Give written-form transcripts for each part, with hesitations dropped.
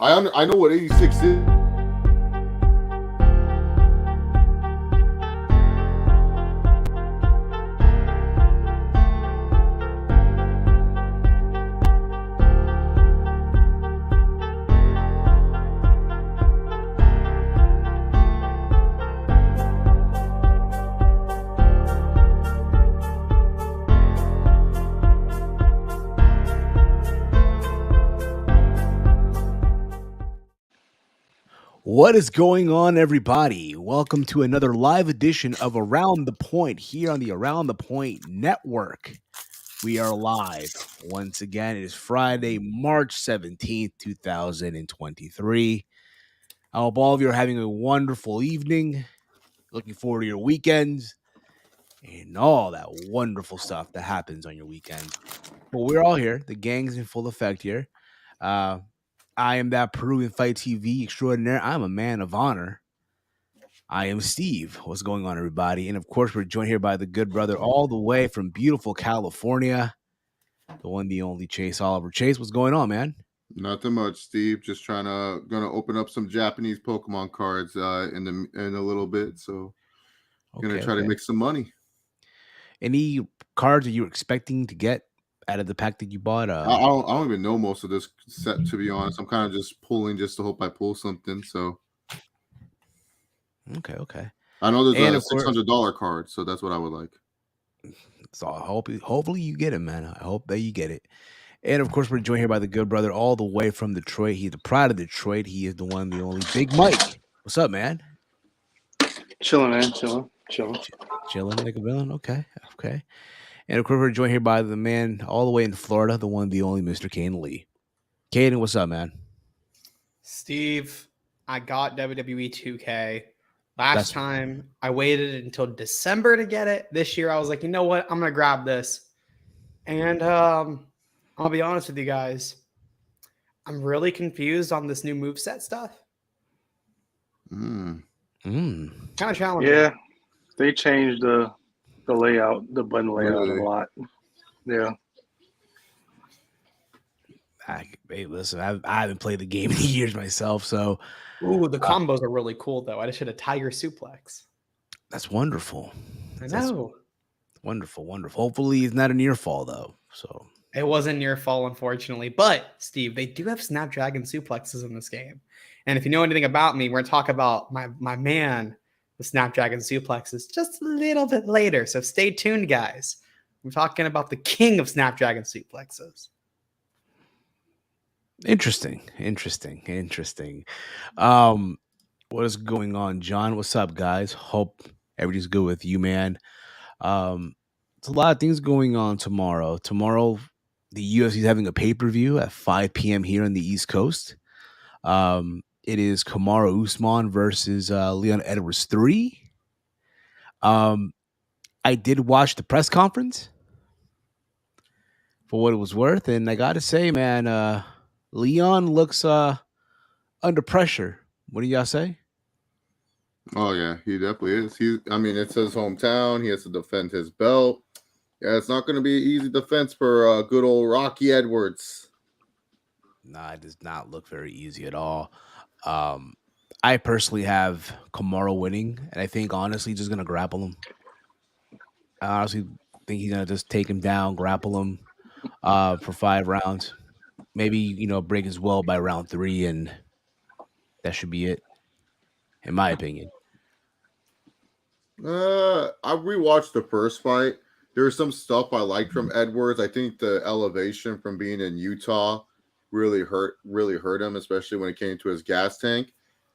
I know what 86 is. What is going on, everybody? Welcome to another live edition of Around the Point here on the Around the Point Network. We are live once again. It is Friday, March 17th, 2023. I hope all of you are having a wonderful evening. Looking forward to your weekends and all that wonderful stuff that happens on your weekend. But we're all here. The gang's in full effect here. I am that Peruvian Fight TV extraordinaire. I'm a man of honor. I am Steve. What's going on, everybody? And of course, we're joined here by the good brother all the way from beautiful California, the one, the only Chase Oliver. Chase, what's going on, man? Nothing much, Steve. Just gonna open up some Japanese Pokemon cards in a little bit. So gonna try to make some money. Any cards are you expecting to get out of the pack that you bought? I don't even know most of this set, to be honest. I'm kind of just pulling just to hope I pull something. So okay. I know there's a $600 card, so that's what I would like. So hopefully you get it, man. I hope that you get it. And of course, we're joined here by the good brother all the way from Detroit. He's the pride of Detroit. He is the one, the only Big Mike. What's up, man? Chilling, man. Chilling. Chilling like a villain. Okay. And of course, we're joined here by the man all the way in Florida, the one, the only Mr. Kane Lee. Caden, what's up, man? Steve, I got WWE 2K. Last time, I waited until December to get it. This year, I was like, you know what? I'm going to grab this. And I'll be honest with you guys. I'm really confused on this new moveset stuff. Kind of challenging. Yeah, they changed the layout, the button layout a lot. Yeah. Hey, listen, I haven't played the game in years myself, so. Ooh, the combos are really cool, though. I just hit a Tiger Suplex. That's wonderful. I know. Wonderful. Hopefully, it's not a near fall, though. So it wasn't near fall, unfortunately. But, Steve, they do have Snapdragon Suplexes in this game. And if you know anything about me, we're going to talk about my man, the Snapdragon Suplexes, just a little bit later. So stay tuned, guys. We're talking about the king of Snapdragon Suplexes. Interesting. What is going on, John? What's up, guys? Hope everything's good with you, man. There's a lot of things going on tomorrow. Tomorrow, the UFC is having a pay-per-view at 5 p.m. here on the East Coast. It is Kamaru Usman versus Leon Edwards 3. I did watch the press conference for what it was worth, and I got to say, man, Leon looks under pressure. What do y'all say? Oh yeah, he definitely is. It's his hometown. He has to defend his belt. Yeah, it's not going to be an easy defense for good old Rocky Edwards. Nah, it does not look very easy at all. I personally have Kamaru winning, and I think honestly just gonna grapple him. I honestly think he's gonna just take him down, grapple him for 5 rounds. Maybe, break his will by round 3, and that should be it, in my opinion. I rewatched the first fight. There was some stuff I liked from Edwards. I think the elevation from being in Utah really hurt him, especially when it came to his gas tank.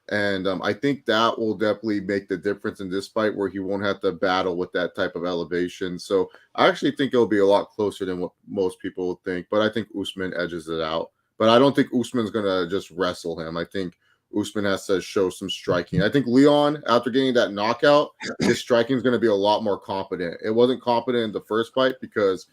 And I think that will definitely make the difference in this fight, where he won't have to battle with that type of elevation. So I actually think it'll be a lot closer than what most people would think. But I think Usman edges it out. But I don't think Usman's going to just wrestle him. I think Usman has to show some striking. I think Leon, after getting that knockout, his striking is going to be a lot more competent. It wasn't competent in the first fight because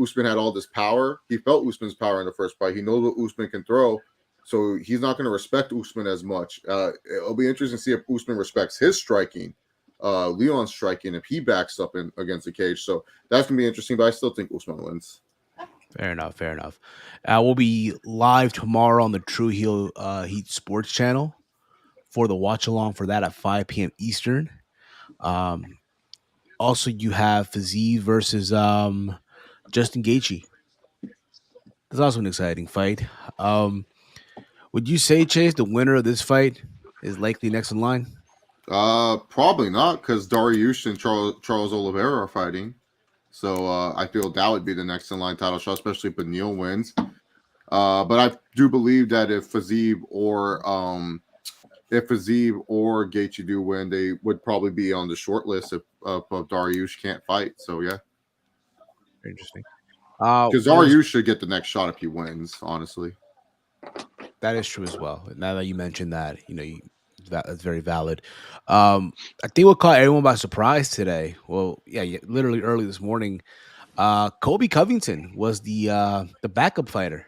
Usman had all this power. He felt Usman's power in the first fight. He knows what Usman can throw. So he's not going to respect Usman as much. It'll be interesting to see if Usman respects his striking, Leon's striking, if he backs up against the cage. So that's going to be interesting, but I still think Usman wins. Fair enough. We'll be live tomorrow on the True Heel Heat Sports channel for the watch along for that at 5 p.m. Eastern. Also, you have Fiziev versus Justin Gaethje. That's also an exciting fight. Would you say, Chase, the winner of this fight is likely next in line? Probably not, because Dariush and Charles Oliveira are fighting. So I feel that would be the next in line title shot, especially if Neil wins. But I do believe that if Fiziev or Gaethje do win, they would probably be on the short list if Dariush can't fight. So yeah, Very interesting. because Dariush should get the next shot if he wins. Honestly, that is true as well. Now that you mentioned that, that's very valid. I think what caught everyone by surprise today. Well, yeah, literally early this morning. Colby Covington was the backup fighter.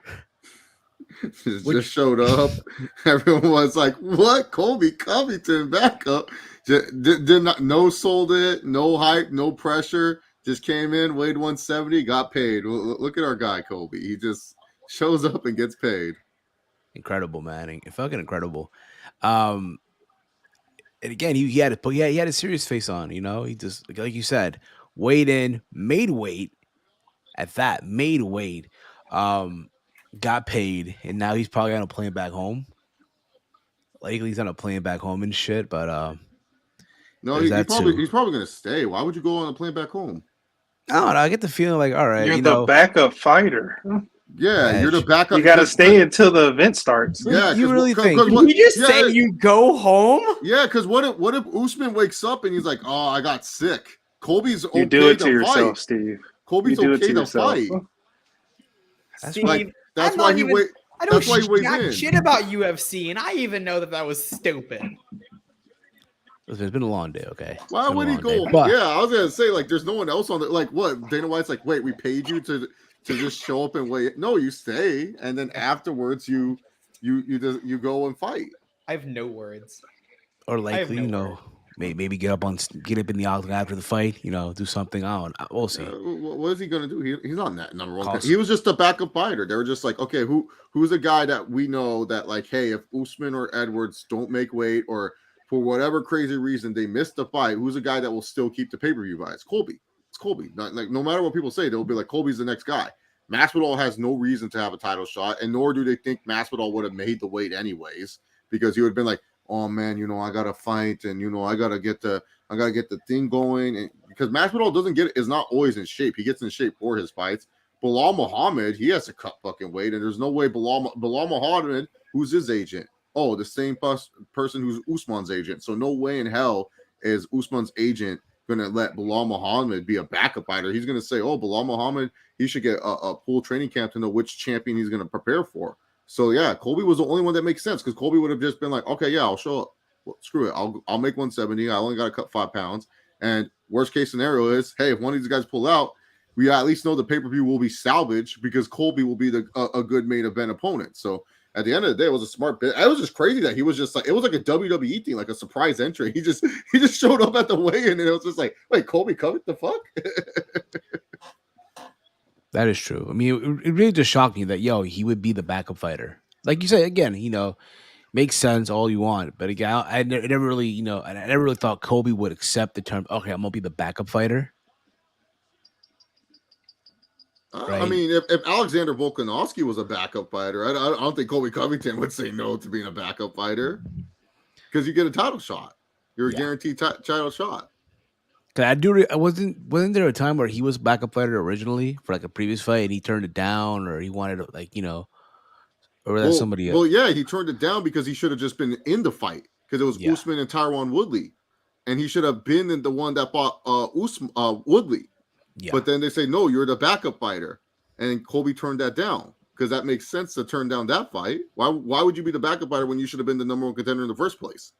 just showed up. Everyone was like, "What? Colby Covington backup?" Did not, no sold it, no hype, no pressure. Just came in, weighed 170, got paid. Look at our guy Colby. He just shows up and gets paid. Incredible, man! Fucking incredible. And again, he had a serious face on. He just, like you said, weighed in, made weight. At that, made weight. Got paid, and now he's probably on a plane back home. Likely he's on a plane back home and shit. But no, he's probably gonna stay. Why would you go on a plane back home? I don't know. I get the feeling like, all right, you're the backup fighter. Yeah, you're the backup. You got to stay until the event starts. Yeah, you really think? Did you just say you go home? Yeah, because what if Usman wakes up and he's like, "Oh, I got sick." Colby's okay. You do it to fight. yourself, Steve. Colby's okay to fight. Steve, that's why he waits. I don't jack shit about UFC, and I even know that was stupid. It's been a long day, okay? Why would he go? Yeah, I was gonna say, like, there's no one else on there. Like, what? Dana White's like, wait, we paid you to just show up and wait. No, you stay, and then afterwards you go and fight. I have no words. Or likely, maybe get up in the octagon after the fight. Do something. We'll see. What is he gonna do? He's not that number one. He was just a backup fighter. They were just like, okay, who's a guy that we know that, like, hey, if Usman or Edwards don't make weight, or for whatever crazy reason they missed the fight, who's a guy that will still keep the pay-per-view by? It's Colby. It's Colby. Not, like, no matter what people say, they'll be like, Colby's the next guy. Masvidal has no reason to have a title shot, and nor do they think Masvidal would have made the weight anyways, because he would have been like, oh man, I gotta fight, and I gotta get the thing going, and because Masvidal is not always in shape. He gets in shape for his fights. Bilal Muhammad, he has to cut fucking weight, and there's no way Bilal Muhammad, who's his agent? Oh, the same person who's Usman's agent. So no way in hell is Usman's agent going to let Bilal Muhammad be a backup fighter. He's going to say, oh, Bilal Muhammad, he should get a full training camp to know which champion he's going to prepare for. So yeah, Colby was the only one that makes sense, because Colby would have just been like, okay, yeah, I'll show up. Well, screw it. I'll make 170. I only got to cut 5 pounds. And worst case scenario is, hey, if one of these guys pull out, we at least know the pay-per-view will be salvaged, because Colby will be a good main event opponent. So at the end of the day, it was a smart bit. It was just crazy that he was just like, it was like a WWE thing, like a surprise entry. He just showed up at the weigh-in, and it was just like, wait, Colby Covington, the fuck? That is true. I mean, it really just shocked me that, he would be the backup fighter. Like you said, again, makes sense all you want. But again, I never really, I never really thought Colby would accept the term, okay, I'm going to be the backup fighter. Right. I mean, if Alexander Volkanovski was a backup fighter, I don't think Colby Covington would say no to being a backup fighter, because you get a title shot. You're a guaranteed title shot. Wasn't there a time where he was backup fighter originally for like a previous fight, and he turned it down, or he wanted to, or was that somebody else? Well, yeah, he turned it down because he should have just been in the fight, because it was Usman and Tyron Woodley, and he should have been in the one that fought Woodley. Yeah. But then they say, no, you're the backup fighter. And Colby turned that down, because that makes sense to turn down that fight. Why would you be the backup fighter when you should have been the number one contender in the first place?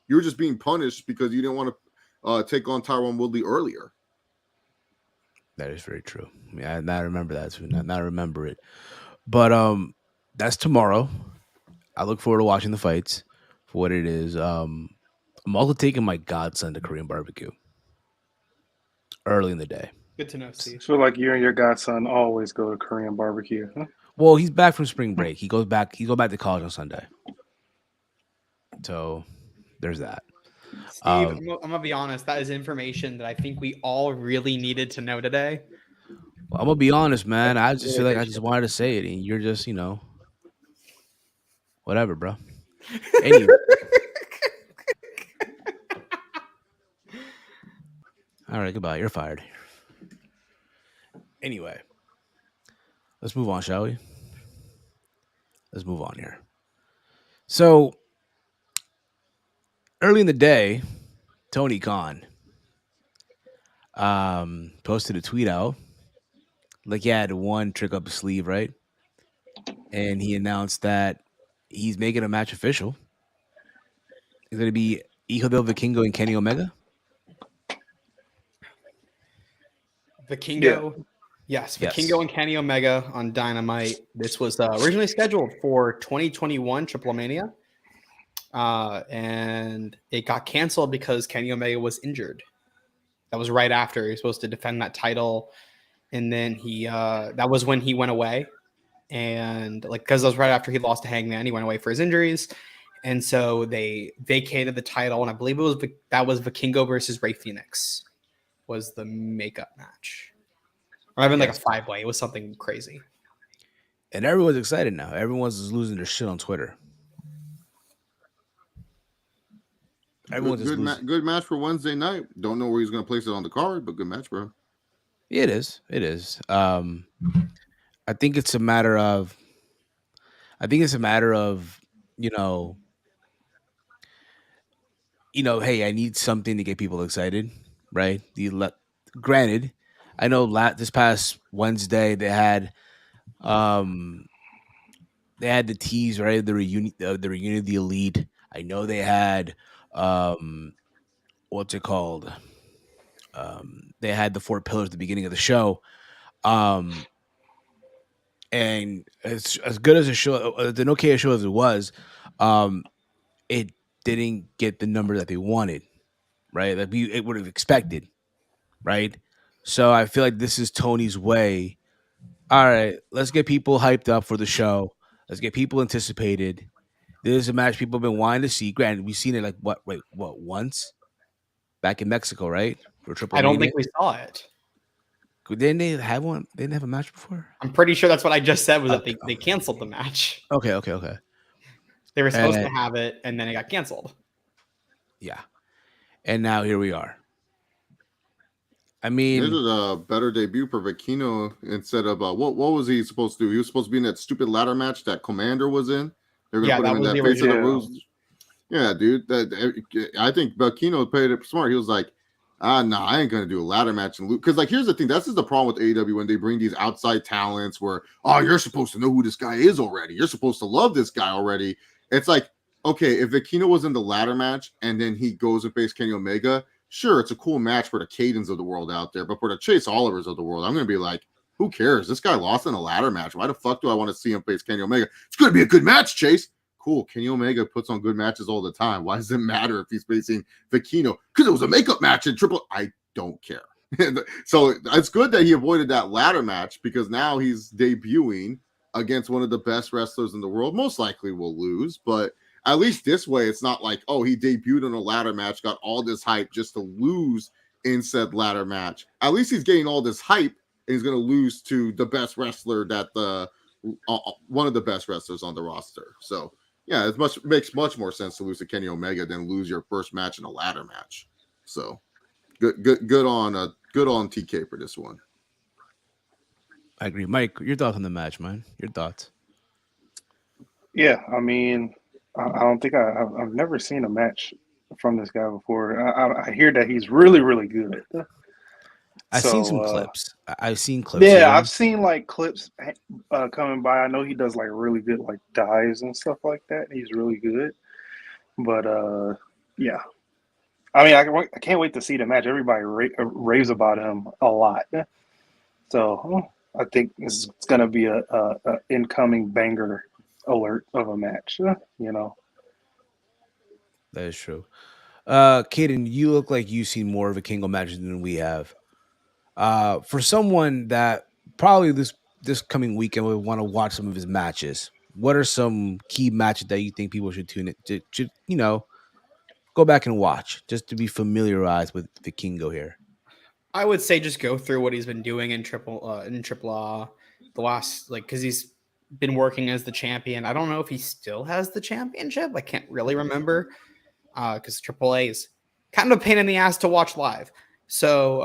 You were just being punished because you didn't want to take on Tyron Woodley earlier. That is very true. I mean, I not remember that. So not remember it. But that's tomorrow. I look forward to watching the fights for what it is. I'm also taking my godson to Korean barbecue early in the day. Good to know, I Steve. feel like you and your godson always go to Korean barbecue. Huh? Well, he's back from spring break. He goes back to college on Sunday. So there's that. Steve, I'm gonna be honest. That is information that I think we all really needed to know today. I'm gonna be honest, man. I just feel like I Dedication. just wanted to say it, and you're just, whatever, bro. Anyway. All right, goodbye. You're fired. Anyway, let's move on, shall we? Let's move on here. So, early in the day, Tony Khan posted a tweet out. Like he had one trick up his sleeve, right? And he announced that he's making a match official. It's going to be Hijo del Vikingo and Kenny Omega. Vikingo. Yes, Vikingo and Kenny Omega on Dynamite. This was originally scheduled for 2021 Triple Mania. And it got canceled because Kenny Omega was injured. That was right after he was supposed to defend that title. And then that was when he went away. And because that was right after he lost to Hangman, he went away for his injuries. And so they vacated the title. And I believe that was Vikingo versus Rey Fenix was the makeup match. Or having like a 5-way. It was something crazy. And everyone's excited now. Everyone's losing their shit on Twitter. Good match for Wednesday night. Don't know where he's going to place it on the card, but good match, bro. It is. I think it's a matter of. Hey, I need something to get people excited, right? Granted, I know this past Wednesday they had the tease, right? The reunion of the Elite. I know they had what's it called? They had the 4 pillars at the beginning of the show. And as good as a show, as an okay show as it was, it didn't get the number that they wanted, right? That it would have expected, right? So I feel like this is Tony's way. All right, let's get people hyped up for the show. Let's get people anticipated. This is a match people have been wanting to see. Granted, we've seen it like once back in Mexico, right? For Triple I don't Mania. think we saw it. Didn't they have one? They didn't have a match before? I'm pretty sure that's what I just said was that they canceled the match. Okay. They were supposed to have it, and then it got canceled. Yeah. And now here we are. I mean, this is a better debut for Bikino instead of what was he supposed to do? He was supposed to be in that stupid ladder match that Commander was in. They're gonna put him in that face of the rules. Yeah, dude. I think Bikino played it smart. He was like, nah, I ain't gonna do a ladder match and lose. Because here's the thing, that's just the problem with AEW when they bring these outside talents where you're supposed to know who this guy is already. You're supposed to love this guy already. It's like, okay, if Bikino was in the ladder match and then he goes and faces Kenny Omega. Sure, it's a cool match for the Cadens of the world out there, but for the Chase Olivers of the world, I'm going to be like, who cares? This guy lost in a ladder match. Why the fuck do I want to see him face Kenny Omega? It's going to be a good match, Chase. Cool. Kenny Omega puts on good matches all the time. Why does it matter if he's facing Bikino? Because it was a makeup match in Triple. I don't care. So it's good that he avoided that ladder match because now he's debuting against one of the best wrestlers in the world. Most likely will lose, but at least this way, it's not like, he debuted in a ladder match, got all this hype just to lose in said ladder match. At least he's getting all this hype, and he's going to lose to the best wrestler one of the best wrestlers on the roster. So, yeah, makes much more sense to lose to Kenny Omega than lose your first match in a ladder match. So, good on TK for this one. I agree, Mike. Your thoughts on the match, man? Your thoughts? Yeah, I mean. I don't think I've never seen a match from this guy before. I hear that he's really, really good. I've seen some clips. I've seen clips. Yeah, I've seen clips coming by. I know he does really good dives and stuff like that. He's really good. But yeah, I mean, I can't wait to see the match. Everybody raves about him a lot. So I think this is going to be a incoming banger alert of a match, That is true. Kaden, you look like you've seen more of a Kingo matches than we have. For someone that probably this coming weekend would want to watch some of his matches, what are some key matches that you think people should tune in to go back and watch just to be familiarized with the Kingo here? I would say just go through what he's been doing in triple A the last because he's been working as the champion. I don't know if he still has the championship. I can't really remember because Triple A is kind of a pain in the ass to watch live. So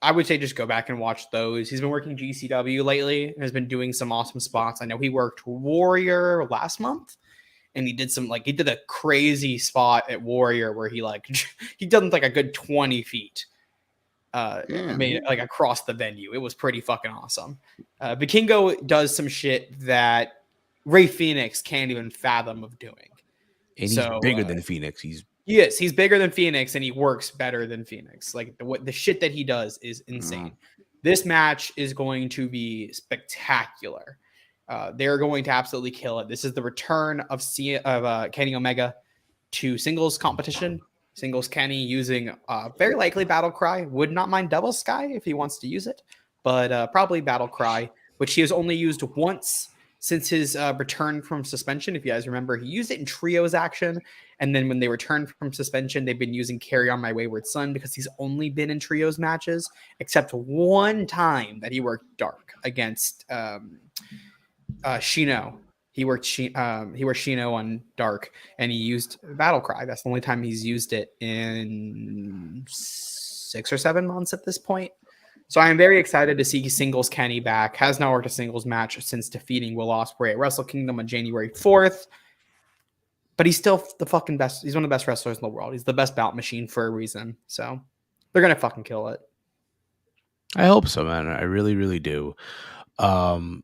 I would say just go back and watch those. He's been working GCW lately and has been doing some awesome spots. I know he worked Warrior last month. And he did he did a crazy spot at Warrior where he done like a good 20 feet. Made it like across the venue. It was pretty fucking awesome. Vikingo does some shit that Ray Phoenix can't even fathom of doing. And he's bigger than Phoenix. He's bigger than Phoenix, and he works better than Phoenix. Like the shit that he does is insane. This match is going to be spectacular. They're going to absolutely kill it. This is the return of Kenny Omega to singles competition. Singles Kenny using very likely Battle Cry. Would not mind Double Sky if he wants to use it, but probably Battle Cry, which he has only used once since his return from suspension. If you guys remember, he used it in trios action, and then when they returned from suspension, they've been using Carry On My Wayward Son because he's only been in trios matches, except one time that he worked dark against Shino. He worked Shino on Dark, and he used Battle Cry. That's the only time he's used it in 6 or 7 months at this point. So I am very excited to see Singles Kenny back. Has not worked a singles match since defeating Will Ospreay at Wrestle Kingdom on January 4th. But he's still the fucking best. He's one of the best wrestlers in the world. He's the best bout machine for a reason. So they're gonna fucking kill it. I hope so, man. I really, really do. The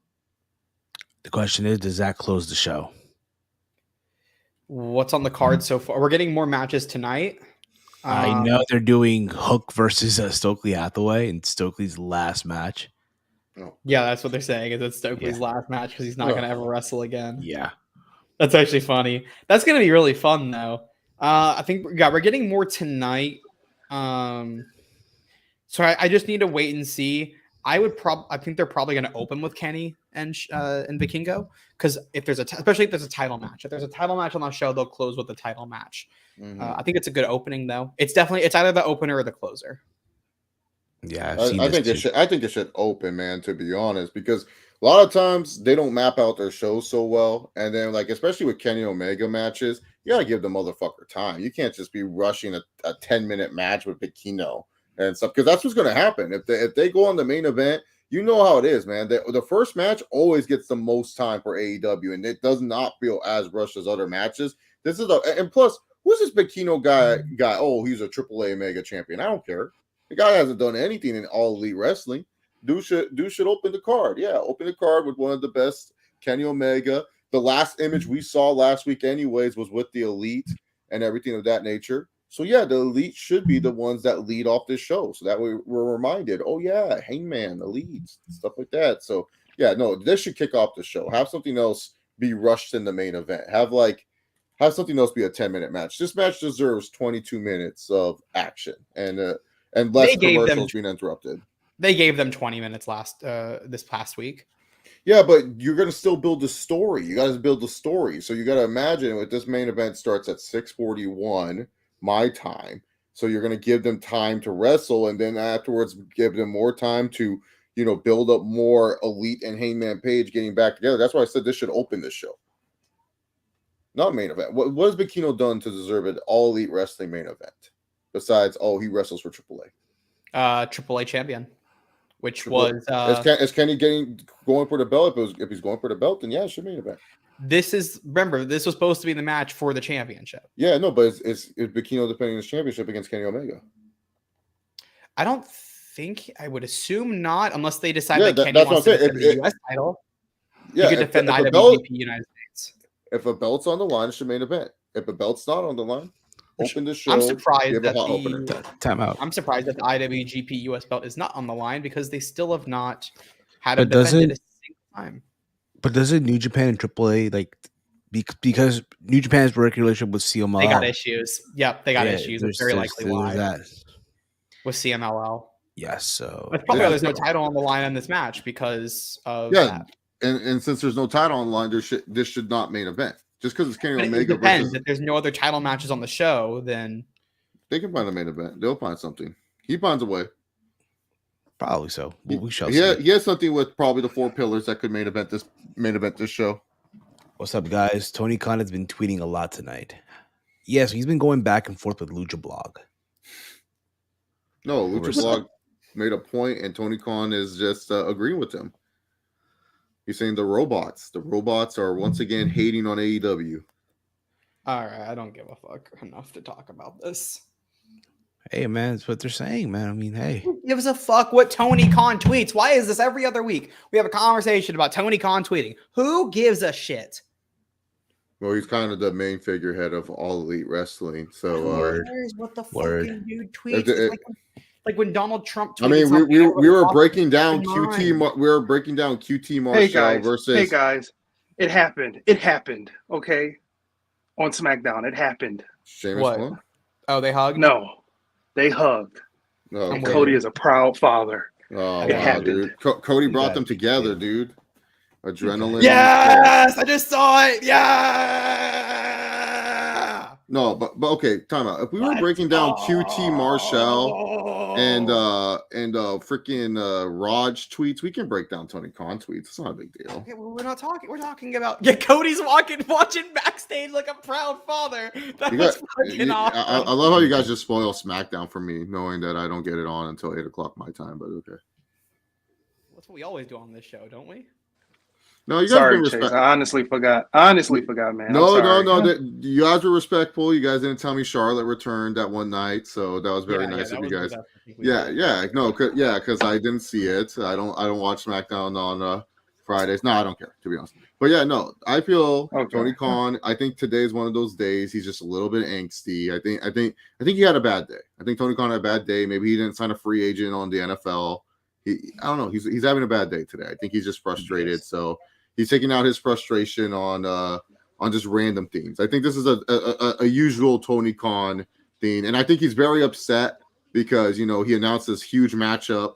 question is, does that close the show? What's on the card so far? We're getting more matches tonight. I know they're doing Hook versus Stokely Hathaway in Stokely's last match. Yeah, that's what they're saying. Is it's Stokely's last match because he's not going to ever wrestle again. Yeah. That's actually funny. That's going to be really fun, though. I think we're getting more tonight. So I just need to wait and see. I think they're probably going to open with Kenny and Vikingo because especially if there's a title match. If there's a title match on the show, they'll close with the title match. I think it's a good opening, though. It's either the opener or the closer. Yeah, I think it should open, man. To be honest, because a lot of times they don't map out their shows so well, and then especially with Kenny Omega matches, you gotta give the motherfucker time. You can't just be rushing a 10-minute match with Bikino and stuff because that's what's gonna happen if they go on the main event. You know how it is, man. The first match always gets the most time for AEW, and it does not feel as rushed as other matches. And plus, who's this Bikino guy? Oh, he's a AAA Mega champion. I don't care. The guy hasn't done anything in All Elite Wrestling. Dude should open the card. Yeah, open the card with one of the best, Kenny Omega. The last image we saw last week, anyways, was with the Elite and everything of that nature. So yeah, the Elite should be the ones that lead off this show, so that we're reminded. Oh yeah, Hangman, Elite, stuff like that. So yeah, no, this should kick off the show. Have something else be rushed in the main event. Have something else be a 10-minute match. This match deserves 22 minutes of action and less commercials being interrupted. They gave them 20 minutes this past week. Yeah, but you're going to still build the story. You got to build the story. So you got to imagine with this main event starts at 6:41 my time. So you're going to give them time to wrestle, and then afterwards give them more time to, build up more Elite and Hangman Page getting back together. That's why I said this should open this show. Not main event. What has Bikino done to deserve an All Elite Wrestling main event? Besides, he wrestles for AAA. AAA champion, which was is Kenny going for the belt? If he's going for the belt, then yeah, it should main event. This was supposed to be the match for the championship. Yeah, no, but is Bikino defending his championship against Kenny Omega? I don't think. I would assume not, unless they decide that Kenny wants to defend the US title. Yeah, you could defend the IWGP United States. If a belt's on the line, it should main event. If a belt's not on the line, open the show. I'm surprised that I'm surprised that the IWGP US belt is not on the line because they still have not had it defended a single time. But doesn't New Japan and AAA because New Japan's working relationship with CMLL? They got issues. Yep, they got issues. It's very likely why that. with CMLL. Yes, so That's probably why there's no title on the line in this match because of Yeah, that. and since there's no title on the line, this should not main event. Just because it's Kenny But it Omega depends. versus, If there's no other title matches on the show, then they can find a main event. They'll find something. He finds a way. probably so. We shall see. Yeah, he has something with probably the 4 pillars that could main event this show. What's up, guys? Tony Khan has been tweeting a lot tonight. Yes, he's been going back and forth with Lucha Blog. No, Lucha Blog made a point, and Tony Khan is just agreeing with him. He's saying the robots are once again hating on AEW. all right, I don't give a fuck enough to talk about this. Hey, man, that's what they're saying, man. I mean, hey. Who gives a fuck what Tony Khan tweets? Why is this every other week? We have a conversation about Tony Khan tweeting. Who gives a shit? Well, he's kind of the main figurehead of All Elite Wrestling. So, Who cares what the fucking dude tweets? It- Like when Donald Trump tweeted I mean, something, we were everyone breaking down lost their QT. mind. We were breaking down QT Hey Marshall guys, versus. hey guys, it happened. It happened. Okay, on SmackDown, it happened. Sheamus What? won? Oh, they hugged? No, they hugged. Oh, I'm And with Cody is a proud father. Oh, It wow, happened. dude. Cody brought Yeah. them together, dude. Adrenaline. Yes, I just saw it. Yeah. No, but okay, time out. If we were breaking down QT Marshall and freaking Raj tweets, we can break down Tony Khan tweets. It's not a big deal. Okay, well, we're not talking. We're talking about Cody's watching backstage like a proud father. That You was got, fucking I awesome. love how you guys just spoil SmackDown for me, knowing that I don't get it on until 8:00 my time. But okay. That's what we always do on this show, don't we? No, you guys Sorry, been Chase. respect. I honestly forgot. Man. No, I'm sorry. no. You guys were respectful. You guys didn't tell me Charlotte returned that one night, so that was very nice that of you was the guys. best I think we did. No, because I didn't see it. I don't watch SmackDown on Fridays. No, I don't care, to be honest. But yeah, no, I feel Okay. Tony Khan. I think today's one of those days. He's just a little bit angsty. I think he had a bad day. I think Tony Khan had a bad day. Maybe he didn't sign a free agent on the NFL. I don't know. He's having a bad day today. I think he's just frustrated. Yes. So he's taking out his frustration on just random things. I think this is a usual Tony Khan thing, and I think he's very upset because he announced this huge matchup,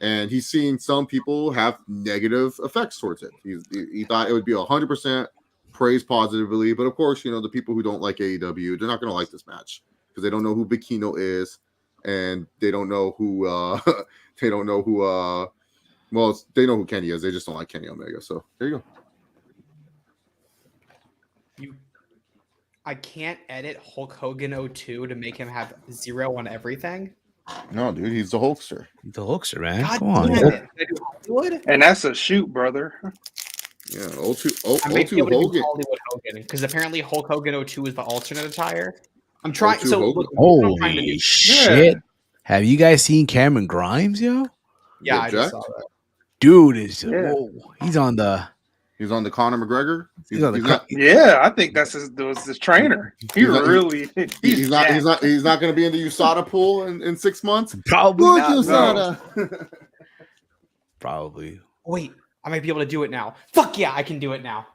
and he's seeing some people have negative effects towards it. He thought it would be 100% praised positively, but of course, the people who don't like AEW, they're not going to like this match because they don't know who Bikino is, and they don't know who well, they know who Kenny is. They just don't like Kenny Omega. So there you go. I can't edit Hulk Hogan 02 to make him have 0 on everything. No, dude, he's the Hulkster. The Hulkster, man. God Come on. damn it. Can I do Hollywood? And that's a shoot, brother. Yeah, 02 I may be able to do Hogan. Hollywood Hogan because apparently Hulk Hogan 02 is the alternate attire. I'm trying. 02 So Hogan. look, what I'm trying to Holy do- shit. Have you guys seen Cameron Grimes, yo? Yeah, I just Jack? saw that. Dude is Yeah. whoa. He's on the He's on the Conor McGregor. He's on the not, Yeah, I think that's his trainer. He He's not- really he's not jacked. going to be in the USADA pool in 6 months. probably Look, not. USADA. Probably. Wait, I might be able to do it now. Fuck yeah, I can do it now.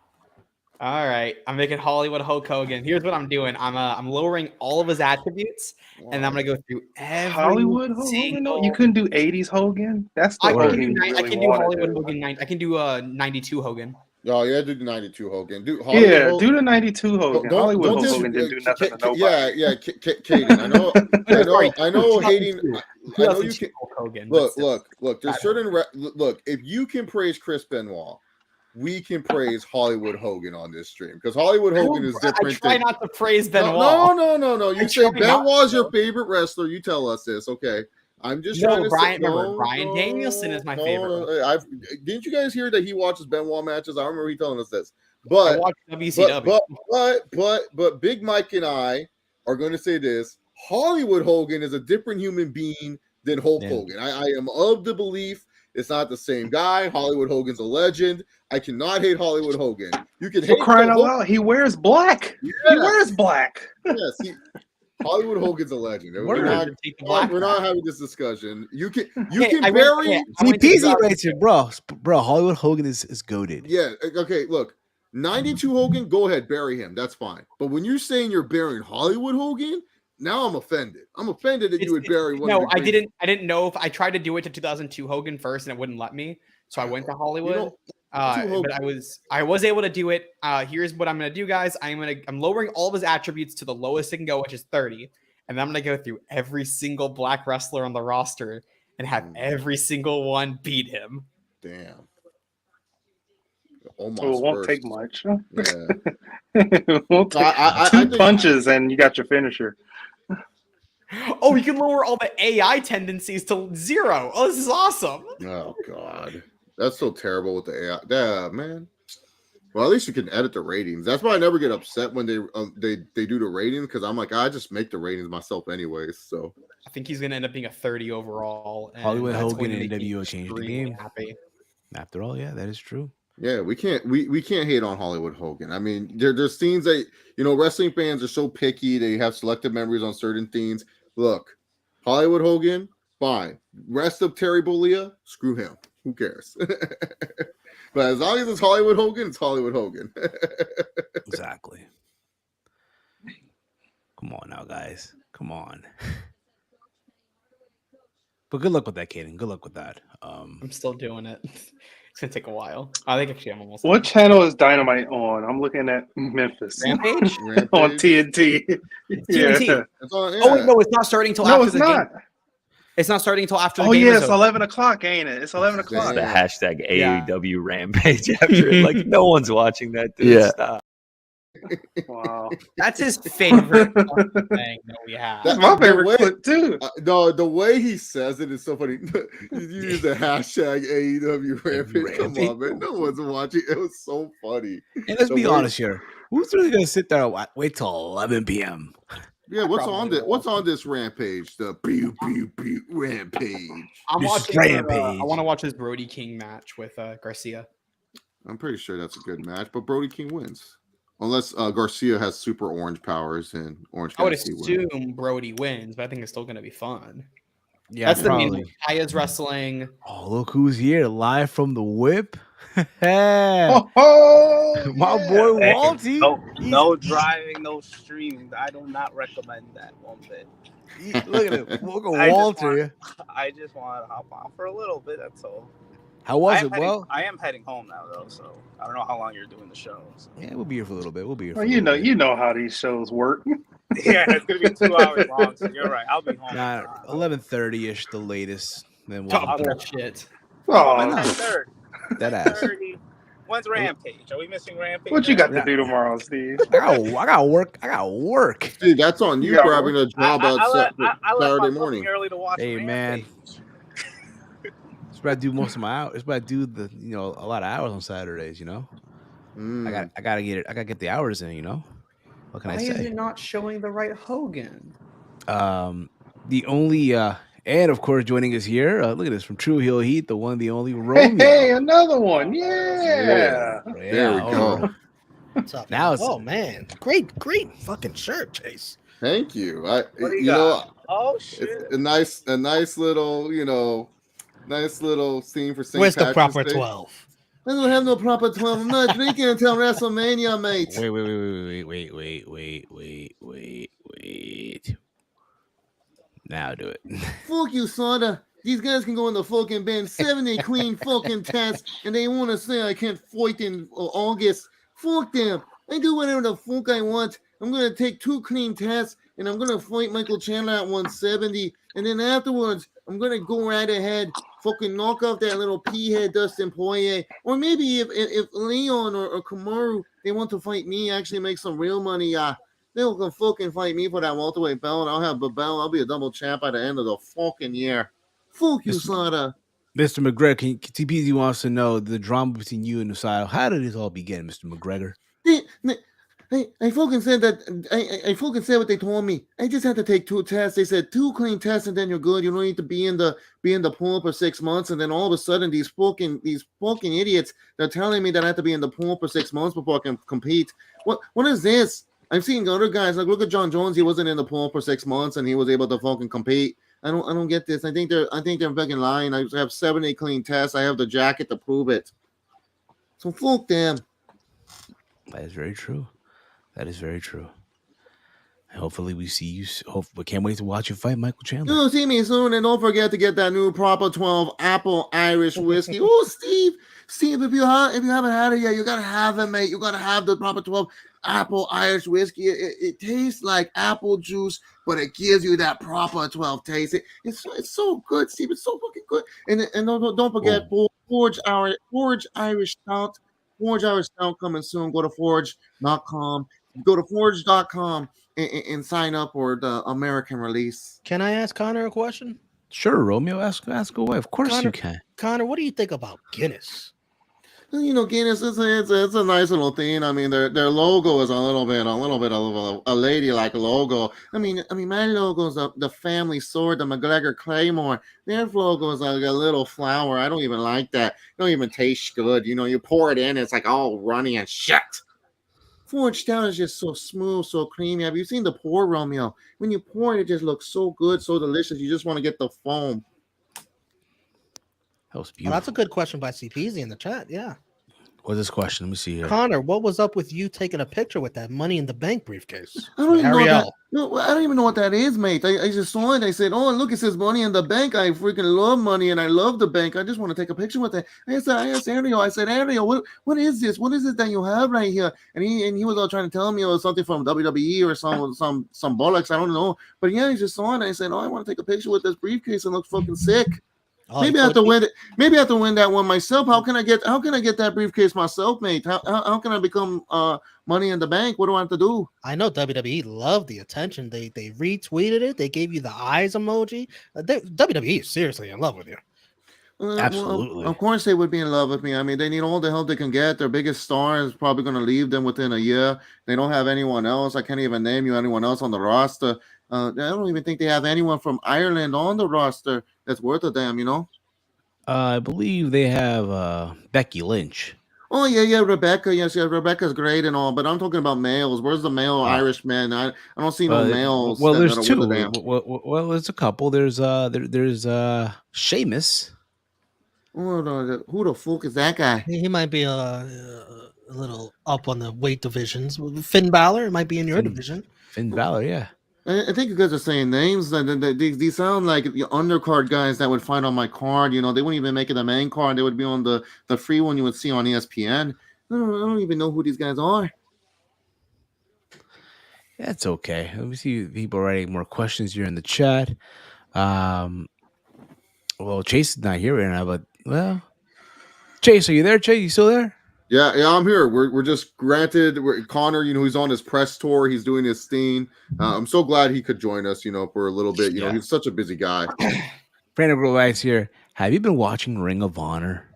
All right, I'm making Hollywood Hulk Hogan. Here's what I'm doing. I'm lowering all of his attributes, and I'm gonna go through every Hollywood Hogan. single. No, you couldn't do 80s Hogan. That's the I Hogan can do, you I really can do wanted, Hollywood dude. Hogan 9. I can do 92 Hogan. Oh, yeah, do the 92 Hogan. Do Yeah, Hogan. do the 92 Hogan. Hollywood Hulk Hogan didn't do nothing to nobody. Yeah, Kaden. I know hating. I know you can. Hulk Hogan. Look. Bad There's certain look. If you can praise Chris Benoit, we can praise Hollywood Hogan on this stream because Hollywood Hogan is different. I try not to praise Benoit. No. You I say try not Benoit's to. your favorite wrestler. You tell us this, okay? I'm just No, trying to Brian- say. remember, Brian Danielson is my favorite. Didn't you guys hear that he watches Benoit matches? I remember he telling us this. I But watch WCW. but Big Mike and I are going to say this: Hollywood Hogan is a different human being than Hulk Yeah. Hogan. I am of the belief it's not the same guy. Hollywood Hogan's a legend. I cannot hate Hollywood Hogan. You can For hate crying out Hulk- loud, he wears black. He wears black. Yes, Hollywood Hogan's a legend. We're We're not, gonna take the black we're not back. having this discussion. You can Hey, I bury. went- I See, went to PZ the- right here, bro. Hollywood Hogan is goated. Yeah. Okay. Look, 92 Hogan. Go ahead, bury him. That's fine. But when you're saying you're burying Hollywood Hogan, now I'm offended. I'm offended that you would bury one. No, of the I greatest. didn't know if I tried to do it to 2002 Hogan first, and it wouldn't let me. So I went to Hollywood. Hogan. But I was able to do it. Here's what I'm gonna do, guys. I'm lowering all of his attributes to the lowest it can go, which is 30, and then I'm gonna go through every single black wrestler on the roster and have every single one beat him. Damn. Almost. So it won't take much. Yeah. It won't take I two think punches and you got your finisher. Oh, you can lower all the AI tendencies to 0. Oh, this is awesome. Oh God, that's so terrible with the AI. Yeah, man. Well, at least you can edit the ratings. That's why I never get upset when they do the ratings, because I'm like, I just make the ratings myself anyways. So I think he's gonna end up being a 30 overall. And Hollywood that's Hogan going to and make me AEW changed the extremely game. happy. After all, yeah, that is true. yeah, we can't hate on Hollywood Hogan. I mean, there's scenes that wrestling fans are so picky. They have selective memories on certain things. Look, Hollywood Hogan, fine. Rest of Terry Bollea, screw him. Who cares? But as long as it's Hollywood Hogan, it's Hollywood Hogan. Exactly. Come on now, guys. Come on. But good luck with that, Kaden. Good luck with that. I'm still doing it. It's gonna take a while. I think actually I'm almost. What channel is Dynamite on? I'm looking at Memphis. Rampage? On TNT. TNT. Yeah. It's on, Oh wait, no, it's not starting until No, after it's the not. game. It's not starting until after the Oh game. yeah, is it's over. 11 o'clock, ain't it? It's 11 o'clock. Yeah. The hashtag Yeah. AEW Rampage after it. Like, no one's watching that, dude. Yeah. Stop. Wow. That's his favorite thing that we have. That's my The favorite way- clip too. No, the way he says it is so funny. You use the hashtag AEW Rampage. Come on, man. No one's watching. It was so funny. And let's The be way- honest here. Who's really gonna sit there and wait till 11 p.m.? Yeah, what's on Probably this? What's on this Rampage? The pew pew pew Rampage. I'm This watching. Rampage. I want to watch this Brody King match with Garcia. I'm pretty sure that's a good match, but Brody King wins. Unless Garcia has super orange powers and Orange I would Cassidy wins. assume Brody wins, but I think it's still going to be fun. Yeah, That's the probably. main. Kaya's wrestling. Oh, look who's here, live from the whip. My Oh, boy Hey, Walty. no driving, no streaming. I do not recommend that one bit. Look at him. Look I at just Walter. I just want to hop on for a little bit. That's all. How was I am it? heading- Well, I am heading home now though, so I don't know how long you're doing the show. So. yeah, we'll be here for a little bit. We'll be here. For Well, a little bit. you know how these shows work. Yeah, it's gonna be 2 hours long. So you're right. I'll be home. Nah, 11:30ish, the latest. Then we'll Top be bullshit. Oh, Why not? 10:30. that ass. 10:30. When's Rampage? Are we missing Rampage? what you got to Yeah. do tomorrow, Steve? I got work. I got work. Dude, that's on you Yeah. for having a job I out left my Saturday company morning. early to watch Hey, man. Rampage. It's about to do most of my hours. It's about to do a lot of hours on Saturdays. Mm. I gotta get it. I gotta get the hours in. What can Why I is say? it not showing the right Hogan? The only and of course joining us here. Look at this from True Heel Heat, the one, the only Hey, Romeo. another one. Yeah. There we go. What's up? Now man? it's- Oh man, great fucking shirt, Chase. Thank you. What do you you know, got? Oh shit! it's a nice little, nice little scene for St. Where's the Patrick's proper Day. 12? I don't have no proper 12. I'm not drinking until WrestleMania, mate. Wait. Now do it. Fuck you, Sada. These guys can go in the fucking bench 70 clean fucking tests, and they want to say I can't fight in August. Fuck them. I do whatever the fuck I want. I'm going to take 2 clean tests, and I'm going to fight Michael Chandler at 170. And then afterwards, I'm going to go right ahead, fucking knock off that little pea-head Dustin Poirier. Or maybe if Leon or Kamaru, they want to fight me, actually make some real money, they'll go fucking fight me for that welterweight belt. I'll have the belt. I'll be a double champ by the end of the fucking year. Fuck you, Mr. Sada. Mr. McGregor, TPZ wants to know the drama between you and Usai. How did this all begin, Mr. McGregor? I fucking said that. I fucking said what they told me. I just had to take 2 tests. They said 2 clean tests and then you're good. You don't need to be in the pool for 6 months. And then all of a sudden, these fucking idiots, they're telling me that I have to be in the pool for 6 months before I can compete. What is this? I've seen other guys like look at John Jones. He wasn't in the pool for 6 months and he was able to fucking compete. I don't get this. I think they're fucking lying. I have 70 clean tests. I have the jacket to prove it. So fuck them. That is very true. That is very true. Hopefully we see you. We can't wait to watch you fight Michael Chandler. You'll see me soon, and don't forget to get that new Proper 12 Apple Irish whiskey. Oh, Steve, if you haven't had it yet, you gotta have it, mate. You gotta have the Proper 12 Apple Irish whiskey. It tastes like apple juice, but it gives you that Proper 12 taste. It's so good, Steve. It's so fucking good. And don't forget Forge Irish Stout. Forge Irish Stout coming soon. Go to forge.com. Go to forge.com. And sign up for the American release. Can I ask Connor a question? Sure, Romeo. Ask away. Of course you can. Connor, what do you think about Guinness? You know, Guinness it's a nice little thing. I mean, their logo is a little bit of a ladylike logo. I mean, my logo is the family sword, the McGregor Claymore. Their logo is like a little flower. I don't even like that. It don't even taste good. You know, you pour it in, it's like all runny and shit. Forge Stout is just so smooth, so creamy. Have you seen the pour, Romeo? When you pour it, it just looks so good, so delicious. You just want to get the foam. That was beautiful. Well, that's a good question by CPZ in the chat. Yeah. What's this question? Let me see here. Connor, what was up with you taking a picture with that Money in the Bank briefcase? I don't even know what that is, mate. I just saw it. I said, "Oh, look, it says Money in the Bank." I freaking love money, and I love the bank. I just want to take a picture with it. I asked Ariel. I said, "Ariel, what is this? What is it that you have right here?" And he was all trying to tell me it was something from WWE or some bollocks. I don't know. But yeah, he just saw it. I said, "Oh, I want to take a picture with this briefcase. It looks fucking sick." Maybe I have to win it. Maybe I have to win that one myself. How can I get that briefcase myself, mate? How can I become Money in the Bank? What do I have to do? I know WWE loved the attention. They retweeted it. They gave you the eyes emoji. WWE is seriously in love with you. Absolutely. Well, of course they would be in love with me. I mean, they need all the help they can get. Their biggest star is probably going to leave them within a year. They don't have anyone else. I can't even name you anyone else on the roster. I don't even think they have anyone from Ireland on the roster that's worth a damn, you know? I believe they have Becky Lynch. Oh, yeah, Rebecca. Yes, Rebecca's great and all, but I'm talking about males. Where's the male Irish man? I don't see no males. Well, there's two. Well, there's a couple. There's Sheamus. Oh, who the fuck is that guy? He might be a little up on the weight divisions. Finn Balor might be in your division. Finn Balor, yeah. I think you guys are saying names. These sound like the undercard guys that would fight on my card. You know, they wouldn't even make it the main card. They would be on the free one you would see on ESPN. I don't even know who these guys are. That's okay. Let me see people writing more questions here in the chat. Well, Chase is not here right now, but Chase, are you there? Chase, you still there? Yeah, I'm here. We're just granted. Connor, you know, he's on his press tour. He's doing his thing. I'm so glad he could join us, you know, for a little bit. You know, he's such a busy guy. Brandon Grovax here. Have you been watching Ring of Honor?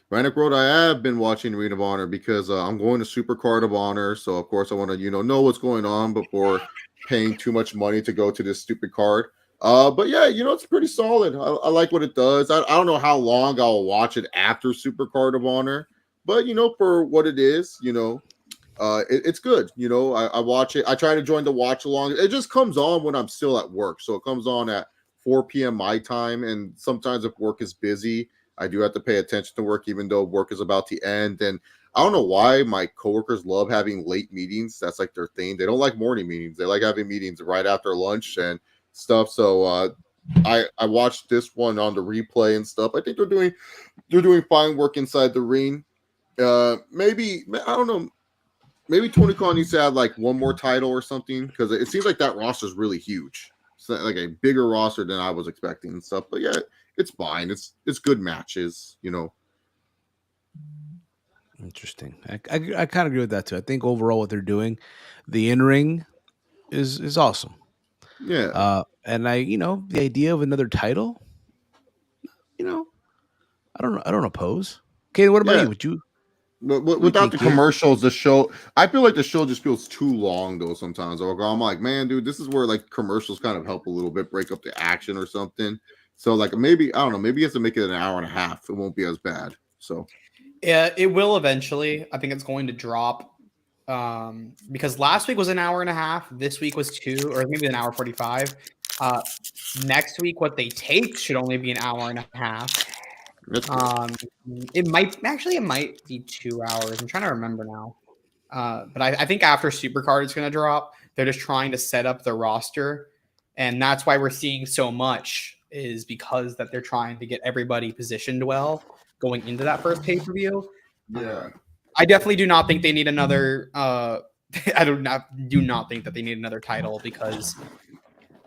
Brandon Road, I have been watching Ring of Honor because I'm going to Super Card of Honor. So, of course, I want to, know what's going on before paying too much money to go to this stupid card. But yeah, it's pretty solid. I like what it does. I don't know how long I'll watch it after Super Card of Honor. But, for what it is, it's good. I watch it. I try to join the watch along. It just comes on when I'm still at work. So it comes on at 4 p.m. my time. And sometimes if work is busy, I do have to pay attention to work, even though work is about to end. And I don't know why my coworkers love having late meetings. That's like their thing. They don't like morning meetings. They like having meetings right after lunch and stuff. So I watched this one on the replay and stuff. I think they're doing fine work inside the ring. Maybe I don't know. Maybe Tony Khan needs to add like one more title or something because it seems like that roster is really huge. It's like a bigger roster than I was expecting and stuff. But yeah, it's fine. It's good matches. Interesting. I kind of agree with that too. I think overall what they're doing, the in ring is awesome. Yeah. And the idea of another title, I don't oppose. Okay, what about you? Would you? But without the commercials, the show, I feel like the show just feels too long though sometimes. I'm like, man, dude, this is where like commercials kind of help a little bit, break up the action or something. So like maybe, I don't know, maybe you have to make it an hour and a half. It won't be as bad. So yeah, it will eventually. I think it's going to drop because last week was an hour and a half. This week was 2 or maybe an hour 45. Next week, what they take should only be an hour and a half. It might be 2 hours. I'm trying to remember now. But I think after Supercard it's going to drop. They're just trying to set up the roster, and that's why we're seeing so much, is because that they're trying to get everybody positioned well going into that first pay-per-view. Yeah. I definitely do not think they need another I do not think that they need another title, because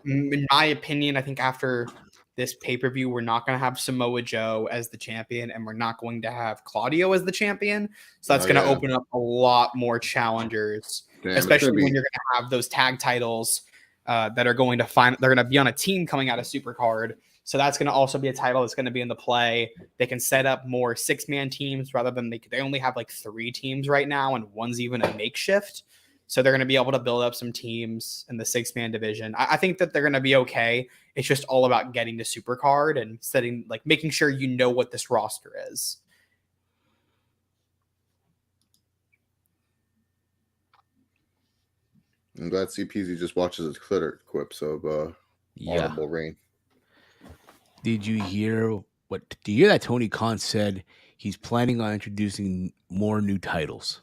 in my opinion, I think after this pay-per-view, we're not going to have Samoa Joe as the champion, and we're not going to have Claudio as the champion. So that's going to open up a lot more challengers, especially when you're going to have those tag titles that are going to they're going to be on a team coming out of Supercard. So that's going to also be a title that's going to be in the play. They can set up more 6-man teams rather than they only have like 3 teams right now, and one's even a makeshift. So they're going to be able to build up some teams in the 6-man division. I think that they're going to be okay. It's just all about getting to Supercard and making sure you know what this roster is. I'm glad CPZ just watches his Twitter clips of Audible Rain. Did you hear that Tony Khan said he's planning on introducing more new titles?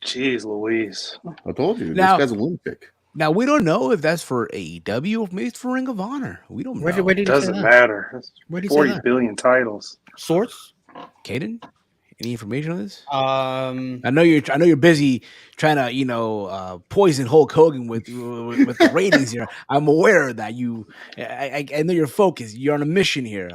Jeez Louise. I told you, Now- this guy's a lunatic. Now, we don't know if that's for AEW or maybe it's for Ring of Honor. We don't know. Where did he say Doesn't that? matter. That's Where did he say 40 that? billion titles. Source? Caden, any information on this? I I know you're busy trying to poison Hulk Hogan with the ratings here. I'm aware of that. I know you're focused. You're on a mission here.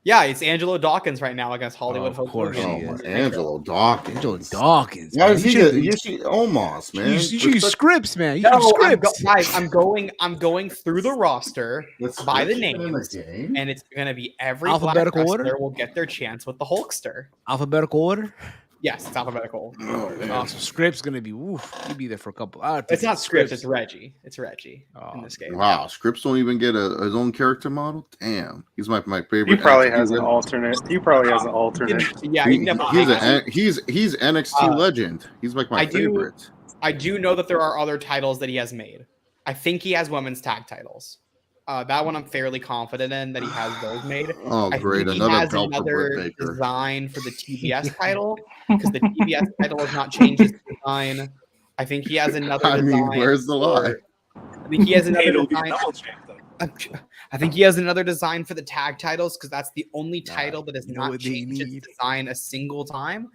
Yeah, it's Angelo Dawkins right now against Hollywood. Of course he is. Angelo Dawkins. Angelo Dawkins. Why man. is you should almost, man. You should use scripts, man. You No, use scripts. guys, I'm going through the roster by the names, game. and it's going to be every Alphabetical black order? wrestler will get their chance with the Hulkster. Alphabetical order. Yes, it's alphabetical. So script's gonna be. Oof, he'll be there for a couple. It's not Scripps, it's Reggie. It's Reggie in this game. Wow, Scripps don't even get his own character model. Damn, he's my favorite. He probably NXT has an legend. alternate. He probably has an alternate. Yeah, he definitely He's NXT legend. He's like my I do- favorite. I do know that there are other titles that he has made. I think he has women's tag titles. That one I'm fairly confident in that he has those made. Oh, I great! think he Another has belt for Britt another Baker. design for the TBS title, because the TBS title has not changed its design. I think he has another I mean, design. where's the lie? I think he has another It'll be design. double champ, though. I think he has another design for the tag titles, because that's the only title that has you know not what they changed its need? design a single time.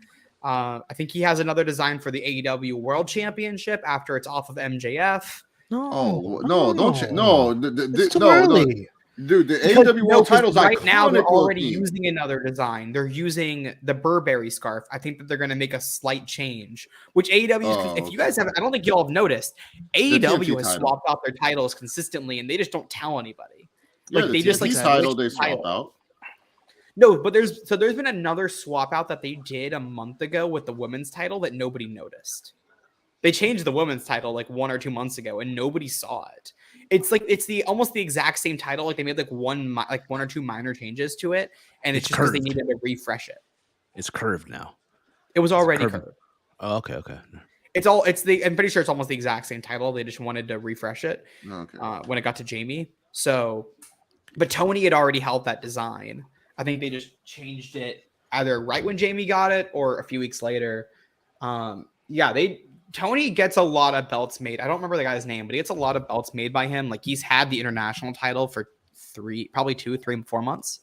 I think he has another design for the AEW World Championship after it's off of MJF. Oh no! Don't you? No, It's too no, early. dude. The Because- AEW World 'cause title's right now they're iconic already looking. using another design. They're using the Burberry scarf. I think that they're going to make a slight change, which AEW, Oh, if you guys haven't, I don't think y'all have noticed, AEW TNT has title. swapped out their titles consistently, and they just don't tell anybody. Yeah, Like, the they just, TNT like, title switch they swap titles. out. No, but there's been another swap out that they did a month ago with the women's title that nobody noticed. They changed the women's title like 1 or 2 months ago, and nobody saw it. It's like it's almost the exact same title. Like they made like one or two minor changes to it, and it's just because they curved. needed to refresh it. It's curved now. It was already curved. curved. Oh, okay. I'm pretty sure it's almost the exact same title. They just wanted to refresh it Okay. when it got to Jamie. So, but Tony had already held that design. I think they just changed it either right when Jamie got it or a few weeks later. Tony gets a lot of belts made. I don't remember the guy's name, but he gets a lot of belts made by him. Like he's had the international title for 2, 3, 4 months.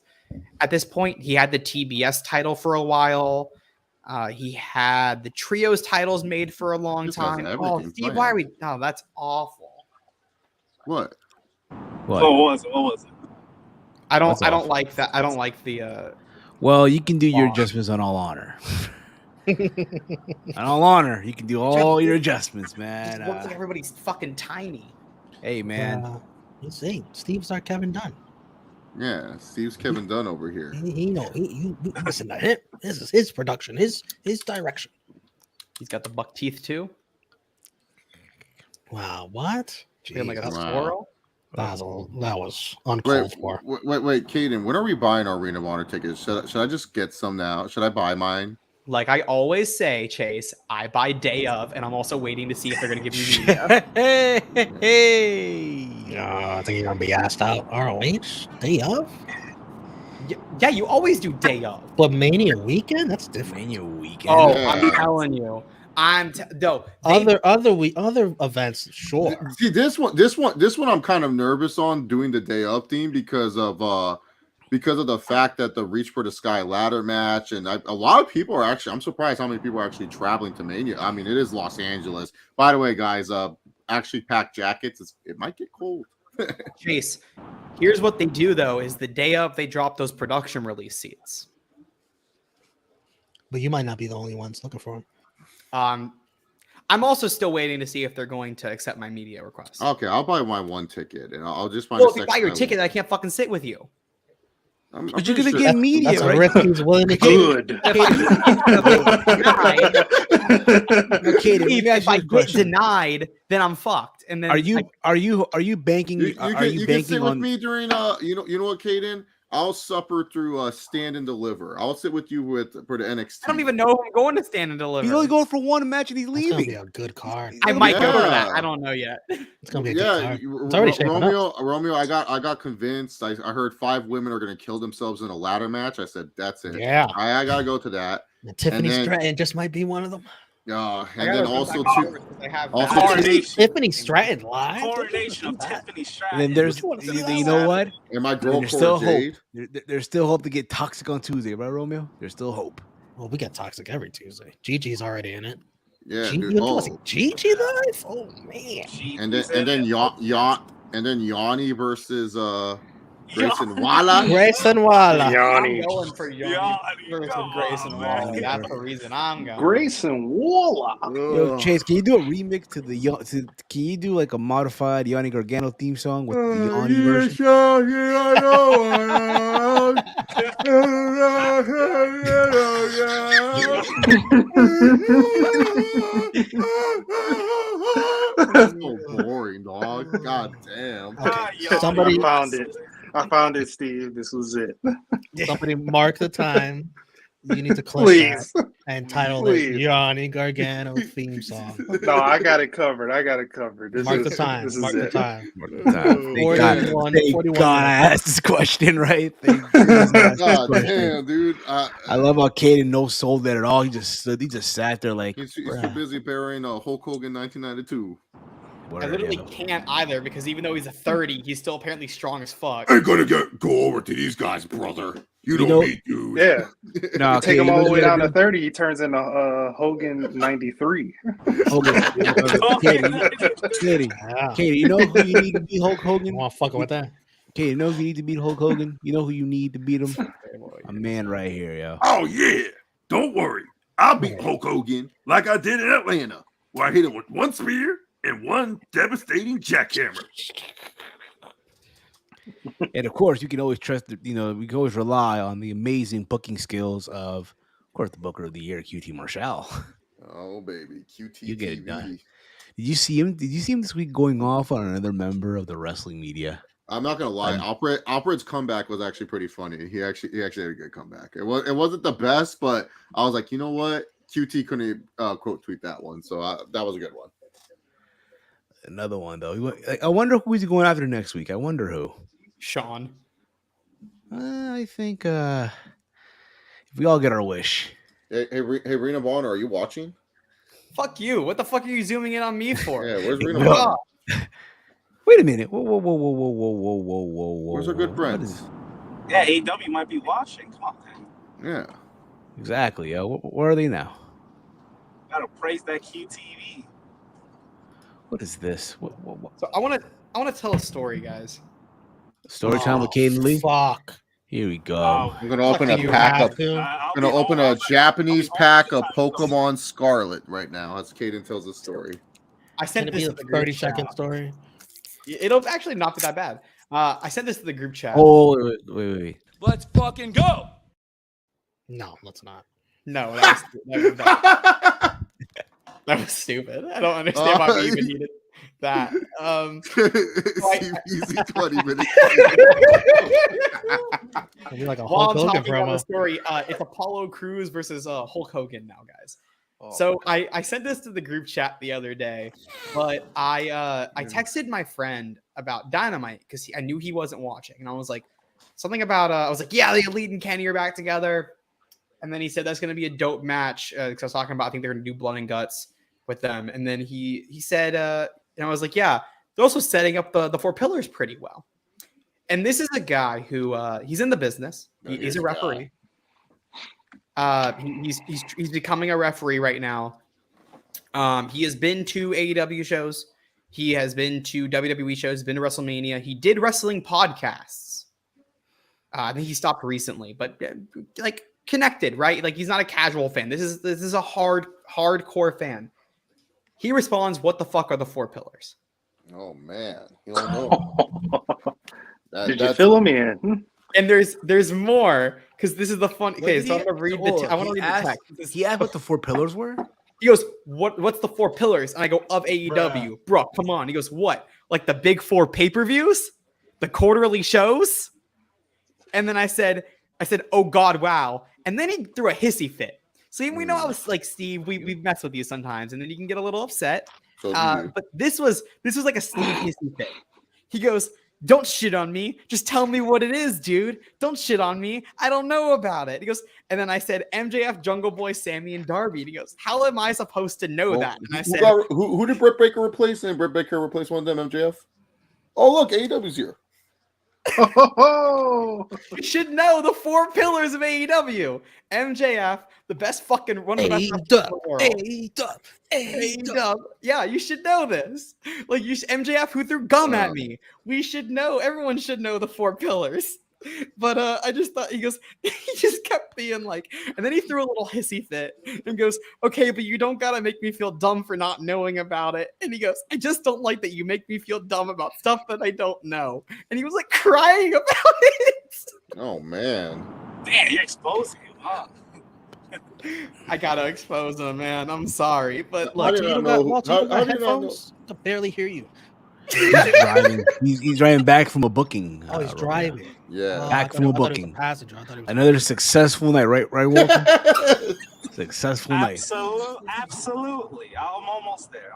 At this point, he had the TBS title for a while. He had the trios titles made for a long This has time. Oh, everything Steve, planned. why are we? Oh, that's awful. What? What? What was it? What was it? I don't That's awful. like that. I don't like the. Well, you can do your Aw. adjustments on All Honor. On All Honor, you can do all your adjustments, man. It looks like everybody's fucking tiny. Hey, man. Let's see. Steve's our Kevin Dunn. Yeah, Steve's Kevin Dunn over here. He listen to him. This is his production, his direction. He's got the buck teeth too. Wow, what? Feeling like a Jeez. Wow. squirrel. That was uncalled for. Wait, Caden, when are we buying our Arena of Honor tickets? Should I just get some now? Should I buy mine? Like I always say, Chase, I buy day of, and I'm also waiting to see if they're going to give me media. Hey. I think you're gonna be asked out ROH day of, Yeah, you always do day of. but Mania weekend. That's different. Mania weekend. Oh, Yeah. I'm telling you. No, other events, sure. See this one I'm kind of nervous on doing the day up theme because of the fact that the Reach for the Sky ladder match, and a lot of people are actually, I'm surprised how many people are actually traveling to Mania. I mean, it is Los Angeles. By the way, guys, actually pack jackets. It might get cold. Chase, here's what they do though: is the day up they drop those production release seats. But you might not be the only ones looking for them. I'm also still waiting to see if they're going to accept my media request. Okay, I'll buy my one ticket, and I'll just find. Well, if you buy your ticket, I can't fucking sit with you. But you're gonna get media, That's right? a risk he's willing to take. Good. If I get denied, then I'm fucked. And then Are you banking? You Are can, you you can banking sit on? with me during you know what, Caden? I'll supper through stand and deliver. I'll sit with you for the NXT. I don't even know if I'm going to stand and deliver. He's only going for one match and he's It's gonna be leaving. a good card. I might go to Yeah. that. I don't know yet. It's gonna be a good card. you- It's already shaping up. Romeo, I got convinced. I heard 5 women are gonna kill themselves in a ladder match. I said that's it. Yeah. I gotta go to that. And Tiffany then- Stratton just might be one of them. And I then gotta also come back too. over 'cause I have also that. Coronation. Tiffany Stratton live. Coronation of Tiffany Stratton. And then there's, What you wanna see you that know one? what? And my girl There's still Cora hope. Jade. There's still hope to get toxic on Tuesday, right, Romeo? There's still hope. Well, we get toxic every Tuesday. Gigi's already in it. Yeah, Gigi, dude. you wanna see Gigi live? Oh man. And then Yanni versus Grayson Waller. Grayson Waller. I'm Yanni. going for Yanni versus come Grayson on, Waller. man. That's the reason I'm going. Grayson Waller. Yo, Chase, can you do a remix to the can you do like a modified Yanni Gargano theme song with the Yanni version? That's so boring, dog. God damn. Somebody- I found it, Steve. This was it. Somebody mark the time. You need to click Please. that and title Please. it Yanni Gargano theme song. No, I got it covered. This Mark is, the time. This is Mark the it. time. Thank God, 41 thank 41 God I minutes. asked this question, right? Thank God I asked this God question. damn, dude. I love how Caden no sold that at all. He just sat there like He's too Bruh. busy burying Hulk Hogan 1992. I whatever, literally yeah. can't either because even though he's a 30, he's still apparently strong as fuck. Ain't gonna go over to these guys, brother. You don't know- need dude. Yeah. No, Take Caden, him all you the way know down what to 30. He turns into Hogan 93. Hogan. Katie, Yeah. Katie, you know who you need to beat Hulk You Hogan? want fucking with that? Katie, you know who you need to beat Hulk Hogan? You know who you need to beat him? A man right here, yo. Oh yeah. Don't worry. I'll beat Hulk Hogan like I did in Atlanta, where I hit him with one spear and one devastating jackhammer. And of course, you can always trust. We can always rely on the amazing booking skills of course, the Booker of the Year, QT Marshall. Oh baby, QT. You get it done. Did you see him? Did you see him this week going off on another member of the wrestling media? I'm not gonna lie. Alfred's comeback was actually pretty funny. He actually had a good comeback. It wasn't the best, but I was like, you know what? QT couldn't quote tweet that one, so that was a good one. Another one though. I wonder who he's going after next week. I wonder who. Sean. I think if we all get our wish. Hey, Rena Vaughn, are you watching? Fuck you. What the fuck are you zooming in on me for? Yeah, where's Rena Well, Vaughn? Wait a minute. Whoa. Where's our good What friends? is- Yeah, AEW might be watching. Come on, man. Yeah. Exactly. Yo. Where are they now? Gotta praise that QTV. What is this? What? So I want to tell a story, guys. Story time with Caden Lee. Fuck. Here we go. Oh, I'm gonna open a You pack have of. to. I'll I'm gonna be open home. a Japanese I'll be home pack of by the time. Pokemon Scarlet right now as Caden tells the story. I Can sent it this be to a the group 30-second chat. story? It'll actually not be that bad. I sent this to the group chat. Oh, wait. Let's fucking go. No, let's not. No, that was stupid. I don't understand why we even needed that. Easy 20 minutes. It'll be like a While Hulk I'm Hogan talking about the promo. story, it's Apollo Crews versus Hulk Hogan now, guys. Oh, So I sent this to the group chat the other day, but I texted my friend about Dynamite because I knew he wasn't watching, and I was like something about I was like, yeah, the Elite and Kenny are back together. And then he said that's going to be a dope match because I was talking about I think they're going to do Blood and Guts with them. And then he said, and I was like, yeah, they're also setting up the Four Pillars pretty well. And this is a guy who he's in the business. He's a referee. He's becoming a referee right now. He has been to AEW shows. He has been to WWE shows. He's been to WrestleMania. He did wrestling podcasts. I think he stopped recently, but like connected, right? Like he's not a casual fan. This is a hardcore fan. He responds, "What the fuck are the Four Pillars?" Oh man, you don't know. Did you fill him in? And there's more because this is the fun. Okay, so I'm gonna read I want to read the text. He asked what the 4 pillars were. He goes, "What's the 4 pillars?" And I go, "Of AEW, bro. Come on." He goes, "What? Like the big 4 pay-per-views, the quarterly shows?" And then I said, "Oh God, wow!" And then he threw a hissy fit. So we know I was like, Steve, we mess with you sometimes, and then you can get a little upset. So But this was like a Steve hissy fit. He goes, "Don't shit on me. Just tell me what it is, dude. Don't shit on me. I don't know about it." He goes, and then I said, "MJF, Jungle Boy, Sammy, and Darby." And he goes, "How am I supposed to know that?" And I said, who did Britt Baker replace? And Britt Baker replaced one of them, MJF. Oh, look, AEW's here. You should know the 4 pillars of AEW. MJF, the best fucking one of the best wrestlers in the world. AEW. Yeah, you should know this. Like MJF who threw gum at me. We should know. Everyone should know the 4 pillars. But I just thought he just kept being like, and then he threw a little hissy fit and goes, "Okay, but you don't gotta make me feel dumb for not knowing about it." And he goes, "I just don't like that you make me feel dumb about stuff that I don't know." And he was like crying about it. Oh man. Damn, you're exposing him, huh? I gotta expose him, man. I'm sorry, but How look, did I You know? got How did I know? headphones to barely hear you. He's driving. He's driving back from a booking. Oh, he's driving. Yeah. Back from a booking. Passenger. I thought he was Another successful night, right, Walter? Successful night. Absolutely. I'm almost there.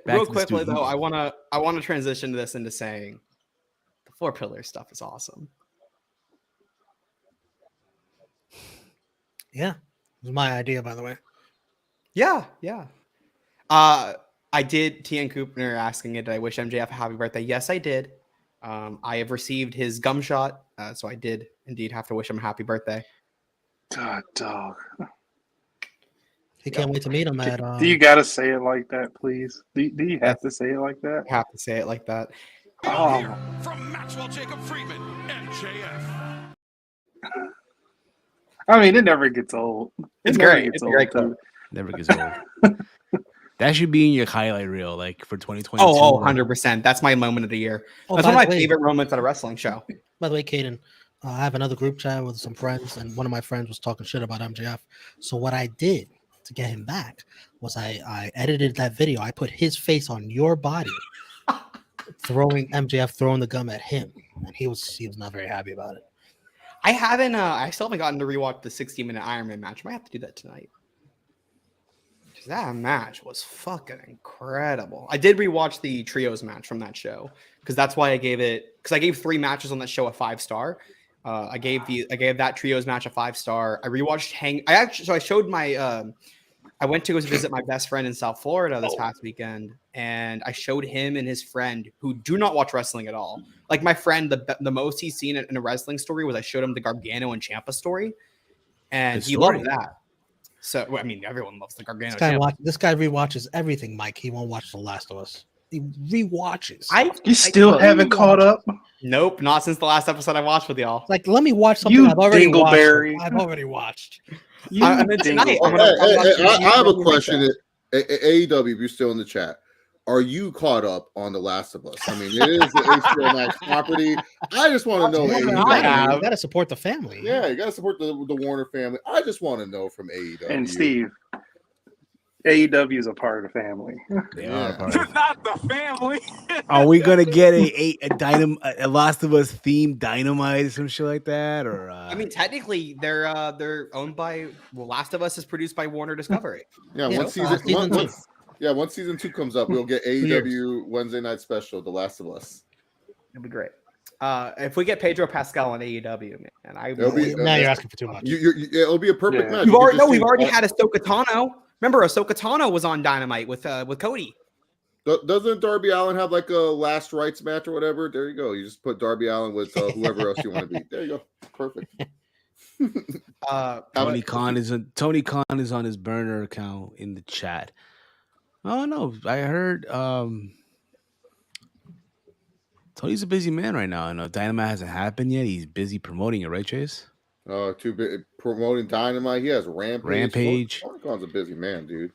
Back real to the quickly studio. though, I wanna transition this into saying the 4 pillar stuff is awesome. Yeah, it was my idea, by the way. Yeah. I did. T.N. Koopner asking it. Did I wish MJF a happy birthday? Yes, I did. I have received his gum shot, so I did indeed have to wish him a happy birthday. God, dog. He can't wait to meet him at. Do you gotta say it like that, please? Do you have to say it like that? I have to say it like that. Oh. From Maxwell Jacob Friedman, MJF. I mean, it never gets old. It's never great. gets It's old, great. too. Never gets old. That should be in your highlight reel, like for 2022. Oh, 100%. That's my moment of the year. Oh, That's by one of the my way- favorite moments at a wrestling show. By the way, Caden, I have another group chat with some friends, and one of my friends was talking shit about MJF. So what I did to get him back was I edited that video. I put his face on your body, throwing the gum at him, and he was not very happy about it. I still haven't gotten to rewatch the 60-minute Iron Man match. I might have to do that tonight. That match was fucking incredible. I did rewatch the trios match from that show because that's why I gave 3 matches on that show a 5-star. I gave that trios match a 5-star. I rewatched I showed my I went to go visit my best friend in South Florida this past weekend, and I showed him and his friend who do not watch wrestling at all. Like my friend, the most he's seen in a wrestling story was I showed him the Gargano and Ciampa story, and he loved that. So I mean, everyone loves the Gargano. This guy rewatches everything, Mike. He won't watch The Last of Us. He rewatches. You still haven't caught up? Nope, not since the last episode I watched with y'all. Like, let me watch something You I've already dingleberry. watched. I've already watched. And then tonight, I'm I have a question. AEW, if you're still in the chat, are you caught up on The Last of Us? I mean, it is the HBO Max property. I just want to know. You AEW. gotta support the family. Yeah, you got to support the Warner family. I just want to know from AEW. And Steve, AEW is a part of the family. They are. You're not the family. Are we gonna get a Last of Us themed Dynamite or some shit like that? Or I mean, technically, they're owned by. Well, Last of Us is produced by Warner Discovery. Yeah, Yeah, once season 2 comes up, we'll get AEW Wednesday Night Special, The Last of Us. It'll be great. If we get Pedro Pascal on AEW, man, I It'll will. be- Now you're asking for too much. It'll be a perfect Yeah. match. We've You could already, just we've see already all- had Ahsoka Tano. Remember, Ahsoka Tano was on Dynamite with Cody. Doesn't Darby Allin have like a last rights match or whatever? There you go. You just put Darby Allin with whoever else you want to beat. There you go. Perfect. Tony Khan is on his burner account in the chat. Oh no, I heard Tony's a busy man right now. I know Dynamite hasn't happened yet. He's busy promoting it, right, Chase? Too big promoting Dynamite. He has Rampage. Rampage. Tony Khan's a busy man, dude.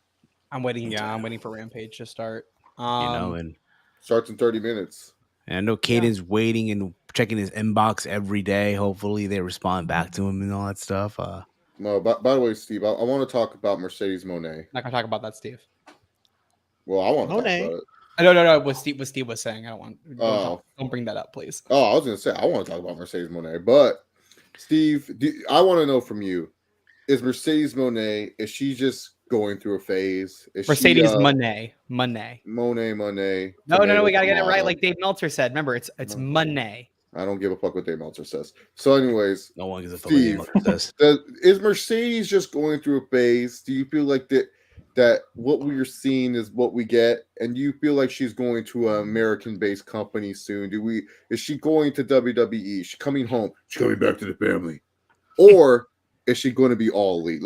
I'm waiting. Yeah, I'm waiting for Rampage to start. And Starts in 30 minutes. I know Caden's waiting and checking his inbox every day. Hopefully they respond back to him and all that stuff. No, by the way, Steve, I want to talk about Mercedes Monet. Not gonna talk about that, Steve. Well, I want to talk Monet. about it. No. What Steve was saying. I don't want. Oh. Don't bring that up, please. Oh, I was gonna say I want to talk about Mercedes Monet, but Steve, I want to know from you: is Mercedes Monet? Is she just going through a phase? Is Mercedes she, Monet. Monet. No. We gotta get it right, like Dave Meltzer said. Remember, it's Monet. I don't give a fuck what Dave Meltzer says. So, anyways, No one gives a fuck what Dave Meltzer says. Is Mercedes just going through a phase? Do you feel like that what we're seeing is what we get, and do you feel like she's going to an American-based company soon? Is she going to WWE? Is she coming home? She's coming back to the family, or is she going to be all elite?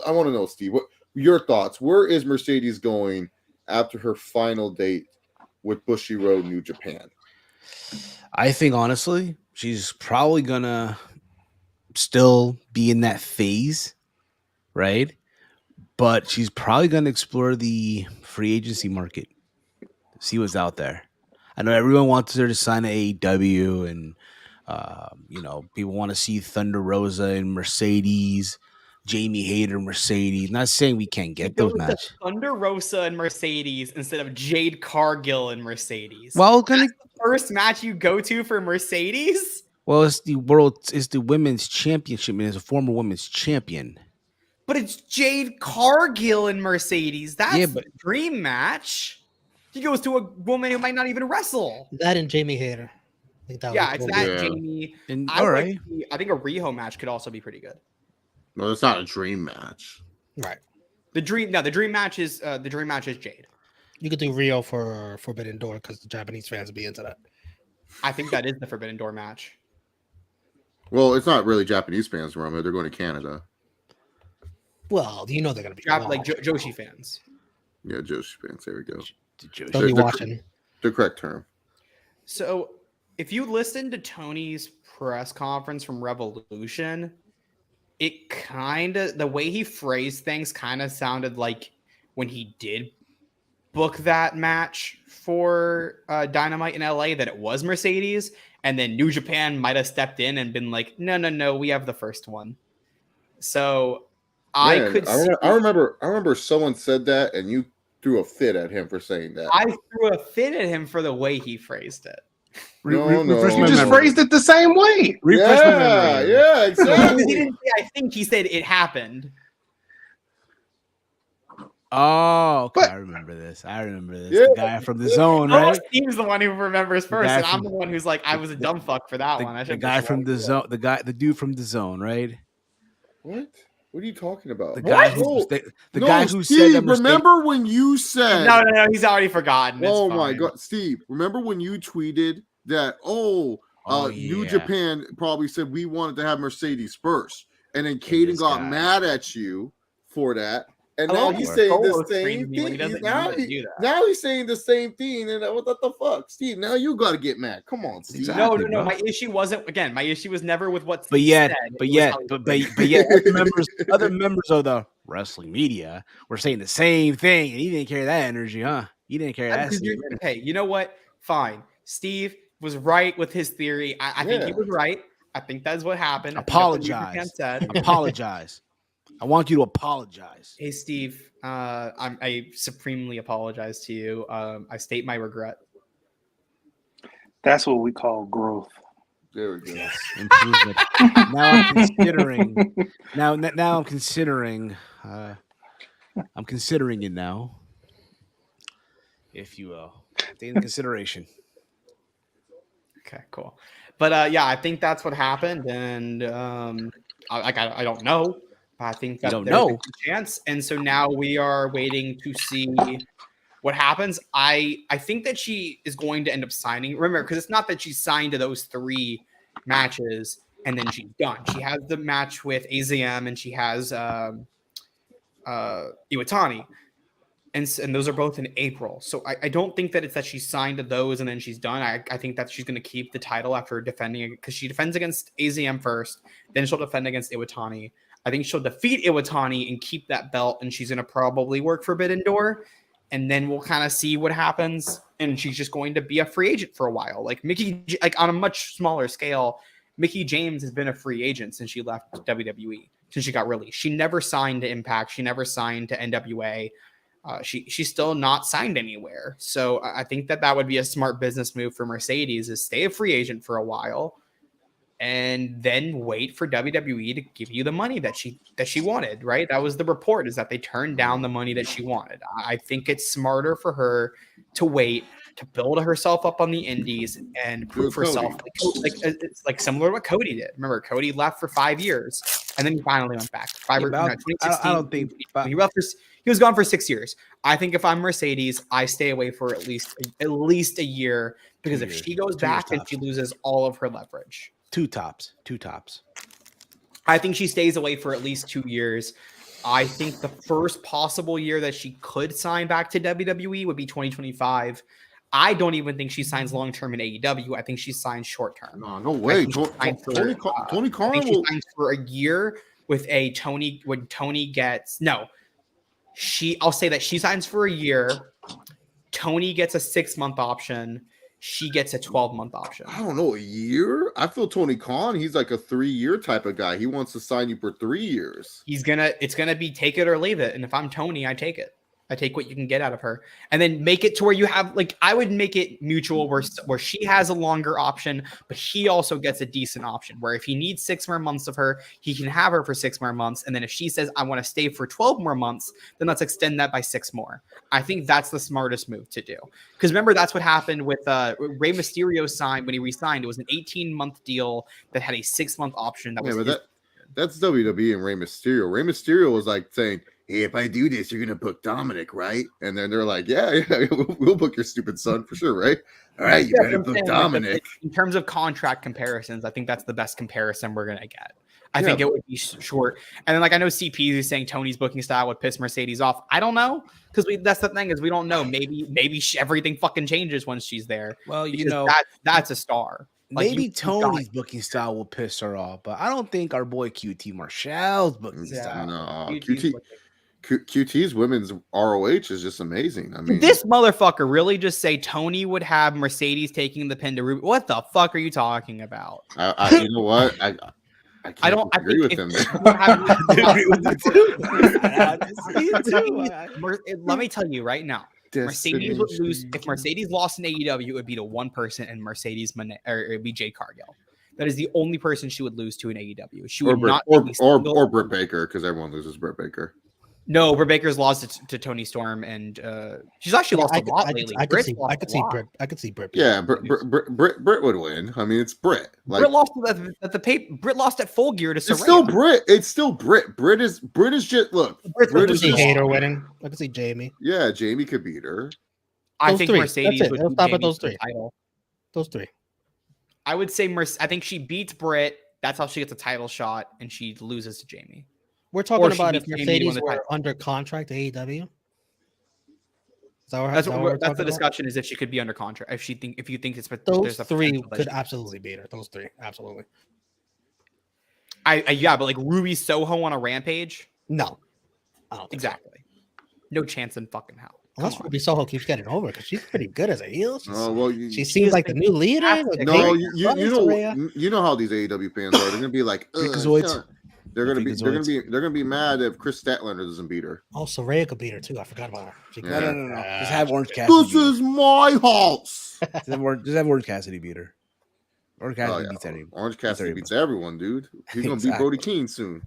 I want to know, Steve, what your thoughts? Where is Mercedes going after her final date with Bushiroad New Japan? I think honestly, she's probably gonna still be in that phase, right? But she's probably gonna explore the free agency market, see what's out there. I know everyone wants her to sign to AEW, and people want to see Thunder Rosa and Mercedes, Jamie Hayter, Mercedes. Not saying we can't get those matches. Thunder Rosa and Mercedes instead of Jade Cargill and Mercedes. Well, That's the first match you go to for Mercedes. Well, it's the women's championship, and it's a former women's champion. But it's Jade Cargill and Mercedes. That's the dream match. He goes to a woman who might not even wrestle. That and Jamie Hayter. I think that It's that Jamie. And, I think a Riho match could also be pretty good. No, it's not a dream match. Right. The dream match is Jade. You could do Rio for Forbidden Door because the Japanese fans would be into that. I think that is the Forbidden Door match. Well, it's not really Japanese fans, Roma. They're going to Canada. Well, they're going to be like Joshi fans. Yeah, Joshi fans. There we go. They'll be watching. The correct term. So, if you listen to Tony's press conference from Revolution, it the way he phrased things kind of sounded like when he did book that match for Dynamite in LA that it was Mercedes, and then New Japan might have stepped in and been like, no, we have the first one. So I remember someone said that, and you threw a fit at him for saying that. I threw a fit at him for the way he phrased it. No. You just phrased it the same way. Yeah, exactly. He didn't say, I think he said it happened. Oh, okay. I remember this. Yeah. The guy from the zone, right? Steve's the one who remembers first, and I'm the one who's like, I was a dumb fuck for that one. The guy from the zone, the dude from the zone, right? What? What are you talking about? The guy who Steve, said that remember when you said No, he's already forgotten. Oh my god, Steve, remember when you tweeted that New Japan probably said we wanted to have Mercedes first, and then Caden got mad at you for that. And now he's saying the same thing. Now he's saying the same thing. And what the fuck, Steve? Now you got to get mad. Come on, Steve. Exactly, no. My issue wasn't My issue was never with what. But yet, other members of the wrestling media were saying the same thing, and he didn't carry that energy, huh? He didn't carry that. Hey, you know what? Fine. Steve was right with his theory. I think he was right. I think that's what happened. Apologize. Apologize. I want you to apologize. Hey, Steve, I supremely apologize to you. I state my regret. That's what we call growth. There we go. Yes, improvement. Now I'm considering. Now I'm considering. I'm considering it now, if you will. Take into consideration. Okay, cool. But yeah, I think that's what happened, and I don't know. But I think You that don't there's a know. good chance, and so now we are waiting to see what happens. I think that she is going to end up signing. Remember, because it's not that she's signed to those 3 matches and then she's done. She has the match with AZM and she has Iwatani. And those are both in April. So I don't think that it's that she's signed to those and then she's done. I think that she's going to keep the title after defending, because she defends against AZM first, then she'll defend against Iwatani. I think she'll defeat Iwatani and keep that belt, and she's going to probably work Forbidden Door, and then we'll kind of see what happens. And she's just going to be a free agent for a while. Like like on a much smaller scale, Mickie James has been a free agent since she left WWE, since she got released. She never signed to Impact. She never signed to NWA. She's still not signed anywhere. So I think that would be a smart business move for Mercedes, is stay a free agent for a while and then wait for WWE to give you the money that she wanted, right? That was the report, is that they turned down the money that she wanted. I think it's smarter for her to wait, to build herself up on the indies and prove herself. Like it's like similar to what Cody did. Remember, Cody left for 5 years and then he finally went back. I don't think he left for. He was gone for 6 years. I think if I'm Mercedes, I stay away for at least a year, because if she goes back, then she loses all of her leverage. 2 tops. I think she stays away for at least 2 years. I think the first possible year that she could sign back to WWE would be 2025. I don't even think she signs long-term in AEW. I think she signs short-term. No way. Tony Khan she signs for a year with a Tony, when Tony gets... No. I'll say that she signs for a year. Tony gets a 6-month option. She gets a 12-month option. I don't know, a year? I feel Tony Khan, he's like a 3-year type of guy. He wants to sign you for 3 years. It's gonna be take it or leave it. And if I'm Tony, I take it. I take what you can get out of her, and then make it to where you have, like, I would make it mutual, where she has a longer option, but he also gets a decent option, where if he needs 6 more months of her, he can have her for 6 more months. And then if she says, I want to stay for 12 more months, then let's extend that by 6 more. I think that's the smartest move to do. Because remember, that's what happened with Rey Mysterio signed when he re-signed. It was an 18-month deal that had a 6-month option. That's WWE and Rey Mysterio. Rey Mysterio was like saying, hey, if I do this, you're going to book Dominic, right? And then they're like, yeah, we'll book your stupid son for sure, right? All right, you better book Dominic. In terms of contract comparisons, I think that's the best comparison we're going to get. I think it would be short. And then, like, I know CP is saying Tony's booking style would piss Mercedes off. I don't know, because that's the thing, is we don't know. Maybe everything fucking changes once she's there. Well, that's a star. Like, maybe Tony's booking style will piss her off, but I don't think our boy QT Marshall's booking style. No, QT's women's ROH is just amazing. I mean, this motherfucker really just say Tony would have Mercedes taking the pin to Ruby. What the fuck are you talking about? You know what? I don't agree with him. Let me tell you right now. Mercedes would lose. If Mercedes lost in AEW, it would be to one person, and Mercedes Monet, or it would be Jade Cargill. That is the only person she would lose to in AEW. She would or Britt Baker, because everyone loses Britt Baker. No, Britt Baker's lost to Toni Storm, and she's actually lost a lot lately. I could see Britt. Yeah, Britt would win. I mean, it's Britt. Like, Britt lost at the paper. Britt lost at Full Gear to Saraya. It's still Britt. Britt is just look. Britt is just hater winning. I could see Jamie. Yeah, Jamie could beat her. I think Mercedes would stop at those 3. Those 3. I would say I think she beats Britt. That's how she gets a title shot, and she loses to Jamie. We're talking about if Mercedes were under contract to AEW. That's the discussion, is if she could be under contract. If you think it's those 3 could absolutely beat her. Those 3, absolutely. But like Ruby Soho on a Rampage? No, I don't think exactly. So. No chance in fucking hell. Unless Ruby Soho keeps getting over, because she's pretty good as a heel. She seems like the new leader. No, you know how these AEW fans are. They're gonna be like, they're gonna be mad if Chris Statlander doesn't beat her. Oh, Saraya could beat her too. I forgot about her. No. Just have Orange Cassidy. This is my house. Just have Orange Cassidy beat her. Orange Cassidy beats anyone. Orange Cassidy beats everyone, dude. He's gonna beat Brody King soon.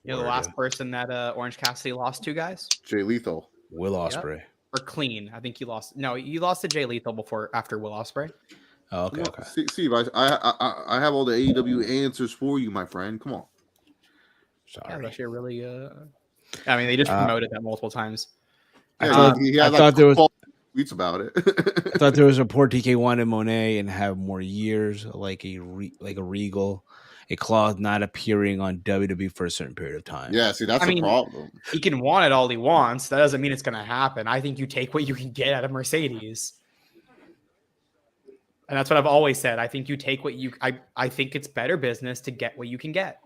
You know the last person that Orange Cassidy lost to, guys? Jay Lethal. Will Ospreay. Or Clean. I think he lost. No, he lost to Jay Lethal after Will Ospreay. Oh, okay, Come on, okay. Steve, I have all the AEW answers for you, my friend. Come on. Yeah, Sorry. that's actually really. I mean, they just promoted that multiple times. I Yeah, thought, he I had thought there was 12 tweets about it. I thought there was a report TK wanted Monet and have more years, like a Regal, a clause not appearing on WWE for a certain period of time. Yeah, see, that's I the mean, problem. He can want it all he wants. That doesn't mean it's going to happen. I think you take what you can get out of Mercedes. And that's what I've always said. I think you take what you I think it's better business to get what you can get.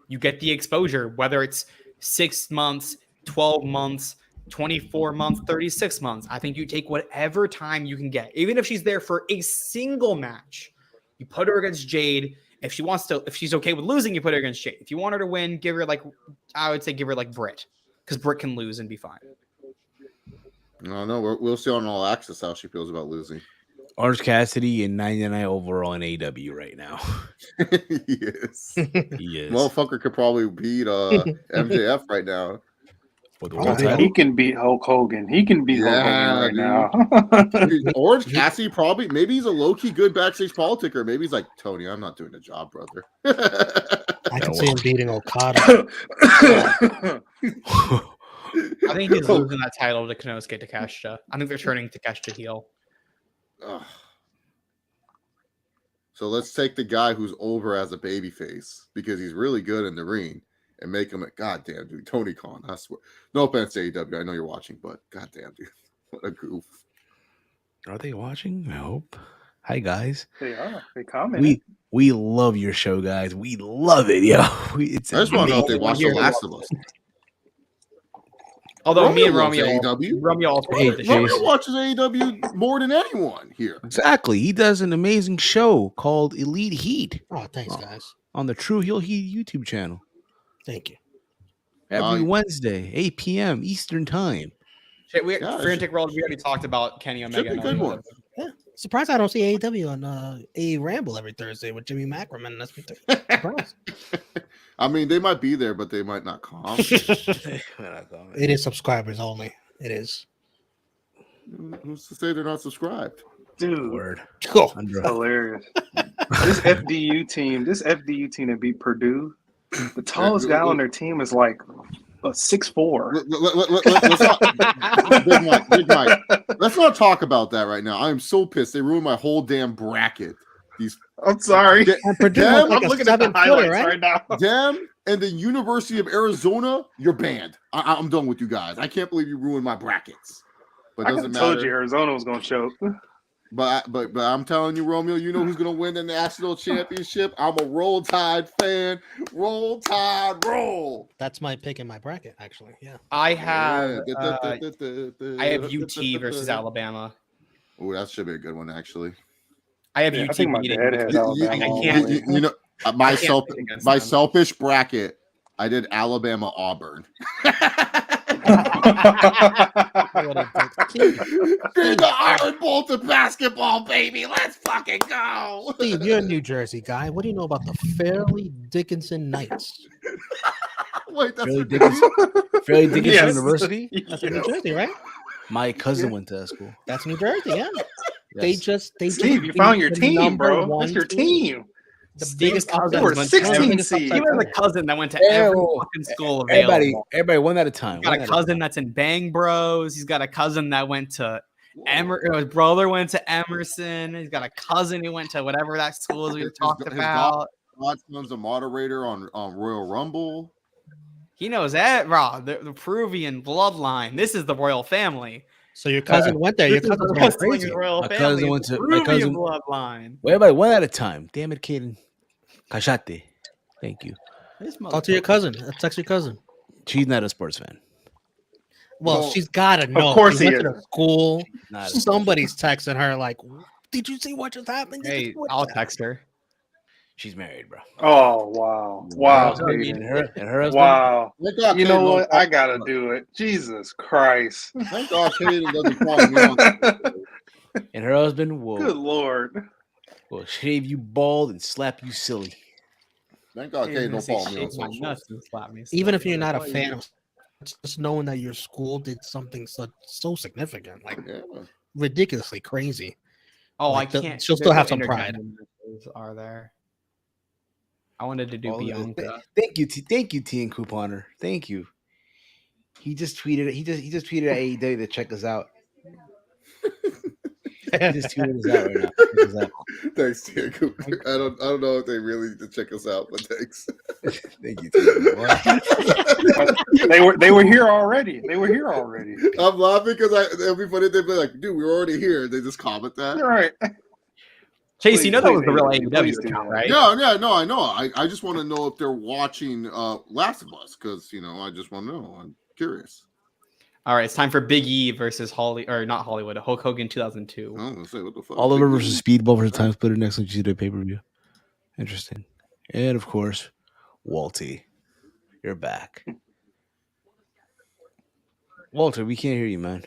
You get the exposure, whether it's 6 months, 12 months, 24 months, 36 months. I think you take whatever time you can get. Even if she's there for a single match, you put her against Jade. If she's okay with losing, you put her against Jade. If you want her to win, give her like Britt, because Britt can lose and be fine. No, we'll see on All Access how she feels about losing. Orange Cassidy in 99 overall in AEW right now. Yes. He is. Motherfucker could probably beat MJF right now. For the Oh, world yeah. title. He can beat Hulk Hogan. He can beat Hulk Hogan right now. Dude, Orange Cassidy probably, maybe he's a low-key good backstage politicker. Maybe he's like, Tony, I'm not doing the job, brother. I can see him beating Okada. I think he's losing that title to Konosuke Takeshita. I think they're turning Takeshita heel. Ugh. So let's take the guy who's over as a babyface because he's really good in the ring and make him a goddamn dude. Tony Khan, I swear. No offense to AEW, I know you're watching, but goddamn dude, what a goof. Are they watching? I hope. Hi guys. They are. They comment. We love your show, guys. We love it, yo. It's I just want to know if they amazing. watch The Last of Us. Although me and loves Romeo also Hey, love the show. Romeo watches AEW more than anyone here. Exactly. He does an amazing show called Elite Heat Oh, thanks, guys. on the True Heel Heat YouTube channel Thank you. every Wednesday, 8 p.m. Eastern Time. Shit, Yeah, Frantic World, we already talked about Kenny Omega. Should be a good one. Yeah. Surprised I don't see AEW on A Ramble every Thursday with Jimmy Mackerman. That's surprised. I mean, they might be there, but they might not come. It is subscribers only. It is. Who's to say they're not subscribed? Dude, Word. Cool. it's hilarious. This FDU team that beat Purdue, the tallest guy on their team is like 6'4". Let's not, Big Mike, let's not talk about that right now. I am so pissed. They ruined my whole damn bracket. I'm sorry. And Purdue Damn, has like I'm a looking at the 7-footer, highlights right? right now. Them and the University of Arizona, you're banned. I'm done with you guys. I can't believe you ruined my brackets. But I it could doesn't have told matter. you Arizona was going to choke. But I'm telling you, Romeo, you know who's gonna win the national championship? I'm a Roll Tide fan. Roll Tide, roll. That's my pick in my bracket, actually. Yeah. I have UT versus Alabama. Oh, that should be a good one, actually. I have Yeah, I UT think my beating dad because has Alabama. I can't. You know, my can't pick against my them. selfish bracket. I did Alabama Auburn. Bring the Iron Bowl to basketball, baby. Let's fucking go. Steve, you're a New Jersey guy. What do you know about the Fairleigh Dickinson Knights? Wait, that's Fairleigh a Dickinson, Fairleigh Dickinson Yes. University. That's in New Jersey, right? My cousin went to that school. That's New Jersey, yeah. Yes. They Steve, you beat found your the team, number bro. one That's your team. The Steve's biggest cousin upset. They were went to 16 every- seed. He has a cousin that went to every fucking school available. Everybody, one at a time. He's got a cousin that's in Bang Bros. He's got a cousin that went to his brother went to Emerson. He's got a cousin who went to whatever that school is we His- talked his about. Godson's a moderator on Royal Rumble. He knows that, bro. The Peruvian bloodline. This is the royal family. So your cousin went there. Your This is cousin's the going wrestling crazy. royal My family. cousin went to- my Peruvian cousin- bloodline. Well, everybody, one at a time. Damn it, Kaden. Cachate. Thank you. This Talk to your cousin. Text your cousin. She's not a sports fan. Well, Well, she's got to know. course She he went to the school. Not a sports Somebody's texting her like, "Did you see what just happened?" Did you Hey, see what I'll just text her. She's married, bro. Oh, wow. Wow. And Hayden. her husband. Wow. Thank God You know Kaden what? don't I got to do it. Jesus Christ. Thank God Kaden doesn't follow me on. And her husband Good will Lord. shave you bald and slap you silly. Thank God Kaden don't follow me on socials. Even if you're not a fan of, just knowing that your school did something so significant, like Yeah. ridiculously crazy. Oh, Like, I can't. she'll there's still no have some pride. intergender matches, Are there? I wanted to do All of it. Bianca. Thank you, T and Couponer. Thank you. He just tweeted. He just tweeted at AEW to check us out. He just tweeted us out right now. Check us out. Thanks, Tia Cooper. I don't know if they really need to check us out, but thanks. Thank you, T. They were here already. They were here already. I'm laughing because it'll be funny if they'd be like, dude, we were already here. They just comment that. You're right. Chase, you know that was the real please AEW do account, that. right? Yeah, no, I know. I just want to know if they're watching Last of Us because I just want to know. I'm curious. All right, it's time for Big E versus not Hollywood, Hulk Hogan 2002. I was gonna say what the fuck. Oliver Big versus E? Speedball versus Time Splitter next on GW pay per view. Interesting. And of course, Walty, you're back. Walter, we can't hear you, man.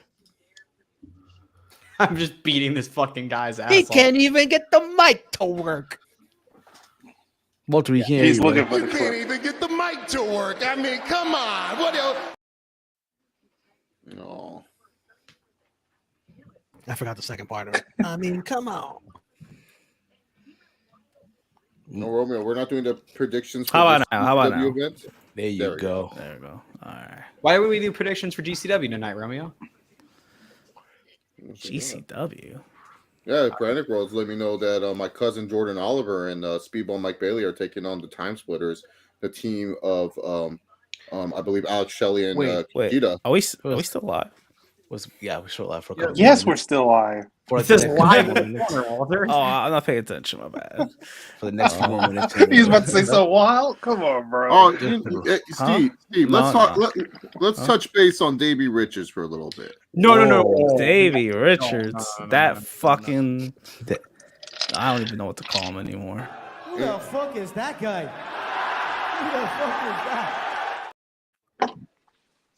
I'm just beating this fucking guy's ass. He off. can't even get the mic to work. Walter, we can't hear He's you. looking man. for You the can't clip. even get the mic to work. I mean, come on. What else? No. I forgot the second part of it. I mean, come on. No, Romeo, we're not doing the predictions. How about this now? How about GCW now? event? There you There we go. There we go. All right. Why would we do predictions for GCW tonight, Romeo? GCW. Yeah, Pranic Worlds let me know that my cousin Jordan Oliver and Speedball Mike Bailey are taking on the Time Splitters, the team of I believe Alex Shelley and Wait. Kita. Are we still alive? We're still live for a couple Yes, minutes. we're still live. For This the is next live couple in the minutes. corner, Walter. Oh, I'm not paying attention. My bad. For the next few more minutes. He was about to say so wild. Come on, bro. Oh, Huh? Steve, No, let's talk. no. Let's Huh? touch base on Davey Richards for a little bit. No. Davey Richards. no, That no. fucking. I don't even know what to call him anymore. Who the fuck is that guy? Who the fuck is that?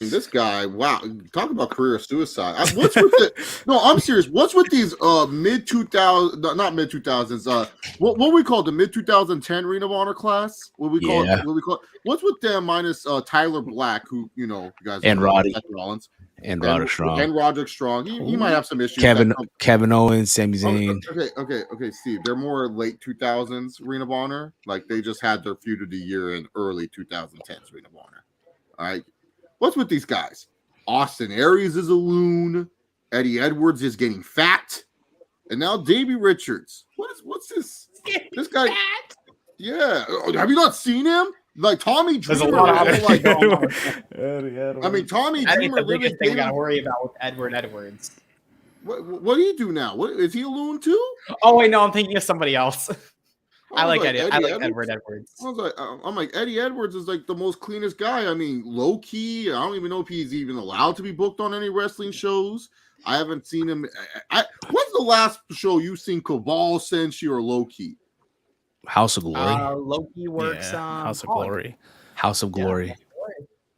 This guy, wow, talk about career suicide. What's with the? No, I'm serious. What's with these mid 2000, not mid 2000s? What we call the mid 2010 Ring of Honor class? What we call Yeah. it? What we call? What's with them minus Tyler Black, who you guys And know, Roddy. Seth Rollins And Roderick Strong. and Roderick Strong. He might have some issues. Kevin Owens, Sami Zayn. Okay, Steve. They're more late 2000s Ring of Honor. Like they just had their feud of the year in early 2010s Ring of Honor. All right. What's with these guys? Austin Aries is a loon. Eddie Edwards is getting fat. And now Davey Richards. What's this? This guy. Fat? Yeah. Have you not seen him? Like Tommy There's a Dreamer. lot of Like, I I mean, Tommy think Dreamer. the biggest really thing we gave got to him- worry about with Edward Edwards. What do you do now? What is he a loon too? Oh wait, no, I'm thinking of somebody else. I was like Eddie. I like Edwards? Edward Edwards. I'm like Eddie Edwards is like the most cleanest guy. I mean, low key. I don't even know if he's even allowed to be booked on any wrestling shows. I haven't seen him. What's the last show you've seen Cabal, Senshi, or low key? House of Glory. Loki works. House of Hollywood. Glory. House of Glory.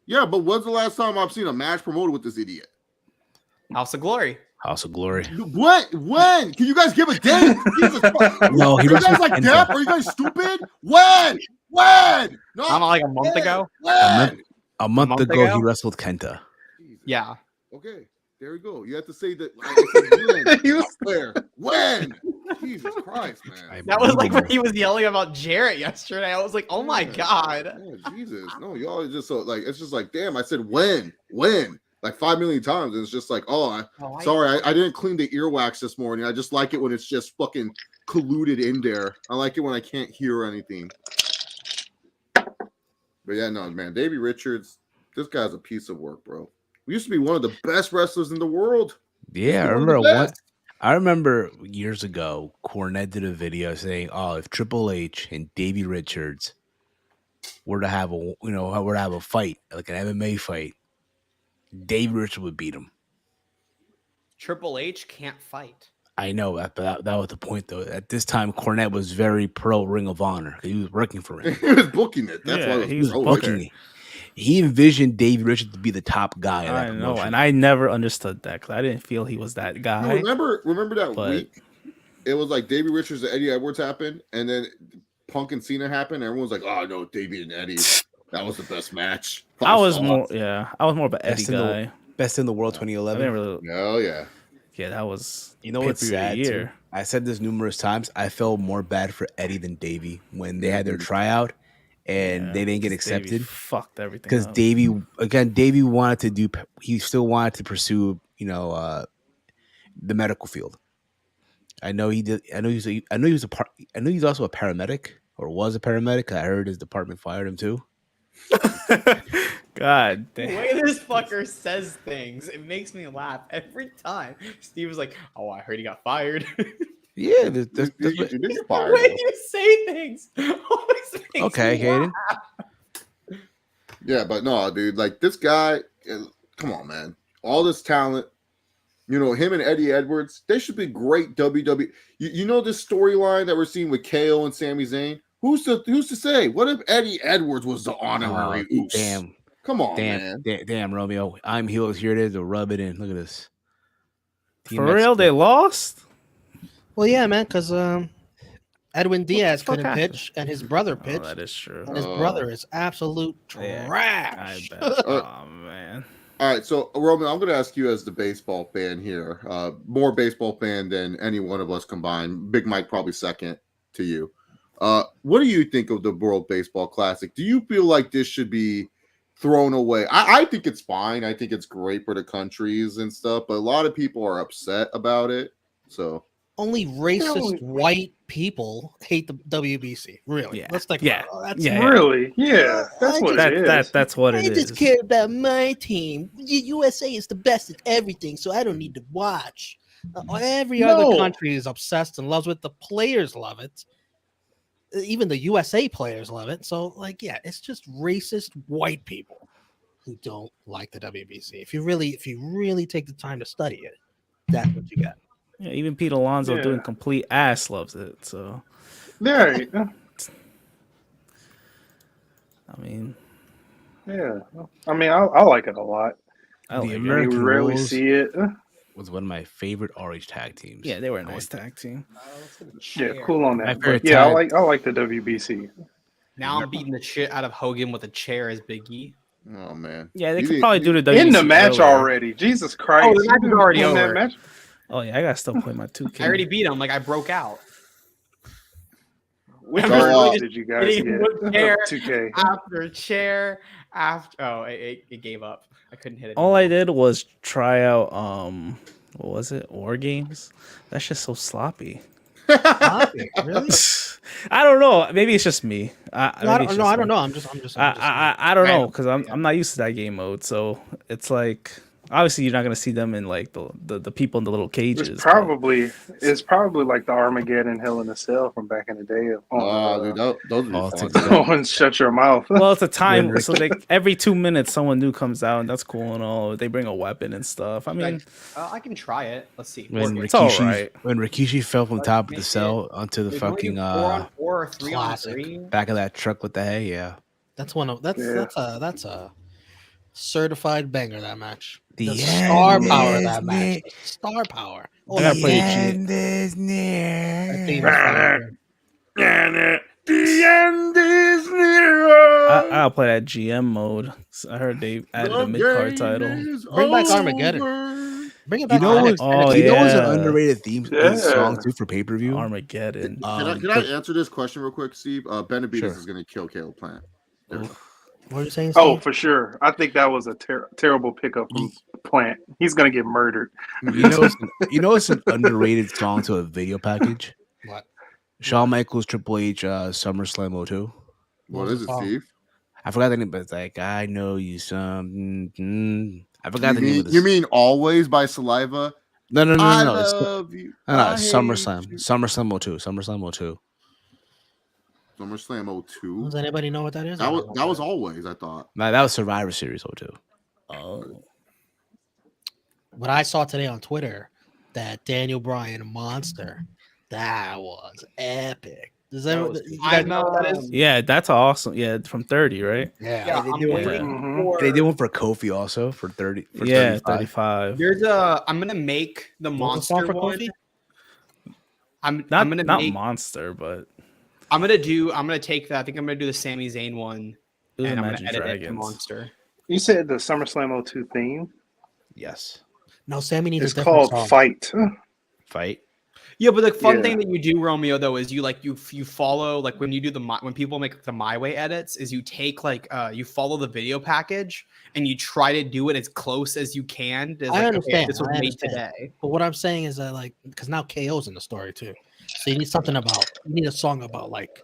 Yeah, but when's the last time I've seen a match promoted with this idiot? House of Glory. House of Glory. When? Can you guys give a date? Jesus Christ. No, he Are you guys wrestled like Kenta. deaf? Are you guys stupid? When? No. Not like a month ago. When? A month month ago, ago? he wrestled Kenta. Yeah. Okay, there we go. You have to say that. I said He was- where? When? Jesus Christ, man. That was like when he was yelling about Jarrett yesterday. I was like, oh my god. Yeah, Jesus. No, y'all are just so like it's just like damn. I said when like 5 million times, and it's just like sorry, I didn't clean the earwax this morning. I just like it when it's just fucking colluded in there. I like it when I can't hear anything. But yeah, no, man, Davey Richards, this guy's a piece of work, bro. We used to be one of the best wrestlers in the world. Yeah, I One of the remember best. I remember years ago, Cornette did a video saying, "Oh, if Triple H and Davey Richards were to have a fight, like an MMA fight, Davey Richards would beat him." Triple H can't fight. I know that, but that was the point, though. At this time, Cornette was very pro Ring of Honor. He was working for him. He was booking it. That's Yeah, why he it was was Booking it. He envisioned Davey Richards to be the top guy. In that I know, promotion. and I never understood that because I didn't feel he was that guy. Remember that But- week? It was like Davey Richards and Eddie Edwards happened, and then Punk and Cena happened. Everyone's like, "Oh no, Davey and Eddie, that was the best match." I was Five more, stars. I was more of an Eddie Best in the- guy. Best in the world I 2011. didn't really. Oh yeah. Yeah, that was You know what's pay-per-view of the sad? Too? year. I said this numerous times. I felt more bad for Eddie than Davey when they had their tryout and they didn't get 'cause Davey accepted. fucked everything Because up. Davey wanted to do. He still wanted to pursue, the medical field. I know he did. I know he's also a paramedic or was a paramedic. I heard his department fired him too. God The damn. way this fucker says things, it makes me laugh every time. Steve was like, "Oh, I heard he got fired." Yeah, He that's did The get fired. way you say things always makes okay, me Hayden. laugh. Yeah, but no, dude, like this guy, come on, man. All this talent, him and Eddie Edwards, they should be great WWE. You know this storyline that we're seeing with KO and Sami Zayn? Who's to say? What if Eddie Edwards was the honorary Uso? Damn. Come on, man. Damn, Romeo. I'm heel. Here it is. To rub it in. Look at this. Team For real, they lost? Well, yeah, man, because Edwin Diaz fuck couldn't happened? pitch, and his brother Oh, pitched, that is true. and his brother is absolute Yeah, trash. I bet. Oh, man. All right, so Roman, I'm going to ask you as the baseball fan here, more baseball fan than any one of us combined. Big Mike probably second to you. What do you think of the World Baseball Classic? Do you feel like this should be thrown away? I think it's fine. I think it's great for the countries and stuff, but a lot of people are upset about it. So Only racist white people hate the WBC. Really? Yeah. Let's think Yeah. about it. That's Yeah. Really? Yeah, that's what it is. That's what I it just is. care about my team. USA is the best at everything, so I don't need to watch. Every other country is obsessed and loves it. The players love it. Even the USA players love it. So, it's just racist white people who don't like the WBC. If you really take the time to study it, that's what you got. Yeah, even Pete Alonso Yeah. doing complete ass loves it. So, There. I mean, Yeah. I mean, I like it a lot. I like The it. American You rarely Rules see it. was one of my favorite RH tag teams. Yeah, they were a nice tag team. Yeah, cool on My that. favorite But yeah, tag- I like the WBC. Now I'm beating the shit out of Hogan with a chair as Big E. Oh man. Yeah, they You could did- probably do the WBC In the match earlier. already. Jesus Christ. Oh, the match is already In that over. match? Oh yeah, I gotta still play my 2K. I already beat him. Like I broke out. Which So, version did you guys hitting get? with chair 2K. after chair after. Oh, it gave up. I couldn't hit it. All I did was try out what was it? War Games. That's just so sloppy. Really? I don't know. Maybe it's just me. I don't know. I'm just. I don't know because I'm not used to that game mode. So it's like obviously you're not gonna see them in like the people in the little cages. It's probably like the Armageddon Hell in a Cell from back in the day. Dude, those would be Oh, fun. it's Go and shut your mouth. Well, it's a time. So like every 2 minutes, someone new comes out, and that's cool and all. They bring a weapon and stuff. I mean, I can try it. Let's see. When It's all Rikishi, right. when Rikishi fell from the top of the make cell onto the Wait, can we do fucking 4-on-4 or 3-on-3? classic. back of that truck with the hay, yeah. That's that's a certified banger. That match. The The star end power of is that match. near. Star power. Oh, I gotta that play theme- the is that near. theme is fire. The end is near. I'll play that GM mode. I heard they added a mid card title. Bring back Armageddon. Bring it back. You know, to what- Oh, you know what's an yeah. underrated theme Yeah. song too for pay per view? Armageddon. Can I answer this question real quick, Steve? Benavides Sure. is going to kill Caleb Plant. There we go. What are you saying? Oh, Steve? for sure. I think that was a terrible pickup from Plant. He's gonna get murdered. You know, it's an underrated song to a video package. What? Shawn Michaels, Triple H, SummerSlam 02. What is it, Steve? I forgot the name, but it's like I know you something. I forgot the name of this. You mean Always by Saliva? No. I It's love you. no, I hate SummerSlam. you. SummerSlam 02. SummerSlam 02. SummerSlam 02. Does anybody know what that is? That was Always, I thought. No, that was Survivor Series 02. Oh, What I saw today on Twitter, that Daniel Bryan monster, that was epic. Does everyone? You guys know what that is? yeah, that's awesome. Yeah, from 30, right? Yeah. they did one for- Mhm. They did one for Kofi also for 30. For Yeah, 35. 35. I'm gonna make the What was the song monster for one. Kofi? I'm Not gonna not make. monster, but I'm gonna take that. I think I'm gonna do the Sami Zayn one, it was and I'm Imagine gonna edit it to Dragons. monster. You said the SummerSlam 02 theme. Yes. No, Sammy needs It's a different called song. Fight. Fight. Yeah, but the fun Yeah. thing that you do, Romeo, though, is you follow like when you do when people make the My Way edits, is you take you follow the video package and you try to do it as close as you can. As, I okay, understand. this was I made understand. today. But what I'm saying is that like because now KO's in the story too, so you need something about you need a song about like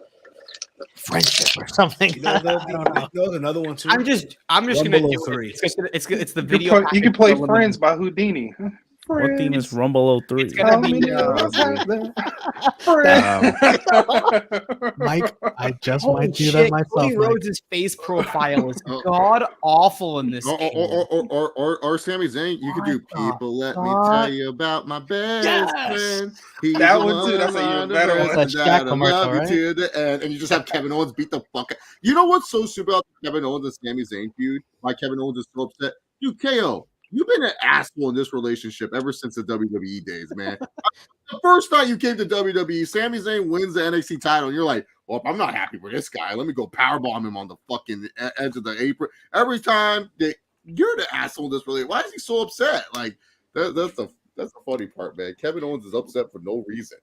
friendship or something. I don't know. No, another one too. I'm just gonna Rumble do 03. it. It's the You video. can package play for Friends by Houdini. What theme is Rumble 03? It's gonna be Mike, I just holy might do that shit, myself. Cody Mike. Rhodes' face profile is god awful in this game. Or Sami Zayn, you could do What the people. Let me fuck? tell you about my best Yes! friend. He's That the one too, that's one an even on the better best one. That's that Shaq I commercial, love you right? to the end, and you just have Kevin Owens beat the fuck out. You know what's so stupid about the Kevin Owens and Sami Zayn feud? Why Kevin Owens is so upset? Dude, KO, you've been an asshole in this relationship ever since the WWE days, man. The first night you came to WWE, Sami Zayn wins the NXT title, and you're like, well, I'm not happy with this guy. Let me go powerbomb him on the fucking edge of the apron. Every time you're the asshole in this relationship. Why is he so upset? Like, that's the funny part, man. Kevin Owens is upset for no reason.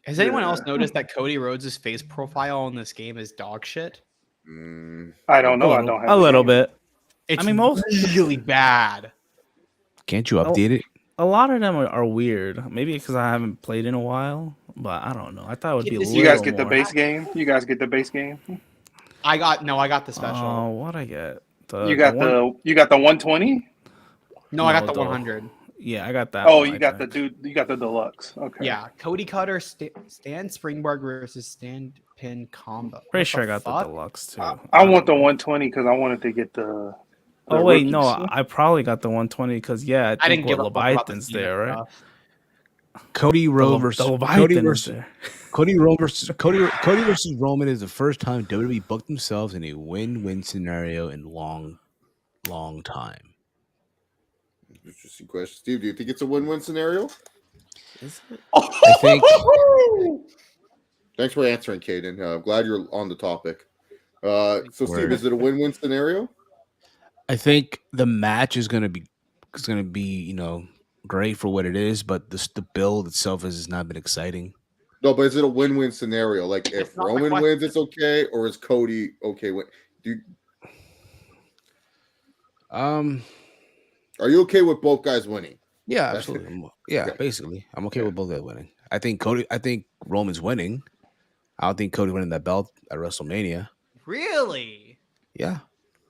Has anyone else noticed that Cody Rhodes' face profile in this game is dog shit? I don't know. I don't have a the little game. bit. It's I mean, most really bad. Can't you update it? a lot of them are weird. Maybe because I haven't played in a while, but I don't know. I thought it would be a little You guys get more. the base game? You guys get the base game? I got the special. Oh, what I get? You got the 120? No, I got No, the 100. Yeah, I got that. Oh, one, you I got think. you got the deluxe. Okay. Yeah, Cody Cutter, Stan Springborg versus Stan Pin combo. Pretty What sure I the got fuck? the deluxe too. I want the 120 because I wanted to get the Oh wait, rookies. no, I probably got the 120 because I I think didn't give a fuck about the Leviathan's Cena there, right? stuff. Cody Rhodes The versus Leviathan is there. Cody versus Roman is the first time WWE booked themselves in a win-win scenario in long time. Interesting question. Steve, do you think it's a win-win scenario? Is it? I think. Thanks for answering, Caden. I'm glad you're on the topic. So, Steve, Word. is it a win-win scenario? I think the match is gonna be great for what it is, but the build itself has not been exciting. No, but is it a win-win scenario? Like, if not the Roman question. wins, it's okay, or is Cody okay? Are you okay with both guys winning? Yeah, absolutely. Yeah, basically, I'm okay with both guys winning. I think Roman's winning. I don't think Cody winning that belt at WrestleMania. Really? Yeah.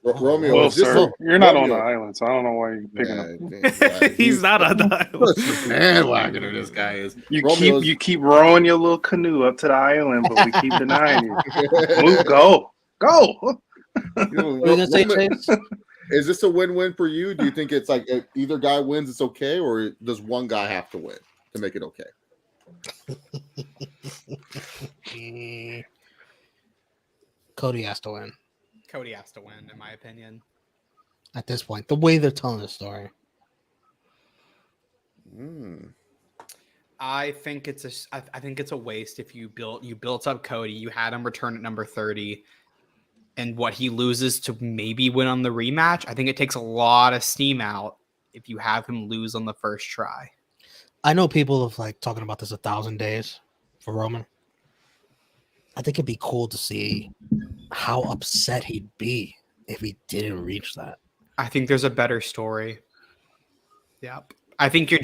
Romeo, Well, is this sir, you're not on the Romeo? island, so I don't know why you're picking up. He's not on the island. Bandwagoner, this guy is. You keep rowing your little canoe up to the island, but we keep denying you. Move, go. What are you gonna say, Chase? Is this a win-win for you? Do you think it's like if either guy wins, it's okay, or does one guy have to win to make it okay? Cody has to win Cody has to win, in my opinion. at this point. The way they're telling the story. I think it's a waste if you built up Cody, you had him return at number 30, and what he loses to maybe win on the rematch. I think it takes a lot of steam out if you have him lose on the first try. I know people have like talking about this 1,000 days for Roman. I think it'd be cool to see how upset he'd be if he didn't reach that. I think there's a better story. Yep. I think you're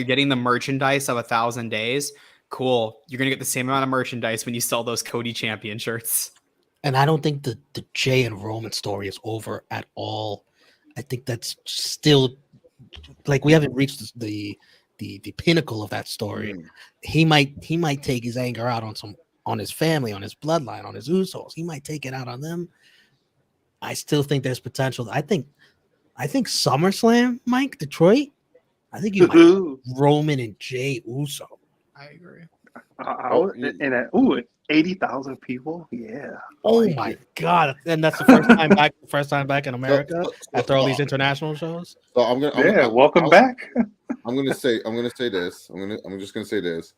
getting the merchandise of 1,000 days. Cool. You're going to get the same amount of merchandise when you sell those Cody champion shirts. And I don't think the Jay and Roman story is over at all. I think that's still like we haven't reached the pinnacle of that story. He might take his anger out on his family, on his bloodline, on his Usos. He might take it out on them. I still think there's potential. I think SummerSlam, Mike, Detroit. I think you might Roman and Jay Uso. I agree. 80,000 people. Yeah. Oh my god! And that's the first time back. First time back in America after all these international shows. So welcome back. I'm gonna say this. I'm just gonna say this.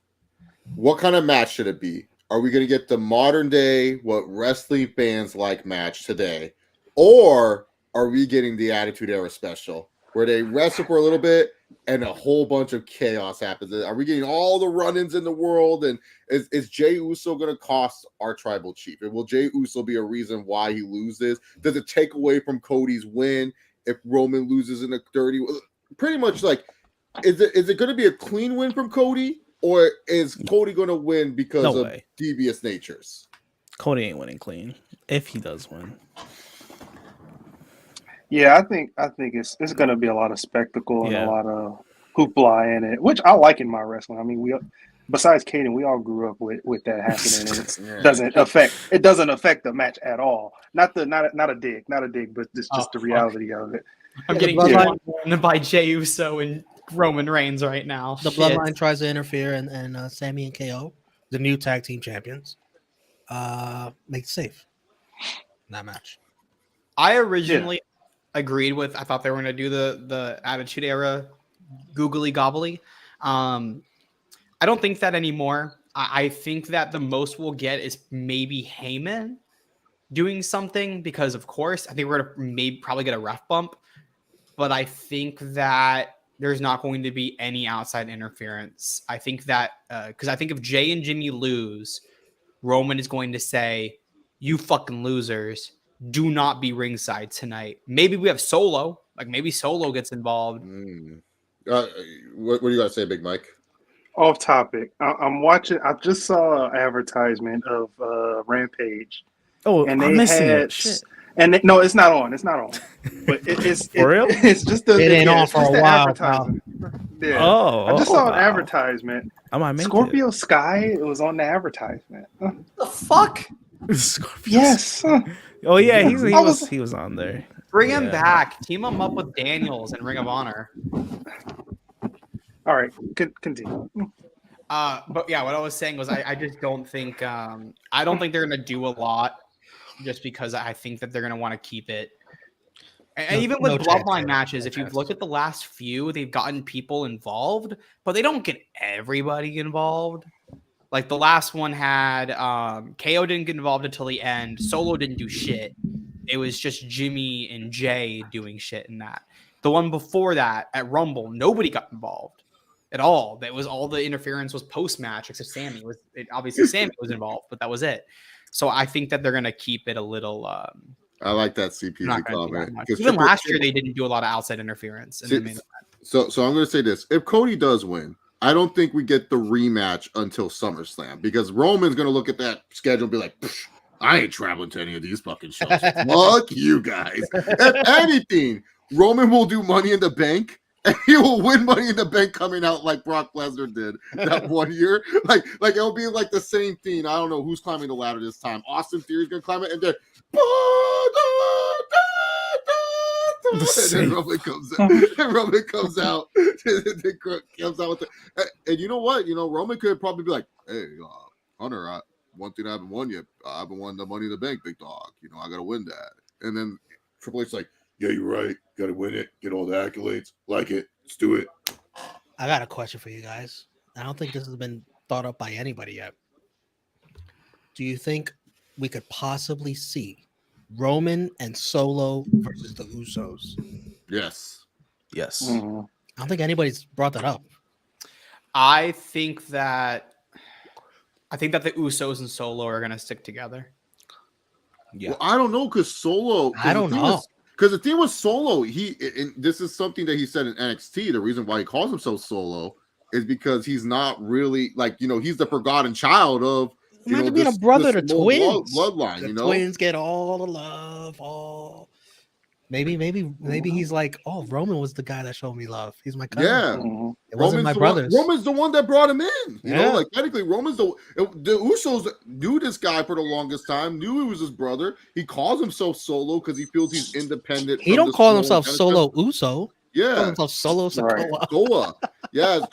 What kind of match should it be? Are we gonna get the modern day what wrestling fans like match today, or are we getting the Attitude Era special where they wrestle for a little bit, and a whole bunch of chaos happens? Are we getting all the run-ins in the world? And is Jey Uso going to cost our tribal chief? And will Jey Uso be a reason why he loses? Does it take away from Cody's win if Roman loses in a 30? Pretty much like, is it going to be a clean win from Cody, or is Cody going to win because of devious natures? Cody ain't winning clean if he does win. Yeah, I think it's going to be a lot of spectacle and a lot of hoopla in it, which I like in my wrestling. I mean, we besides Caden, we all grew up with that happening, and it doesn't affect the match at all. Not a dig, but just the reality of it. I'm getting won by Jey Uso and Roman Reigns right now. The Bloodline tries to interfere, and Sammy and KO, the new tag team champions, make it safe in that match. I originally agreed with. I thought they were going to do the Attitude Era googly gobbly. I don't think that anymore. I think that the most we'll get is maybe Heyman doing something because, of course, I think we're going to probably get a ref bump. But I think that there's not going to be any outside interference. I think that because I think if Jay and Jimmy lose, Roman is going to say, "You fucking losers. Do not be ringside tonight." Maybe we have Solo. Like maybe Solo gets involved. What do you got to say, Big Mike? Off topic. I'm watching. I just saw an advertisement of Rampage. Oh, and I'm missing it. Shit. And no, it's not on. It's not on. But it's for real. It's just it ain't on for a while. Yeah. Oh, I just saw an advertisement. I might make Scorpio Sky. It was on the advertisement. The fuck? Scorpio. Yes. Oh yeah, he was on there. Bring him back. Team him up with Daniels and Ring of Honor. All right, continue. But yeah, what I was saying was I just don't think I don't think they're gonna do a lot, just because I think that they're gonna want to keep it. And even with bloodline matches, if you've looked at the last few, they've gotten people involved, but they don't get everybody involved. Like the last one had KO didn't get involved until the end. Solo didn't do shit. It was just Jimmy and Jay doing shit in that. The one before that at Rumble, nobody got involved at all. That was all the interference was post match, except Sammy was. Obviously, Sammy was involved, but that was it. So I think that they're gonna keep it a little. I like that CPG comment. Even last year, they didn't do a lot of outside interference. So I'm gonna say this: if Cody does win, I don't think we get the rematch until SummerSlam, because Roman's gonna look at that schedule and be like, "I ain't traveling to any of these fucking shows. Fuck you guys." If anything, Roman will do Money in the Bank, and he will win Money in the Bank coming out like Brock Lesnar did that one year. Like it'll be like the same thing. I don't know who's climbing the ladder this time. Austin Theory's gonna climb it, and then Roman comes out. And Roman comes out. Comes out with and you know what? Roman could probably be like, "Hey, Hunter, one thing I haven't won yet. I haven't won the Money in the Bank, big dog. I got to win that." And then Triple H's like, "Yeah, you're right. Got to win it. Get all the accolades. Like it. Let's do it." I got a question for you guys. I don't think this has been thought up by anybody yet. Do you think we could possibly see Roman and Solo versus the Usos? Yes. Mm-hmm. I don't think anybody's brought that up. I think that the Usos and Solo are going to stick together. Yeah. Well, I don't know, because Solo. I don't know. Because the thing with Solo, and this is something that he said in NXT. The reason why he calls himself Solo is because he's not really he's the forgotten child of. Imagine being a brother to twins. Bloodline, the twins get all the love. Maybe he's like, "Oh, Roman was the guy that showed me love. He's my cousin. Yeah, it wasn't my brothers. Roman's the one that brought him in. Technically, Roman's the Usos knew this guy for the longest time. Knew he was his brother. He calls himself Solo because he feels he's independent. He don't call himself Solo Uso. Yeah, he calls himself Solo Sikoa. Sikoa. Yeah,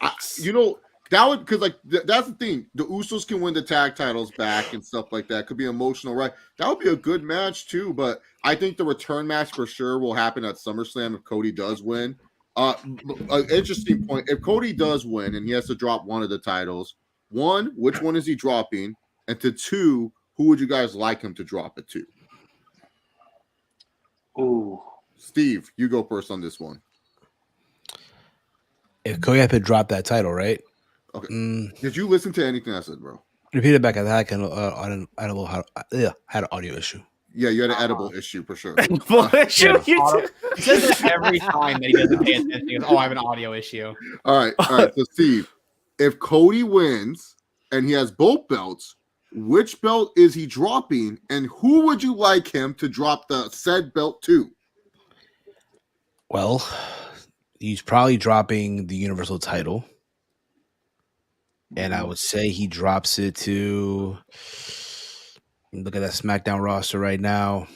that would, because that's the thing. The Usos can win the tag titles back and stuff like that. Could be emotional, right? That would be a good match too. But I think the return match for sure will happen at SummerSlam if Cody does win. An interesting point: if Cody does win and he has to drop one of the titles, one, which one is he dropping? And to two, who would you guys like him to drop it to? Ooh, Steve, you go first on this one. If Cody had dropped that title, right? Okay. Did you listen to anything I said, bro? Repeat it back. I had an audio issue. Yeah, you had an edible issue for sure. He says that every time that he doesn't pay attention. He goes, "Oh, I have an audio issue." All right. So Steve, if Cody wins and he has both belts, which belt is he dropping, and who would you like him to drop the said belt to? Well, he's probably dropping the Universal title. And I would say he drops it to, look at that SmackDown roster right now.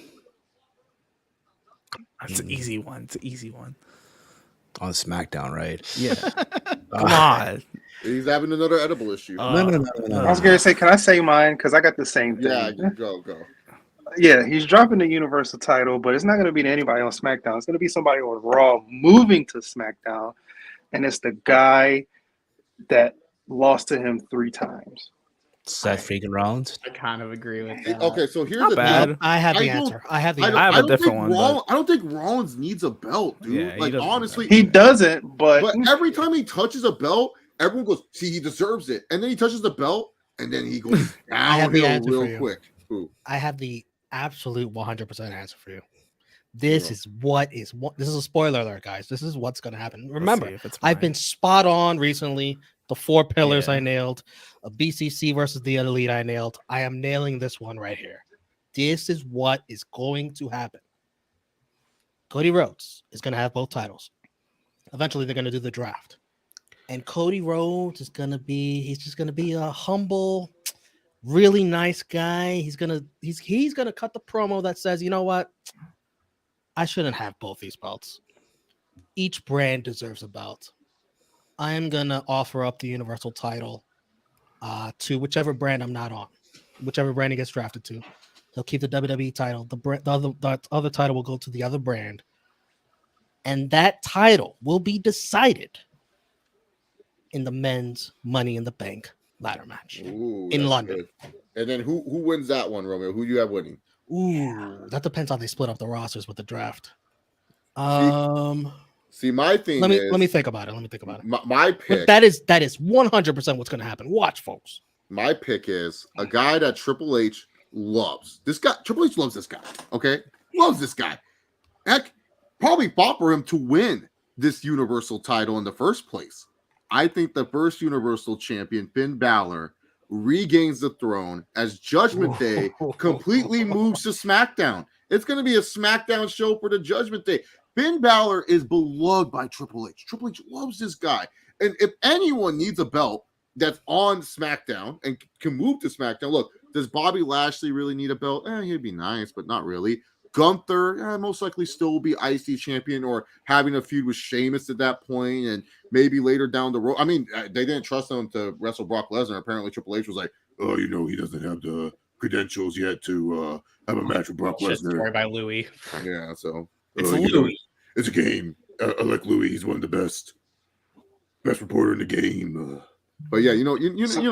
It's an easy one. It's an easy one. On SmackDown, right? Yeah. Come on. He's having another edible issue. I was going to say, can I say mine? Because I got the same thing. Yeah, go. Yeah, he's dropping the Universal title, but it's not going to be to anybody on SmackDown. It's going to be somebody on Raw moving to SmackDown. And it's the guy that lost to him 3 times. Seth freaking Rollins. I kind of agree with that. Okay, so here's Not the bad. thing. I have the answer. I have a different one. I don't think Rollins needs a belt, dude. Yeah, like honestly, he doesn't. But every time he touches a belt, everyone goes, "See, he deserves it." And then he touches the belt, and then he goes downhill real quick. Ooh. I have the absolute 100% answer for you. This is this is a spoiler alert, guys. This is what's going to happen. Remember, I've been spot on recently. The 4 pillars I nailed, a BCC versus the Elite I nailed. I am nailing this one right here. This is what is going to happen. Cody Rhodes is going to have both titles. Eventually, they're going to do the draft. And Cody Rhodes is going to be, a humble, really nice guy. He's going to cut the promo that says, you know what? I shouldn't have both these belts. Each brand deserves a belt. I am going to offer up the Universal title to whichever brand I'm not on, whichever brand he gets drafted to. He'll keep the WWE title. The other title will go to the other brand. And that title will be decided in the men's Money in the Bank ladder match in London. Good. And then who wins that one, Romeo? Who do you have winning? Ooh, that depends how they split up the rosters with the draft. See, my thing let me think about it. My pick. But that is 100% what's going to happen. Watch, folks. My pick is a guy that Triple H loves. This guy, Triple H loves this guy. Okay, loves this guy. Heck, probably fought for him to win this Universal title in the first place. I think the first Universal champion, Finn Balor, regains the throne as Judgment Day completely moves to SmackDown. It's going to be a SmackDown show for the Judgment Day. Finn Balor is beloved by Triple H. Triple H loves this guy. And if anyone needs a belt that's on SmackDown and can move to SmackDown, look, does Bobby Lashley really need a belt? He'd be nice, but not really. Gunther most likely still will be IC champion or having a feud with Sheamus at that point, and maybe later down the road. I mean, they didn't trust him to wrestle Brock Lesnar. Apparently, Triple H was like, "Oh, he doesn't have the credentials yet to have a match with Brock Lesnar." Story by Louis. Yeah, so it's Louis. It's a game. I like Louis. He's one of the best reporter in the game. But yeah, you know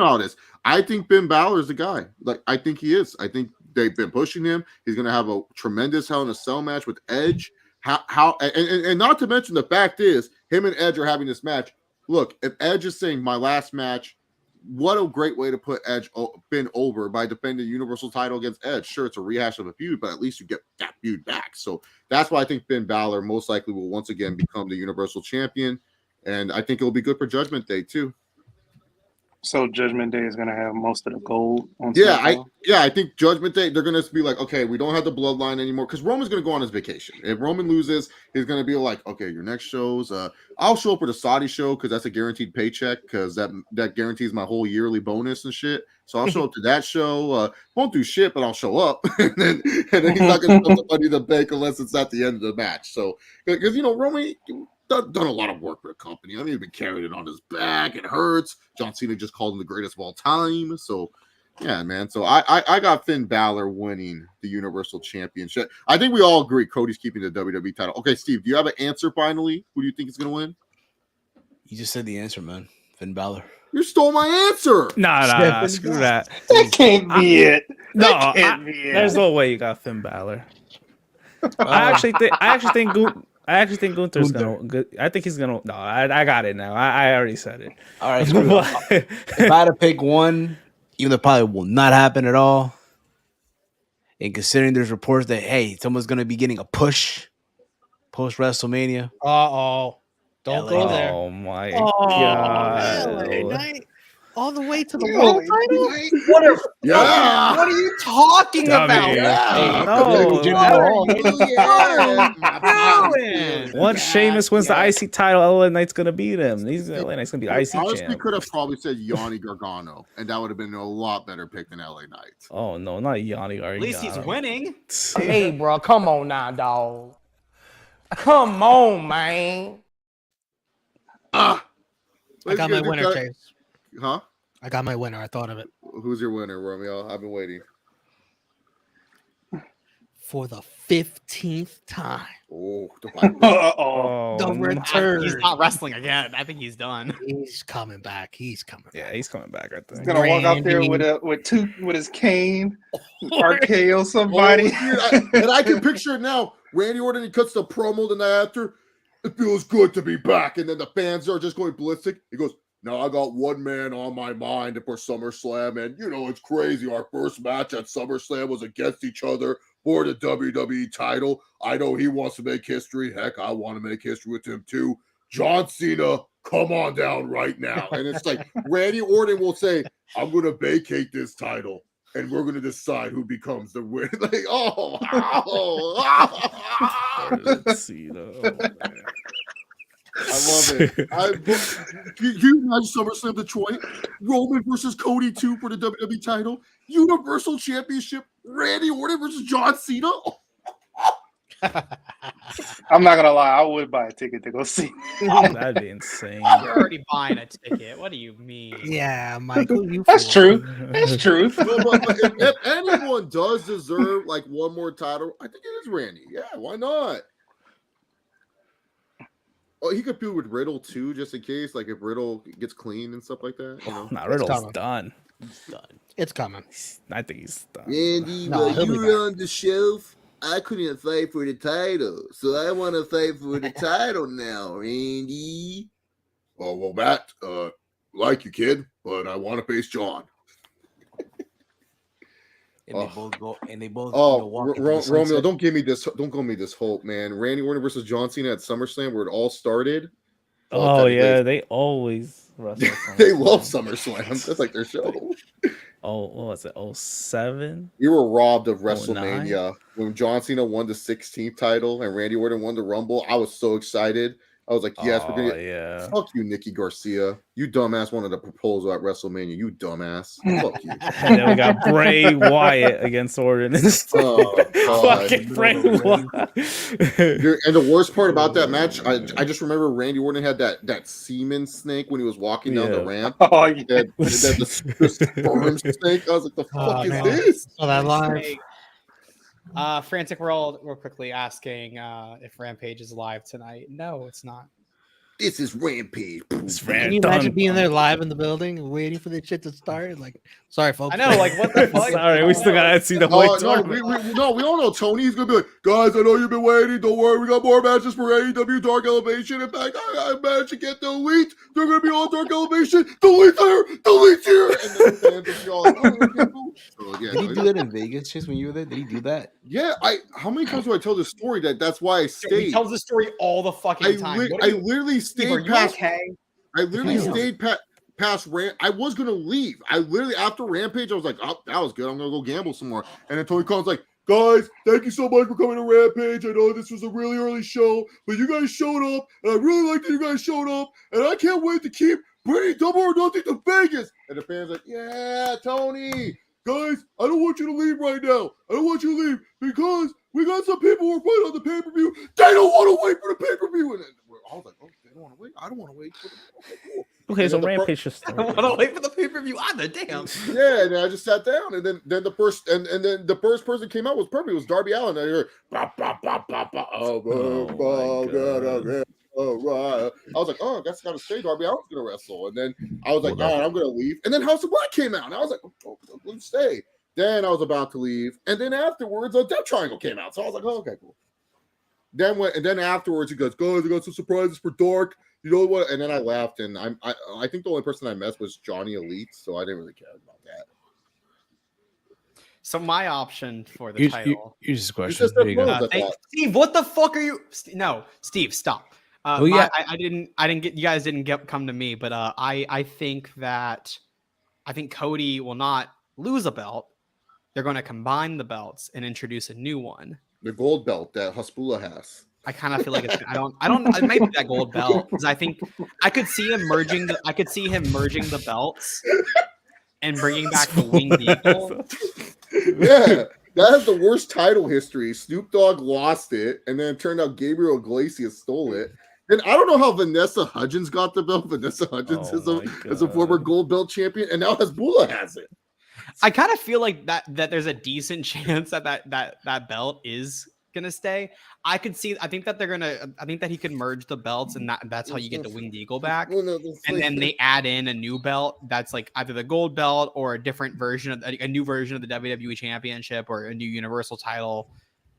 how it is. I think Finn Balor is the guy. Like, I think he is. I think they've been pushing him. He's going to have a tremendous Hell in a Cell match with Edge. And not to mention the fact is, him and Edge are having this match. Look, if Edge is saying my last match, what a great way to put Finn over by defending the Universal title against Edge. Sure, it's a rehash of a feud, but at least you get that feud back. So that's why I think Finn Balor most likely will once again become the Universal champion. And I think it will be good for Judgment Day too. So Judgment Day is going to have most of the gold on SmackDown? I think Judgment Day, they're going to be like, okay, we don't have the bloodline anymore, because Roman's going to go on his vacation. If Roman loses, he's going to be like, okay, your next shows, I'll show up for the Saudi show because that's a guaranteed paycheck, because that guarantees my whole yearly bonus and shit. So I'll show up to that show. Won't do shit, but I'll show up. and then he's not going to put the money in the bank unless it's at the end of the match. So, because, Roman done a lot of work for the company. I mean, he's been carrying it on his back. It hurts. John Cena just called him the greatest of all time. So, yeah, man. So I got Finn Balor winning the Universal Championship. I think we all agree Cody's keeping the WWE title. Okay, Steve, do you have an answer finally? Who do you think is going to win? You just said the answer, man. Finn Balor. You stole my answer. Nah, screw that. That can't be it. There's no way you got Finn Balor. I actually think I actually think Gunther's gonna. I think he's gonna. No, I got it now. I already said it. All right, screw it. If I had to pick one, even though it probably will not happen at all, and considering there's reports that hey, someone's gonna be getting a push post WrestleMania. Don't go there. Oh my god! LA Knight, all the way to the world title. What are you talking about? Once Sheamus wins the IC title, LA Knight's gonna beat him. LA Knight's gonna be IC honestly champ. could have probably said Yanni Gargano, and that would have been a lot better pick than LA Knight. Oh no, not Yanni Gargano. At least he's winning. Hey, bro, come on now, dog. Come on, man. I got my winner, Chase. Huh? I got my winner. I thought of it. Who's your winner, Romeo? I've been waiting. For the 15th time. Oh, the return. He's not wrestling again. I think he's done. He's coming back. He's coming back. Yeah, he's coming back. I think. He's gonna walk out there with his cane, RKO somebody. And I can picture it now. Randy Orton, he cuts the promo the night after. It feels good to be back. And then the fans are just going ballistic. He goes, now I got one man on my mind for SummerSlam. And, you know, it's crazy. Our first match at SummerSlam was against each other for the WWE title. I know he wants to make history. Heck, I want to make history with him too. John Cena, come on down right now. And it's like Randy Orton will say, I'm going to vacate this title. And we're going to decide who becomes the winner. Like, Cena. I love it. You imagine SummerSlam Detroit, Roman versus Cody 2 for the WWE title, Universal Championship, Randy Orton versus John Cena. I'm not gonna lie, I would buy a ticket to go see. That'd be insane. You're already buying a ticket. What do you mean? Yeah, Michael, you. That's true. That's true. But if anyone does deserve like one more title, I think it is Randy. Yeah, why not? Oh, he could feud with Riddle too, just in case, like if Riddle gets clean and stuff like that. You know? Nah, Riddle's done. It's coming. I think he's done. Randy, you were on the shelf. I couldn't fight for the title, so I want to fight for the title now, Randy. Oh, well, Matt, like you, kid, but I want to face John. And they both go. And they both. Romeo, don't give me this. Don't give me this hope, man. Randy Orton versus John Cena at SummerSlam, where it all started. Oh yeah, they always wrestle. They love SummerSlam. That's like their show. Oh, what was it? 07? We were robbed of WrestleMania when John Cena won the 16th title and Randy Orton won the Rumble. I was so excited. I was like, yes, we're gonna. Yeah. Fuck you, Nikki Garcia. You dumbass wanted a proposal at WrestleMania. You dumbass. Fuck you. And then we got Bray Wyatt against Orton. Fucking Bray Wyatt. And the worst part about that match, I just remember Randy Orton had that semen snake when he was walking down the ramp. Oh, yeah. The sperm snake. I was like, the fuck is this? Oh, that live. Frantic World, real quickly asking if Rampage is live tonight. No, it's not. This is Rampage. Can you imagine being there live in the building, waiting for this shit to start? Like, sorry, folks. I know, like, what the fuck? Sorry, we still gotta see the whole tournament. We all know Tony. He's gonna be like, guys, I know you've been waiting. Don't worry, we got more matches for AEW Dark Elevation. In fact, I managed to get the Elite. They're gonna be all Dark Elevation. The Elite's here. The Elite's here. And then the fans will be all like, so, yeah, Did he do that in Vegas, just when you were there? Did he do that? Yeah. How many times do I tell this story that's why I stayed? He tells the story all the fucking time. I literally stayed past. Okay? I literally stayed past I was gonna leave. I literally after Rampage, I was like, "Oh, that was good. I'm gonna go gamble some more." And then Tony Khan's like, "Guys, thank you so much for coming to Rampage. I know this was a really early show, but you guys showed up, and I really like that you guys showed up, and I can't wait to keep bringing Double or Nothing to Vegas." And the fans like, "Yeah, Tony, guys, I don't want you to leave right now. I don't want you to leave because we got some people who are fighting on the pay-per-view. They don't want to wait for the pay-per-view." And then I was like, "Oh, they don't want to wait. I don't want to wait for the cool." Okay, so Rampage just I don't want to wait for the pay-per-view either. Damn. Yeah, and I just sat down, and then the first and then the first person came out was perfect. It was Darby Allin. And I heard, right. I was like, "Oh, I guess I got to stay. Darby Allin's gonna wrestle." And then I was like, "All right, I'm gonna leave." And then House of Black came out, and I was like, "Oh, let's stay." Then I was about to leave, and then afterwards, a Death Triangle came out. So I was like, "Oh, okay, cool." then afterwards he goes, guys, I got some surprises for Dark. You know what? And then I laughed, and I think the only person I messed was Johnny Elite, so I didn't really care about that. So my option for the title. Here's the question. just There you go. Steve, what the fuck are you? No, Steve, stop. I didn't get. You guys didn't come to me, but I think Cody will not lose a belt. They're going to combine the belts and introduce a new one. The gold belt that Haspula has. I kind of feel like I don't. It might be that gold belt because I think I could see him merging the belts and bringing back the winged eagle. Yeah, that has the worst title history. Snoop Dogg lost it, and then it turned out Gabriel Iglesias stole it. And I don't know how Vanessa Hudgens got the belt. Vanessa Hudgens is a former gold belt champion, and now Hasbulla has it. I kind of feel like that there's a decent chance that belt is gonna stay. I think that he could merge the belts, and that's how you get the winged eagle back. And then they add in a new belt that's like either the gold belt or a different version of a new version of the WWE Championship or a new Universal title.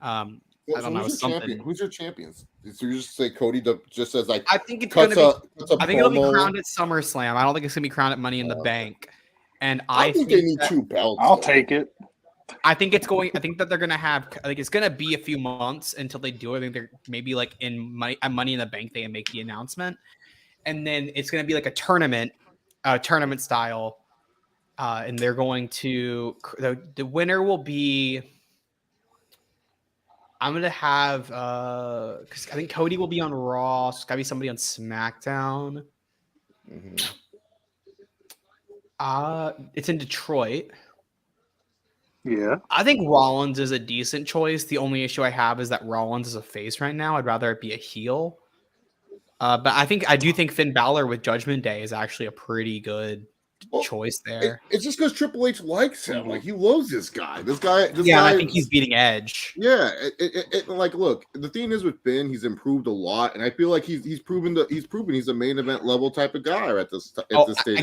I don't know something. Who's your champions? So you just say Cody just as like I think it's gonna be. I think it'll be crowned at SummerSlam. I don't think it's gonna be crowned at Money in the Bank. And I think they need 2 belts. I'll take it. I think that they're gonna have it's gonna be a few months until they do it. I think they're maybe like in Money in the Bank they make the announcement, and then it's gonna be like a tournament style, and they're going to the winner will be. I'm gonna have because I think Cody will be on Raw. So it's gotta be somebody on SmackDown. Mm-hmm. It's in Detroit. Yeah. I think Rollins is a decent choice. The only issue I have is that Rollins is a face right now. I'd rather it be a heel. But I do think Finn Balor with Judgment Day is actually a pretty good choice there. It's just because Triple H likes him. Like, he loves this guy. This guy. I think he's beating Edge. Yeah. Like, look, the thing is with Finn, he's improved a lot, and I feel like he's proven he's a main event level type of guy at this stage.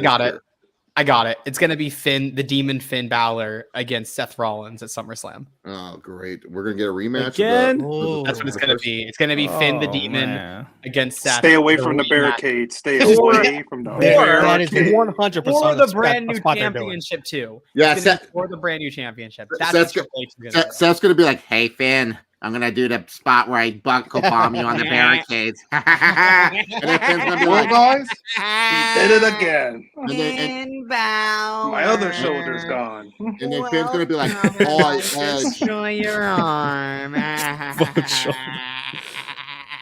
I got it. It's going to be the Demon Finn Balor against Seth Rollins at SummerSlam. Oh, great. We're going to get a rematch again? That's what it's going to be. It's going to be Finn the Demon against Seth. Stay away from the barricade. Stay away from the That is 100% for the brand new championship too. Yeah, for the brand new championship. Seth's going to be like, hey, Finn, I'm going to do the spot where I buckle bomb you on the barricades. And then Finn's going to be like, guys, he did it again. My other shoulder's gone. And then Finn's going to be like, destroy your arm.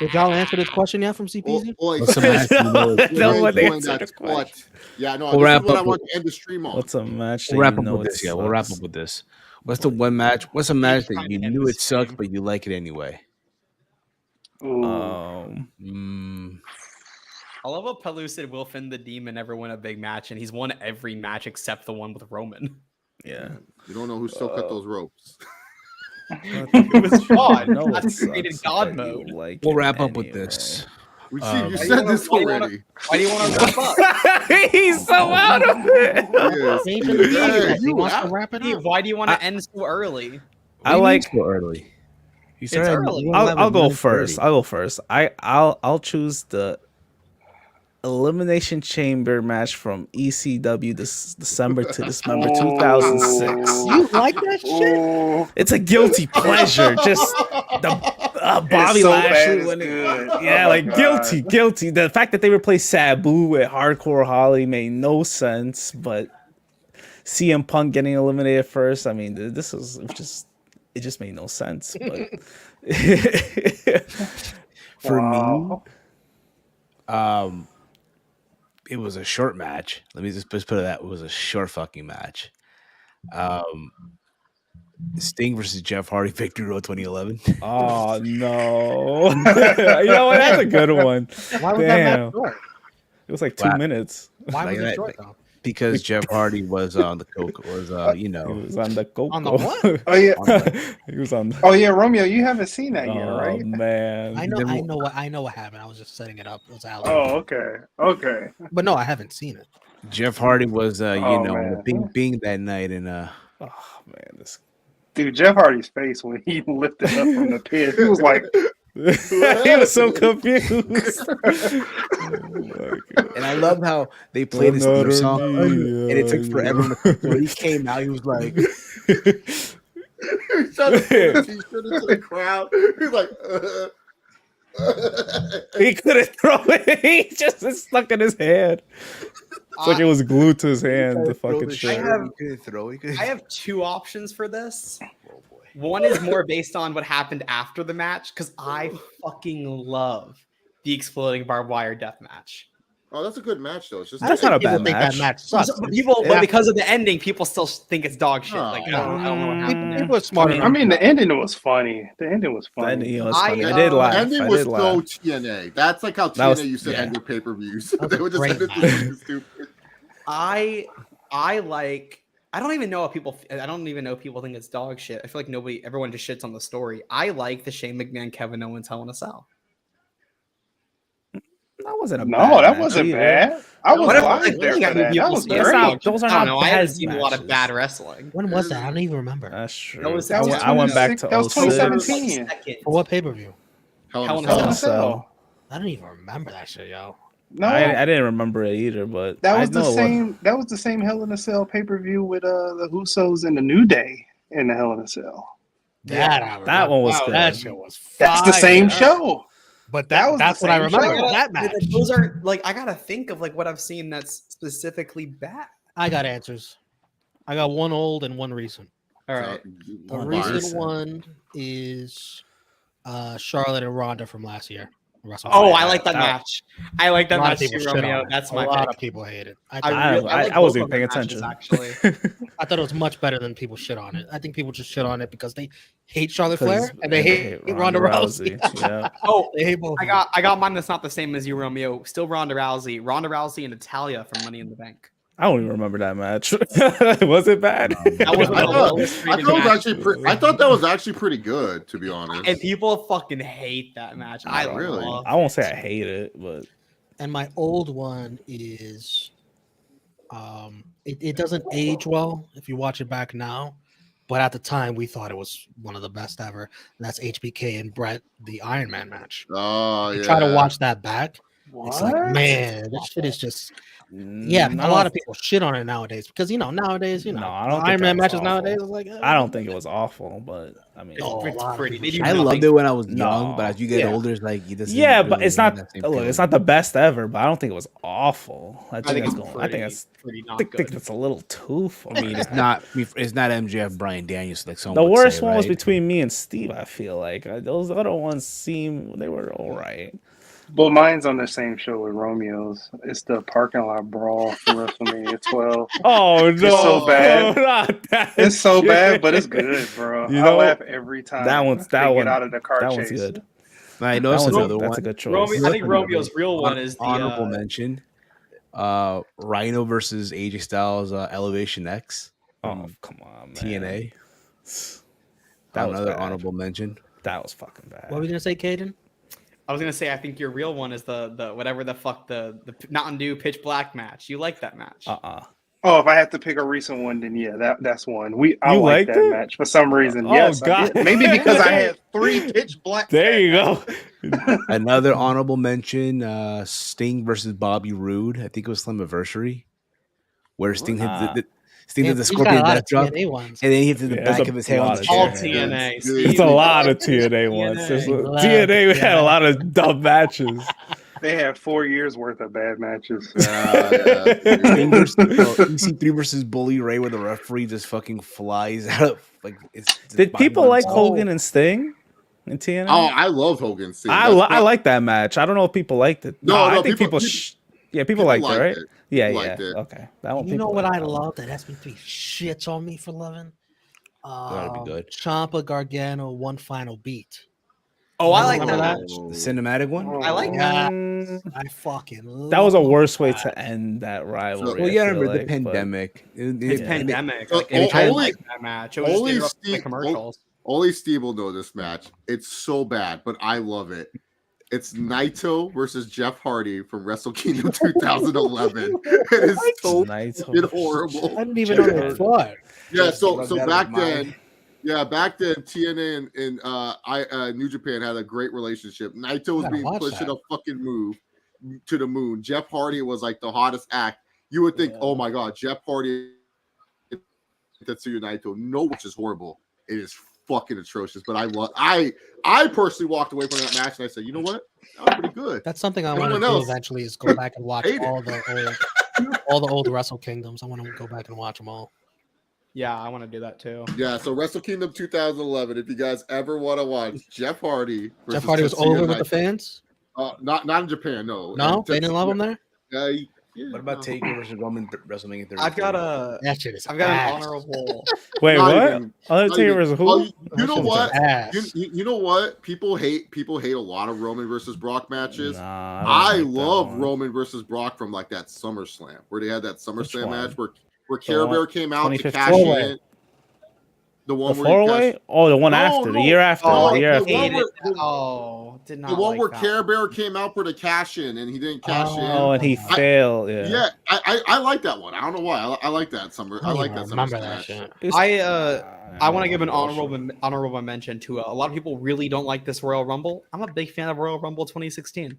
Did y'all answer this question yet from CPZ? Yeah, no, we'll wrap what up I want to end the stream on. What's a match? We'll wrap up with this. Yeah, we'll wrap up with this. What's the one match? What's a match that you knew it sucked, but you like it anyway? I love how Pellucid will Finn the Demon never win a big match, and he's won every match except the one with Roman. Yeah. You don't know who still cut those ropes. It was fun. That's created God mode. We'll wrap up with this. You said this already. Why do you want to wrap up? He's so out of it. He wants to wrap it up. Why do you want to end so early? I like so early. It's early. I'll go first. I'll choose the Elimination Chamber match from ECW this December to December 2006. You like that shit? It's a guilty pleasure. Just the Bobby Lashley winning. Yeah, like guilty. The fact that they replaced Sabu with Hardcore Holly made no sense, but CM Punk getting eliminated first. I mean, it just made no sense. But for me, it was a short match. Let me just put it that it was a short fucking match. Sting versus Jeff Hardy, Victory Road 2011. Oh no! You know what? That's a good one. Why was that match short? It was like 2 minutes. Why was it short though? Because Jeff Hardy was on the coke. He was on the coke. On the what? Oh yeah, he was on. Oh yeah, Romeo, you haven't seen that yet, right? Oh man, I know what happened. I was just setting it up. It was Alex. Oh okay. But no, I haven't seen it. Jeff Hardy was, the Bing that night, and oh man, this dude, Jeff Hardy's face when he lifted up from the pit, he was like, He was so confused. And I love how they played this other song, and it took forever. When he came out, he was like, He was trying to put a t-shirt into the crowd. He's like, He couldn't throw it. He just was stuck in his hand. It's like it was glued to his hand. The fucking shit. I have two options for this. One is more based on what happened after the match because I fucking love the exploding barbed wire death match. Oh, that's a good match though. It's just That's not a bad Think match. that match sucks. But because of the ending, people still think it's dog shit. Like I don't know what happened. People are smart. I mean, the ending was funny. The ending was The funny. ending was I, funny. I did laugh. The ending I was did so laugh. TNA. That's like how That was- TNA used to yeah. end their pay-per-views. That was They a would just great end it match. something stupid. I like. I don't even know what people. I don't even know if people think it's dog shit. I feel like everyone just shits on the story. I like the Shane McMahon, Kevin Owens Hell in a Cell. That wasn't a No, bad that match wasn't either. bad. I was Whatever, live like, there I for mean, that. people That was say That's great. not- those are I don't not know. I bad haven't seen a lot of matches. bad wrestling. When was that? I don't even remember. That's true. That was That was I went back to that was 06. 2017. For what pay per view? Hell Hell in in a a Hell in a Cell. Cell. I don't even remember that shit, yo. No, I didn't remember it either, but that I was the know it same. That was the same Hell in a Cell pay-per-view with the Usos and the New Day in the Hell in a Cell. That one was good. That shit was That's the fire. same show. But That was that's the what I same remember. show. That match. Those are like I gotta think of like what I've seen that's specifically bad. I got answers. I got one old and one recent. All right. The One recent recent. one is Charlotte and Ronda from last year. Oh, I like that match. I like that A lot of match people too, shit on Romeo. it. That's A my lot pick. of people hate it. I I wasn't wasn't even paying matches, attention. actually. I thought it was much better than people shit on it. I think people just shit on it because they hate Charlotte 'Cause Flair and they hate Ronda Rousey. Yeah. Oh, They hate both. I got mine that's not the same as you, Romeo. Still Ronda Rousey. Ronda Rousey and Natalia from Money in the Bank. I don't even remember that match. Was it bad? That was I thought, I and thought that was actually pretty good, to be honest. people fucking hate that match. I Really? love I won't say I hate it, but And my old one is it doesn't age well if you watch it back now, but at the time we thought it was one of the best ever. And that's HBK and Brett, the Iron Man match. Oh, You yeah. try to watch that back. It's like, What? man, this shit is just a lot of people shit on it nowadays because nowadays, No, I the don't think Iron Man that was matches awful. nowadays is like I don't think it was awful. But I mean, It's pretty. They do I nothing. loved it when I was young, No. but as you get Yeah. older, it's like it doesn't yeah, really but it's have not. that same Look, feeling. it's not the best ever, but I don't think it was awful. I think it's it's going. I pretty- think it's. pretty I not think good. that's a little too far. I mean, it's not MJF, Brian Daniels, like someone The would worst say, one was right? between me and Steve. I feel like those other ones they were all right. But mine's on the same show with Romeo's. It's the parking lot brawl from WrestleMania 12. Oh no, It's so bad. not that It's so shit. bad, but it's good, bro. You I know, laugh every time. that one's they that get one. out of the car That chase. one's good. I know it's That one's another that's one. a good choice. Romeo, I think Romeo's real one is the honorable mention. Rhino versus AJ Styles Elevation X. Oh come on, man. TNA. That was Another bad. honorable mention. That was fucking bad. What were we gonna say, Caden? I was gonna say I think your real one is the whatever the fuck the Mountain Dew Pitch Black match. You like that match? Oh, if I have to pick a recent one, then yeah, that's one. I You like liked that it? match for some reason. Oh, Yes, I God. did. Maybe because I had 3 pitch black. There you go. Another honorable mention: Sting versus Bobby Roode. I think it was Slammiversary, where Sting hit Sting did the He's got a Scorpion lot Death of Drop, TNA ones. and then he hit the Yeah, back there's of his a head on lot the of chair. All TNA. TNA. It's Steve. It's a lot of TNA ones. TNA had a lot of dumb matches. They had 4 years worth of bad matches. Sting versus EC3 versus Bully Ray, where the referee just fucking flies out of like. Did people like Hogan and Sting in TNA? Oh, I love Hogan. See, I like that match. I don't know if people liked it. No, I no, think people people liked it, liked right? it. Yeah, People yeah. liked it. Okay, that one. You know people what liked I that one. love that SB3 shits on me for loving? That'd be good. Ciampa Gargano One Final Beat. Oh, I like Remember that. that? The cinematic one. I like that. Yes, I fucking That was a love worse way that. to end that rivalry. Well, yeah, I I feel remember the like, but- pandemic. It's pandemic. Like, only- I like that match. It was only just interrupting the Steve- commercials. Only Steve will know this match. It's so bad, but I love it. It's Naito versus Jeff Hardy from Wrestle Kingdom 2011. It is so Naito fucking horrible. I didn't even know they fought. Yeah, so Rubbed out of back his mind. then, Yeah, back then TNA and New Japan had a great relationship. Naito was being pushed in a fucking move to the moon. Jeff Hardy was like the hottest act. You would think, oh my god, Jeff Hardy and Tetsuya Naito. No, which is horrible. It is fucking atrocious. But I personally walked away from that match and I said, you know what? That was pretty good. That's something I want to do eventually is go back and watch all the old Wrestle Kingdoms. I want to go back and watch them all. Yeah, I want to do that too. Yeah, so Wrestle Kingdom 2011. If you guys ever want to watch Jeff Hardy, Jeff Hardy was over with the fans. Not in Japan, no. No, they didn't love him there. Yeah, What about Taker versus Roman WrestleMania 30? I've got an honorable. Wait, what? Undertaker versus who? You know what? You know what? People hate a lot of Roman versus Brock matches. I love Roman versus Brock from like that SummerSlam where they had that SummerSlam match where Care Bear came out to cash in. The one the where the one after, the year after. Did not. The one like where that. Care Bear came out for the cash in and he didn't cash in. Oh, and he failed. Yeah. I like that one. I don't know why. I like that summer. I like that remember SummerSlam that match. shit. I want to give an honorable mention to a lot of people really don't like this Royal Rumble. I'm a big fan of Royal Rumble 2016.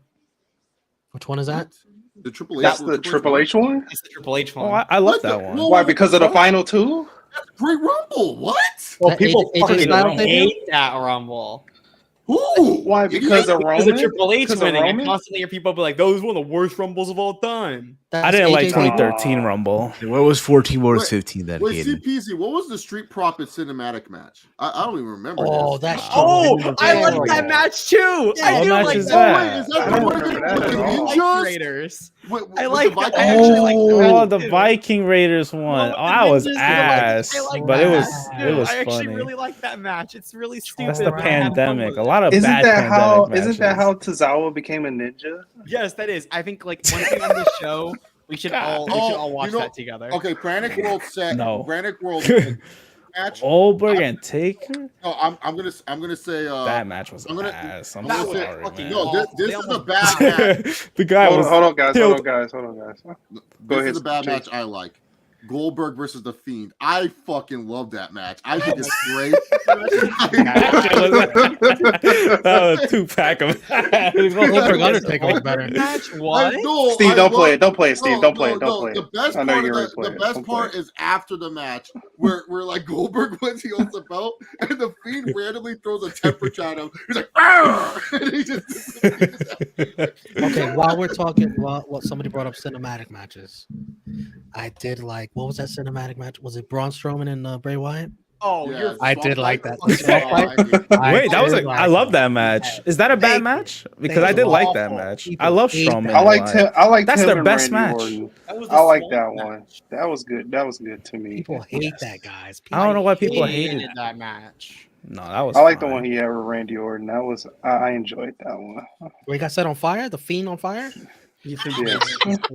Which one is that? The Triple H. That's the Triple H one. It's the Triple H one. Oh, I love that one. Why? Because of the final two? Great Rumble. What? Well, people AJ fucking Styles hate that Rumble. Ooh, why? Because of Roman? Because of Triple H Because of winning. I Roman? constantly hear people be like, "Those were one of the worst Rumbles of all time." I didn't like 2013 Rumble. What was 14? What was 15 then? Wait, CPZ, what was the Street Profits cinematic match? I don't even remember. Oh, this. that's I like that match too. Yeah, I do what like match is that. that? I don't remember that. With the ninjas? Raiders. With I like the that. Vikings? I actually like that. Oh, the Viking Raiders one. Oh, that was ass. But it was I actually funny. really like that match. It's really stupid. That's the but I had fun pandemic. with A it. lot of Isn't bad that how? pandemic Isn't that matches. how Tozawa became a ninja? Yes, that is. I think like one thing on this show, we should all watch that together. Okay, Pranic World set. No. Pranic World match. Goldberg and Taker. No, I'm gonna say That match was I'm gonna- ass. I'm that was sorry, fucking man. no. This They is a almost- bad match. The guy was Hold on, guys. killed. Hold on, guys. This ahead, is a bad Jake. match I like. Goldberg versus The Fiend. I fucking love that match. I think it's great. That was a 2-pack of Goldberg Undertaker was better. Match what? Steve, don't play it. Don't play it, Steve. Don't play it. No, Don't play it. The best I know part, you're of gonna play the it. best Don't part play it. is after the match where like Goldberg wins, he holds the belt, and the Fiend randomly throws a temperature at him. He's like, "Arr!" And he just Okay, while we're talking, what somebody brought up cinematic matches. I did like, what was that cinematic match? Was it Braun Strowman and Bray Wyatt? Oh, Yeah, you're I did like that. Wait, that was I love that match. Is that a bad match? Because I did like that match. I love Strowman. I liked him. I liked That's him their and best Randy match. Orton. That was I like small that match. one. That was good. That was good to me. People hate that, guys. I don't know why people hated it. that match. No, that was I like the fine. one he had with Randy Orton. That was I enjoyed that one. We got set on fire? The Fiend on fire? You think? Yeah.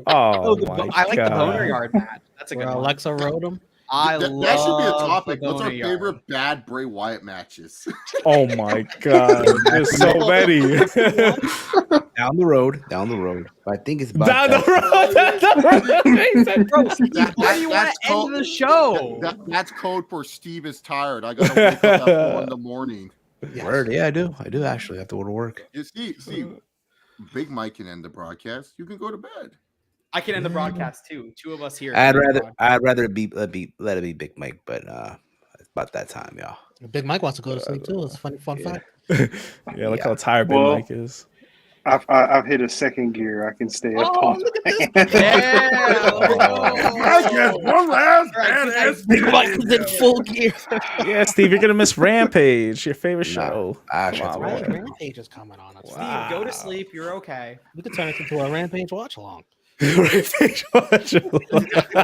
Oh the, my I like the god. Boneyard match. That's a Where good one. Alexa rode him? I that love should be a the topic. What's our Boneyard. favorite bad Bray Wyatt matches? Oh my god. There's so many. Down the road. I think it's about Down the road. Down the road. Why do you want to end the show? That's code for Steve is tired. I gotta wake up at 4 in the morning. Word. Yeah, I do. I do actually have to go to work. You see, Big Mike can end the broadcast. You can go to bed. I can end the broadcast too. Two of us here. I'd rather let it be Big Mike, but it's about that time, y'all. Big Mike wants to go to sleep too. It's a fun fact. Yeah, look how tired Big Well, Mike is. I've hit a second gear. I can stay up. Oh, look at this. Yeah. One last Big Mike is in full gear. Yeah, Steve, you're gonna miss Rampage, your favorite show. I actually have to Come on, watch man. it. Rampage is coming on. Us. Wow. Steve, go to sleep. You're okay. We could turn it into a Rampage watch along. Rampage watch That's what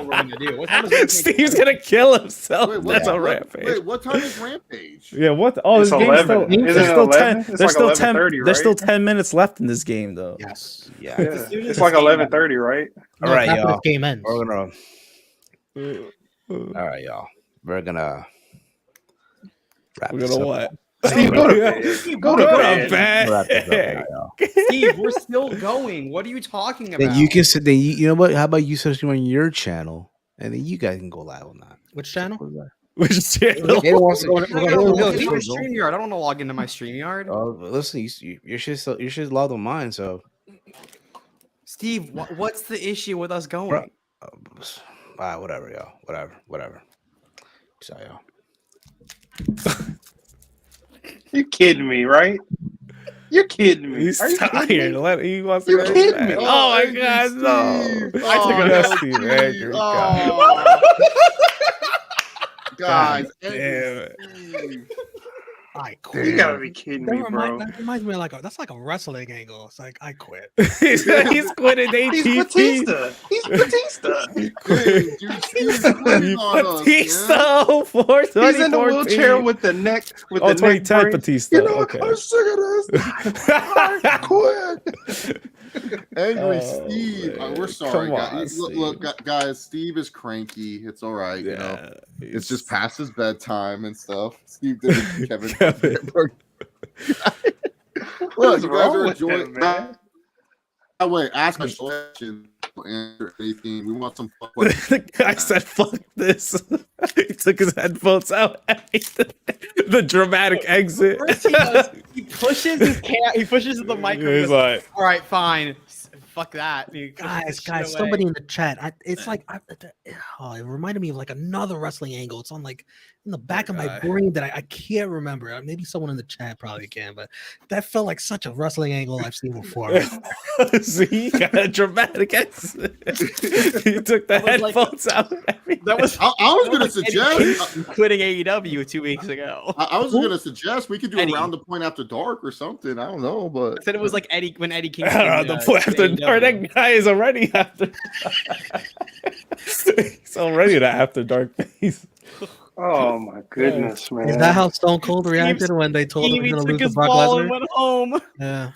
we're gonna do. What time is Rampage? Steve's gonna kill himself. Wait, That's a Rampage. Wait, what time is Rampage? Yeah, what? Oh, It's this game's still. 11. There's Isn't it still 11? 10. It's There's like still 10. 11:30, There's still right? 10 minutes left in this game, though. Yes. Yeah. Yeah. It's like 11:30, right? All right, after y'all. this game ends. We're gonna. All right, y'all. We're gonna. Wrap We're this gonna up. what? Steve, go to bed. Go to bed. Wrap this up now, bed. y'all. Steve, we're still going. What are you talking about? Then you can sit. Then you know what? How about you search on your channel, and then you guys can go live on that. Which channel? Which channel? Gator wants to go. No, it's my StreamYard. I don't want to log into my StreamYard. Oh, listen, you should log on mine. So, Steve, what's the issue with us going? Whatever, y'all. Whatever. Sorry, y'all. You kidding me, right? You're kidding me. He's Are you tired. kidding me? He wants to You go to kidding bed. me? Oh my Angry God, no! Steve. I took Oh, a no, Steve. Steve. Angry guy. Guys, Damn it. Steve. I quit. You gotta be kidding me, bro. That reminds me of that's like a wrestling angle. It's like I quit. He's quitting ATP. He's Batista. He's Batista. Dude, Steve's quitting on us, man. Batista for 2014. He's in the wheelchair with the neck. With the neck 2010 brace. Batista. You know, Okay. I'm sick of this. I quit. Angry Steve. man. We're sorry, Come on, guys. Look, guys. Steve is cranky. It's all right. You know, it's just past his bedtime and stuff. Steve did it to Kevin. Look, you guys are enjoying. man? Wait, ask a question. Answer anything. We want some fun. The guy said, "Fuck this." He took his headphones out. The dramatic exit. First he pushes the mic. and He's goes, like, all right, fine. Fuck that. And he pushes the Guys, shit away. somebody in the chat. It's like it reminded me of like another wrestling angle. It's on like in the back of my brain that I can't remember. Maybe someone in the chat probably can, but that felt like such a wrestling angle I've seen before. See, he got a dramatic exit. He took the That was like- headphones out. That was I was that gonna was Eddie suggest. Kingston quitting AEW 2 weeks ago. I was gonna suggest we could do Eddie. around the point after dark or something. I don't know, but I said it was like Eddie when Eddie Kingston. I don't know, the point after AEW. dark. That guy is already after. He's already the after dark phase. Oh my goodness, man. Is that how Stone Cold reacted when they told him Stevie he was took going to lose his to Brock ball and Lesnar? went home. Yeah.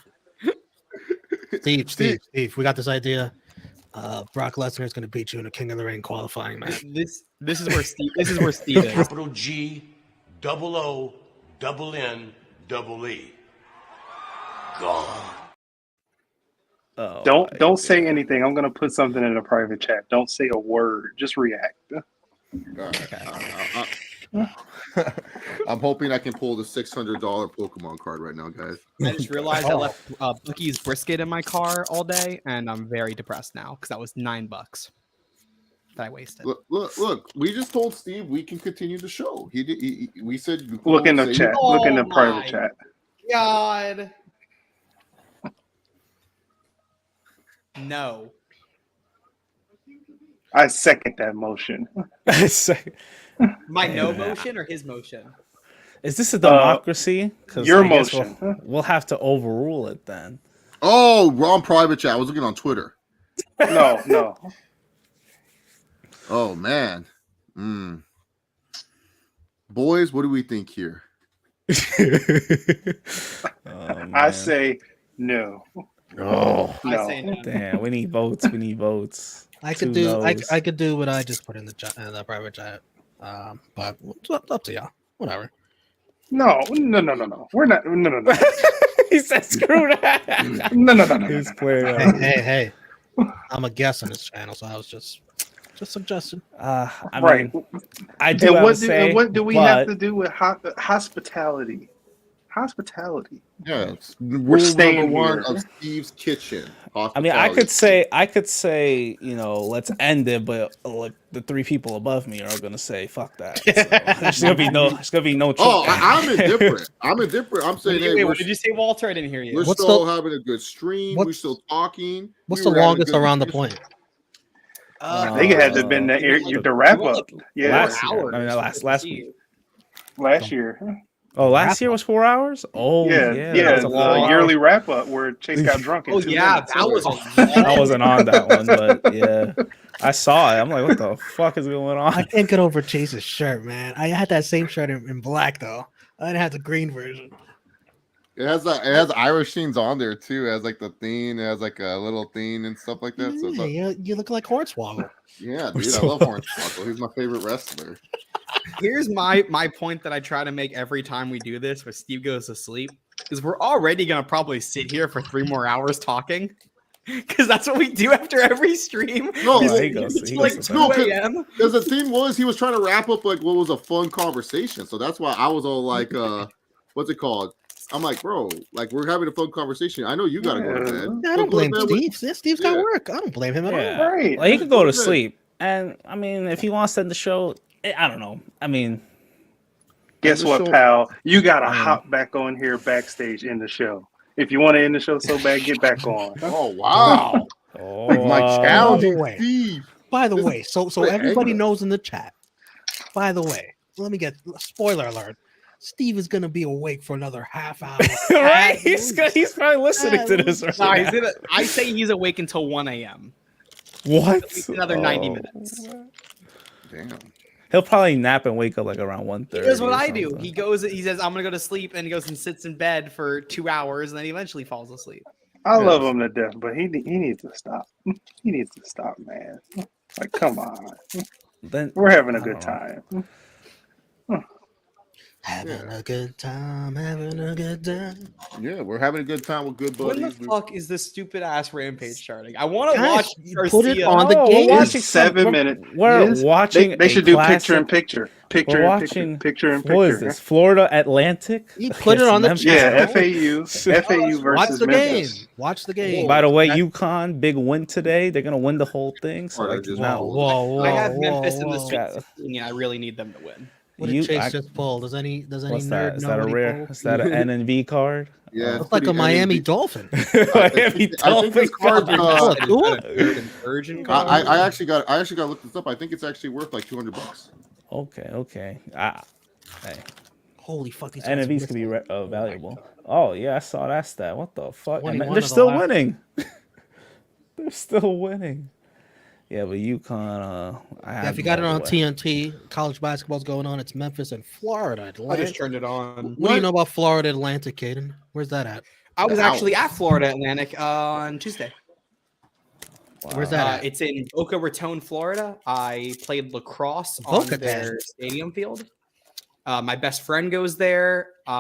Steve, we got this idea. Brock Lesnar is going to beat you in a King of the Ring qualifying match. This is where Steve. This is where Steve is. Capital G, double O, double N, double E. Gone. Oh, Don't say anything. I'm gonna put something in a private chat. Don't say a word. Just react. I'm hoping I can pull the $600 Pokemon card right now, guys. I just realized I left Bookie's brisket in my car all day, and I'm very depressed now because that was $9 that I wasted. Look. We just told Steve we can continue the show. We said Look in the say- chat. Look in the Oh private my chat. God. No. I second that motion. My no motion or his motion? Is this a democracy? 'Cause Your I guess motion. We'll have to overrule it then. Oh, wrong private chat. I was looking on Twitter. No. Oh man. Boys, what do we think here? I say no. Oh, I say no. Damn, we need votes. We need votes. I could Two do no's. I could do what I just put in the chat, in the private chat. But it's up to y'all. Whatever. No. We're not. No. He said, "Screw that." No. He's playing. Hey. I'm a guest on this channel, so I was just suggesting. I Right. mean, I do And have what to do, say, and what do we have but- to do with hospitality? Hospitality. yeah. It's rule staying number one here. of Steve's kitchen. I mean, I could say, you know, let's end it, but like the three people above me are gonna say, "Fuck that." So, there's gonna be no. Oh, truth. I'm indifferent. I'm saying, hey, Wait, what did you say, Walter? I didn't hear you. we're What's still the- having a good stream. We're still talking. What's We the were having a longest good around the discussion. point? I think it had to have been the wrap up. Yeah, last year. I mean, last week. last year. Oh, last year was 4 hours. Oh, Yeah, that was a the long yearly wrap up where Chase got drunk. In Oh 2 yeah, minutes. that was. I wasn't on that one, but yeah, I saw it. I'm like, what the fuck is going I on? can't get over Chase's shirt, man. I had that same shirt in black though. I didn't have the green version. It has Irish themes on there too. It has like the theme. It has like a little theme and stuff like that. So it's like, You look like Hornswoggle. yeah, dude, I love Hornswoggle. He's my favorite wrestler. Here's my point that I try to make every time we do this, where Steve goes to sleep, is we're already gonna probably sit here for 3 more hours talking. Because that's what we do after every stream. No, We well, sleep he goes- until he like goes 2 to bed. a.m. Because the theme was he was trying to wrap up like what was a fun conversation. So that's why I was all like, what's it called? I'm like, bro, like we're having a fun conversation. I know you gotta go to bed. Yeah, I So don't go to blame bed with- Steve. Steve's got work. I don't blame him at all. Yeah. Right. Like, he could go to Good. sleep. And I mean, if he wants to end the show, I don't know. I mean, Guess the what, show- pal? You gotta I mean- hop back on here backstage in the show. If you want to end the show so bad, get back on. Oh wow. My challenging way. Steve. By the This way, is so great everybody anger. knows in the chat. By the way, let me get spoiler alert. Steve is gonna be awake for another half hour. right? At He's least. probably listening to this right No, now. I say he's awake until 1 a.m. What? At least another 90 Oh. minutes. Damn. He'll probably nap and wake up like around 1:30. He does what or I do. something. He says, I'm gonna go to sleep, and he goes and sits in bed for 2 hours, and then he eventually falls asleep. I love him to death, but he needs to stop. He needs to stop, man. Like, come on. Then We're having a I good don't know. time. Having a good time, having a good time. Yeah, we're having a good time with good When buddies. the fuck is this stupid ass Rampage starting? I want to Gosh, watch you put it Garcia. on the Oh, game. we're watching 7 minutes. We're Yes. watching. They should do classic, picture in picture. Picture We're in watching. picture in What is picture. this? Florida Atlantic. He put it on the Memphis. Yeah, channel. FAU Watch versus the game. Memphis. Watch the game. By the way, UConn big win today. They're gonna win the whole thing. So Or I they're just cannot. whoa, I have Memphis in the whoa. Sweet 16, and I really need them to win. What did You- Chase I- just pull? Does any What's nerd that? Is know that a what he rare? pulled? Is that an NNV card? Yeah, it's Looks like a pretty Miami NNB. Dolphin. Miami I think Dolphin this card. card. Oh, cool. American Virgin card. I actually got to look this up. I think it's actually worth like $200. Okay. Hey, Holy fuck! These guys NNVs are could be missing. valuable. Oh yeah, I saw that stat. What the fuck? And 21 they're of the still last- winning. They're still winning. Yeah, but UConn. Yeah, if you got it on TNT, college basketball's going on. It's Memphis and Florida I Atlantic. just turned it on. What do you know about Florida Atlantic, Caden? Where's that at? I was Ow. actually at Florida Atlantic on Tuesday. Where's that at? It's in Boca Raton, Florida. I played lacrosse Boca on their stadium field. My best friend goes there. When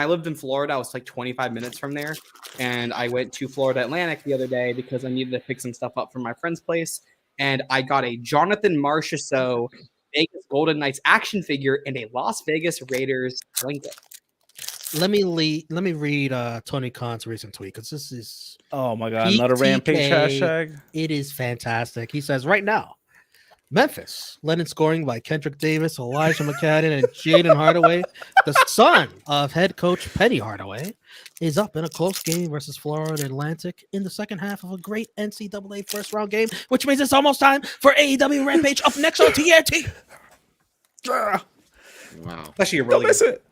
I lived in Florida, I was like 25 minutes from there, and I went to Florida Atlantic the other day because I needed to pick some stuff up from my friend's place, and I got a Jonathan Marchessault Vegas Golden Knights action figure and a Las Vegas Raiders blanket. Let me read Tony Khan's recent tweet because this is Oh my god, another Rampage PTK. hashtag. It is fantastic. He says right now, Memphis led in scoring by Kendrick Davis, Elijah McCadden, and Jaden Hardaway. The son of head coach Penny Hardaway is up in a close game versus Florida Atlantic in the second half of a great NCAA first round game, which means it's almost time for AEW Rampage up next on TNT. Wow. Especially a Don't really miss it.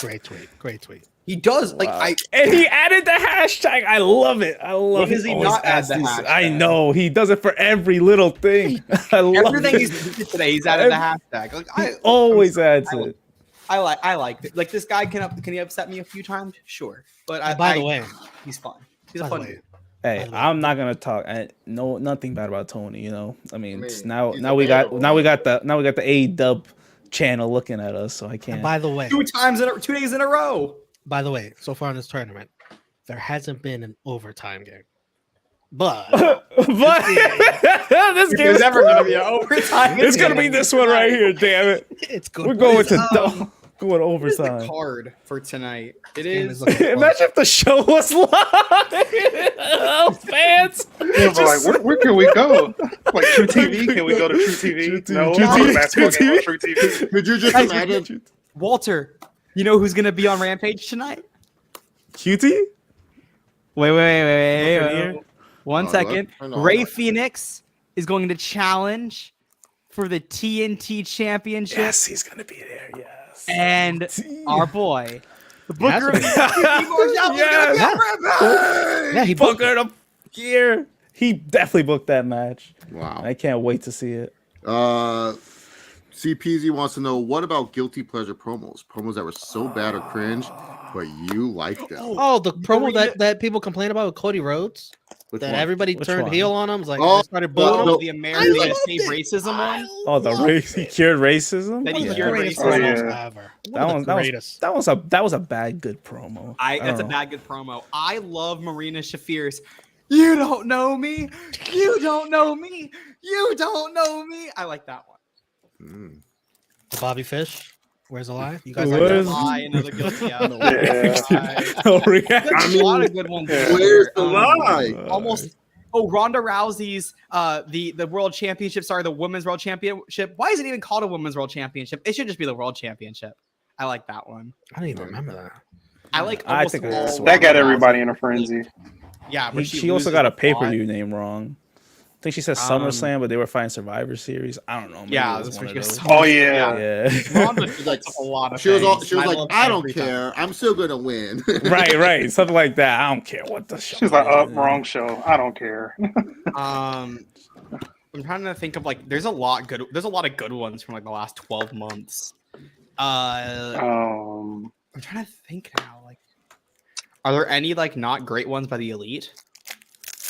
Great tweet. Great tweet. He does Wow. And he added the hashtag. I love it. I love When does he always not add adds the these- hashtag? I know he does it for every little thing. I love everything it. he's did today. He's added the hashtag. Like He always adds I- it. I like it. Like this guy can he upset me a few times? Sure, but By the way, he's fun. He's by a the fun way, dude. Hey, I'm not gonna talk. Nothing bad about Tony. You know, I mean, I it's mean, now he's we got available. the AEW channel looking at us, so I and can't. by the way, 2 days in a row. by the way, so far in this tournament, there hasn't been an overtime game. But but this game There's is never gonna be an overtime. It's gonna be this one right here. Damn it! it's good. We're going to um, going What is the overtime. card for tonight? It game is. is looking fun. Imagine if the show was live. Oh, fans. Yeah, but like, where can we go? Like True TV? Can we go to True TV? True TV. No, True not a TV. basketball True game on TV. True TV. Could you just Guys, imagine? Walter, you know who's gonna be on Rampage tonight? QT? Wait. One Oh, second. I know. Ray Phoenix is going to challenge for the TNT Championship, Yes, he's gonna be there. Yes. and our boy, the Booker of the Yes. Yeah, he booked Booker up here. He definitely booked that match. Wow. I can't wait to see it. CPZ wants to know what about guilty pleasure promos that were so bad or cringe, but you liked them. Oh, the promo that people complain about with Cody Rhodes. Which that one? everybody Which turned one? heel on him. It's like Oh, they started booing him. no. The American Save Racism one. Oh, the race he cured racism. That One he of the cured greatest racism. promos Oh, yeah. ever. That One of the greatest. that was a bad good promo. That's a bad good promo. I love Marina Shafir's. You don't know me. You don't know me. You don't know me. I like that one. The Bobby Fish. Where's the lie? You guys What like is- that? Lie, another guilty. Yeah, No reaction. There's a lot of good ones. Where's the there. lie? Almost. Oh, Ronda Rousey's the world championship. Sorry, the women's world championship. Why is it even called a women's world championship? It should just be the world championship. I like that one. I don't even remember that. I like. I Almost think all that's That got Ronda everybody Rousey. in a frenzy. Yeah, but She also got a loses pay lot. per view name wrong. I think she said SummerSlam, but they were fighting Survivor Series. I don't know. Maybe Yeah, it was that's one what of she those. was. Oh yeah. Yeah. Ronda sets up a lot of She was things. like, love I don't every time. care. I'm still gonna win. right. Something like that. I don't care what the show. She's like, is. wrong show. I don't care. I'm trying to think of like there's a lot of good ones from like the last 12 months. I'm trying to think now. Like, are there any like not great ones by the Elite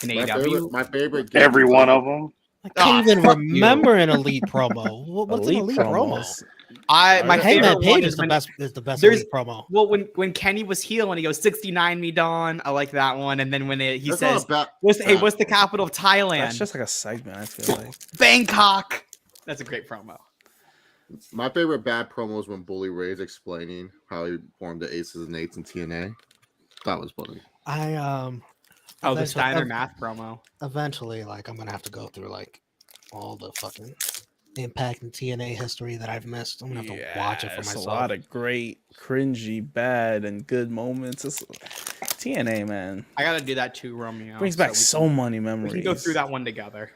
in AEW? My favorite. Every one of them. I can't even remember an Elite promo. What's Elite an Elite promo? promos. My Hangman favorite one Page is is the when, best. Is the best there's- Elite promo. well when Kenny was heel and he goes 69 me Dawn. I like that one. And then when he That's says, not a what's the capital of Thailand? That's just like a segment. I feel like. Bangkok. That's a great promo. My favorite bad promo is when Bully Ray's explaining how he formed the Aces and Eights in TNA. That was funny. Oh, the eventually- Steiner math promo. Eventually, like I'm gonna have to go through like all the fucking Impact and TNA history that I've missed. I'm gonna have to watch it for it's myself. a lot of great, cringy, bad, and good moments. TNA, man, I gotta do that too, Romeo. brings back we so many memories. can go through that one together.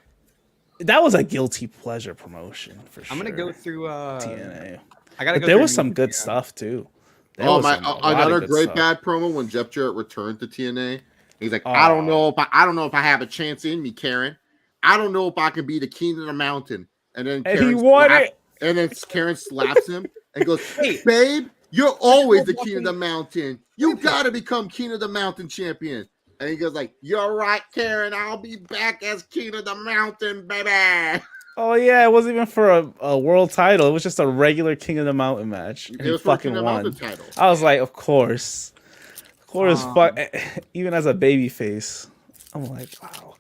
That was a guilty pleasure promotion for sure. I'm gonna go through TNA. I gotta But go. there through was some New good Japan. stuff too. There Oh was my! a lot of Another good great stuff. bad promo when Jeff Jarrett returned to TNA. He's like, I don't know if I have a chance in me, Karen. I don't know if I can be the king of the mountain. And then And Karen he won it. And then Karen slaps him and goes, Wait. "Babe, you're always the king of the mountain. You gotta become king of the mountain champion." And he goes like, "You're right, Karen. I'll be back as king of the mountain, baby." Oh yeah, it wasn't even for a world title. It was just a regular King of the Mountain match. And It he was for a fucking King of the won. Mountain title. I was like, of course, even as a baby face, I'm like, wow.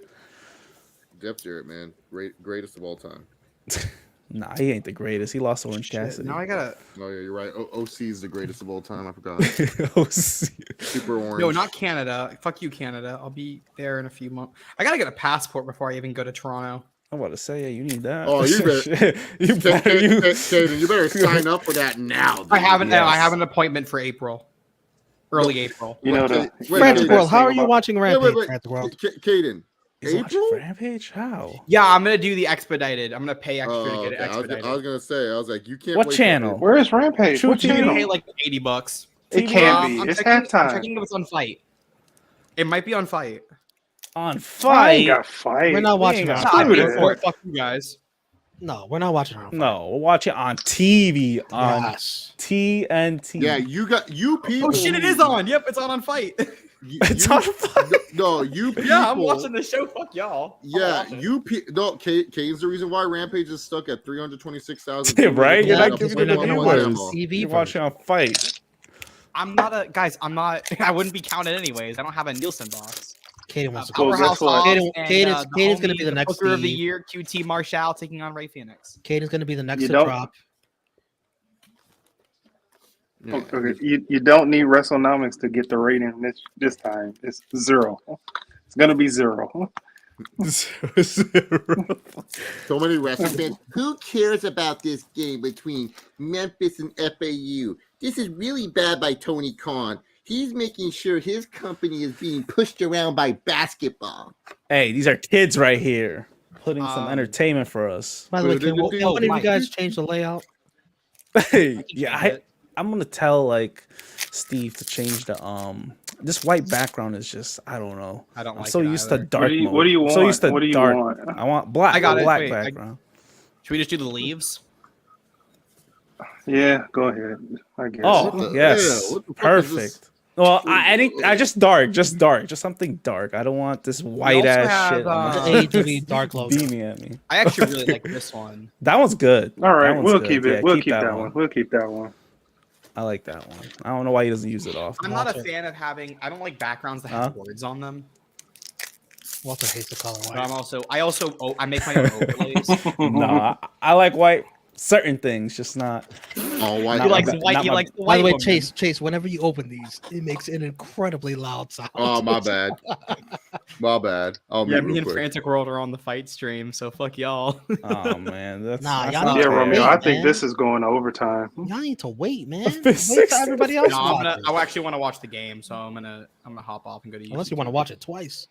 Jeff Jarrett, man, greatest of all time. Nah, he ain't the greatest. He lost to Orange Cassidy. Now I gotta. Oh yeah, you're right. OC is the greatest of all time. I forgot. Oh, see. Super orange. No, not Canada. Fuck you, Canada. I'll be there in a few months. I gotta get a passport before I even go to Toronto. I'm about to say, yeah, you need that. Oh, you better. Kaden, you better sign up for that now. Dude. I haven't. Yes. I have an appointment for April, early April. You know the Frantic Kaden, World, how are you about- watching Rampage? wait. Frantic World. Kaden, He's watching April? Rampage? How? Yeah, I'm gonna do the expedited. I'm gonna pay extra Oh, to get it okay. I expedited. was gonna say, I was like, you can't. What wait channel? Where is Rampage? True What TV. I'm gonna pay channel? like $80. It can't be. I'm It's checking, I'm halftime. checking if it's on Fight. It might be on Fight. On I ain't Fight? got fight. We're not watching ain't it. got on time I for paid that. for it. Fuck you guys. No, we're not watching it. on No, we'll watch it on TV on Yes. TNT. Yeah, you people. Oh shit! It is on. Yep, it's on Fight. It's on Fight. No, you people. Yeah, I'm watching the show. Fuck y'all. I'm Yeah, watching. Kaden's the reason why Rampage is stuck at 326,000. Yeah, right? You're Yeah, not because giving we're it not the gonna watch viewers. it. TV You're watching on Fight. I'm not a guys. I'm not. I wouldn't be counted anyways. I don't have a Nielsen box. Caden wants to go. Well, Powerhouse guess what? Hobbs Caden- and, Caden's- the Caden's gonna homie, be the next Booker of the Steve. year. QT Marshall taking on Ray Phoenix. Caden's going to be the next You to don't- drop. Yeah. Okay, you don't need WrestleNomics to get the rating this time. It's 0. It's gonna be 0. So many wrestling fans. Who cares about this game between Memphis and FAU? This is really bad by Tony Khan. He's making sure his company is being pushed around by basketball. Hey, these are kids right here. Putting some entertainment for us. By the way, But can the- one of you Mike. guys change the layout? Hey, yeah, I'm gonna tell like Steve to change the this white background is just I don't know. I don't I'm like so it used either. to dark mode. What do you I'm want? so used to What do you dark. want? I want black. I got it. Black Wait, background. Should we just do the leaves? Yeah, go ahead. I guess. Oh What the- yes, yeah, what the fuck is this? perfect. Well, I just dark, just something dark. I don't want this white ass shit. The AEW dark logo. Beaming at me. I actually really like this one. That one's good. All right, That one's we'll good. keep it. Yeah, We'll keep that one. We'll keep that one. I like that one. I don't know why he doesn't use it often. I'm not a fan of having. I don't like backgrounds that have words on them. Walter hates the color white. But I make my own overlays. No, I like white. Certain things, just not. All white. He likes white. He likes the white. By the way, woman. Chase, whenever you open these, it makes an incredibly loud sound. Oh, my bad. My bad. Oh, Yeah, me and Frantic World are on the fight stream, so fuck y'all. Oh man, that's Nah, that's y'all not need to Yeah, fair. Romeo. wait, I think man. this is going to overtime. Y'all need to wait, man. It's Wait 60 till everybody else No, watches. I actually want to watch the game, so I'm gonna hop off and go to YouTube. Unless you want to watch it twice.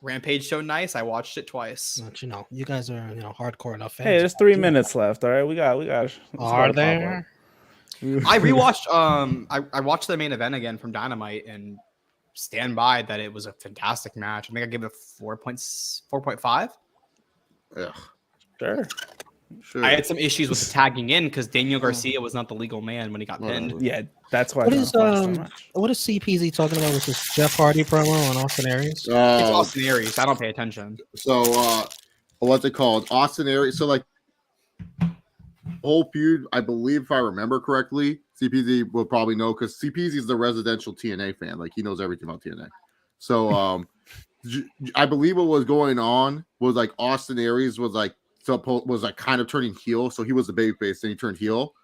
Rampage so nice, I watched it twice. But you guys are hardcore enough fans. Hey, there's 3 minutes left. All right, we got. Are there? I rewatched. I watched the main event again from Dynamite and stand by that it was a fantastic match. I think I gave it a 4.5. Yeah. Sure. I had some issues with the tagging in because Daniel Garcia was not the legal man when he got pinned. Yeah, that's why. What is CPZ talking about with this Jeff Hardy promo on Austin Aries? It's Austin Aries. I don't pay attention. So, what's it called? Austin Aries. So, like, whole feud, I believe, if I remember correctly, CPZ will probably know because CPZ is the residential TNA fan. Like, he knows everything about TNA. So, I believe what was going on was like Austin Aries was like kind of turning heel. So he was the babyface, and he turned heel.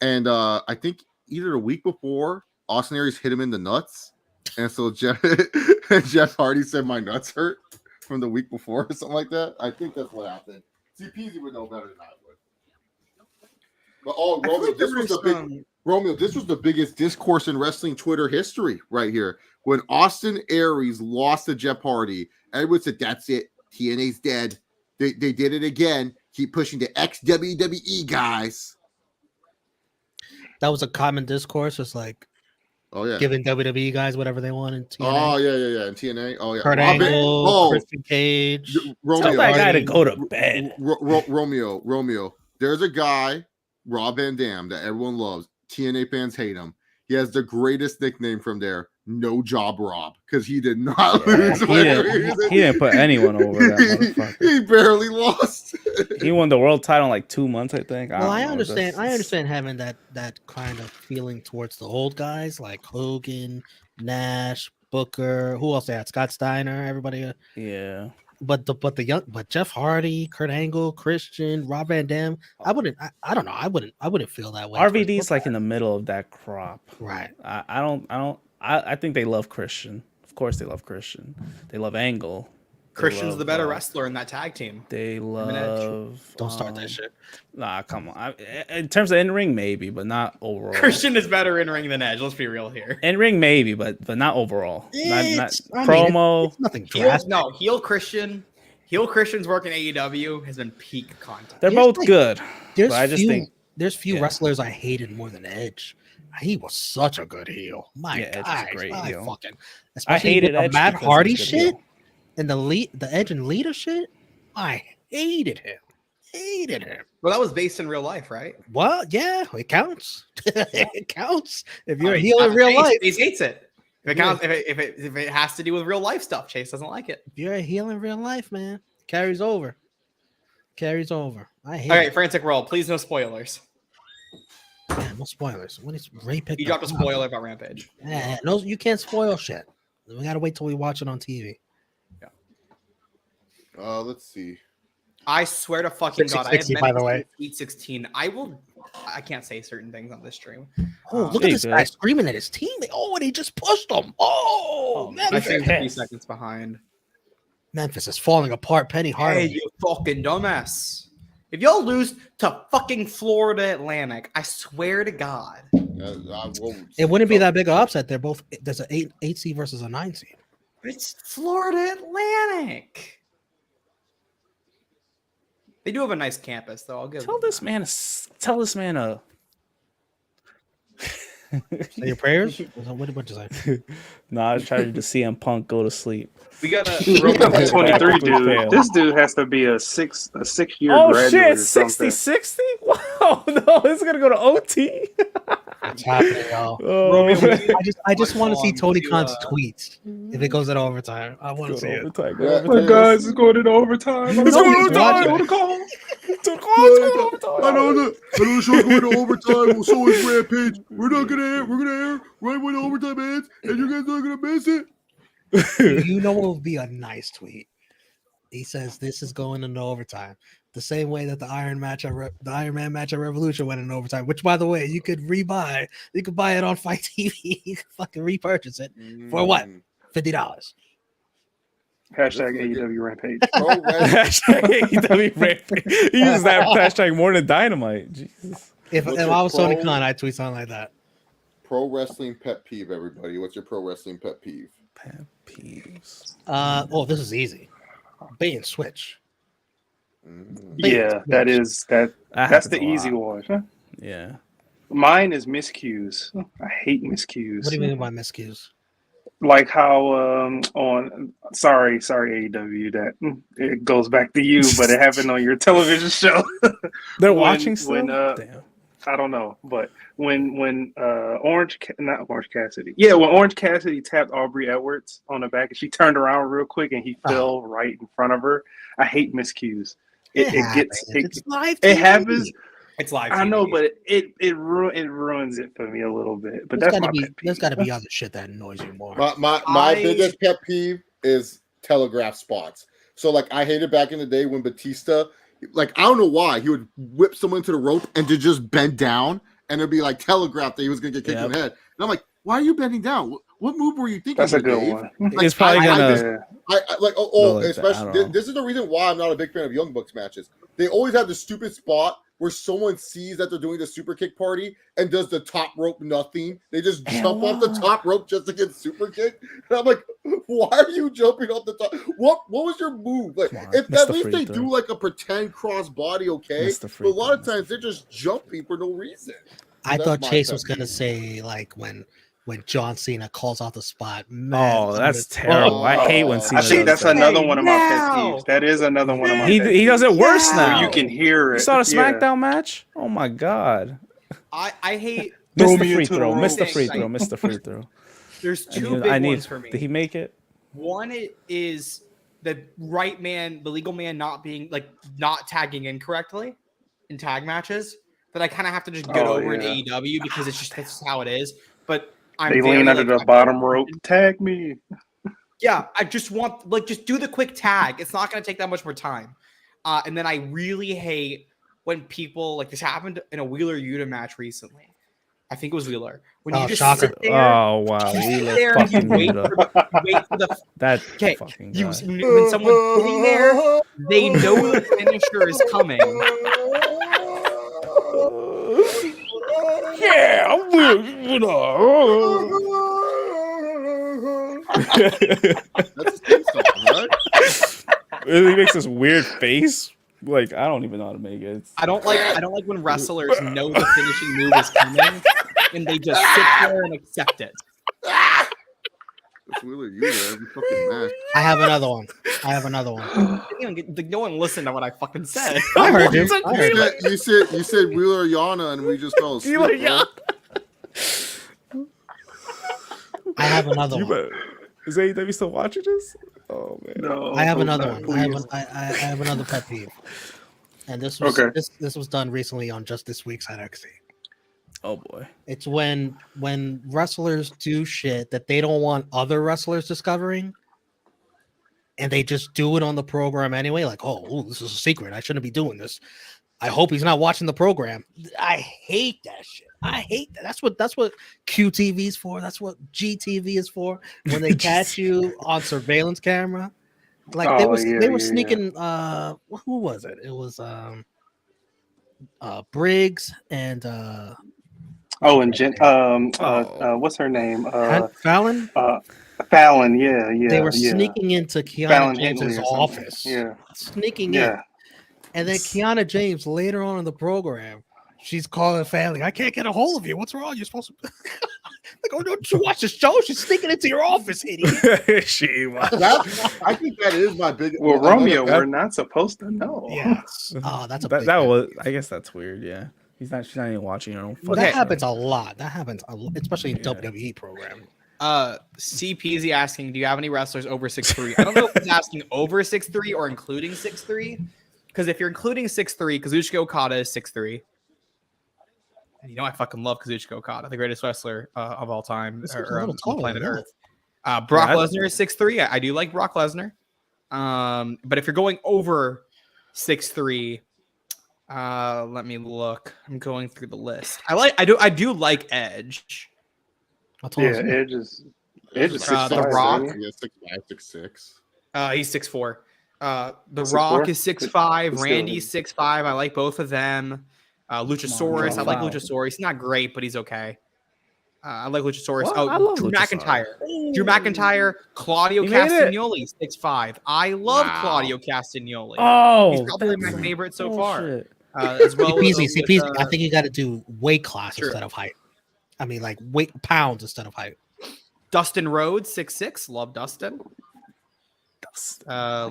And I think either the week before, Austin Aries hit him in the nuts, and so Jeff Hardy said my nuts hurt from the week before or something like that. I think that's what happened. CPZ would know better than I would. But Romeo, this was the biggest discourse in wrestling Twitter history right here. When Austin Aries lost to Jeff Hardy, everyone said, "That's it. TNA's dead." They did it again. Keep pushing the ex-WWE guys. That was a common discourse. It's like, giving WWE guys whatever they want in TNA. Oh yeah. In TNA. Oh yeah. Kurt Angle, Christian Cage. Romeo. Tell that guy to go to bed. Romeo. There's a guy, Rob Van Dam, that everyone loves. TNA fans hate him. He has the greatest nickname from there, No Job Rob, because he did not lose. He didn't put anyone over that motherfucker. He barely lost. He won the world title in like 2 months, I think. I understand having that kind of feeling towards the old guys like Hogan, Nash, Booker. Who else they had? Scott Steiner. Everybody. Yeah. But Jeff Hardy, Kurt Angle, Christian, Rob Van Dam. I don't know. I wouldn't feel that way. RVD's like in the middle of that crop. Right. I think they love Christian. Of course they love Christian. They love Angle. Christian's the better wrestler in that tag team. They love. Don't start that shit. Nah, come on. In terms of in ring, maybe, but not overall. Christian is better in ring than Edge. Let's be real here. In ring, maybe, but not overall. Not promo. It's nothing drastic. Heel Christian. Heel Christian's work in AEW has been peak content. They're both good. I just think there's few wrestlers I hated more than Edge. He was such a good heel. My God, Edge is a great heel. I hated Edge Matt because Hardy he's a good shit. heel. And the Edge and Lita shit, I hated him. Well, that was based in real life, right? Well, yeah, it counts. It counts. If you're a heel in real life, Chase hates it. If it counts, if it has to do with real life stuff, Chase doesn't like it. If you're a heel in real life, man, carries over. I hate. All right, Frantic World, please no spoilers. Yeah, no spoilers. When is Ray picked You dropped a spoiler about Rampage. Yeah, no, you can't spoil shit. We gotta wait till we watch it on TV. Let's see. I swear to fucking God, I have 60, by the way. Sweet 16. I can't say certain things on this stream. Oh, look at this guy screaming at his teammate. Oh, and he just pushed him. Oh, I Memphis. think 3 seconds behind. Memphis is falling apart. Penny Hardaway. Hey, you fucking dumbass. If y'all lose to fucking Florida Atlantic, I swear to God. It wouldn't be that big of upset. They're both, there's an 8 seed versus a 9 seed. It's Florida Atlantic. They do have a nice campus, though. I'll give Tell this man a. Say your prayers? What did you say? Nah, I was trying to see CM Punk go to sleep. We got a 23 dude. This dude has to be a 6-year Oh graduate. shit, or something. 60-60? Wow, no, it's gonna go to OT. What's happening, y'all? Oh, I just want to see on Tony to, Khan's tweets if it goes in overtime. I want to see it. overtime. Yeah, My guys is going into overtime. You know he's watching. Go to call. I know the show's going to overtime. Well, so is Rampage. We're gonna air right when the overtime ends, and you guys are gonna miss it. You know what would be a nice tweet? He says this is going into overtime, the same way that the Iron Man match at Revolution went into overtime. Which, by the way, you could rebuy. You could buy it on Fight TV. You could fucking repurchase it for what? $50. Hashtag AEW Rampage. Hashtag AEW Rampage. He uses that hashtag more than Dynamite. Jesus. If I was Tony Khan, I'd tweet something like that. Pro wrestling pet peeve, everybody. What's your pro wrestling pet peeve? Pet peeves. This is easy. Bait and switch. Yeah, that's the easy one. Yeah. Mine is miscues. I hate miscues. What do you mean by miscues? Like how on sorry AEW that it goes back to you, but it happened on your television show. They're watching still? Damn. I don't know, but when Orange Cassidy tapped Aubrey Edwards on the back and she turned around real quick and he fell right in front of her. I hate miscues. It's live. It happens. It's live. I know, but it ruins it for me a little bit. But there's got to be other shit that annoys you more. My biggest pet peeve is telegraph spots. So like I hated back in the day when Batista, like I don't know why he would whip someone to the rope and to just bend down and it'd be like telegraphed that he was gonna get kicked in the head. And I'm like, why are you bending down? What move were you thinking? That's a good one. Like, it's probably this is the reason why I'm not a big fan of Young Bucks matches. They always have the stupid spot where someone sees that they're doing the super kick party and does the top rope nothing. They just jump off the top rope just to get super kicked. And I'm like, why are you jumping off the top? What was your move? Like, if at least they do like a pretend cross body, okay. But a lot of times they're just jumping for no reason. I thought Chase was gonna say like when John Cena calls out the spot. Man, that's terrible. I hate when Cena. I think that's another one of my pet peeves. That is another one of my. He does it worse now. You can hear it. You saw the SmackDown match? Oh my god! I hate. Missed the free throw. Missed the free throw. Missed the free throw. There's two big ones for me. Did he make it? One is the right man, the legal man, not tagging incorrectly in tag matches. That I kind of have to just get over in AEW because it's just how it is. But they lean under the bottom rope. Tag me. Yeah, I just want just do the quick tag. It's not going to take that much more time. And then I really hate when people this happened in a Wheeler Yuta match recently. I think it was Wheeler. When you just sit there, Wheeler fucking wait for the that fucking guy. When someone's sitting there, they know the finisher is coming. Yeah, That's his song, right? He makes this weird face. Like I don't even know how to make it. I don't like when wrestlers know the finishing move is coming and they just sit there and accept it. It's Wheeler Yuta every fucking match. I have another one. No one listened to what I fucking said. I heard you. You said Wheeler Yana and we just fell asleep. I have another one. Is AEW still watching this? Oh man. No, I have another one. I have another pet peeve. And this was done recently on just this week's NXT. Oh boy. It's when wrestlers do shit that they don't want other wrestlers discovering, and they just do it on the program anyway. Like, oh, this is a secret. I shouldn't be doing this. I hope he's not watching the program. I hate that shit. I hate that. That's what QTV is for. That's what GTV is for. When they catch you on surveillance camera, like they were sneaking. Who was it? It was Briggs and what's her name? Fallon. Fallon, yeah. They were sneaking into Kiana James's office. Yeah, sneaking in. And then Kiana James later on in the program, she's calling family. I can't get a hold of you. What's wrong? You're supposed to like, oh, don't you watch the show? She's sneaking into your office, idiot. I think that is my big. Well, Romeo, we're not supposed to know. Yeah. Oh, that's a that was. I guess that's weird. Yeah. She's not even watching her own. That happens a lot. That happens a lot, especially in WWE programming. CPZ asking, do you have any wrestlers over 6'3"? I don't know if he's asking over 6'3" or including 6'3", because if you're including 6'3", Kazuchika Okada is 6'3". And you know I fucking love Kazuchika Okada, the greatest wrestler of all time on planet Earth. Brock Lesnar is 6'3". I do like Brock Lesnar. But if you're going over 6'3", let me look. I'm going through the list. I do like Edge. Edge is 6'5", The Rock. Yeah, 6'5", 6'6". He's 6'4". The 6'4"? Rock is 6'5". Randy's 6'5". I like both of them. Luchasaurus. I like Luchasaurus. He's not great, but he's okay. I like Luchasaurus. I love Drew Luchasaurus. McIntyre. Drew McIntyre. Claudio Castagnoli, 6'5". I love Claudio Castagnoli. Oh, he's probably my favorite so far. Shit. As well CPZ. I think you got to do weight class instead of height. I mean, like weight pounds instead of height. Dustin Rhodes, 6'6". Love Dustin.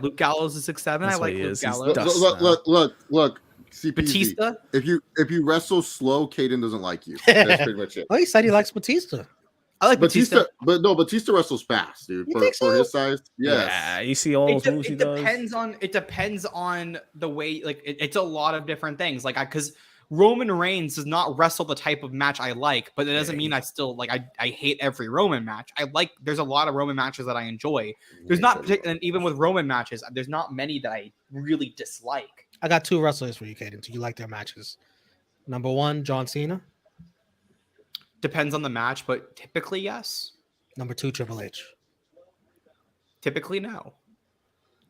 Luke Gallows is 6'7". I like Luke Gallows. Look. CPZ. Batista. If you wrestle slow, Caden doesn't like you. That's pretty much it. Oh, he said he likes Batista. I like Batista. But no, Batista wrestles fast, dude. For his size, yes. Yeah, you see all those moves he does. It depends on the way. Like it's a lot of different things. Like because Roman Reigns does not wrestle the type of match I like, but it doesn't mean I still like. I hate every Roman match. There's a lot of Roman matches that I enjoy. There's not, and even with Roman matches, there's not many that I really dislike. I got two wrestlers for you, Caden. Do you like their matches? Number one, John Cena. Depends on the match, but typically yes. Number two, Triple H. Typically no.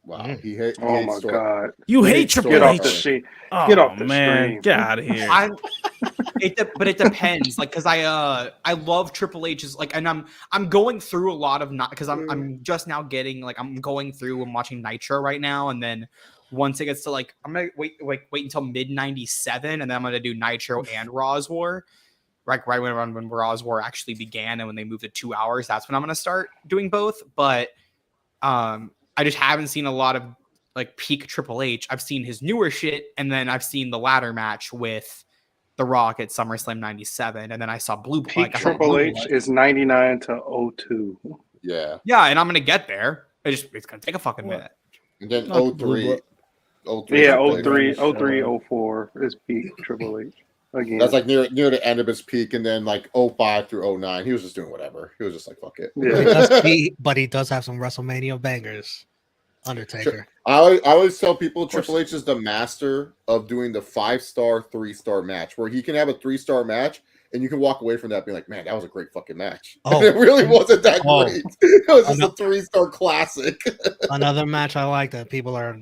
Wow, he hates. Oh my god, you hate Triple H. Get off the sheet. Get off the screen. Get out of here. But it depends, like, because I love Triple H's, like, and I'm going through a lot of not because I'm just now getting like I'm going through and watching Nitro right now, and then once it gets to like I'm gonna wait until mid '97, and then I'm gonna do Nitro and Raw's War, right when Raw's War actually began, and when they moved to 2 hours, that's when I'm gonna start doing both. But I just haven't seen a lot of like peak Triple H. I've seen his newer shit, and then I've seen the ladder match with The Rock at SummerSlam '97, and then I saw Blue. Peak Triple H is 99 to 02. Yeah. Yeah, and I'm gonna get there. It's gonna take a fucking minute. And then 03. Yeah, 03, 04 is peak Triple H. Again. That's like near the end of his peak, and then like 05 through 09, he was just doing whatever. He was just like, fuck it. Yeah, but he does have some WrestleMania bangers. Undertaker. I always tell people Triple H is the master of doing the 5-star, 3-star match, where he can have a 3-star match and you can walk away from that being like, man, that was a great fucking match. Oh. It really wasn't that great. It was just a 3-star classic. Another match I like that people are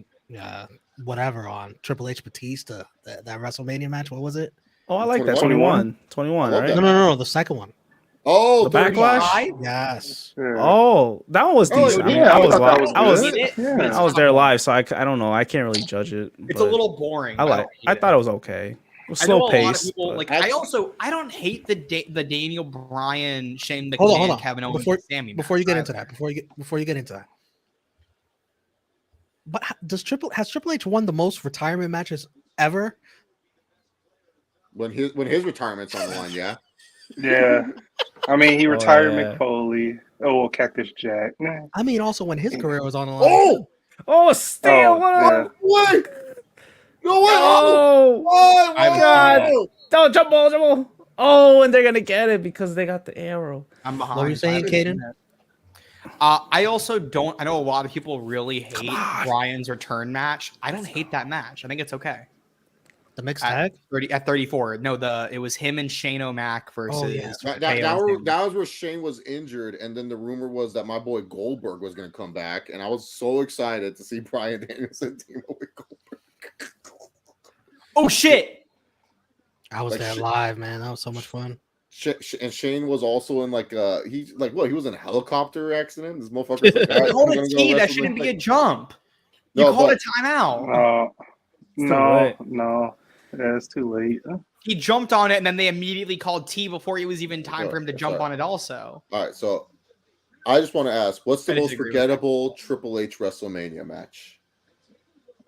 whatever on Triple H Batista, that WrestleMania match. What was it? Oh, I like that 21, right? No, the second one. Oh, the Backlash. Yes. Oh, that one was decent. Yeah, I was there live, so I don't know. I can't really judge it. It's a little boring. I thought it was okay. It was slow paced. I don't hate the Daniel Bryan, Shane McMahon, Kevin Owens, Sammy. Before you get into that, but has Triple H won the most retirement matches ever? When his retirement's on the line, yeah. Yeah. I mean, he retired Mick Foley. Oh, Cactus Jack. I mean, also when his career was on the line. Steal! Wait! No way! Oh my God! Don't jump ball! Oh, and they're gonna get it because they got the arrow. I'm behind. What were you saying, Caden? I also don't. I know a lot of people really hate Bryan's return match. I don't hate that match. I think it's okay. The mixed tag at 34. No, it was him and Shane O'Mac versus. That was where Shane was injured, and then the rumor was that my boy Goldberg was going to come back, and I was so excited to see Bryan Danielson team up with Goldberg. Oh shit! I was there live, man. That was so much fun. And Shane was also in he was in a helicopter accident. This motherfucker. Like, called a tee. That shouldn't be a jump. You called a timeout. No. Yeah, it's too late. He jumped on it, and then they immediately called T before it was even time for him to jump on it also. All right, so I just want to ask, what's the most forgettable Triple H WrestleMania match?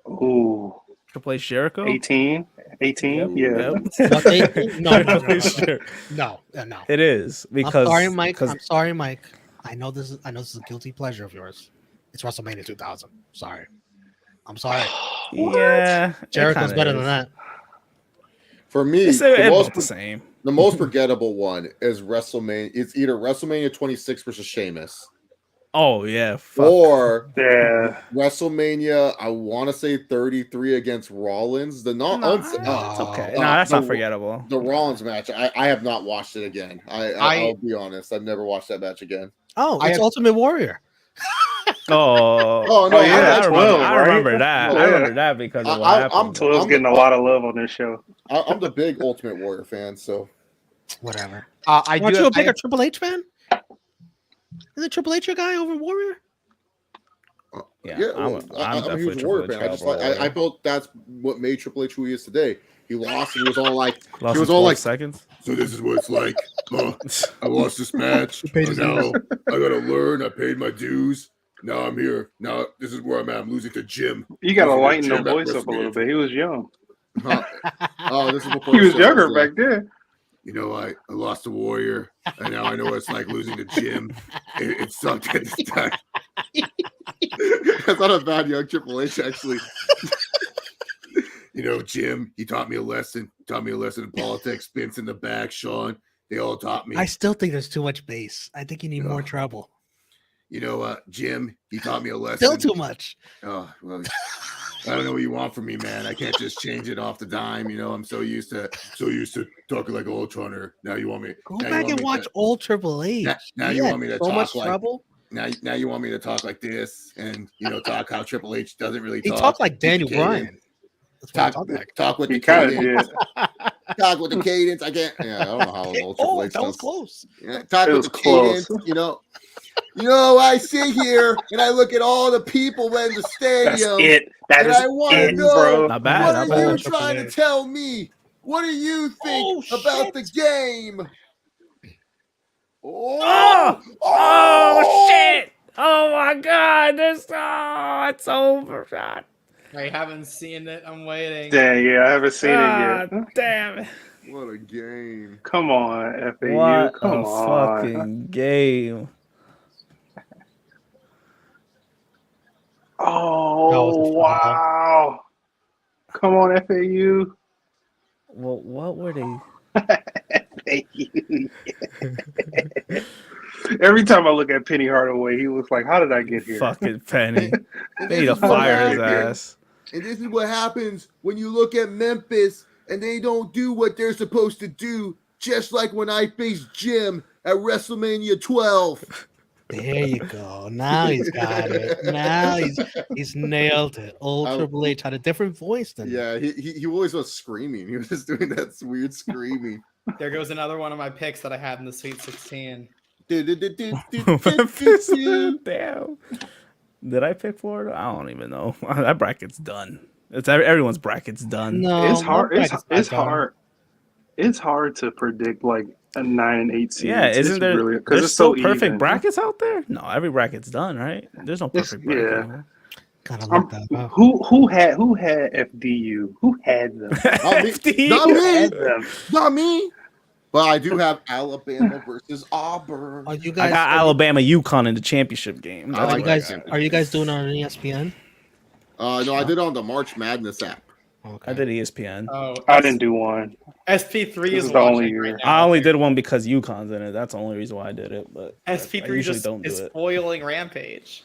Ooh. Triple H Jericho. 18, yeah. What's 18? No, No. no. It is because. I'm sorry, Mike. 'cause- I'm sorry, Mike. I know this is a guilty pleasure of yours. It's WrestleMania 2000. Sorry. I'm sorry. Yeah, it Jericho's kinda better is. than that. For me, It's about the same. the most forgettable one is WrestleMania. It's either WrestleMania 26 versus Sheamus, Oh yeah, fuck. or Yeah. WrestleMania. I want to say 33 against Rollins. The not No, uns- it's okay. uh, No, that's the- not forgettable. The Rollins match. I have not watched it again. I'll be honest. I've never watched that match again. Oh, I it's have- Ultimate Warrior. Oh no! yeah, I that's remember, 12, I right? remember that. Yeah. I remember that because of what happened. 12's getting a lot of love on this show. I'm the big Ultimate Warrior fan. So Whatever. I Aren't do. you a I bigger have- Triple H fan? Isn't Triple H your guy over Warrior? yeah, I'm I'm a definitely huge Triple Warrior H fan. I just over like. I Warrior. felt that's what made Triple H who he is today. He lost, and he was all like, Lost he was in all 12 like, seconds. so this is what it's like. I lost this match. Now I gotta learn. I paid my dues. Now I'm here. Now this is where I'm at. I'm losing to Jim. You got to Losing to lighten the Jim at voice up a little bit. He was young. Huh? Oh, this is before He the was show younger was, back then. You know, I lost to Warrior, and now I know what it's like losing to Jim. It sucked at this time. That's not a bad young Triple H, actually. You know, Jim, he taught me a lesson. Taught me a lesson in politics. Vince in the back, Sean, they all taught me. I still think there's too much bass. I think you need more treble. You know, Jim, he taught me a lesson. Still too much. Oh, well, I don't know what you want from me, man. I can't just change it off the dime. You know, I'm so used to talking like Ultroner. Now you want me Go now you back want and me watch to- old Triple H. Now He you had want me to so talk much like trouble. now you want me to talk like this and talk how Triple H doesn't really He talk. talked like Daniel Cadence. Bryan. That's what I'm Talk, talking like. talk with He the kind of cadence. did. Talk with the cadence. I can't. Yeah, I don't know how old Triple Oh, H that was does. close. Yeah, talk It with was the close. cadence. You know, I sit here and I look at all the people in the That's stadium. it. That And is I want to it, know, bro. Not bad, what not are you bad. trying to tell me? What do you think about the game? Oh shit! Oh my god! It's over. God. I haven't seen it. I'm waiting. Dang, yeah, I haven't seen it yet. Damn it! What a game. Come on, FAU. What Come a on. fucking game! Oh, wow. Come on, FAU. Well, what were they? Every time I look at Penny Hardaway, he looks like, how did I get here? Fucking Penny. And They need this to is what fire his happens. ass. And this is what happens when you look at Memphis and they don't do what they're supposed to do, just like when I faced Jim at WrestleMania 12. There you go. Now he's got it. Now he's nailed it. Old Triple H had a different voice than Yeah, he always was screaming. He was just doing that weird screaming. There goes another one of my picks that I had in the Sweet 16. Damn. Did I pick Florida? I don't even know. That bracket's done. It's everyone's bracket's done. No, It's hard. my It's bracket's not done. hard. It's hard to predict like a 9 and 8 seed. Yeah, isn't there? Really, There's it's still so perfect even. brackets out there. No, every bracket's done, right? There's no It's- perfect bracket. yeah. anymore. Gotta look that up. Who had FDU? Who had them? Not me. FD. Not Who me. had them? Not me. But I do have Alabama versus Auburn. Are you I guys? got Alabama UConn in the championship game. I Are like you that guys? game. Are you guys doing it on ESPN? No, I did it on the March Madness app. Okay. I did ESPN. Oh, I didn't do one. SP3 This is is the only watching year. right now. I only did one because UConn's in it. That's the only reason why I did it. But I SP3 usually just don't do is it. spoiling Rampage.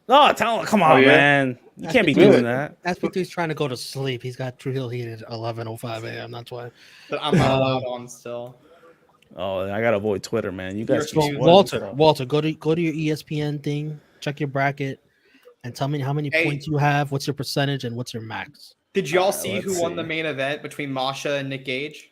No, come on, Oh, yeah? man. You can't be That's doing that. SP3's trying to go to sleep. He's got True Hill Heat at 11:05 a.m. That's why. But I'm not allowed on still. Oh, I gotta avoid Twitter, man. You guys keep Well, spoiling Walter, stuff. go to your ESPN thing, check your bracket, and tell me how many Hey. points you have, what's your percentage, and what's your max. Did y'all Alright, see let's who won see. the main event between Masha and Nick Gage?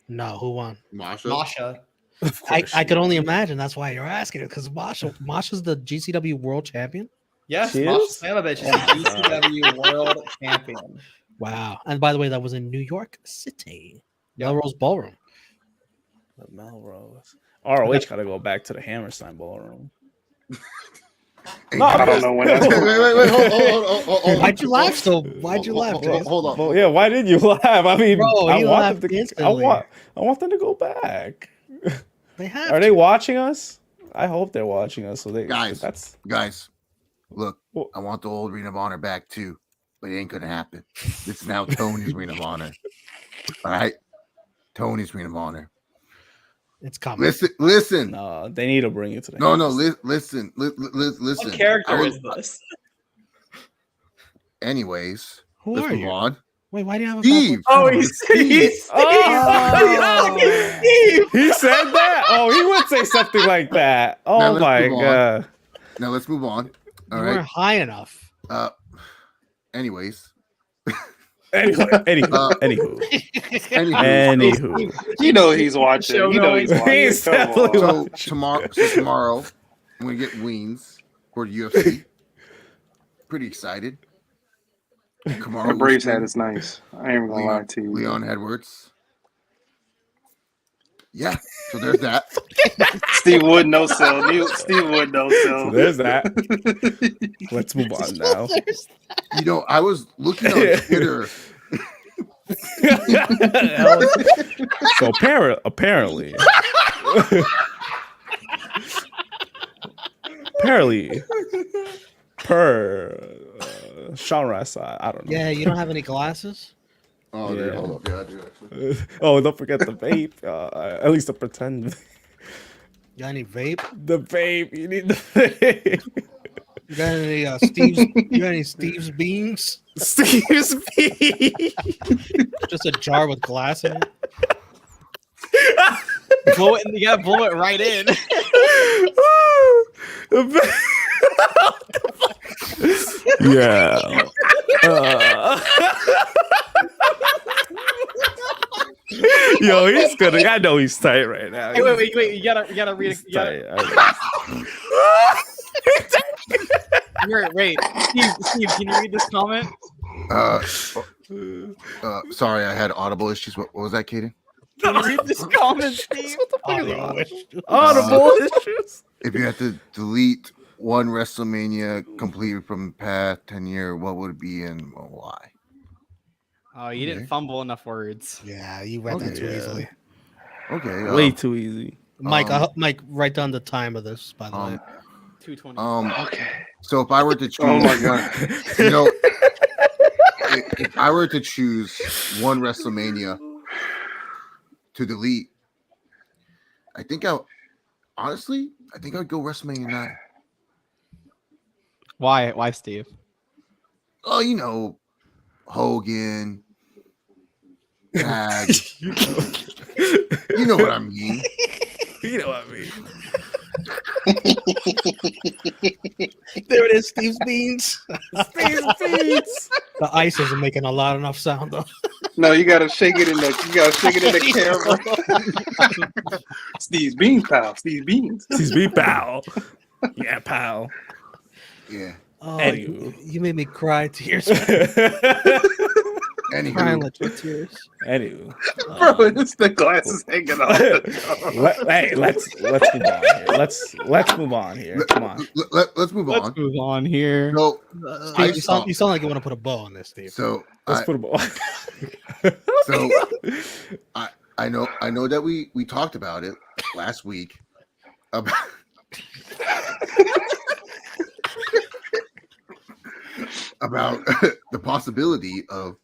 No, who won? Masha. Masha. Of I course could you only won. imagine. That's why you're asking it, because Masha's the GCW World Champion. Yes, She Masha is? Slamovich is the GCW World Champion. Wow! And by the way, that was in New York City, Melrose Ballroom. The Melrose. ROH gotta go back to the Hammerstein Ballroom. Hey, No, I don't know when that's wait, going wait, hold. Why'd you laugh so? Why'd you laugh, Jason? Hold on. Well, yeah, why did you laugh? I mean, Bro, I he want laughed them to. instantly. I want them to go back. They have. Are they to. watching us? I hope they're watching us. So they Guys, That's look, Well- I want the old Ring of Honor back too, but it ain't gonna happen. This is now Tony's Ring of Honor. All right, Tony's Ring of Honor. It's coming. Listen. no. They need to bring it to the. No, house. listen. What character is this? Anyways, Who let's are move you? on. Wait, why do you have a Steve. backward- Oh, he's Steve. Oh. Steve. He said that. Oh, he would say something like that. Now Oh let's my move on. god. Now let's move on. All You right. weren't high enough. Anyways. Anywho. You know he's watching. You know he's watching. He's Come definitely on. So tomorrow, I'm gonna get wings for the UFC. Pretty excited. The Braves hat is nice. I ain't gonna lie to you. Leon Edwards. Yeah, so there's that. Steve Wood no sell. Steve Wood no So sell. there's that. Let's move on now. You know, I was looking on Twitter. So apparently, per Sean Rice, I don't know. Yeah, you don't have any glasses? Oh, dude, Yeah. hold up. Yeah, I do actually. Oh, don't forget the vape. At least the pretend. You got any vape? The vape. You need the vape. You got any Steve's? You got any Steve's beans? Steve's beans. Just a jar with glass in it. Blow it. You gotta blow it right in. Yeah. Yo, he's gonna. I know he's tight right now. Hey, wait. You gotta read it. He's tight. Wait, Steve, can you read this comment? Sorry, I had audible issues. What was that, Katie? Can you read this comment, Steve? Audible issues. If you had to delete one WrestleMania completely from the past 10 years, what would it be and why? Oh, you didn't fumble enough words. Yeah, you read that too easily. Okay. Way too easy. Mike, Mike, write down the time of this, by the way. 220. Okay. So if I were to choose, Oh my god. you know, if I were to choose one WrestleMania to delete, I think I would go WrestleMania 9. Why, Steve? Oh, you know, Hogan, Tag. You know what I mean. You know what I mean. There it is, Steve's beans. Steve's beans. The ice isn't making a loud enough sound though. No, you gotta shake it in the camera. Steve's beans, pal. Steve's beans. Steve's beans, pal. Yeah, pal. Yeah. Oh, Anywho. you made me cry tears. Anywho. Crying legit tears. Anywho. Bro, it's the glasses hanging off. Hey, let's move on here. Let's move on here. Come on. Let's move Let's on. move on here. So, Steve, you sound like you want to put a bow on this, Steve. so Let's I, put a ball. so I know that we talked about it last week about about the possibility of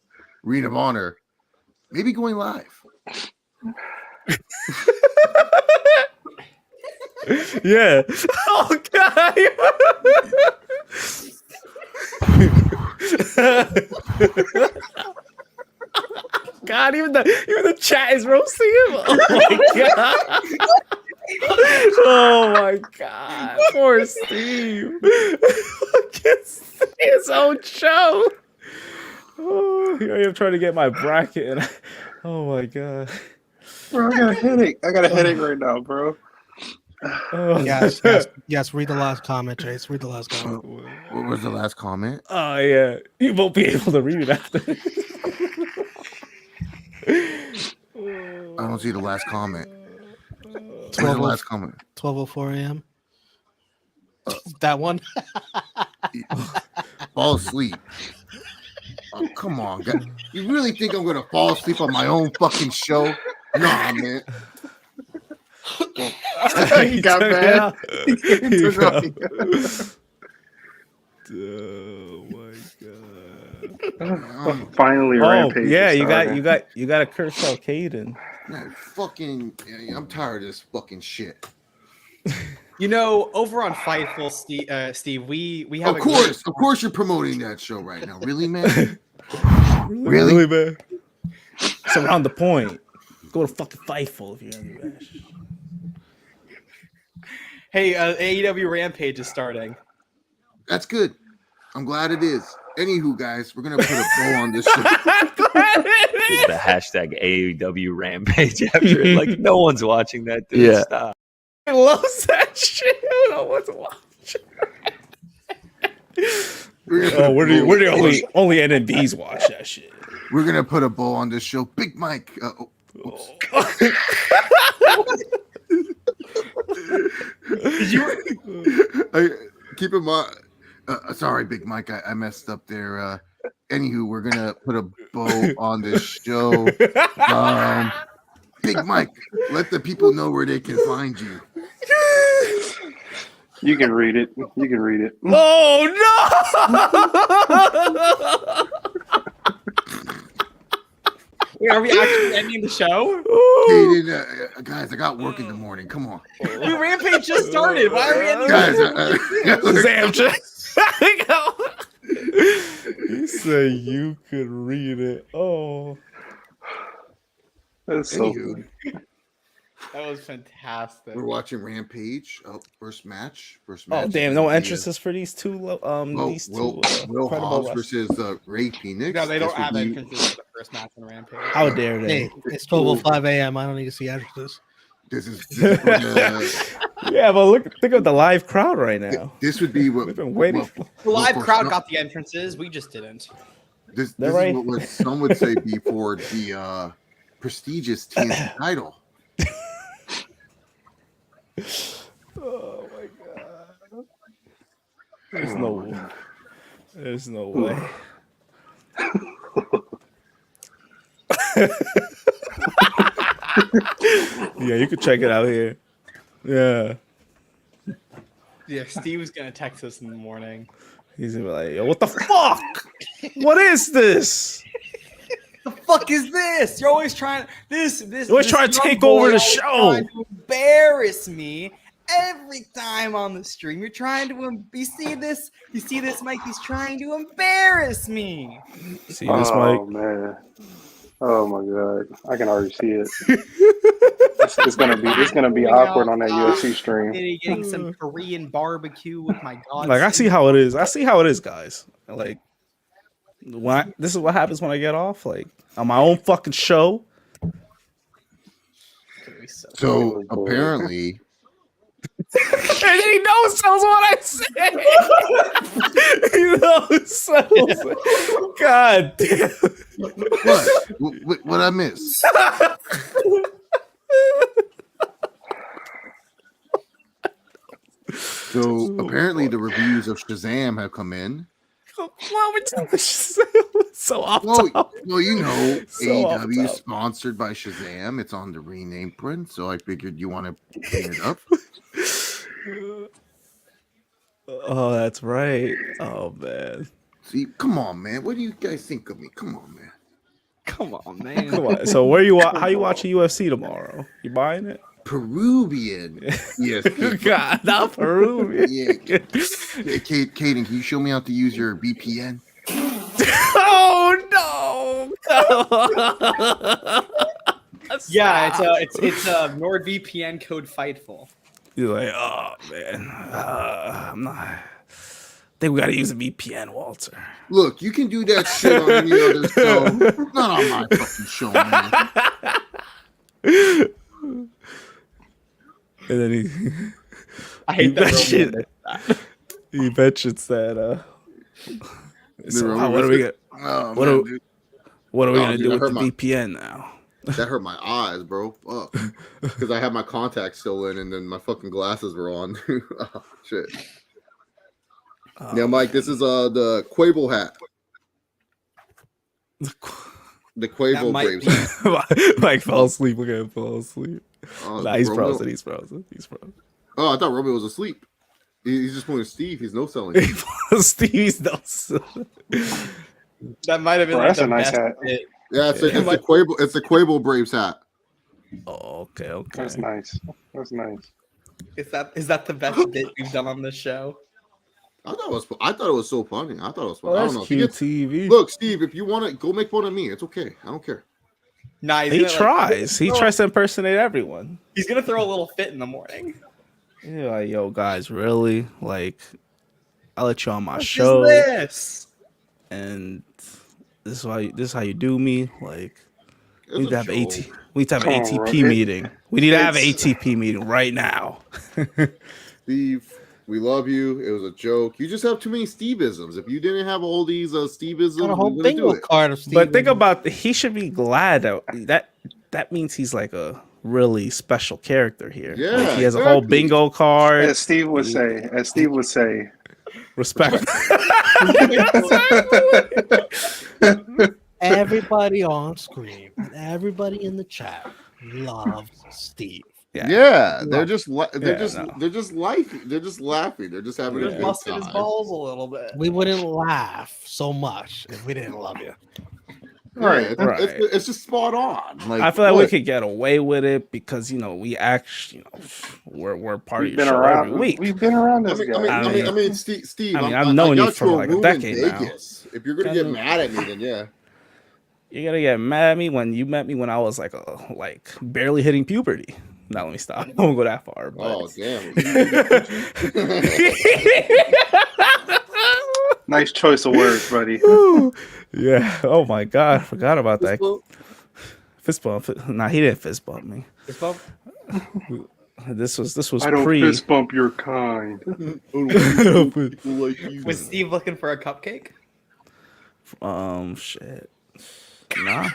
Ring of Honor maybe going live. Yeah. Oh god. God, even the chat is roasting him. Oh my god. Poor Steve. His own show. Oh, here I am trying to get my bracket and oh my god. Bro, I got a headache. I got a headache right now, bro. Oh. Yes. Read the last comment, Chase. Read the last comment. What was the last comment? Oh yeah. You won't be able to read it after. I don't see the last comment. Where's the 12:04 last comment? 12:04 a.m. That one. Fall asleep. Oh, come on, guys. You really think I'm gonna fall asleep on my own fucking show? Nah, man. He got mad. He took off. Oh my god! Finally, Rampage. Yeah, is you starting. got to curse out Caden. Man, fucking, I'm tired of this fucking shit. You know, over on Fightful, Steve, we have Of course, you're promoting that show right now. Really, man? Really, man? It's around the point. Go to fucking Fightful if you're gonna do that. Hey, AEW Rampage is starting. That's good. I'm glad it is. Anywho, guys, we're gonna put a bow on this show. The hashtag AEW Rampage after it. Like, no one's watching that, dude. Yeah. Stop. I love that shit. No one's watching. We're the only NMBs watch that shit. We're gonna put a bow on this show. Big Mike. Did you? Keep in mind. Sorry, Big Mike. I messed up there. Anywho, we're gonna put a bow on this show. Big Mike, let the people know where they can find you. You can read it. You can read it. Oh no! Wait, are we actually ending the show? Kaden, guys, I got work in the morning. Come on. The Rampage just started. Why are we ending? Guys, You say you could read it. Oh, That's so good. That was fantastic. We're watching Rampage. First match. oh damn! No entrances for these two. These Will two. Hobbs versus Ray Phoenix. No, they don't This have would be- entrances for the first match in Rampage. How dare they? Hey, it's 12:05 a.m. I don't need to see addresses. This is gonna- Yeah, but think of the live crowd right now. this would be what We've been waiting. The live crowd got the entrances. We just didn't. This They're is right. what some would say before the prestigious TNT title. Oh my god! There's no way. Yeah, you could check it out here. Yeah, Yeah, Steve was gonna text us in the morning. he's gonna be like, "Yo, what the fuck? What is this? The fuck is this? You're always trying this. You're always trying to take over the show. Trying to embarrass me every time on the stream. You're trying to. You see this? You see this, Mike? He's trying to embarrass me. See this, Oh Mike? man. Oh my god. I can already see it. It's gonna be awkward on that UFC stream. Getting some Korean barbecue with my god. Like I see how it is. I see how it is, guys. Like, this is what happens when I get off. Like on my own fucking show. So apparently, And then he knows what I said. He knows. God damn. what I miss? So apparently, the reviews of Shazam have come in. Why would you so off top? Well, you know, So off AEW is top. sponsored by Shazam. It's on the rename print, so I figured you want to clean it up. Oh, that's right. Oh man. See, come on, man. What do you guys think of me? Come on, man. Come on, man. Come on. So where you how you watching UFC tomorrow? You buying it? Peruvian. Yes. God, not Peruvian. Yeah. Kaden, can you show me how to use your VPN? Oh no! Yeah, it's a NordVPN code Fightful. You're like, oh man, I'm not. I think we gotta use a VPN, Walter. Look, you can do that shit on any other show, not on my fucking show, man. And then he, I hate that. shit. He mentions that. So what are we gonna? Oh, What man, are, dude. what are we Oh, gonna dude, do that with hurt the VPN now? That hurt my eyes, bro. Fuck. Because I had my contacts still in, and then my fucking glasses were on. Oh, shit. Now, Mike, this is the Quavo hat. The Quavo Braves. Mike fell asleep. Look at him fall asleep. Nah, he's frozen. He's frozen. He's frozen. Oh, I thought Romeo was asleep. He's just pointing Steve. He's no selling. Steve's no selling. That might have been Bro, like that's the a nice best hat. bit. Yeah, it's the Quavo. It's the Quavo Braves hat. Oh, okay. That's nice. That's nice. Is that the best bit we've done on this show? I thought it was so funny. I thought it was funny. Well, I that's don't know. QTV. Look, Steve, if you want to go make fun of me, it's okay. I don't care. Nah, He tries. He tries to impersonate everyone. He's gonna throw a little fit in the morning. Yeah, like, yo, guys, really? Like, I'll let you on my What show. is this? And this is how you do me. Like, we need to have show. we need to have an Come on, ATP bro. meeting. We need to have an ATP meeting right now. Steve, we love you. It was a joke. You just have too many Steve-isms. If you didn't have all these Steve-isms, Got a we whole wouldn't do bingo it. card of Steve. But think about he should be glad that means he's like a really special character here. Yeah, Like, he has a whole exactly. bingo card. As Steve would say, Respect. Everybody on screen, everybody in the chat loves Steve. Yeah, they're just laughing. no. They're just laughing. They're just having a good Busted his time. balls a little bit. We wouldn't laugh so much if we didn't love you. Right. Right. It's just spot on. Like, I feel like we what? could get away with it because we actually we're part we've of your been show around. every week. We've been around I this mean, guy. I mean, Steve. I've known you got for a like a room in decade now. Vegas. If you're gonna get mad at me, then yeah. You're gonna get mad at me when you met me when I was like barely hitting puberty. Now let me stop. I won't go that far. But... Oh damn. Nice choice of words, buddy. Yeah. Oh my god, I forgot about that. Fist bump. Nah, he didn't fist bump me. Fist bump? This was I don't pre. fist bump your kind. Was Steve looking for a cupcake? Shit. Nah.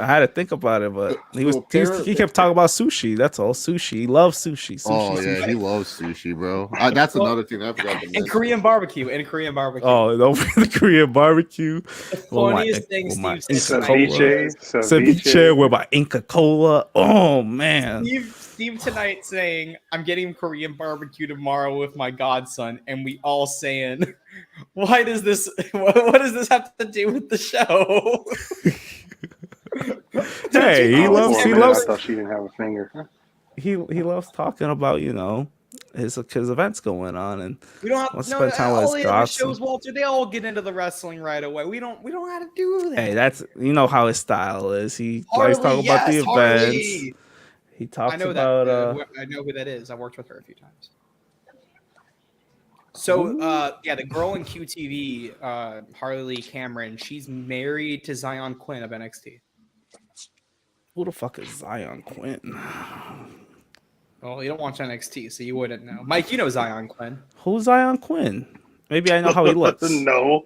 I had to think about it, but he apparently- kept talking about sushi. That's all. Sushi. He loves sushi. Oh yeah, he loves sushi, bro. That's another thing I forgot to mention. And Korean barbecue. Oh, and over the Korean barbecue. The funniest thing Steve said. Ceviche with my Inca Cola. Oh man. Steve tonight saying, "I'm getting Korean barbecue tomorrow with my godson," and we all saying, "Why does this? What does this have to do with the show?" Hey, he loves. I thought she didn't have a finger. He loves talking about his events going on, and We don't have wants to to spend time with all his the other godson. shows, Walter. They all get into the wrestling right away. We don't have to do that. Hey, that's how his style is. He likes talking about the events. Harley. He talks I know about that. I know who that is. I worked with her a few times. So, the girl in QTV, Harley Cameron, she's married to Zion Quinn of NXT. who the fuck is Zion Quinn? Well, you don't watch NXT, so you wouldn't know. Mike, you know Zion Quinn. Who's Zion Quinn? Maybe I know how he looks. No,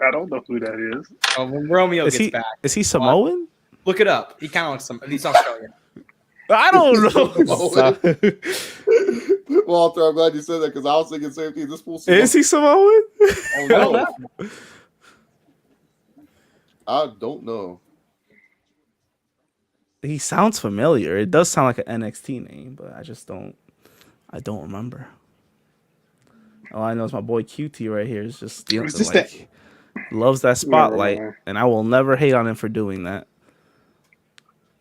I don't know who that is. Oh, when Romeo gets back. Is he Samoan? Look it up. He kind of looks some. He's Australian. I don't know. Walter, I'm glad you said that because I was thinking the same thing. This fool Is he Samoan? Oh no. I don't know. He sounds familiar. It does sound like an NXT name, but I don't remember. All I know is my boy QT right here is just stealing, loves that spotlight, and I will never hate on him for doing that.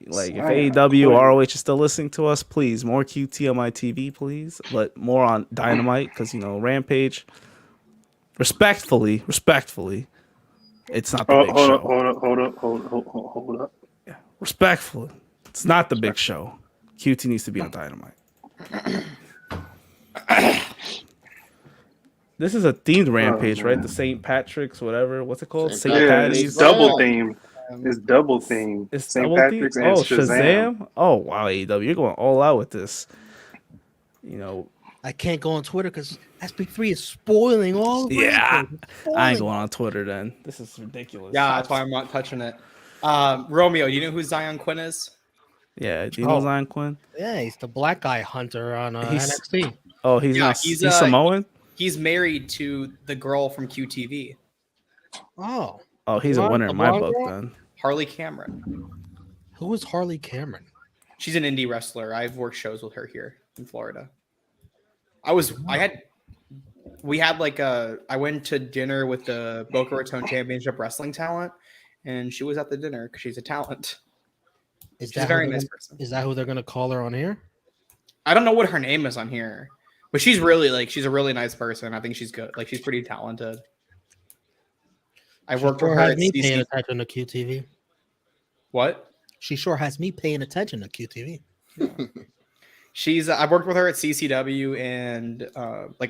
Like, if AEW ROH is still listening to us, please, more QT on my TV, please. But more on Dynamite, because, Rampage, respectfully, it's not the big show. Hold up. Yeah, respectfully, it's not the big show. QT needs to be on Dynamite. This is a themed Rampage, right? The St. Patrick's, whatever. What's it called? St. Patty's. It's double theme. It's double theme. It's St. double Patrick's theme? and Oh, Shazam. Oh, wow, AEW. You're going all out with this. I can't go on Twitter because SB3 is spoiling all. Yeah. I ain't going on Twitter then. This is ridiculous. Yeah, that's why I'm not touching it. Romeo, do you know who Zion Quinn is? Yeah, do you know Zion Quinn? Yeah, he's the black guy hunter on NXT. Oh, he's Yeah, not. he's, He's Samoan. He's married to the girl from QTV, Oh, he's a Blonde- winner the in my blonde book girl? then. Harley Cameron. Who is Harley Cameron? She's an indie wrestler. I've worked shows with her here in Florida. We had like I went to dinner with the Boca Raton Championship Wrestling talent, and she was at the dinner because she's a talent. Is She's that a very who they're nice gonna- person. Is that who they're gonna call her on here? I don't know what her name is on here, but she's really she's a really nice person. I think she's good. Like she's pretty talented. I've worked with her has at me paying CC. attention to QTV. What? She sure has me paying attention to QTV. She's I've worked with her at CCW and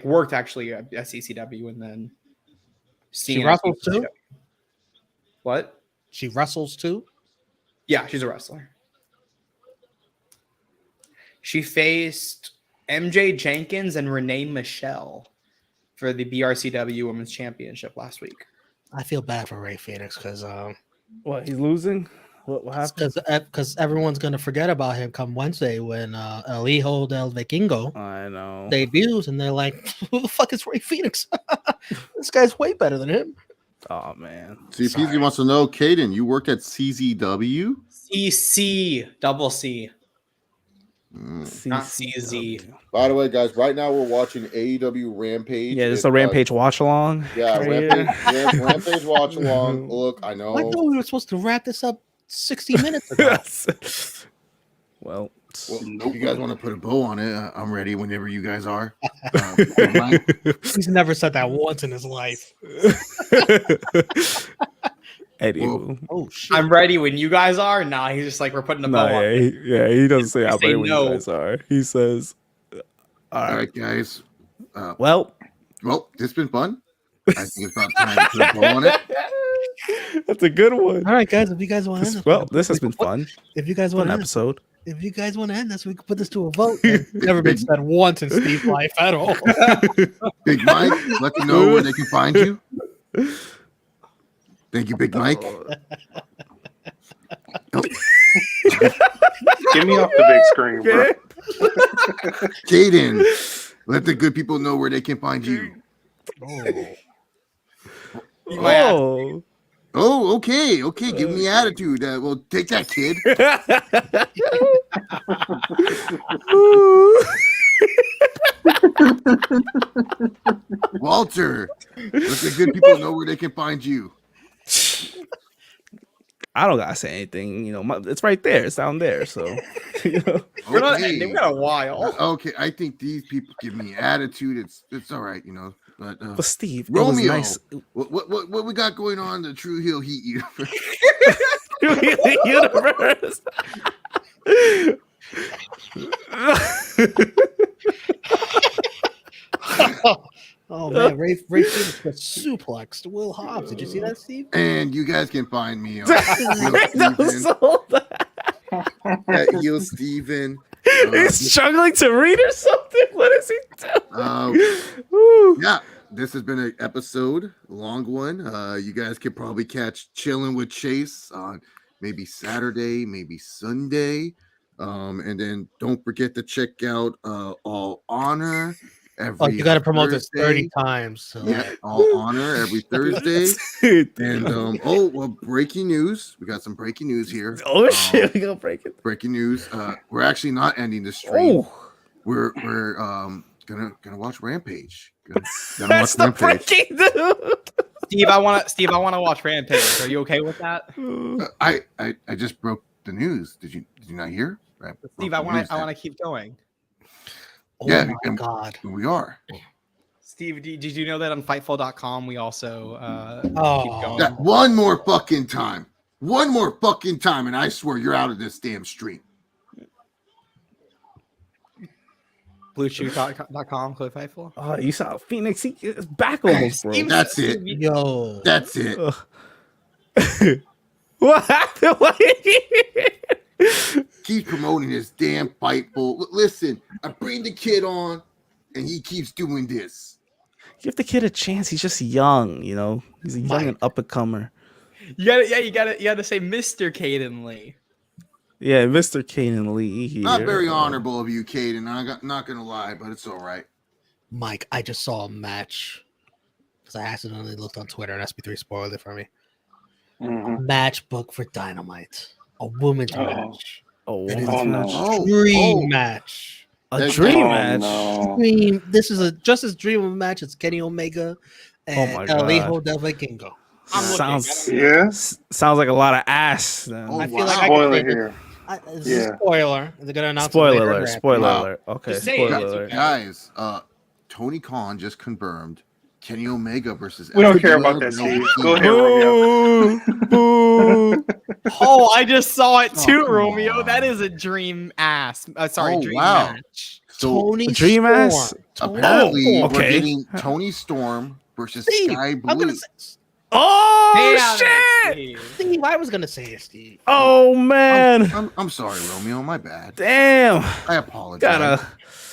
worked actually at CCW and then She seen wrestles at too? CCW. What? She wrestles too? Yeah, she's a wrestler. She faced MJ Jenkins and Renee Michelle for the BRCW Women's Championship last week. I feel bad for Ray Phoenix because What, he's losing? What happened? Because everyone's gonna forget about him come Wednesday when El Hijo del Vikingo I know debuts, and they're like, "Who the fuck is Ray Phoenix? This guy's way better than him." Oh man. See, Peasy wants to know, Caden, you worked at CZW? CC double C. Mm. Not CZ. By the way, guys, right now we're watching AEW Rampage. Yeah, this is a Rampage watch along. Yeah, right Rampage, Rampage watch along. Look, I know. I thought we were supposed to wrap this up 60 minutes ago. Well, if you guys want to put a bow on it, I'm ready whenever you guys are. He's never said that once in his life. Anywho. Oh shit! I'm ready when you guys are. Nah, he's just like we're putting a bow on. He doesn't say how say ready when no. you guys are. He says, All right, guys. Well, this has been fun. I think it's about time to put a bow on it. That's a good one. All right, guys. If you guys want to end, this has been fun. If you guys Fun want to episode. if you guys want to end this, we can put this to a vote. It's never been said once in Steve's life at all. Big Mike, let them know where they can find you. Thank you, Big Mike. Get me off the big screen, bro. Caden, let the good people know where they can find you. Oh, okay. Give me attitude. Well, take that, kid. Walter, let the good people know where they can find you. I don't gotta say anything. It's right there. It's down there. So, We're not ending. We got a while. Okay, I think these people give me attitude. It's all right, But Steve, Romeo, it was nice. What we got going on in the True Heel Heat Universe? Oh man, Ray Phoenix got suplexed. Will Hobbs. Did you see that, Steve? And you guys can find me on Heel Steven. He's struggling to read or something. What is he doing? Yeah, this has been an episode, a long one. You guys could probably catch Chilling with Chase on maybe Saturday, maybe Sunday. And then don't forget to check out All Honor. You got to promote this 30 times. So. Yeah, All Honor every Thursday. And breaking news. We got some breaking news here. Oh shit, we gonna break it. Breaking news. We're actually not ending the stream. Oh. We're gonna watch Rampage. That's the breaking news. Steve, I want to watch Rampage. Are you okay with that? I just broke the news. Did you not hear? Steve, I want to keep going. Oh yeah, my god, we are. Steve, did you know that on Fightful.com we also keep going? Yeah, one more fucking time, and I swear you're out of this damn stream. BlueChew.com, Cliff Fightful. Oh, you saw Phoenix. He is back almost, bro. That's it. Yo, that's it. What happened? Keep promoting this damn Fightful. Listen, I bring the kid on, and he keeps doing this. Give the kid a chance. He's just young, He's a young and up and comer. You gotta say Mr. Caden Lee. Yeah, Mr. Caden Lee here. Not very honorable of you, Caden. I'm not gonna lie, but it's all right. Mike, I just saw a match because I accidentally looked on Twitter and SB3 spoiled it for me. Match book for Dynamite. A women's match. Oh, It is women's a match. dream match. A dream match. Dream. This is just as dream of a match as Kenny Omega and my El God. Hijo del Vikingo. Sounds like a lot of ass. Then. I feel like Spoiler here. This is a spoiler. They're gonna announce Spoiler it later. alert. Spoiler alert. Okay. Just Spoiler guys, alert. guys, Tony Khan just confirmed Kenny Omega versus. We don't care about that, Steve. Go ahead, Romeo. Oh, I just saw it too, Romeo. That is a dream ass. Dream match. Tony Dream Storm. ass? Apparently, okay. we're getting Tony Storm versus Steve, Sky I'm Blue. gonna say, Oh shit! Steve, I was gonna say it, Steve. Oh man! I'm sorry, Romeo. My bad. Damn. I apologize.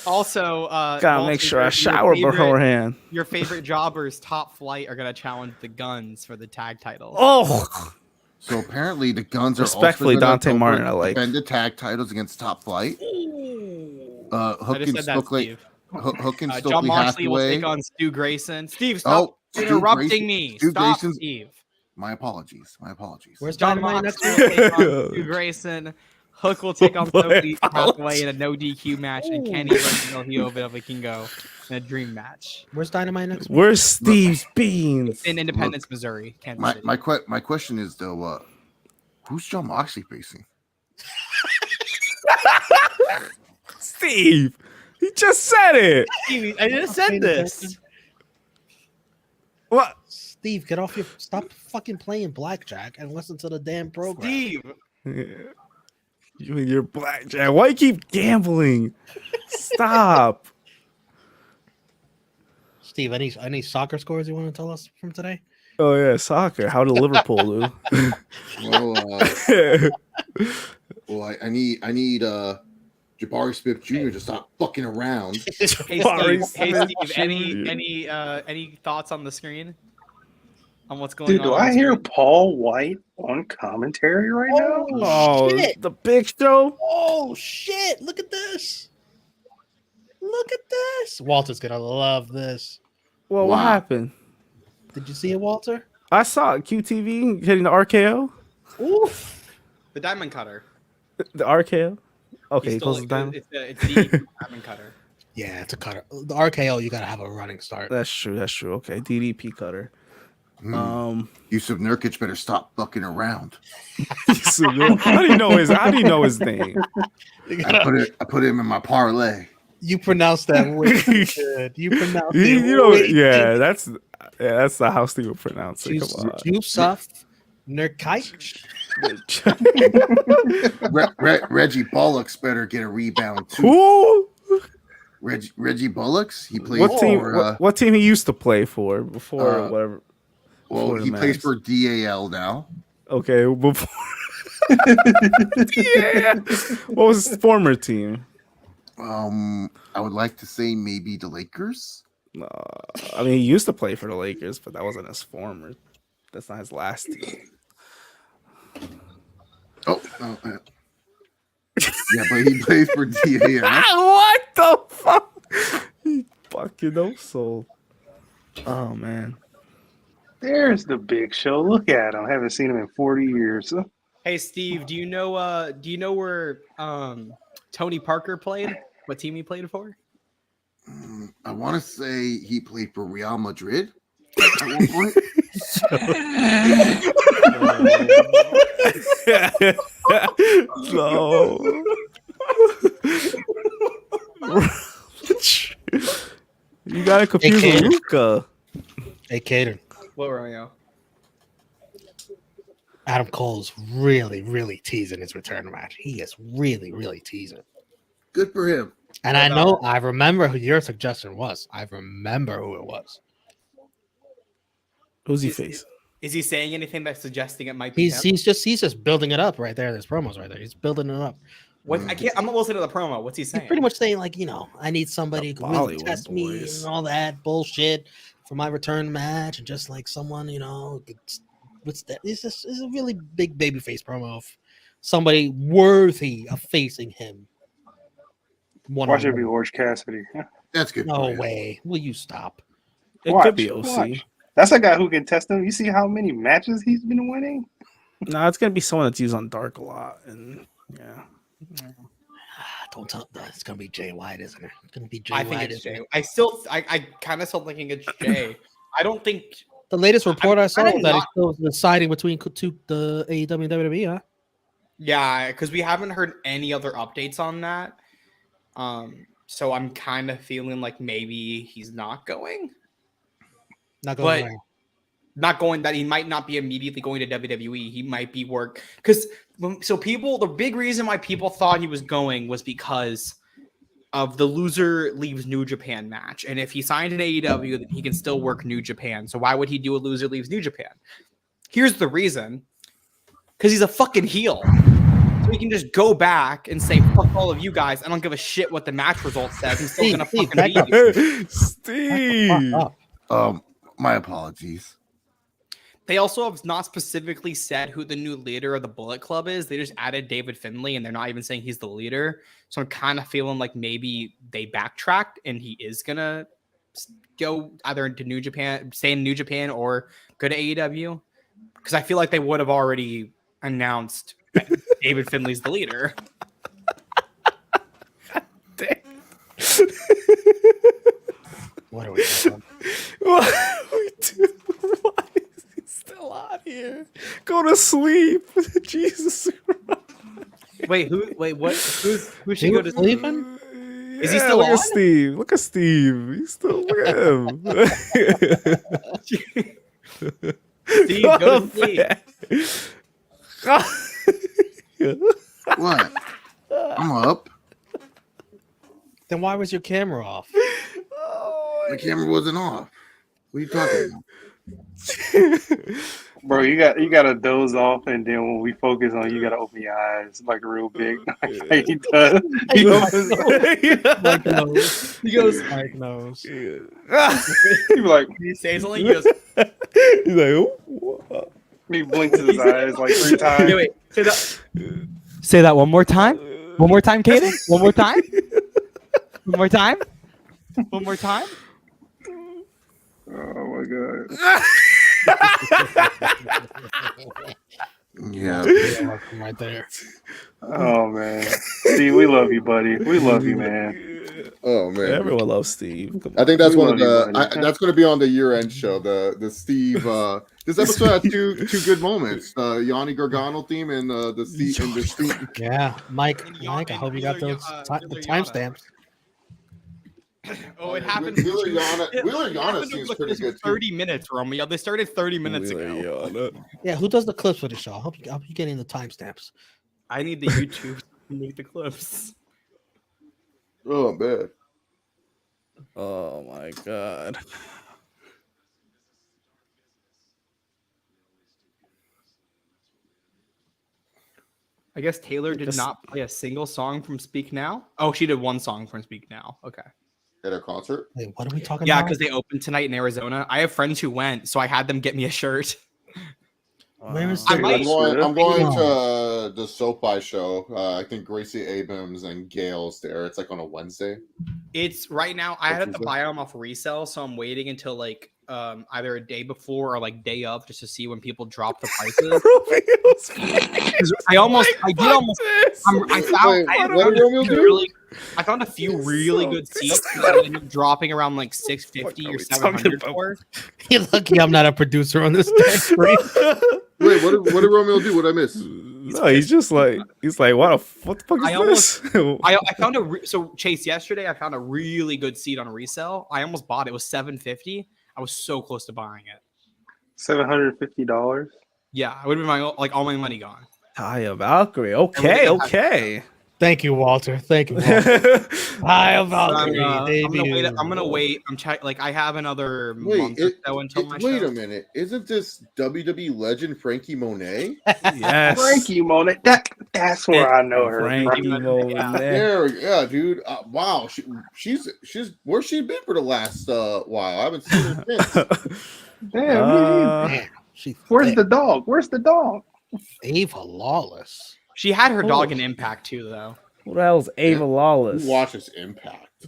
Also, Gotta Walter, make sure I your shower favorite- beforehand. Your favorite jobbers, Top Flight, are gonna challenge the Guns for the tag titles. Oh. So apparently, the Guns are Respectfully, also gonna Dante go Martin, for- I like. defend the tag titles against Top Flight. Hook I just and said that, Stokely. Steve. Hook and John Stokely Moxley will Hathaway. take on Stu Grayson. Steve, stop Stu interrupting Grayson- me. Stu Stop, Grayson's- Steve. My apologies. My apologies. Where's John Dynamite Moxley next will week? take on Stu Grayson. Hook will take on Stokely Hathaway in a no DQ match, and Kenny versus El Hijo del Vikingo in a dream match. Where's Dynamite next week? Where's Steve's beans? In Independence, Missouri, Kansas My City. my question is though, who's John Moxley facing? Steve, he just said it. Steve, I just said this. What? Steve, get off your. Stop fucking playing blackjack and listen to the damn program. Steve. Yeah. You and your blackjack. Why you keep gambling? Stop. Steve, any soccer scores you want to tell us from today? Oh yeah, soccer. How did Liverpool do? Well, I need Jabari Smith Jr. to stop fucking around. Hey Steve, any thoughts on the screen? On what's going Dude, on? do I hear Paul White on commentary right now? Oh, shit. the big show. Oh shit! Look at this. Look at this. Walter's gonna love this. Well, what happened? Did you see it, Walter? I saw it. QTV hitting the RKO. Oof. The Diamond Cutter. The RKO. Okay, He he stole closes it. down. It's the Diamond Cutter. Yeah, it's a cutter. The RKO, you gotta have a running start. That's true. That's true. Okay, DDP cutter. Yusuf Nurkic better stop fucking around. How do you know his name? I put him in my parlay. You pronounce that way too good. You pronounce it. You know, way yeah, too that's the how Steve would pronounce it. Come on. Yusuf Nurkic. Reggie Bullocks better get a rebound too. Who? Reggie Bullocks. He plays What team? for what team he used to play for before whatever? well, before the he plays Mavs. for DAL now. Okay, before. Yeah. What was his former team? I would like to say maybe the Lakers. I mean, he used to play for the Lakers, but that wasn't his former. That's not his last team. Yeah, but he plays for DAL. What the fuck? He fucking no soul. Oh man. There's the Big Show. Look at him. I haven't seen him in 40 years. Hey Steve, do you know where Tony Parker played? What team he played for? I want to say he played for Real Madrid at one point. No. You gotta confuse Hey, with Luca. Hey, Caden. What Romeo? Adam Cole's really, really teasing his return match. He is really, really teasing. Good for him. And I remember who your suggestion was. I remember who it was. Who's he facing? Is he saying anything that's suggesting it might be him? He's just building it up right there. There's promos right there. He's building it up. What I'm not listening to the promo. What's he saying? He's pretty much saying like, I need somebody who can really Bollywood test me boys. and all that bullshit for my return match, and just like someone, what's that? It's a really big babyface promo of somebody worthy of facing him. Watch it be Orange Cassidy. That's good. No way. Will you stop? It Watch, could be OC. watch. That's a guy who can test him. You see how many matches he's been winning? No, it's gonna be someone that's used on Dark a lot, and yeah. Don't tell. It's gonna be Jay White, isn't it? It's gonna be Jay I White. think it's isn't Jay. it? I kind of still thinking it's Jay. I don't think. The latest report I saw kinda that not- it's still deciding between the AEW and WWE, huh? Yeah, because we haven't heard any other updates on that. So I'm kind of feeling like maybe he's not going. Not going But where? not going that he might not be immediately going to WWE. He might be because the big reason why people thought he was going was because of the loser leaves New Japan match. And if he signed an AEW, then he can still work New Japan. So why would he do a loser leaves New Japan? Here's the reason. Because he's a fucking heel. So he can just go back and say, fuck all of you guys. I don't give a shit what the match result says. I'm still gonna fucking back beat up. you. Steve. My apologies. They also have not specifically said who the new leader of the Bullet Club is. They just added David Finlay, and they're not even saying he's the leader. So I'm kind of feeling like maybe they backtracked, and he is gonna go either into New Japan, stay in New Japan, or go to AEW. Because I feel like they would have already announced that David Finlay's the leader. What are we doing? What are we doing? Why is he still out here? Go to sleep. Jesus Christ. Wait, who should go to sleep? Sleeping? Is he still look on? at Steve. Look at Steve. He's still look at him. Steve, go to sleep. What? I'm up. Then why was your camera off? The camera wasn't off. What are you talking about? Bro, you gotta doze off, and then when we focus on you, gotta open your eyes like real big. Like he does. He opens. Mike knows. He goes, Mike knows. He be like, he says something, he goes, He's like, oh. he blinks his eyes like 3 times. wait, say that one more time. One more time, Kaden. One more time. One more time. One more time. Oh my god. Yeah. Right there. Oh man. Steve, we love you, buddy. We love you, man. Oh man. Everyone loves Steve. Come I think that's We one of love you, the. buddy. That's going to be on the year-end show. The Steve. This episode had two good moments. Yanni Gargano theme and the Steve and the Steve. Yeah, Mike. And Mike, I hope you got Wheeler, those Wheeler the Yana. timestamps. Oh, it happened. Wheeler Yana happened seems like pretty this good too. 30 minutes, Romeo. They started 30 minutes Wheeler ago. Yana. Yeah, who does the clips for the show? I hope you getting the timestamps. I need the YouTube to make the clips. Oh man. Oh my god. I guess Taylor did not play a single song from Speak Now. Oh, she did one song from Speak Now. Okay. At a concert. Wait, what are we talking Yeah, about? because they opened tonight in Arizona. I have friends who went, so I had them get me a shirt. Where is I the- might- I'm going Come to the SoFi show. I think Gracie Abrams and Gail's there. It's like on a Wednesday. It's right now. I had to Tuesday? buy them off resale, so I'm waiting until like either a day before or like day of just to see when people drop the prices. I did almost. I found. Wait, what did Romeo do? I found a few really so good seats that ended up dropping around like $650 or $700 for. You're lucky I'm not a producer on this thing. Wait, what did Romeo do? What did I miss? No, he's like, what the fuck is this? I found so Chase yesterday. I found a really good seat on resale. I almost bought it. It was $750. I was so close to buying it. $750. Yeah, it would have been all my money gone. Taya Valkyrie. Okay. Thank you, Walter. Thank you, Walter. Hi, Valkyrie. I'm gonna wait. I have another month or so until my wait show. a minute. Isn't this WWE legend Frankie Monet? Yes. Frankie Monet. That's where I know her. Frankie from. Monet. Yeah, dude. Wow. She's where's she been for the last while? I haven't seen her since. Damn, where's the dog? Where's the dog? Ava Lawless. She had her dog in Impact too, though. What the hell is Ava Lawless? Who watches Impact?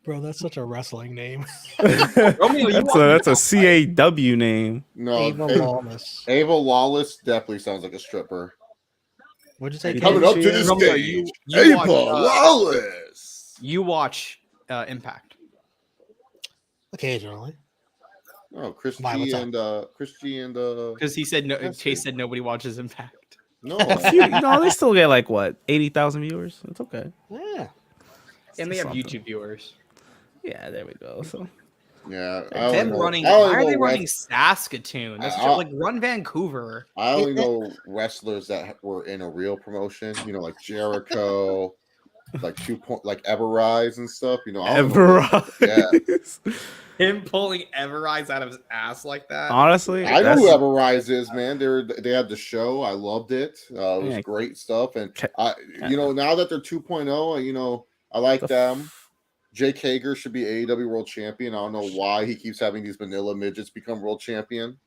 Bro, that's such a wrestling name. Romeo, that's a CAW name. No, Ava Lawless. Ava Lawless definitely sounds like a stripper. What'd you say? Coming up to this Romeo, stage, you Ava watch, Lawless. You watch Impact. Occasionally. Oh, Chris Why, G what's and Because he said no. That's Chase it. said nobody watches Impact. No, No, they still get like what 80,000 viewers. It's okay. Yeah. And they have Something. YouTube viewers. Yeah, there we go. So yeah, Them running. Why are they running Saskatoon? That's just like run Vancouver. I only know wrestlers that were in a real promotion. You know, like Jericho, like like Everrise and stuff. You know, I don't know. Everrise. Yeah. Him pulling Everrise out of his ass like that. Honestly, I know who Everrise is, man. They had the show. I loved it. It was Yeah. great stuff. And you know, now that they're 2.0, you know, I like them. Jake Hager should be AEW World Champion. I don't know why he keeps having these vanilla midgets become World Champion.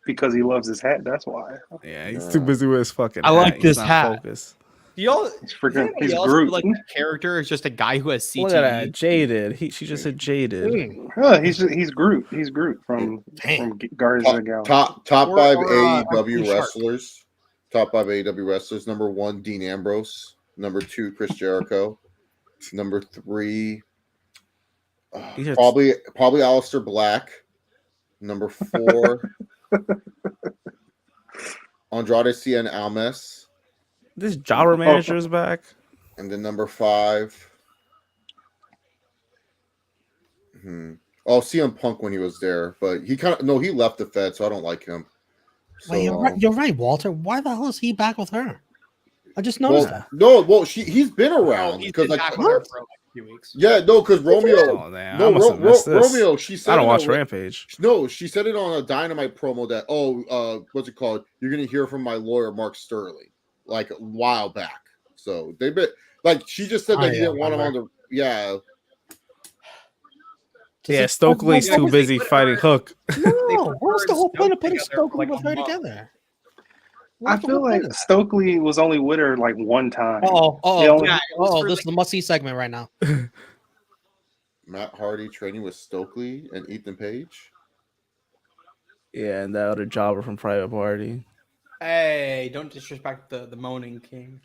Because he loves his hat. That's why. Yeah, he's too busy with his fucking. I like hat. this He's not hat. focused. Y'all, He's else Groot. like the character is just a guy who has CTE. Look at that, jaded. She just said jaded. Huh, he's Groot. He's Groot from Guardians of the Galaxy. Top Or- 5 or, AEW Shark. wrestlers. Top 5 AEW wrestlers. Number 1, Dean Ambrose. Number 2, Chris Jericho. Number 3, probably Aleister Black. Number 4, Andrade Cien Almas. This jobber manager is back. And then number 5. Oh, CM Punk when he was there, but he he left the Fed, so I don't like him. So, Wait, you're right, Walter. Why the hell is he back with her? I just noticed that. He's been around He's because been like back with her for like a few weeks. yeah, no, because Romeo. Oh, damn, I must have missed this. Romeo. She said I don't it watch on- Rampage. No, she said it on a Dynamite promo that what's it called? You're gonna hear from my lawyer Mark Sterling, like a while back. So they been like she just said that he didn't want him on the Yeah, Stokely's too busy fighting Hook. No, what's the whole point of putting Stokely with her together? I feel like Stokely was only with her like one time. This is the must-see segment right now. Matt Hardy training with Stokely and Ethan Page. Yeah, and that other jobber from Private Party. Hey, don't disrespect the Moaning King.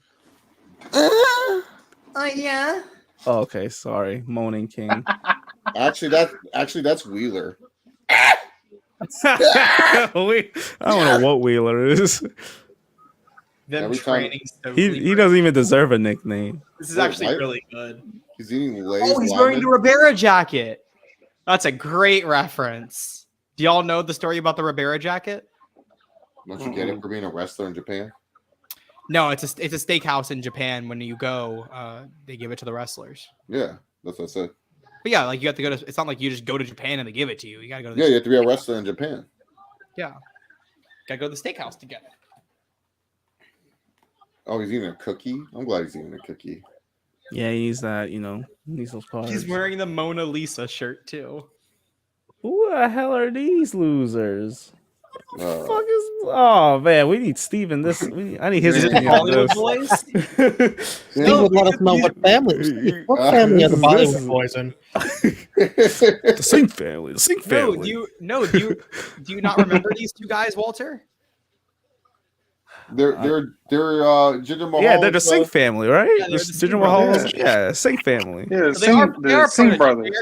Yeah. Oh, okay, sorry, Moaning King. Actually, that's Wheeler. I don't know what Wheeler is. Them training He doesn't even deserve a nickname. This is actually really good. He's eating Lay's. Oh, he's wearing the Ribera jacket. That's a great reference. Do y'all know the story about the Ribera jacket? Don't you get it for being a wrestler in Japan? No, it's a steakhouse in Japan. When you go, they give it to the wrestlers. Yeah, that's what I said. But yeah, like you have to go to. It's not like you just go to Japan and they give it to you. You gotta go to. Yeah, you have to be a wrestler in Japan. Yeah, gotta go to the steakhouse to get it. Oh, he's eating a cookie. I'm glad he's eating a cookie. Yeah, he needs that. Needs those cars. He's wearing the Mona Lisa shirt too. Who the hell are these losers? What the fuck is? Oh man, we need Steve in this. I need his opinion on Bollywood this. boys. Steve would let us know what family. What family are the Bollywood boys in? The Singh family. The Singh No, family. do you not remember these two guys, Walter? They're Jinder Mahal. Yeah, they're the Singh family, right? Yeah, they're the Singh Jinder Mahal. brothers. Yeah, Singh family. Yeah, They are the Singh brothers.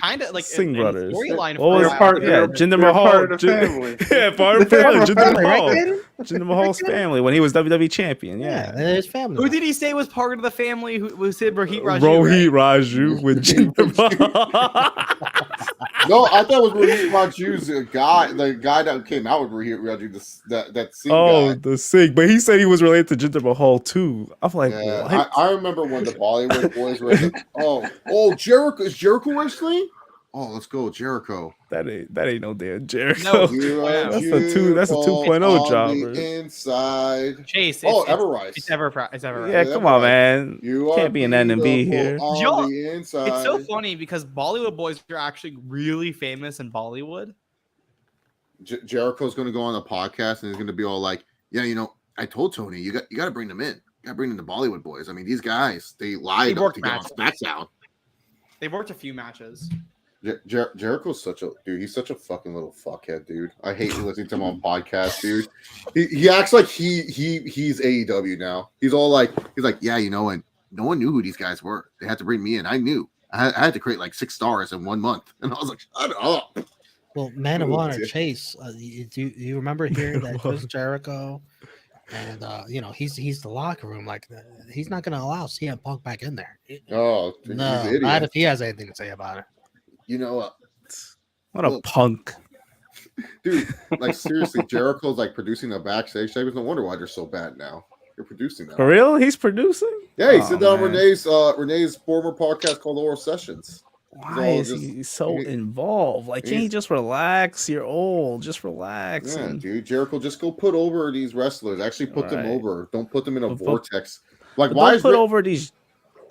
Kind of like Singh in brothers. storyline. What was part- yeah, they're- Jinder they're Mahal. part of the family. Yeah, part of the family. Jinder family, right, Mahal. Kaden? Jinder Mahal's family when he was WWE champion. Yeah, Yeah. they're his family. Who did he say was part of the family? Who was it? Rohit Raju. Rohit Raju with Jinder Mahal. No, I thought it was Rohit Raju's guy, the guy that came out with Rohit Raju, that Singh Oh, guy. the Singh. But he said he was related to Jinder Mahal too. I'm like, Yeah, what? I remember when the Bollywood boys were. Jericho is Jericho wrestling? Oh, let's go, Jericho. That ain't no damn Jericho. No. That's That's a 2.0 jobber. Inside. Chase. Everrise. It's Everrise. Yeah, come on, man. You Can't be an NMB here. On Y'all- the inside. It's so funny because Bollywood boys are actually really famous in Bollywood. Jericho's going to go on the podcast and he's going to be all like, "Yeah, I told Tony you got to bring them in. You got to bring in the Bollywood boys. I mean, these guys they lied They work to get on SmackDown." They've worked a few matches. Jericho's such a dude. He's such a fucking little fuckhead, dude. I hate listening to him on podcasts, dude. He acts like he's AEW now. He's like, yeah, you know, and no one knew who these guys were. They had to bring me in. I knew. I had to create like 6 stars in 1 month, and I was like, shut up. Well, Man of Honor Chase, do you remember hearing that Chris Jericho, and you know, he's the locker room, like he's not going to allow CM Punk back in there. Oh, No, not if he has anything to say about it. You know what a punk, dude! Like seriously, Jericho's like producing the backstage segments. No wonder why they're so bad now. You're producing them for real. He's producing. Yeah, he sit down Renee's former podcast called Oral Sessions. Why is he so involved? Like, can't he just relax? You're old. Just relax. Yeah, dude. Jericho, just go put over these wrestlers. Actually, put them over. Don't put them in a vortex. Like, why is over these?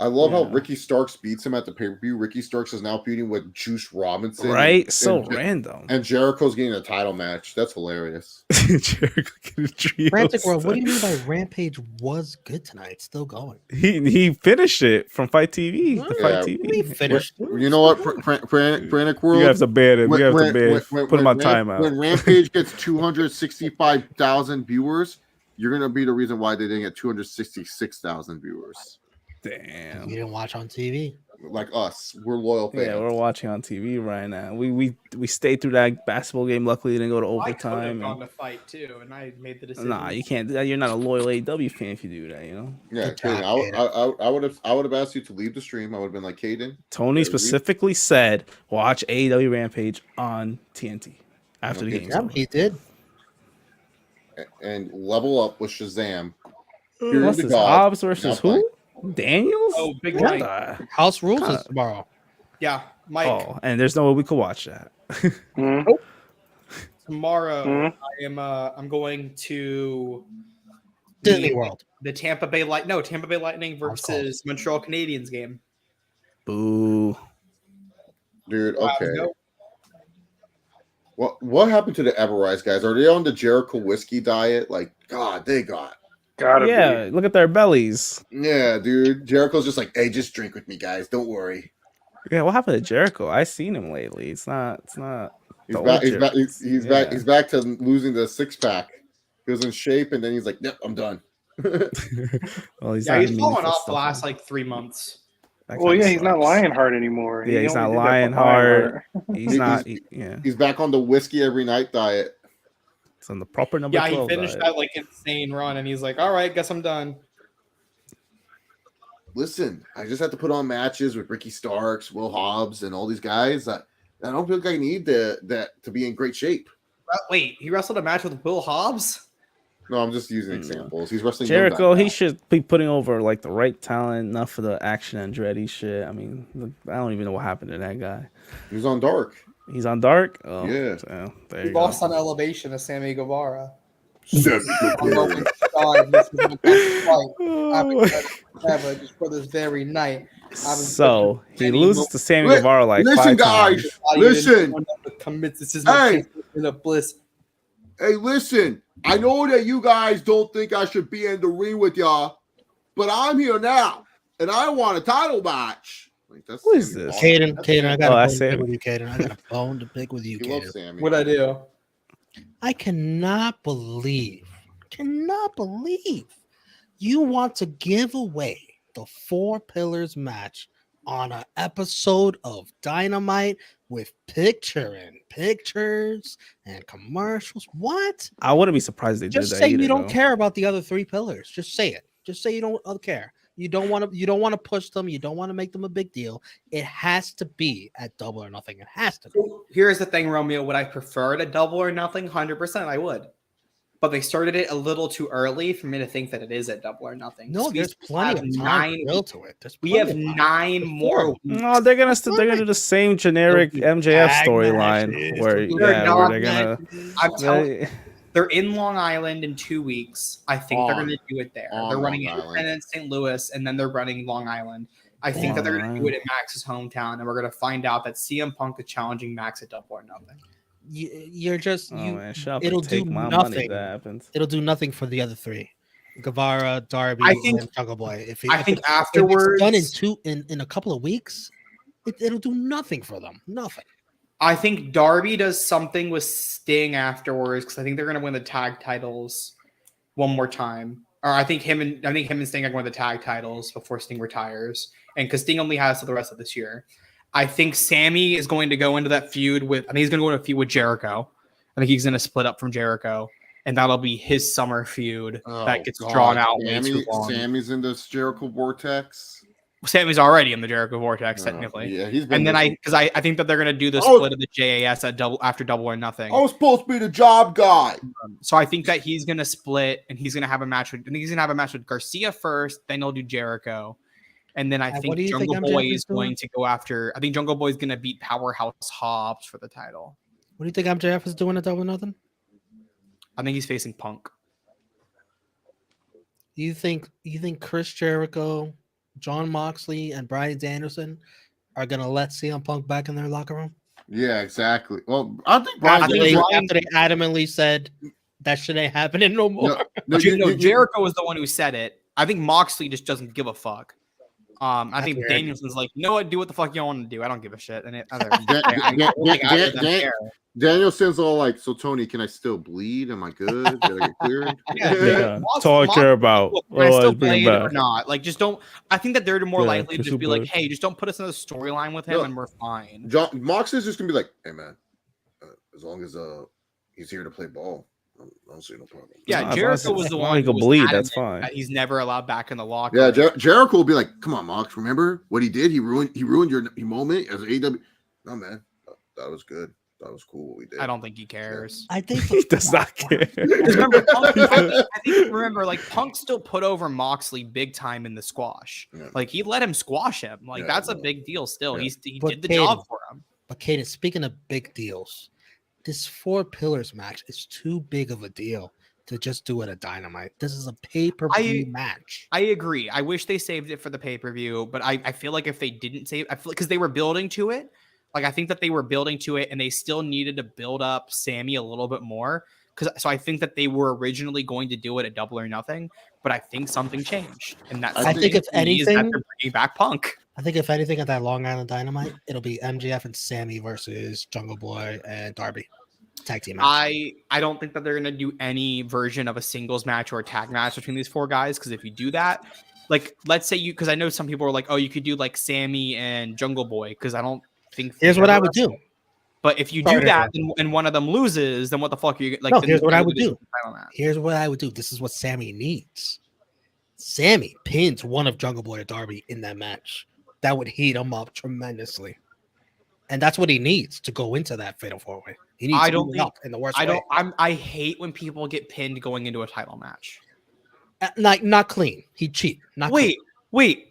I love how Ricky Starks beats him at the pay-per-view. Ricky Starks is now feuding with Juice Robinson. Right? So random. And Jericho's getting a title match. That's hilarious. Jericho getting a trio. Frantic World, what do you mean by Rampage was good tonight? It's still going. He finished it from Fight TV. Fight TV. He finished. You know what, Frantic World? You have to ban him. You have to ban. Put him on timeout. When Rampage gets 265,000 viewers, you're gonna be the reason why they didn't get 266,000 viewers. Damn. You didn't watch on TV. Like us. We're loyal fans. Yeah, we're watching on TV right now. We stayed through that basketball game. Luckily, didn't go to overtime. I could have gone to fight too, and I made the decision. Nah, you can't do that. You're not a loyal AEW fan if you do that, you know? Yeah, I would have asked you to leave the stream. I would have been like, Caden. Tony specifically said, watch AEW Rampage on TNT after the game. Yeah, he did. And level up with Shazam. What's this? Hobbs versus who? Daniels? Oh, big Mike. House Rules is tomorrow. Yeah, Mike. Oh, and there's no way we could watch that. Tomorrow, I'm going to Disney World. The Tampa Bay Lightning versus Montreal Canadiens game. Boo. Dude, okay. What happened to the Everrise guys? Are they on the Jericho whiskey diet? Like, God, they got. Gotta be. Look at their bellies. Yeah, dude. Jericho's just like, hey, just drink with me, guys. Don't worry. Yeah, what happened to Jericho? I've seen him lately. It's not. He's back. He's back. He's back to losing the 6-pack. He was in shape, and then he's like, "Yep, I'm done." Well, he's fallen off the last like 3 months. Well, yeah, he's not Lionheart anymore. Yeah, he's not Lionheart. He's not. He's back on the whiskey every night diet. It's on the proper number. Yeah, he finished that like insane run, and he's like, "All right, guess I'm done." Listen, I just have to put on matches with Ricky Starks, Will Hobbs, and all these guys. I don't feel like I need that to be in great shape. Wait, he wrestled a match with Will Hobbs? No, I'm just using examples. He's wrestling Jericho. He should be putting over like the right talent, enough for the action Andretti shit. I mean, I don't even know what happened to that guy. He was on Dark. He's on Dark. Oh, yeah. So, there he you lost go. on Elevation to Sammy Guevara. Just for this very night. So he loses to Sammy Guevara like listen, 5 guys. times. Listen. This is my in a bliss. Hey, listen. I know that you guys don't think I should be in the ring with y'all, but I'm here now, and I want a title match. Like, that's Who is this? Caden, I got a bone to Sammy. pick with you, Caden. I got a bone to pick with you, Caden. What'd I do? I cannot believe you want to give away the 4 Pillars match on an episode of Dynamite with pictures and commercials. What? I wouldn't be surprised if they Just did that. say you either, don't though. care about the other 3 pillars. Just say it. Just say you don't care. You don't want to push them. You don't want to make them a big deal. It has to be at Double or Nothing. It has to be. Here's the thing, Romeo. Would I prefer it at Double or Nothing? 100% I would. But they started it a little too early for me to think that it is at Double or Nothing. No, there's plenty of time built to it. We have 9 more weeks. No, they're gonna do the same generic MJF storyline where they're gonna. I'm telling you, they're in Long Island in 2 weeks. I think they're gonna do it there. They're running Independence, St. Louis, and then they're running Long Island. I think that they're gonna do it at Max's hometown, and we're gonna find out that CM Punk is challenging Max at Double or Nothing. You're just it'll do nothing. It'll do nothing for the other 3, Guevara, Darby, and Jungle Boy. I think afterwards, if it's done in a couple of weeks, It'll do nothing for them. Nothing. I think Darby does something with Sting afterwards because I think they're going to win the tag titles one more time. Or I think him and Sting are going to win the tag titles before Sting retires, and because Sting only has to the rest of this year. I think Sammy is going to go into that feud with. I think he's going to go into a feud with Jericho. I think he's going to split up from Jericho, and that'll be his summer feud that gets drawn out way too long. Sammy's in this Jericho vortex. Sammy's already in the Jericho vortex technically. Yeah, he's been. And then I think that they're going to do the split of the JAS after Double or Nothing. I was supposed to be the job guy. So I think that he's going to split, and he's going to have a match with. I think he's going to have a match with Garcia first. Then he'll do Jericho, and then I think Jungle Boy is going to go after. I think Jungle Boy is going to beat Powerhouse Hobbs for the title. What do you think MJF is doing at Double or Nothing? I think he's facing Punk. You think Chris Jericho, John Moxley, and Bryan Danielson are gonna let CM Punk back in their locker room? Yeah, exactly. Well, I think after they adamantly said that shit ain't happening no more. Jericho was the one who said it. I think Moxley just doesn't give a fuck. I think Danielson's like, you know what? Do what the fuck you want to do. I don't give a shit. And Danielson's all like, so Tony, can I still bleed? Am I good? Did I get cleared? That's all I care about. Can I still play it or not? Like, just don't. I think that they're more likely to just be like, hey, just don't put us in a storyline with him, and we're fine. Mox is just gonna be like, hey man, as long as he's here to play ball, I don't see no problem. Yeah, Jericho was the one who was bleed. That's fine. He's never allowed back in the locker. Yeah, Jericho will be like, come on, Mox, remember what he did? He ruined your moment as AEW. No man, that was good. That was cool what we did. I don't think he cares. I think he does not care. Remember, like Punk still put over Moxley big time in the squash. Yeah. Like he let him squash him. Like that's a big deal. Still, he did the job for him. But Kaden, speaking of big deals, this 4 Pillars match is too big of a deal to just do it at Dynamite. This is a pay-per-view match. I agree. I wish they saved it for the pay-per-view, but I feel like if they didn't save, I feel because they were building to it. Like I think that they were building to it, and they still needed to build up Sammy a little bit more. So I think that they were originally going to do it at Double or Nothing, but I think something changed, and that I think if anything, they're bringing back Punk. I think if anything at that Long Island Dynamite, it'll be MJF and Sammy versus Jungle Boy and Darby tag team match. I don't think that they're gonna do any version of a singles match or a tag match between these 4 guys, because if you do that, like let's say because I know some people are like, oh, you could do like Sammy and Jungle Boy, because I don't. Here's what I would do. But if you do that and one of them loses, then what the fuck are you like? No, here's what I would do. Here's what I would do. This is what Sammy needs. Sammy pins one of Jungle Boy or Darby in that match. That would heat him up tremendously. And that's what he needs to go into that fatal 4-way. He needs to heat up in the worst way. I hate when people get pinned going into a title match. Not clean. He'd cheat. Wait.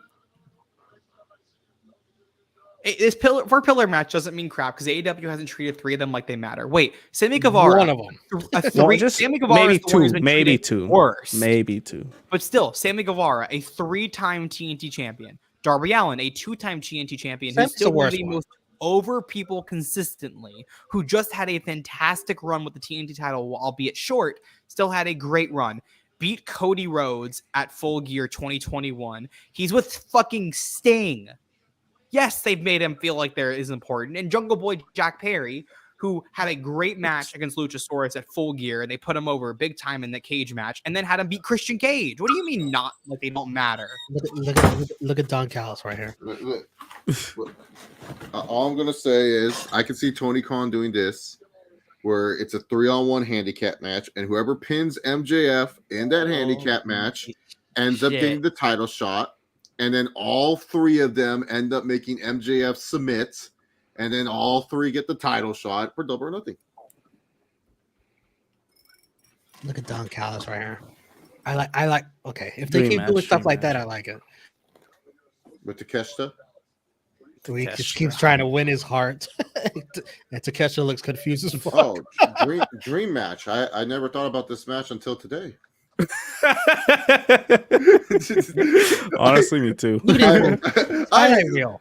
This pillar match doesn't mean crap because AEW hasn't treated 3 of them like they matter. Wait, Sammy Guevara, one of them. Sammy Guevara maybe two, worse, maybe 2. But still, Sammy Guevara, a 3-time TNT champion, Darby Allin, a 2-time TNT champion, who's still one of the most over people consistently, who just had a fantastic run with the TNT title, albeit short, still had a great run. Beat Cody Rhodes at Full Gear 2021. He's with fucking Sting. Yes, they've made him feel like there is important. And Jungle Boy Jack Perry, who had a great match against Luchasaurus at Full Gear, and they put him over big time in the cage match, and then had him beat Christian Cage. What do you mean not like they don't matter? Look at Don Callis right here. Look. All I'm gonna say is I can see Tony Khan doing this, where it's a 3-on-1 handicap match, and whoever pins MJF in that handicap match ends up getting the title shot. And then all 3 of them end up making MJF submit, and then all 3 get the title shot for Double or Nothing. Look at Don Callis right here. I like. Okay, if they keep doing stuff like that, I like it. With Takeshita, he just keeps trying to win his heart, and Takeshita looks confused as fuck. Oh, dream match! I never thought about this match until today. Honestly, me too. I real.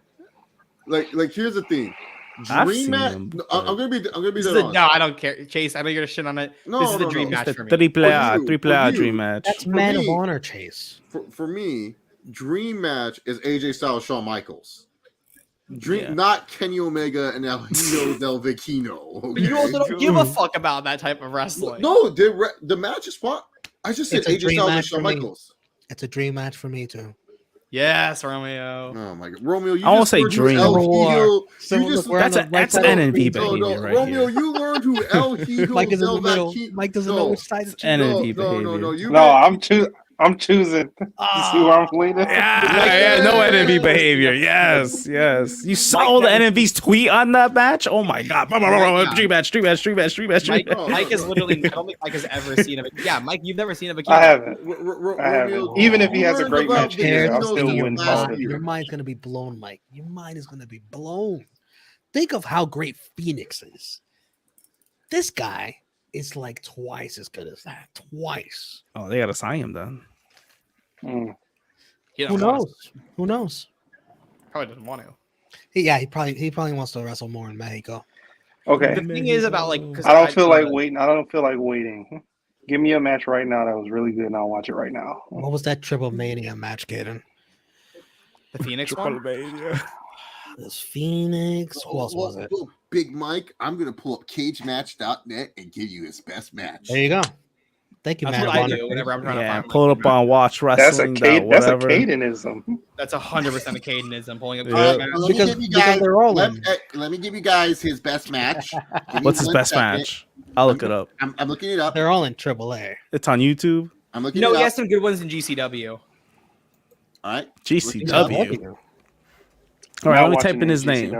Like here's the thing. Dream match. I'm gonna be no, I don't care, Chase. I know you're gonna shit on it. This is the dream match for me. Triple A dream match. That's Man of Honor, Chase. For me, dream match is AJ Styles, Shawn Michaels. Drink not Kenny Omega and El Hijo del Vecino. But you don't give a fuck about that type of wrestling. No, the match is fun. I just said AJ Styles and Shawn Michaels. It's a dream match for me too. Yes, Romeo. Oh my god, Romeo! You I won't just say learned who dream. El Hijo. That's NNB behavior No, right Romeo, here. you learned who El Hijo Mike is in the del middle. Vecino. Mike doesn't know which side to choose. NNB behavior. I'm choosing. You see where I'm leaning? Yeah, no NNB behavior. Yes. You saw the NNB's tweet on that match? Oh my god. Dream match. Mike is literally, I don't think Mike has ever seen a Bikino. Yeah, Mike, you've never seen a Bikino. I haven't. Even if he has a great match here, I'll still win. Your mind's gonna be blown, Mike. Your mind is gonna be blown. Think of how great Phoenix is. This guy is like twice as good as that. Twice. Oh, they gotta sign him then. Who knows? Who knows? Probably doesn't want to. He probably wants to wrestle more in Mexico. Okay. The thing is about like, I don't feel like waiting. Give me a match right now that was really good, and I'll watch it right now. What was that Triple Mania match, Kaden? The Phoenix one. This Phoenix. Who else was it? Big Mike, I'm gonna pull up cagematch.net and give you his best match. There you go. Thank you, That's man. what I do whenever I'm trying to find. Pull it up on Watch Wrestling. That's a Cadenism. That's 100% a Cadenism. Pulling up Let me give you guys his best match. What's his best match? I'll look it up. I'm looking it up. They're all in AAA. It's on YouTube. I'm looking. No, he has some good ones in GCW. All right, GCW. All right, let me type in his name.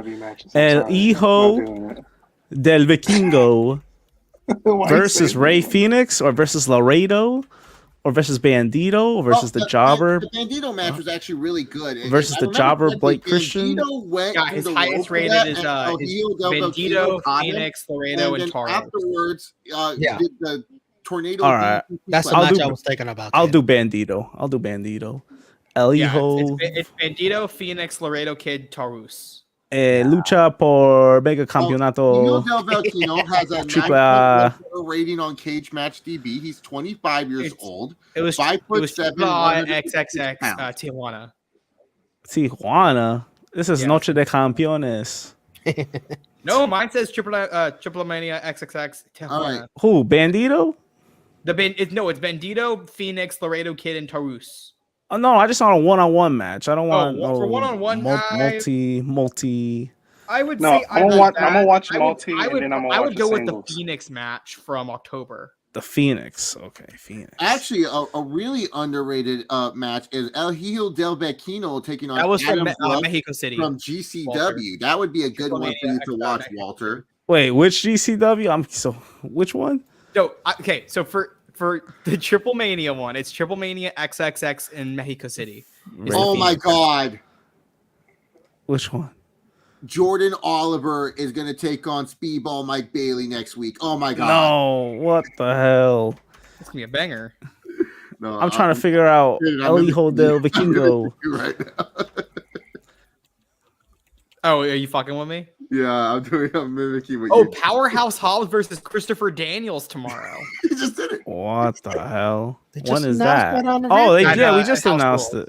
El Hijo del Vikingo versus Ray Phoenix, or versus Laredo, or versus Bandito, or versus the Jobber. The Bandito match was actually really good. Versus the Jobber, Blake Christian. Yeah, his highest rated is Bandito, Phoenix, Laredo, and Taro. Afterwards, did the tornado. All right, that's the match I was thinking about. I'll do Bandito. El Hijo. It's Bandito, Phoenix, Laredo Kid, Taurus. Lucha por Mega Campeonato. Del Vecino has a 9.4 rating on Cage Match DB. He's 25 years old. It was 5'7", XXX Tijuana. Tijuana. This is Noche de Campeones. No, mine says Triple Mania XXX Tijuana. Right. Who? Bandito? It's Bandito, Phoenix, Laredo Kid, and Taurus. Oh, no, I just want a one-on-one match. I don't want for one-on-one multi. I would say I'm gonna watch multi, and then I'm gonna watch I would go with the singles. Phoenix match from October. The Phoenix, okay, Phoenix. Actually, a really underrated match is El Hijo del Vecino taking on That was Adam from Brooks Mexico City from GCW. Walter. That would be a good one for you to watch, Walter. Wait, which GCW? Which one? So okay, so for the Triple Mania one, it's Triple Mania XXX in Mexico City. Oh my God! Which one? Jordan Oliver is going to take on Speedball Mike Bailey next week. Oh my God! No, what the hell? It's gonna be a banger. No, I'm trying to figure out El Hijo del Vikingo. Right now. Oh, are you fucking with me? Yeah, I'm mimicking what you. Powerhouse Hobbs versus Christopher Daniels tomorrow. He just did it. What the hell? When is that? We just announced it.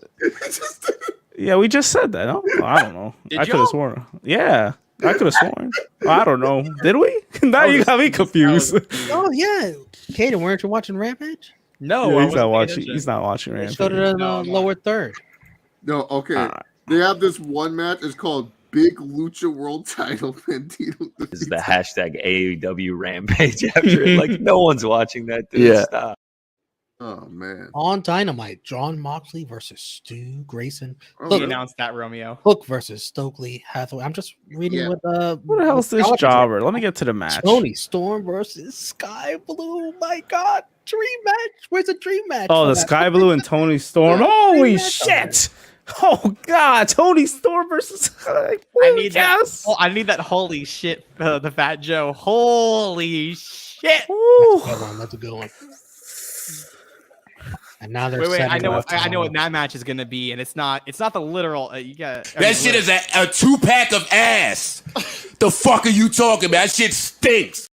Yeah, we just said that. No? Oh, I don't know. I could have sworn. Yeah, I could have sworn. I don't know. Did we? Now you got me confused. Oh yeah, Kaden, weren't you watching Rampage? No, he's not watching. He's not watching Rampage. Go to the lower third. No, okay. They have this one match. It's called Big Lucha World Title. This is the hashtag AAW Rampage after it. Like, no one's watching that, dude. Yeah. Stop. Oh, man. On Dynamite, John Moxley versus Stu Grayson. He announced that, Romeo. Hook versus Stokely Hathaway. I'm just reading what the hell is this jobber? Let me get to the match. Tony Storm versus Sky Blue. My God. Dream match. Where's the dream match? Oh, the Sky Blue and Tony Storm. Holy shit. Oh God, Tony Storm versus I need that holy shit, the Fat Joe. Holy shit. That's a good one. And now they're I know what that match is gonna be, and it's not the literal. You got that shit is a 2-pack of ass. The fuck are you talking about? That shit stinks.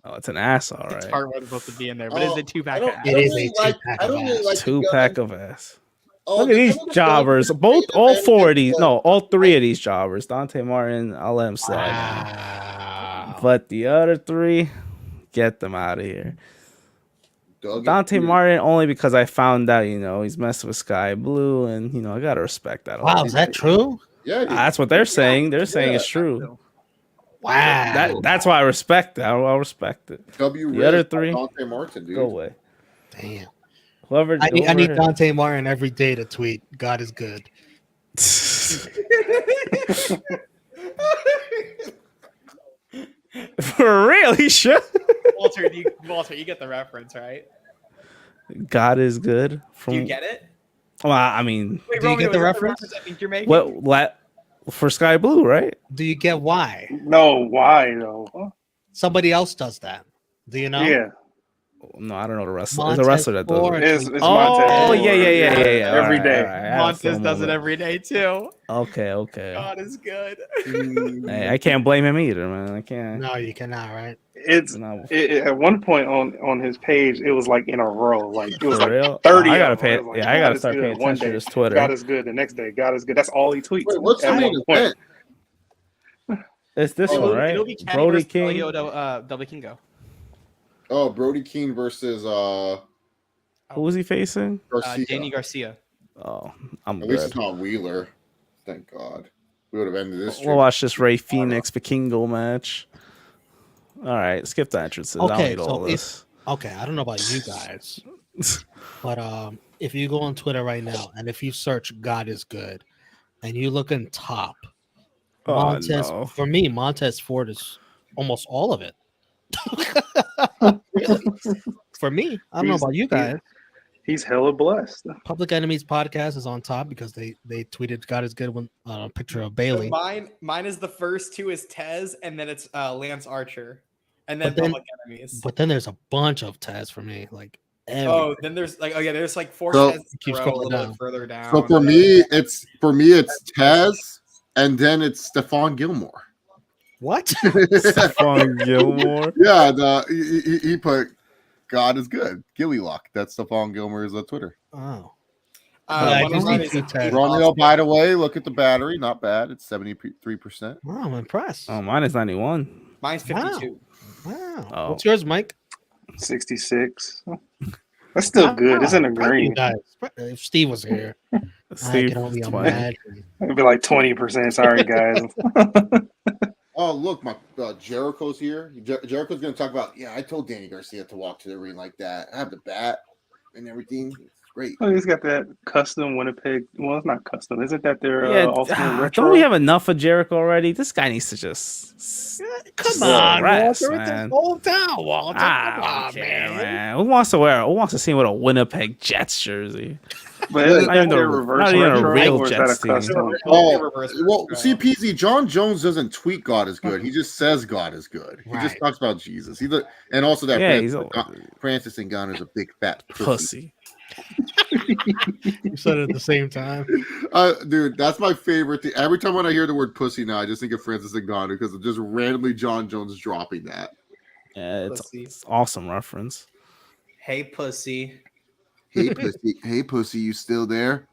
Oh, it's an ass, all right. It's hard supposed to be in there, but it's a 2-pack. It is a 2-pack of ass. 2-pack of ass. Look at these jobbers. All three of these jobbers. Dante Martin, I'll let him slide. Wow. But the other three, get them out of here. Dante Martin. Martin only because I found out, he's messing with Sky Blue, and I gotta respect that. Wow, is that true? Yeah, that's what they're saying. They're saying it's true. Wow. That's why I respect it. I'll respect it. The other three, Dante Martin, dude. go away. Damn. Whoever. I need Dante Martin every day to tweet. God is good. For real, he should. Walter, you get the reference, right? God is good. Do you get it? Well, I mean, Wait, do you get the is that reference? I think you're making. what for Sky Blue, right? Do you get why? No, why though? Somebody else does that. Do you know? Yeah, No, I don't know the wrestler. There's a wrestler that does Montez it. it's Ford. Oh, Montez. yeah. Every day. Montez does it every day too. Okay. God is good. Hey, I can't blame him either, man. I can't. No, you cannot, right? It's at one point on his page, it was like in a row, like it was For like real? 30. I gotta of them. pay. It was like, Yeah, I gotta God is start good paying one attention to day, his Twitter. God is good the next day. God is good. That's all he tweets. Wait, what's the at main one point. event? It's this one, right? It'll be Kenny Brody versus King. Double Kingo. Oh, Brody King versus Who was he facing? Garcia. Danny Garcia. Oh, I'm At least good. it's not Wheeler. Thank God. We would have ended this. We'll watch this Ray Phoenix Vikingo match. All right, skip the entrances. I don't Okay, need all so this. I don't know about you guys, but if you go on Twitter right now and if you search "God is good" and you look in top, Montez no. for me, Montez Ford is almost all of it. For me, I don't know about you guys. He's hella blessed. Public Enemies podcast is on top because they tweeted "God is good" when a picture of Bailey. Mine is the first two is Tez, and then it's Lance Archer, and then, But then- Public Enemies. But then there's a bunch of Taz for me, like Oh, then there's there's like four So- Tez Keep in a row, a scrolling little down. bit further down. So for me, it's Taz, and then it's Stephon Gilmore. What? Stephon Gilmore. Yeah, he put God is good. Gilly Lock. That's Stephon Gilmore's Twitter. Oh. I do mine see is two a- Tez. Romeo, by the way, look at the battery. Not bad. It's 73%. Wow, I'm impressed. Oh, mine is 91. Mine's 52. Wow. Oh. What's yours, Mike? 66. That's still good. It's in the Proud of you green. guys. If Steve was here, I Steve, can only 20. imagine. It'd be like 20%. Sorry, guys. Oh, look, my Jericho's here. Jericho's going to talk about, I told Danny Garcia to walk to the ring like that. I have the bat and everything. It's great. Oh, he's got that custom Winnipeg. Well, it's not custom. Isn't that their ultimate retro? Don't we have enough of Jericho already? This guy needs to just Come on, rest, Walter. It's his man. hometown, Walter. Come I on, don't care, man. Who wants to see him with a Winnipeg Jets jersey? But isn't Not that even their a- reverse not even a retro, real or is that Jets a team. custom? Oh, well, see, PZ, John Jones doesn't tweet God is good. He just says God is good. He just Right. talks about Jesus. And also that Yeah, Francis Ngannou is a big fat pussy. You said it at the same time. Dude, that's my favorite thing. Every time when I hear the word pussy now, I just think of Francis Ngannou because of just randomly John Jones dropping that. Yeah, Pussy. it's awesome reference. Hey, pussy. Hey pussy, you still there?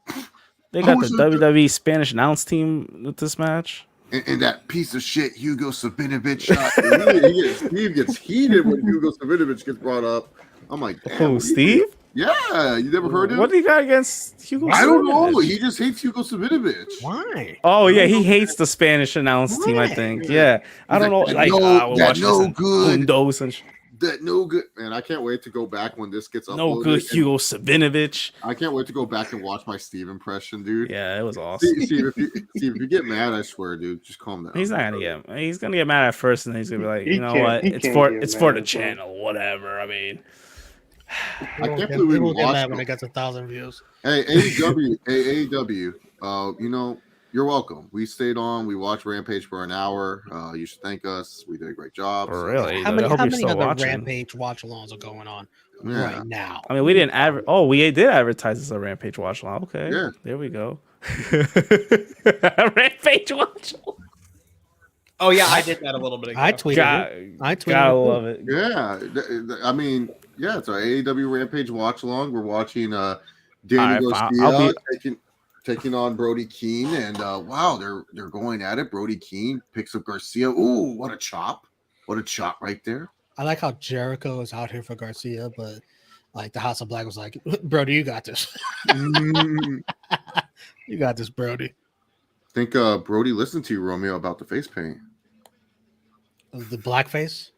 They got the WWE Spanish announce team with this match. And that piece of shit Hugo Sabinovich shot. Steve gets heated when Hugo Sabinovich gets brought up. I'm like, damn, Who, Steve? Yeah, you never heard him? What do you got against Hugo? I don't know. Sabinovich? He just hates Hugo Sabinovich. Why? Oh yeah, he hates the Spanish announce team. I think. Yeah, I don't know. Like, we're watching this in Bundos and That no good, man. I can't wait to go back when this gets uploaded. no good Hugo Sabinovich. I can't wait to go back and watch my Steve impression, dude. Yeah, it was awesome. Steve, if you get mad, I swear, dude, just calm down. He's not gonna get. He's gonna get mad at first, and then he's gonna be like, He you know can't- what? he It's can't for get it's for mad, the bro. channel. Whatever. I mean, I can't believe we People get watched mad when them. it gets 1,000 views. Hey, AEW, you're welcome. We stayed on. We watched Rampage for an hour. You should thank us. We did a great job. For real, AEW. How many, I hope how you're many still other watching. Rampage watch-alongs are going on Yeah. right now? I mean, we didn't we did advertise this on Rampage Watch Along. Okay, Yeah. there we go. Rampage Watch. Oh yeah, I did that a little bit ago. I tweeted it. I tweeted Gotta it. love it. Yeah, I mean, yeah, it's our AEW Rampage watch along. We're watching Danny All right, fine. Garcia taking on Brody Keene, and wow, they're going at it. Brody Keene picks up Garcia. Ooh, what a chop! What a chop right there. I like how Jericho is out here for Garcia, but like the House of Black was like, Brody, you got this. You got this, Brody. I think Brody listened to you, Romeo, about the face paint. The blackface.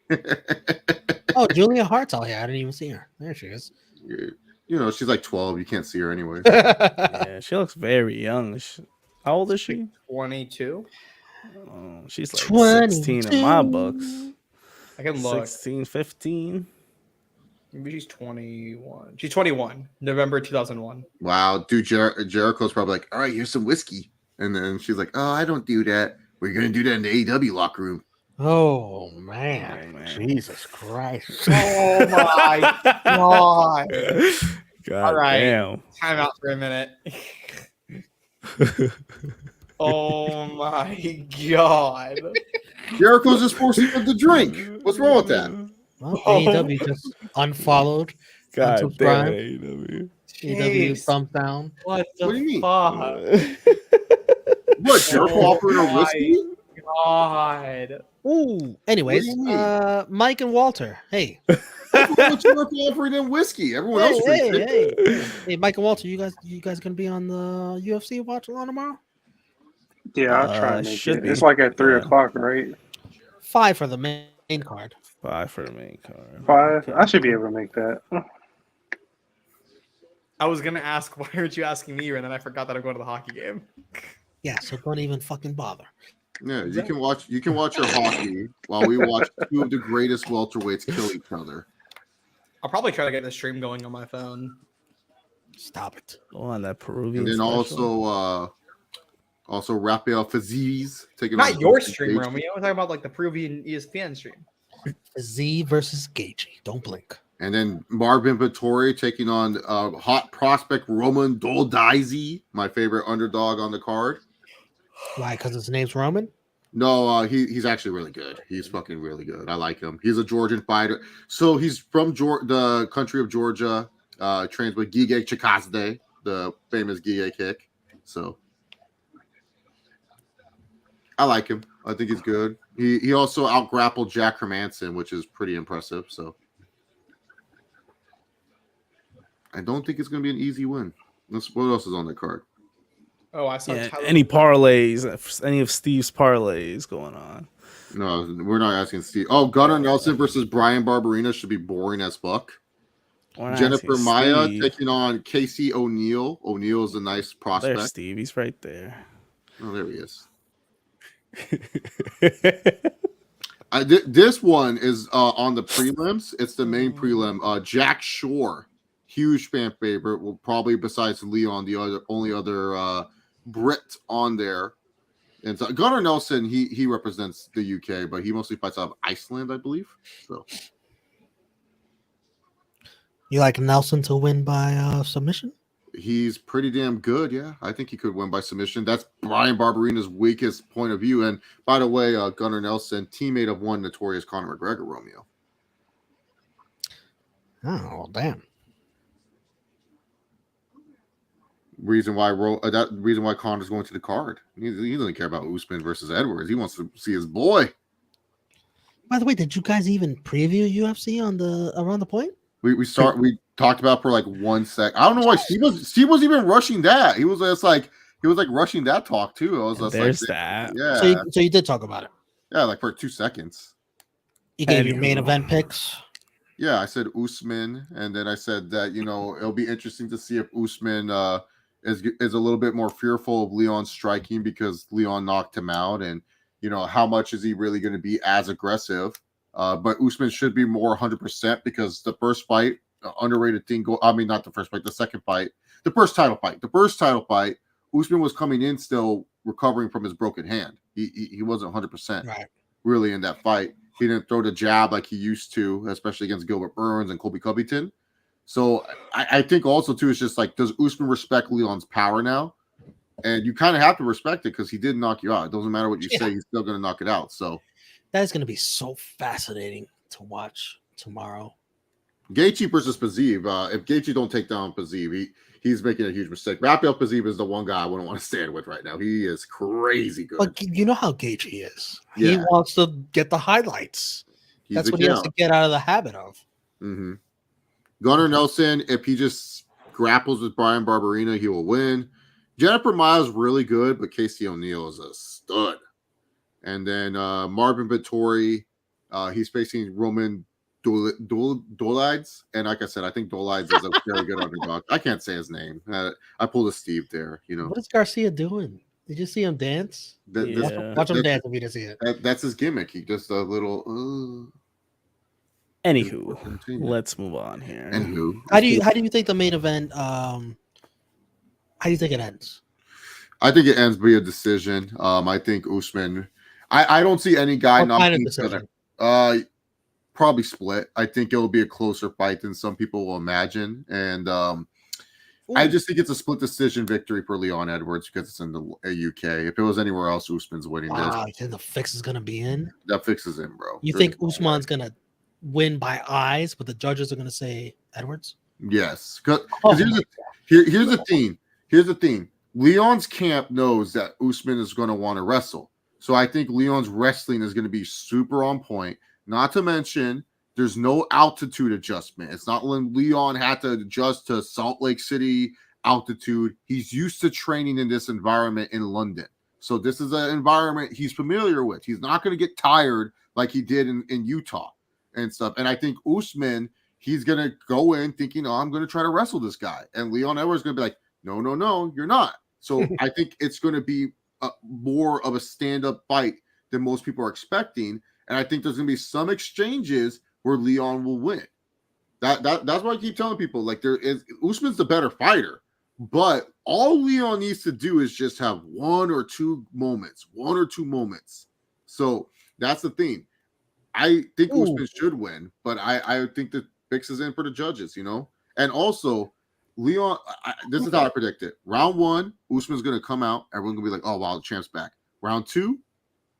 Oh, Julia Hart's out here. I didn't even see her. There she is. You know, she's like 12. You can't see her anyway. Yeah, she looks very young. How old is she? 22. Oh, she's like 16 in my books. I can look. 16, 15. Maybe she's 21. She's 21. November 2001. Wow, dude, Jericho's probably like, all right, here's some whiskey. And then she's like, oh, I don't do that. We're going to do that in the AEW locker room. Oh, man. Jesus Christ. Oh, my God. God all right. damn. Time out for a minute. Oh, my God. Jericho's just forcing him to drink. What's wrong with that? Well, AEW just unfollowed. God damn AEW. AEW thumbs down. What do you mean? fuck? What, Jericho offering her whiskey? God. Ooh. Anyways, What do you Mike and Walter. Hey. Jericho offering them whiskey. Everyone else drinks it. Hey, Mike and Walter, you guys gonna be on the UFC watch along tomorrow? Yeah, I'll try and make should it. be. It's like at 3 o'clock, right? 5 for the main card. 5 for the main card. 5. I should be able to make that. I was gonna ask, why aren't you asking me? And then I forgot that I'm going to the hockey game. Yeah, so don't even fucking bother. Yeah, you can watch your hockey while we watch two of the greatest welterweights kill each other. I'll probably try to get the stream going on my phone. Stop it. Oh, on that Peruvian. And then special. also Rafael Fiziev taking Not on your Gaethje. stream, Romeo. I'm talking about like the Peruvian ESPN stream. Z versus Gaethje. Don't blink. And then Marvin Vettori taking on hot prospect Roman Doldizi, my favorite underdog on the card. Why? Because his name's Roman? No, he's actually really good. He's fucking really good. I like him. He's a Georgian fighter. So he's from the country of Georgia. Trains with Gige Chikazde, the famous Gige kick. So I like him. I think he's good. He also out-grappled Jack Hermanson, which is pretty impressive. So I don't think it's going to be an easy win. What else is on the card? Oh, I saw any parlays, any of Steve's parlays going on. No, we're not asking Steve. Oh, Gunnar Nelson versus Brian Barberina should be boring as fuck. Jennifer Maya taking on Casey O'Neill. O'Neill is a nice prospect. There's Steve. He's right there. Oh, there he is. This one is on the prelims. It's the main prelim. Jack Shore, huge fan favorite. Will probably, besides Leon, the only other Brit on there. And so Gunnar Nelson, he represents the UK, but he mostly fights out of Iceland, I believe. So you like Nelson to win by submission? He's pretty damn good, yeah. I think he could win by submission. That's Brian Barberina's weakest point of view. And by the way, Gunnar Nelson, teammate of one notorious Conor McGregor, Romeo. Oh, damn. Reason why Conor's going to the card. He doesn't care about Usman versus Edwards. He wants to see his boy. By the way, did you guys even preview UFC on the Around the Point? We talked about for like 1 sec. I don't know why Steve was even rushing that. He was rushing that talk too. I was just There's like, that. Yeah. So you did talk about it. Yeah, like for 2 seconds. You gave your main event picks. Yeah, I said Usman, and then I said that it'll be interesting to see if Usman is a little bit more fearful of Leon striking because Leon knocked him out, and how much is he really going to be as aggressive? But Usman should be more 100% because the first fight, underrated thing. Not the first fight, the second fight, the first title fight. Usman was coming in still recovering from his broken hand. He wasn't 100% really in that fight. He didn't throw the jab like he used to, especially against Gilbert Burns and Colby Covington. So I think also too, it's just like, does Usman respect Leon's power now? And you kind of have to respect it because he did knock you out. It doesn't matter what you say, he's still going to knock it out. So that is going to be so fascinating to watch tomorrow. Gaethje versus Fiziev. If Gaethje don't take down Fiziev, he's making a huge mistake. Rafael Pazib is the one guy I wouldn't want to stand with right now. He is crazy good. But you know how Gaethje is. He Yeah. wants to get the highlights. That's what he has to get out of the habit of. Mm-hmm. Gunnar Nelson, if he just grapples with Brian Barberina, he will win. Jennifer Miles really good, but Casey O'Neill is a stud. And then Marvin Vittori, he's facing Roman Dolides. And like I said, I think Dolides is a very good underdog. I can't say his name. I pulled a Steve there. You know, what is Garcia doing? Did you see him dance? Watch him dance if you didn't see it. That's his gimmick. He just a little. Anywho, let's move on here. Anywho, how do you think the main event? How do you think it ends? I think it ends via decision. I think Usman. I don't see any guy knocking each other. Probably split. I think it will be a closer fight than some people will imagine, and I just think it's a split decision victory for Leon Edwards because it's in the UK. If it was anywhere else, Usman's winning this. You think the fix is gonna be in? That fix is in, bro. You think Usman's gonna win by eyes, but the judges are gonna say Edwards? Yes, because here's the thing. Here's the thing. Leon's camp knows that Usman is going to want to wrestle. So I think Leon's wrestling is going to be super on point. Not to mention, there's no altitude adjustment. It's not when Leon had to adjust to Salt Lake City altitude. He's used to training in this environment in London. So this is an environment he's familiar with. He's not going to get tired like he did in Utah and stuff. And I think Usman, he's going to go in thinking, I'm going to try to wrestle this guy. And Leon Edwards is going to be like, no, you're not. So I think it's going to be more of a stand-up fight than most people are expecting. And I think there's going to be some exchanges where Leon will win. That's why I keep telling people, like, Usman's the better fighter. But all Leon needs to do is just have one or two moments. So that's the thing. I think Usman should win, but I think the fix is in for the judges, you know? And also, Leon, this is how I predict it. Round 1, Usman's going to come out. Everyone's going to be like, oh, wow, the champ's back. Round 2,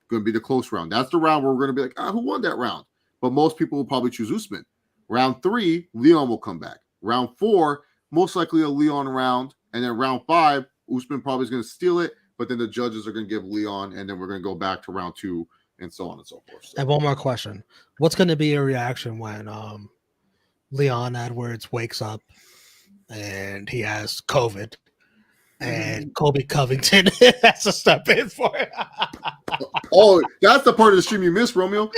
going to be the close round. That's the round where we're going to be like, who won that round? But most people will probably choose Usman. Round 3, Leon will come back. Round 4, most likely a Leon round. And then round 5, Usman probably is going to steal it. But then the judges are going to give Leon. And then we're going to go back to round 2 and so on and so forth. So. And one more question. What's going to be your reaction when Leon Edwards wakes up and he has COVID and Kobe Covington has to step in for it? Oh, that's the part of the stream you missed, Romeo.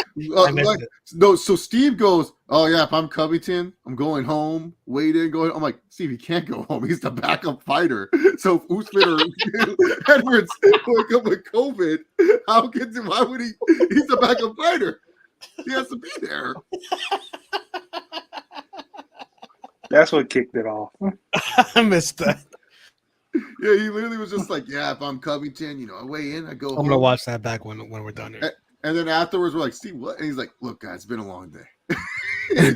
So Steve goes, oh yeah, if I'm Covington, I'm going home, waiting, going. I'm like, Steve, he can't go home. He's the backup fighter. So if Usman or Edwards wake up with COVID, why would he? He's the backup fighter. He has to be there. That's what kicked it off. I missed that. Yeah, he literally was just like, yeah, if I'm Covington, I weigh in, I go home. I'm going to watch that back when we're done here. And then afterwards, we're like, Steve, what? And he's like, look, guys, it's been a long day.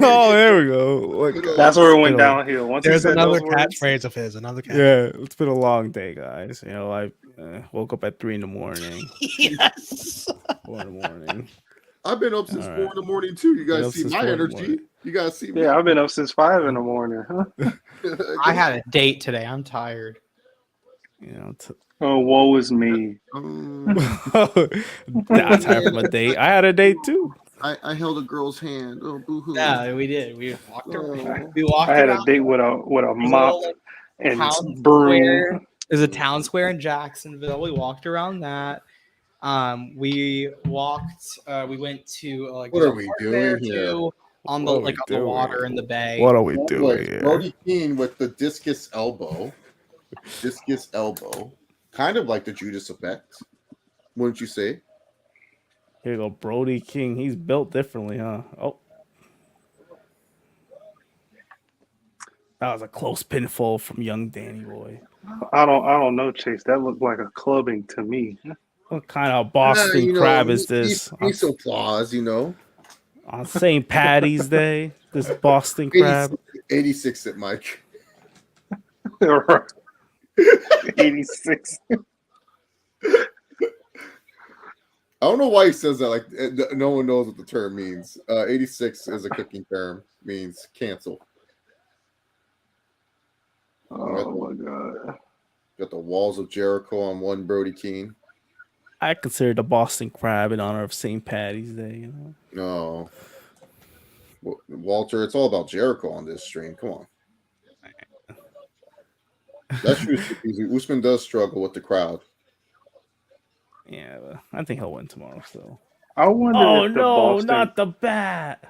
Oh, there we go. That's where it went downhill. Once there's another catchphrase of his. Yeah, it's been a long day, guys. I woke up at 3 a.m. Yes. 4 a.m. I've been up since 4 a.m. too. You guys see my energy. You guys see me. Yeah, I've been up since 5 a.m. Huh? I had a date today. I'm tired. Oh, woe is me. That's time for my date. I had a date too. I held a girl's hand. Oh, boo-hoo. Yeah, we did. We walked around. I had a date with a mop and broom. There's a town square in Jacksonville. We walked around that. We walked. We went to what are we doing here? On the on the water in the bay. What are we doing here? Brody Keane with the discus elbow. Kind of like the Judas effect, wouldn't you say? Here you go, Brody King. He's built differently, huh? Oh, that was a close pinfall from young Danny Boy. I don't know, Chase. That looked like a clubbing to me. What kind of Boston crab is this? He's applause, on St. Patty's Day. This Boston crab. 86 at Mike. 86. I don't know why he says that. Like, no one knows what the term means. 86 is a cooking term. Means cancel. Oh, Got the walls of Jericho on one Brody King. I consider the Boston Crab in honor of St. Patty's Day. You know. No, Walter, it's all about Jericho on this stream. Come on. That's true. Usman does struggle with the crowd. Yeah, but I think he'll win tomorrow. So. I wonder. Oh if the no, Boston, not the bat!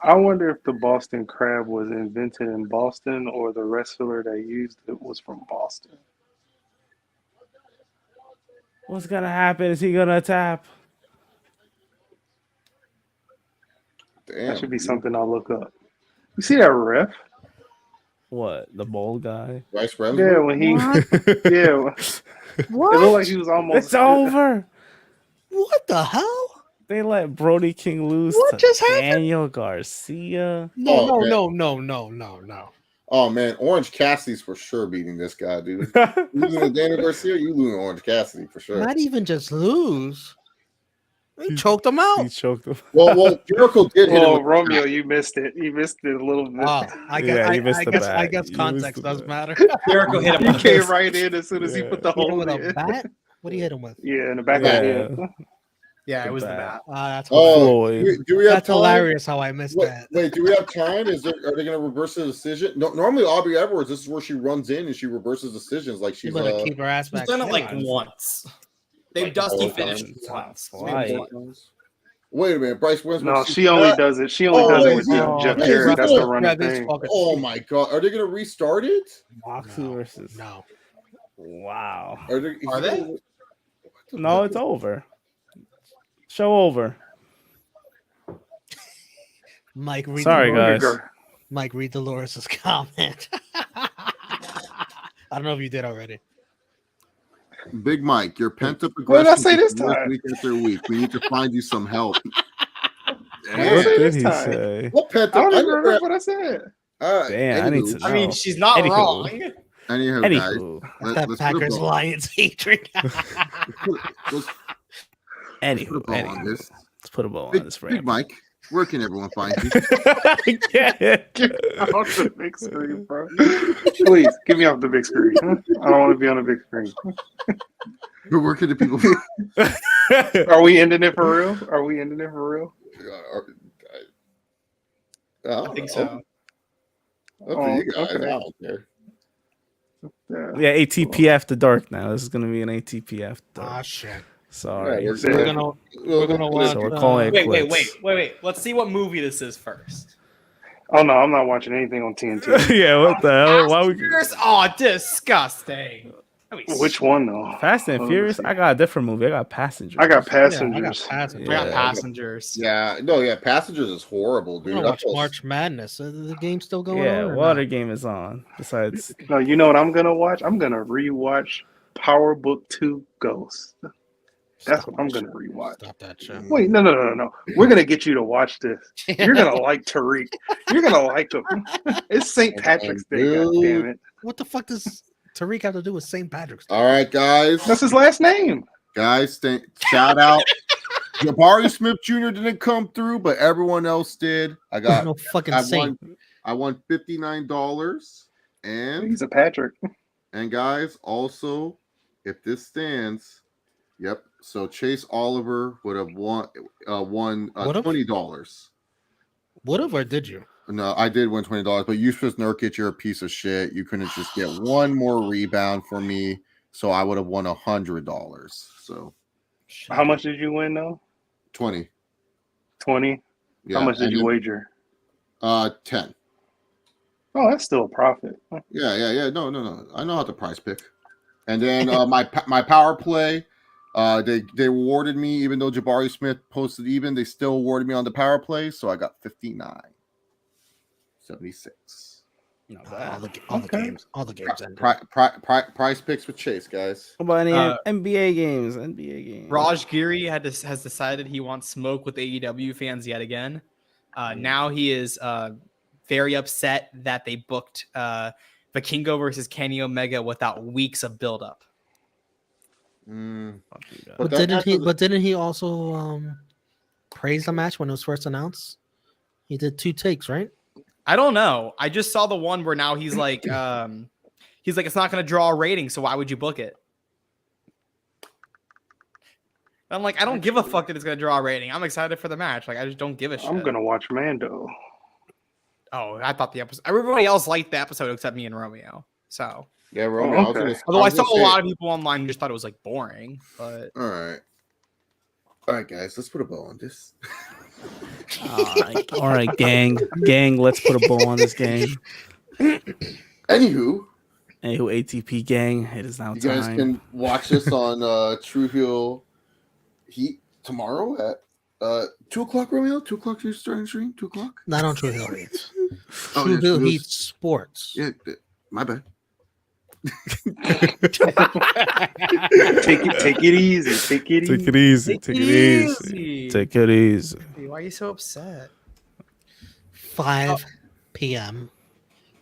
I wonder if the Boston Crab was invented in Boston or the wrestler that used it was from Boston. What's gonna happen? Is he gonna tap? Damn, That should be something I'll look up. You see that ref? What, the bold guy? Bryce Remsburg? Yeah, when he, yeah, What? it looked like he was almost. It's over. What the hell? They let Brody King lose What to just happened? Daniel Garcia. No, Oh, man. no. Oh man, Orange Cassidy's for sure beating this guy, dude. Losing to Daniel Garcia, you losing Orange Cassidy for sure. Not even just lose. He choked him out. He choked him. Well, Jericho did hit him. Well, with- Romeo, you missed it. You missed it a little bit. Oh, I guess, Yeah, you missed the bat. I guess You context missed the does bat. matter. Jericho hit him He on the came face. right in as soon as he put the Hit him hole with in. a bat? What do you hit him with? Yeah, in the back Yeah. of the head. Yeah, The it was the bat. bat. That's Oh, Floyd. do we have that's time? hilarious how I missed that. Wait, do we have time? Are they going to reverse the decision? No, normally Aubrey Edwards, this is where she runs in and she reverses decisions like She she's better keep her ass He's back. done it like in. once. They've Like Dusty all the finished time. once. Why? Wait a minute, Bryce Wins. No, she only does it. She only Oh, does it wait, with yeah. Jeff Hey, Jarrett. That's the look, running Grab his thing. fucking- Oh my god, are they going to restart it? Moxley versus. No. Wow. Are they? No, it's over. Show over. Mike, read Sorry, Dolores. guys. Mike, read Dolores' comment. I don't know if you did already. Big Mike, your pent up What did I aggression say this is worse time? week after week. We need to find you some help. What did I What say did this he time? say? What pent I up? don't I even remember never. what I said. Damn, I need to know. I mean, she's not Anywho. wrong. Anywho, guys, Anywho. That let's Packers put a bow- Lions hatred. let's Anywho, put a bow on this. let's put a bow on Big, this Big frame. Mike, where can everyone find you? Get off the big screen, bro. Please, get me off the big screen. I don't want to be on the big screen. Where can the people? Are we ending it for real? Are we ending it for real? I think so. Up to you guys. Okay. I don't care. Yeah, ATPF the dark now. This is gonna be an ATPF dark. Ah, shit. Sorry. Yeah, We're gonna watch. So we're calling it Wait. quits. Let's see what movie this is first. Oh no, I'm not watching anything on TNT. Yeah, what the hell? Why would Passengers? Oh, disgusting. Which one though? Fast and Furious? I got a different movie. I got Passengers. I got Yeah, I got Passengers. Passengers. I got Yeah. Passengers. Yeah, Passengers is horrible, I'm dude. gonna watch That's- March Madness. The game's still going Yeah, on. or what no? other game is on besides? No, you know what I'm gonna watch? I'm gonna rewatch Power Book 2 Ghost. That's Stop what I'm that gonna shit. rewatch. Stop that shit. Wait, no. We're gonna get you to watch this. You're gonna like Tariq. You're gonna like him. It's St. Patrick's Day, god damn it. What the fuck does Tariq have to do with St. Patrick's Day? All right, guys. That's his last name. Guys, shout out. Jabari Smith Jr. didn't come through, but everyone else did. I got No fucking I Saint. won $59. He's a Patrick. And guys, also, if this stands, yep. So Chase Oliver would have won Would've? $20. Would have or did you? No, I did win $20, but Yusuf Nurkic, you're a piece of shit. You couldn't just get one more rebound for me, so I would have won $100. So How much did you win though? 20. 20. Yeah. How much did and you then, wager? 10. Oh, that's still a profit. Yeah. No. I know how to price pick. And then my power play, they awarded me, even though Jabari Smith posted even, they still awarded me on the power play, so I got 59.76. No, all the games ended. Price picks with Chase, guys. How about any NBA games? NBA games. Raj Giri has decided he wants smoke with AEW fans yet again. Now he is very upset that they booked Vikingo versus Kenny Omega without weeks of buildup. But didn't he also praise the match when it was first announced? He did 2 takes, right? I don't know. I just saw the one where now he's like He's like, it's not going to draw a rating, so why would you book it? I'm like, I don't give a fuck that it's going to draw a rating. I'm excited for the match. Like, I just don't give a shit. I'm gonna watch Mando. Oh, I thought the episode. Everybody else liked the episode except me and Romeo. So Yeah, Romeo. okay. although I saw a lot of people online who just thought it was like boring, but All right, guys, let's put a bow on this. All right, gang, let's put a bow on this game. Anywho, ATP gang, it is now you time. guys can watch us on True Heel Heat tomorrow at 2 o'clock. Romeo, 2 o'clock. You're starting stream. 2 o'clock. Not on True Hill Heat. Oh, True yeah, Hill True Heat Sports. Yeah, my bad. Take it easy. Take it easy. Take it easy. Why are you so upset? 5 p.m.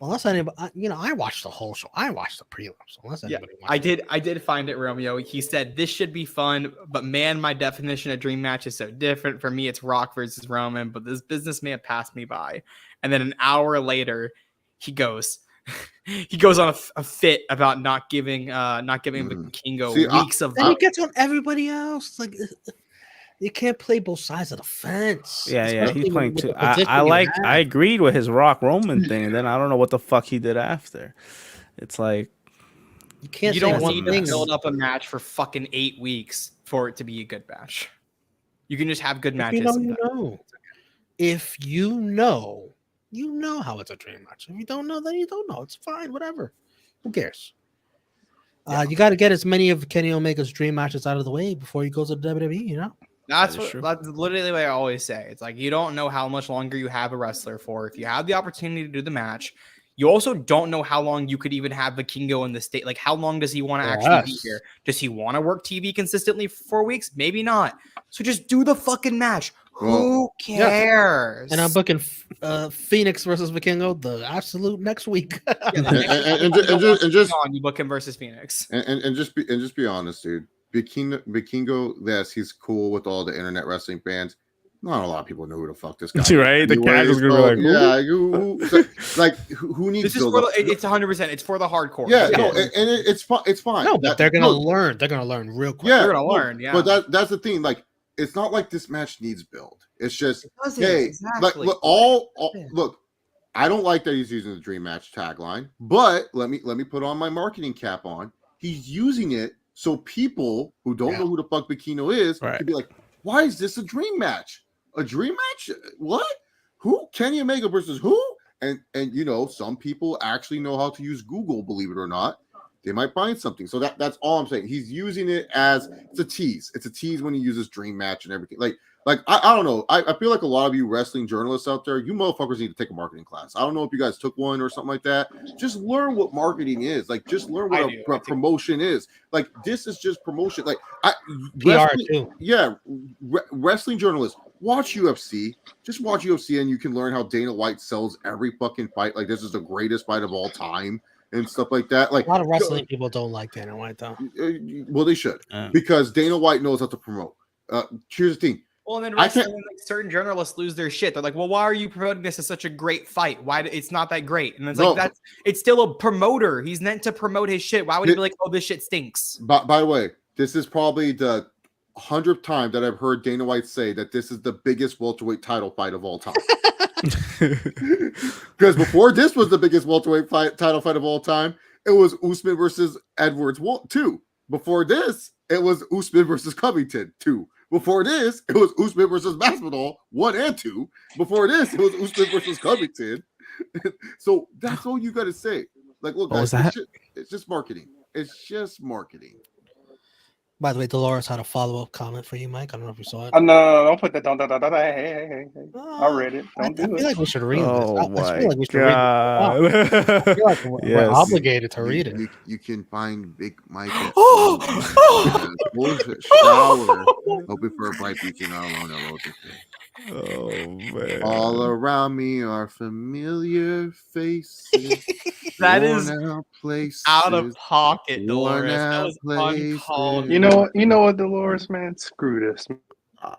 Unless anybody, I watched the whole show. I watched the prelims. Unless Yeah, anybody I did find it, Romeo. He said this should be fun, but man, my definition of dream match is so different. For me, it's Rock versus Roman, but this business may have passed me by. And then an hour later, he goes on a fit about not giving Vikingo weeks of. Then he gets on everybody else. It's like you can't play both sides of the fence. Yeah, he's playing too. I agreed with his Rock Roman thing, and then I don't know what the fuck he did after. It's like you don't need to build up a match for fucking 8 weeks for it to be a good match. You can just have good matches. If you know how it's a dream match. If you don't know, then you don't know. It's fine, whatever. Who cares? You got to get as many of Kenny Omega's dream matches out of the way before he goes to WWE. That's literally what I always say. It's like you don't know how much longer you have a wrestler for. If you have the opportunity to do the match, you also don't know how long you could even have Vikingo in the state. Like, how long does he want to actually be here? Does he want to work TV consistently for 4 weeks? Maybe not. So just do the fucking match. Who cares? And I'm booking Phoenix versus Vikingo the absolute next week. and just you book him versus Phoenix. And just be honest, dude. Vikingo, yes, he's cool with all the internet wrestling fans. Not a lot of people know who the fuck this guy is. Right? The casuals gonna be like, who needs this is for it's 100%. It's for the hardcore. Yeah, no, and it's fine. No, but they're gonna learn. They're gonna learn real quick. Yeah, they're gonna learn. Yeah, but that's the thing. Like, it's not like this match needs build. It's just exactly. Like look. I don't like that he's using the dream match tagline, but let me put on my marketing cap on. He's using it so people who don't know who the fuck Bikino is can be like, why is this a dream match? A dream match? What? Who? Kenny Omega versus who? And some people actually know how to use Google, believe it or not. They might find something. So that's all I'm saying. He's using it as it's a tease. It's a tease when he uses dream match and everything. Like I don't know. I feel like a lot of you wrestling journalists out there, you motherfuckers need to take a marketing class. I don't know if you guys took one or something like that. Just learn what marketing is. Like, just learn what a promotion is. Like, this is just promotion. Like, PR too. Yeah, wrestling journalists, watch UFC. Just watch UFC, and you can learn how Dana White sells every fucking fight. Like, this is the greatest fight of all time and stuff like that. Like, a lot of wrestling people don't like Dana White though. Well, they should because Dana White knows how to promote. Here's the thing. Well, and then wrestling, like, certain journalists lose their shit. They're like, "Well, why are you promoting this as such a great fight? Why it's not that great?" And it's like it's still a promoter. He's meant to promote his shit. Why would he be like, "Oh, this shit stinks"? By the way, this is probably the 100th time that I've heard Dana White say that this is the biggest welterweight title fight of all time. Because before this was the biggest welterweight title fight of all time, it was Usman versus Edwards 2. Before this, it was Usman versus Covington 2. Before this, it was Usman versus Masvidal 1 and 2. Before this, it was Usman versus Covington. So that's all you got to say. Like, look, guys, it's just marketing. It's just marketing. By the way, Dolores had a follow-up comment for you, Mike. I don't know if you saw it. No, don't put that down. Hey. I read it. I feel like we should read this. I feel like we should read this. I feel like we're obligated to read it. You can find Big Mike at shower, hoping for a bright future. Not alone. Oh man! All around me are familiar faces. That is out of pocket, Dolores. That was uncalled. You know what, Dolores, man? Screw this. Wow,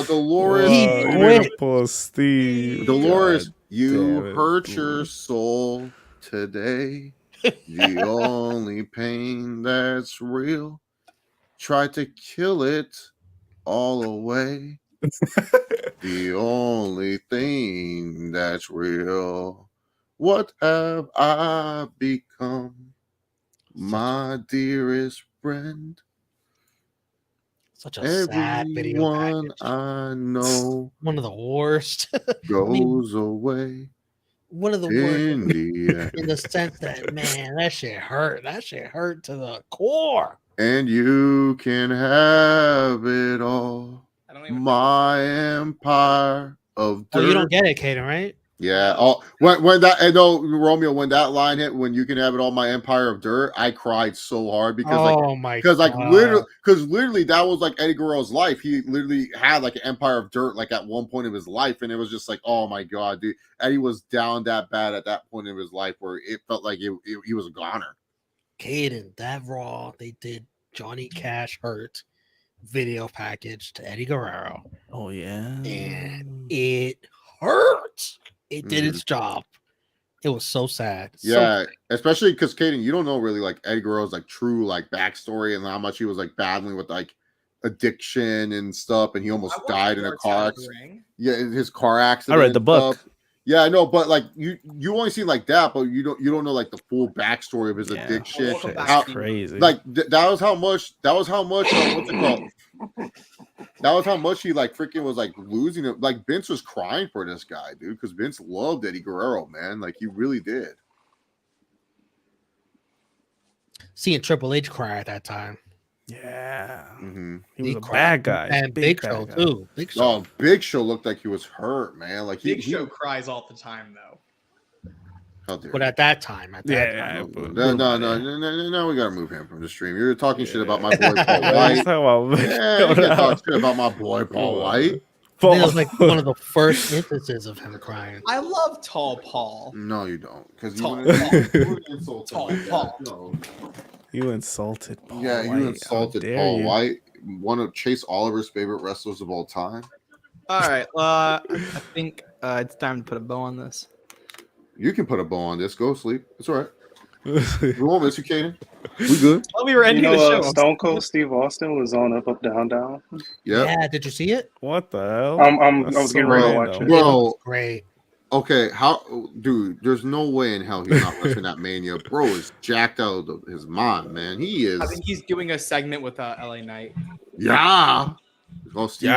Dolores. Steve. Dolores, you hurt your soul. today. The only pain that's real. Try to kill it all away. The only thing that's real. What have I become? My dearest friend. Such a sad video Everyone package. I know One of the worst. goes away. One of the In worst the end. in the sense that, man, that shit hurt. That shit hurt to the core. And you can have it all. My empire of dirt. Oh, you don't get it, Kaden, right? Yeah. Oh, when that and no Romeo, when that line hit, when you can have it all, my empire of dirt, I cried so hard because literally that was like Eddie Guerrero's life. He literally had like an empire of dirt like at one point of his life, and it was just like, oh my god, dude, Eddie was down that bad at that point of his life where it felt like he was a goner. Kaden, that Raw, they did Johnny Cash Hurt video package to Eddie Guerrero. Oh yeah, and it hurt. It did its job. It was so sad. Yeah, especially because Kaden, you don't know really like Eddie Guerrero's like true like backstory and how much he was like battling with like addiction and stuff, and he almost died in a car accident. Yeah, in his car accident. I read the book. Yeah, I know, but like you only see like that, but you don't know like the full backstory of his addiction. That's crazy. Like that was how much. What's it called? That was how much he like freaking was like losing it. Like Vince was crying for this guy, dude, because Vince loved Eddie Guerrero, man. Like he really did. Seeing Triple H cry at that time. Yeah, he was a bad guy, and Big Show too. Big Show. Oh, Big Show looked like he was hurt, man. Like Big Show cries all the time, though. But at that time, no, we gotta move him from the stream. You're talking shit about my boy Paul White. You can't talk shit about my boy Paul White. That was like one of the first instances of him crying. I love Tall Paul. No, you don't, because Tall Paul. You insulted Paul Yeah, White. you insulted Paul White, one of Chase Oliver's favorite wrestlers of all time. All right, I think it's time to put a bow on this. You can put a bow on this. Go sleep. It's all right. We won't miss you, Kaden. We good. Well, we were ending the show. Stone Cold Steve Austin was on Up, Up, Down, Down. Yeah, did you see it? What the hell? I was getting ready to watch it. Bro, great. Okay, dude, there's no way in hell he's not watching that Mania. Bro is jacked out of his mind, man. He is. I think he's doing a segment with LA Knight. Yeah. Oh, Steve's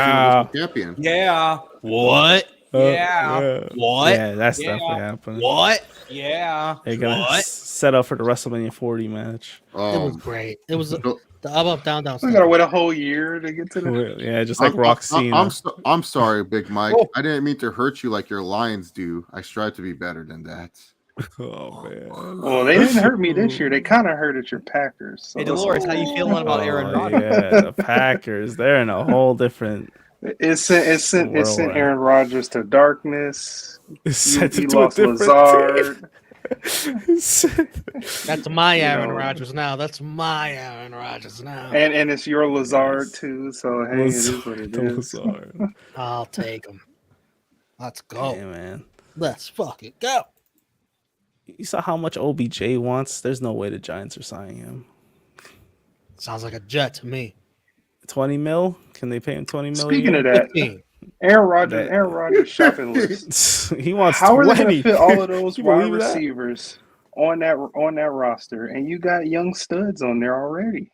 champion. Yeah. What? Yeah. What? Yeah, that's definitely happening. What? Yeah. They're gonna set up for the WrestleMania 40 match. It was great. It was the Up, Up, Down, Down. We gotta wait a whole year to get to the. Yeah, just like Roxy. I'm sorry, Big Mike. I didn't mean to hurt you like your Lions do. I strive to be better than that. Oh man. Well, they didn't hurt me this year. They kind of hurted your Packers. So hey, Dolores, how you feeling about Aaron Rodgers? Yeah, the Packers. They're in a whole different. It sent Aaron Rodgers to darkness. He lost Lazard. That's my Aaron Rodgers now. That's my Aaron Rodgers now. And it's your Lazard too. So hey, it is what it is. I'll take him. Let's go, man. Let's fucking go. You saw how much OBJ wants? There's no way the Giants are signing him. Sounds like a Jet to me. 20 mil? Can they pay him 20 million? Speaking of that, Aaron Rodgers shopping list. He wants. How 20. are they going to fit all of those wide receivers on that roster? And you got young studs on there already.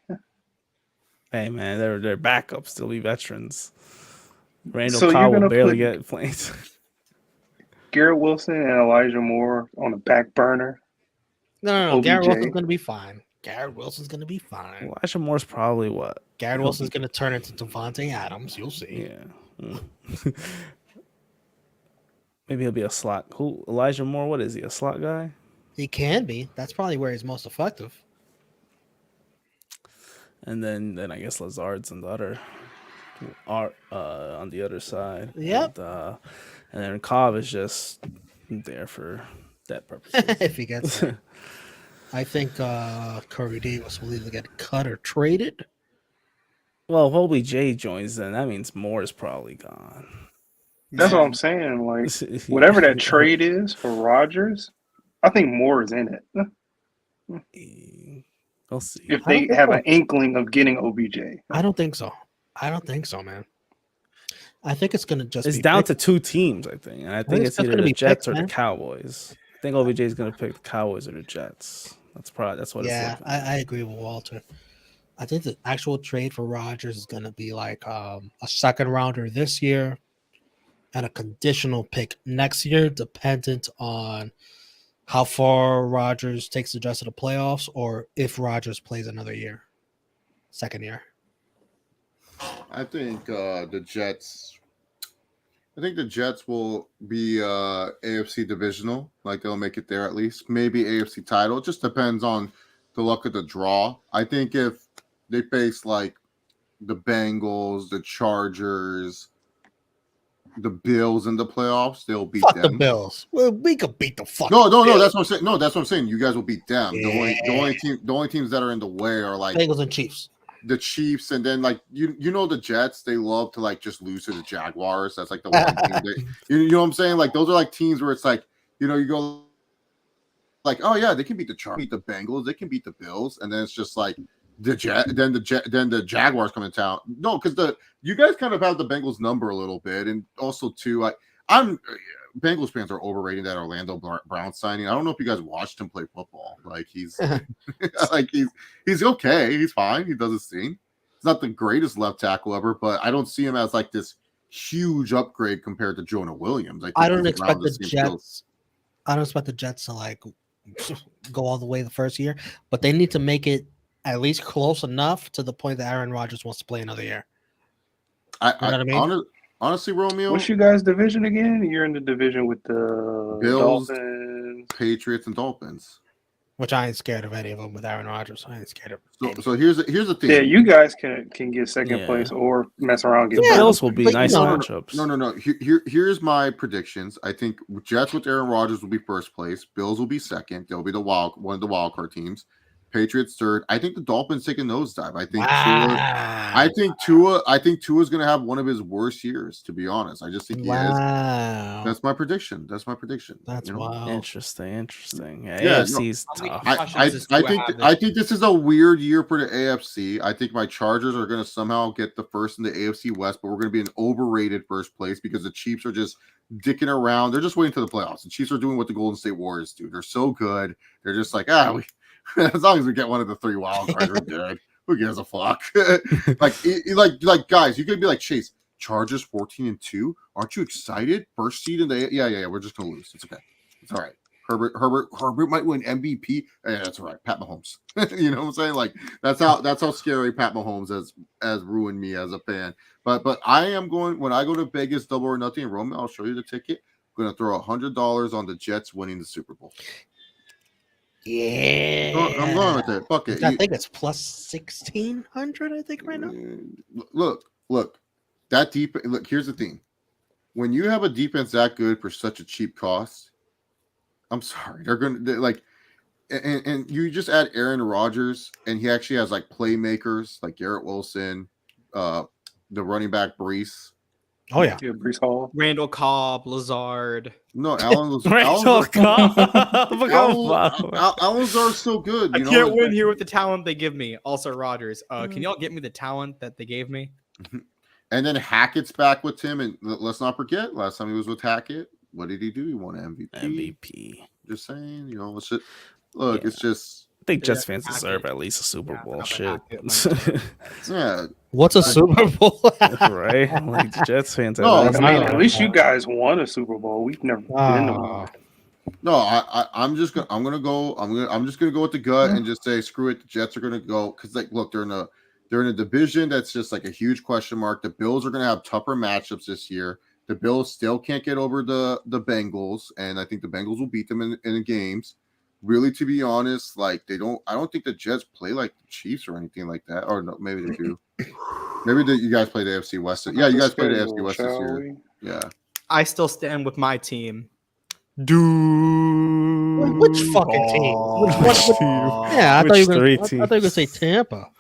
Hey man, they're backups. They'll be veterans. Randall Cobb will barely get plays. Garrett Wilson and Elijah Moore on the back burner. No. Garrett Wilson's going to be fine. Garrett Wilson's going to be fine. Elijah Moore's probably what? Garrett Wilson's going to turn into Devontae Adams. You'll see. Yeah. Maybe he'll be a slot. Who? Elijah Moore? What is he? A slot guy? He can be. That's probably where he's most effective. And then I guess Lazard's on the other side. Yep. And then Cobb is just there for that purpose. If he gets there. I think Corey Davis will either get cut or traded. Well, if OBJ joins, then that means Moore is probably gone. That's what I'm saying. Like, whatever that trade is for Rodgers, I think more is in it. We'll see. If they have an inkling of getting OBJ. I don't think so. Man. I think it's gonna just. It's be down picked. to two teams, I think. And I think it's just either gonna the be Jets picked, or the man. Cowboys. I think OBJ is going to pick the Cowboys or the Jets. That's what Yeah, it's looking. I agree with Walter. I think the actual trade for Rodgers is going to be like a second rounder this year and a conditional pick next year, dependent on how far Rodgers takes the Jets to the playoffs or if Rodgers plays another year, second year. I think the Jets. I think the Jets will be AFC divisional. Like they'll make it there at least. Maybe AFC title. It just depends on the luck of the draw. I think if they face like the Bengals, the Chargers, the Bills in the playoffs, they'll beat Fuck them. the Bills. Well, we could beat the fuck. No, that's what I'm saying. No, that's what I'm saying. You guys will beat them. Yeah. The only teams that are in the way are like Bengals and Chiefs. The Chiefs, and then like you know the Jets, they love to like just lose to the Jaguars. That's like the one team you know what I'm saying? Like those are like teams where it's like, you know, you go like, oh yeah, they can beat the Chargers, beat the Bengals, they can beat the Bills, and then it's just like then the Jaguars come in town. No, because you guys kind of have the Bengals number a little bit, and also too, I'm Bengals fans are overrating that Orlando Brown signing. I don't know if you guys watched him play football. Like he's he's okay. He's fine. He does his thing. He's not the greatest left tackle ever, but I don't see him as like this huge upgrade compared to Jonah Williams. I don't expect the Jets. I don't expect the Jets to like go all the way the first year, but they need to make it at least close enough to the point that Aaron Rodgers wants to play another year. You know what I mean? Honestly, Romeo. What's you guys' division again? You're in the division with the Bills, Dolphins, Patriots, and Dolphins. Which I ain't scared of any of them with Aaron Rodgers. I ain't scared of. So here's the thing. Yeah, you guys can get second place or mess around. The Bills will be nice matchups. No. Here's my predictions. I think Jets with Aaron Rodgers will be first place. Bills will be second. They'll be one of the wild card teams. Patriots third. I think the Dolphins take a nosedive. I think Tua's going to have one of his worst years. To be honest, I just think he is. That's my prediction. That's wild. Interesting. Yeah, AFC's tough. I think this is a weird year for the AFC. I think my Chargers are going to somehow get the first in the AFC West, but we're going to be an overrated first place because the Chiefs are just dicking around. They're just waiting for the playoffs. The Chiefs are doing what the Golden State Warriors do. They're so good. They're just like, as long as we get one of the three wild cards, we're good. Who gives a fuck? like guys, you could be like, Chase, Chargers 14-2. Aren't you excited? First seed in the yeah. We're just gonna lose. It's okay. It's all right. Herbert might win MVP. Yeah, that's all right. Pat Mahomes. You know what I'm saying? Like that's how scary Pat Mahomes has ruined me as a fan. But I am going when I go to Vegas double or nothing. Roman, I'll show you the ticket. I'm gonna throw $100 on the Jets winning the Super Bowl. Yeah, I'm going with it. Fuck it. I think it's plus 1,600. I think right now. Look. That deep. Look, here's the thing. When you have a defense that good for such a cheap cost, I'm sorry, they're like, and you just add Aaron Rodgers, and he actually has like playmakers like Garrett Wilson, the running back Brees. Oh yeah, Brees Hall, Randall Cobb, Lazard. No, Alan Lazard's so good. I can't win here with the talent they give me. Also, Rodgers. Can y'all get me the talent that they gave me? And then Hackett's back with him, and let's not forget, last time he was with Hackett, what did he do? He won MVP. Just saying, it's just it's just. I think Jets fans deserve at least a Super Bowl. Shit. Yeah. What's a Super Bowl? Right? Like Jets fans. At least you guys won a Super Bowl. We've never been to one. No, I'm just gonna go with the gut and just say screw it. The Jets are gonna go because look, they're in a division that's just like a huge question mark. The Bills are gonna have tougher matchups this year. The Bills still can't get over the Bengals, and I think the Bengals will beat them in the games. Really, to be honest, I don't think the Jets play like the Chiefs or anything like that. Or no, maybe they do. Maybe you guys play the AFC West. Yeah, you guys play the AFC West this year. Yeah. I still stand with my team. Which fucking team? Which team? Yeah, I thought you were going to say Tampa.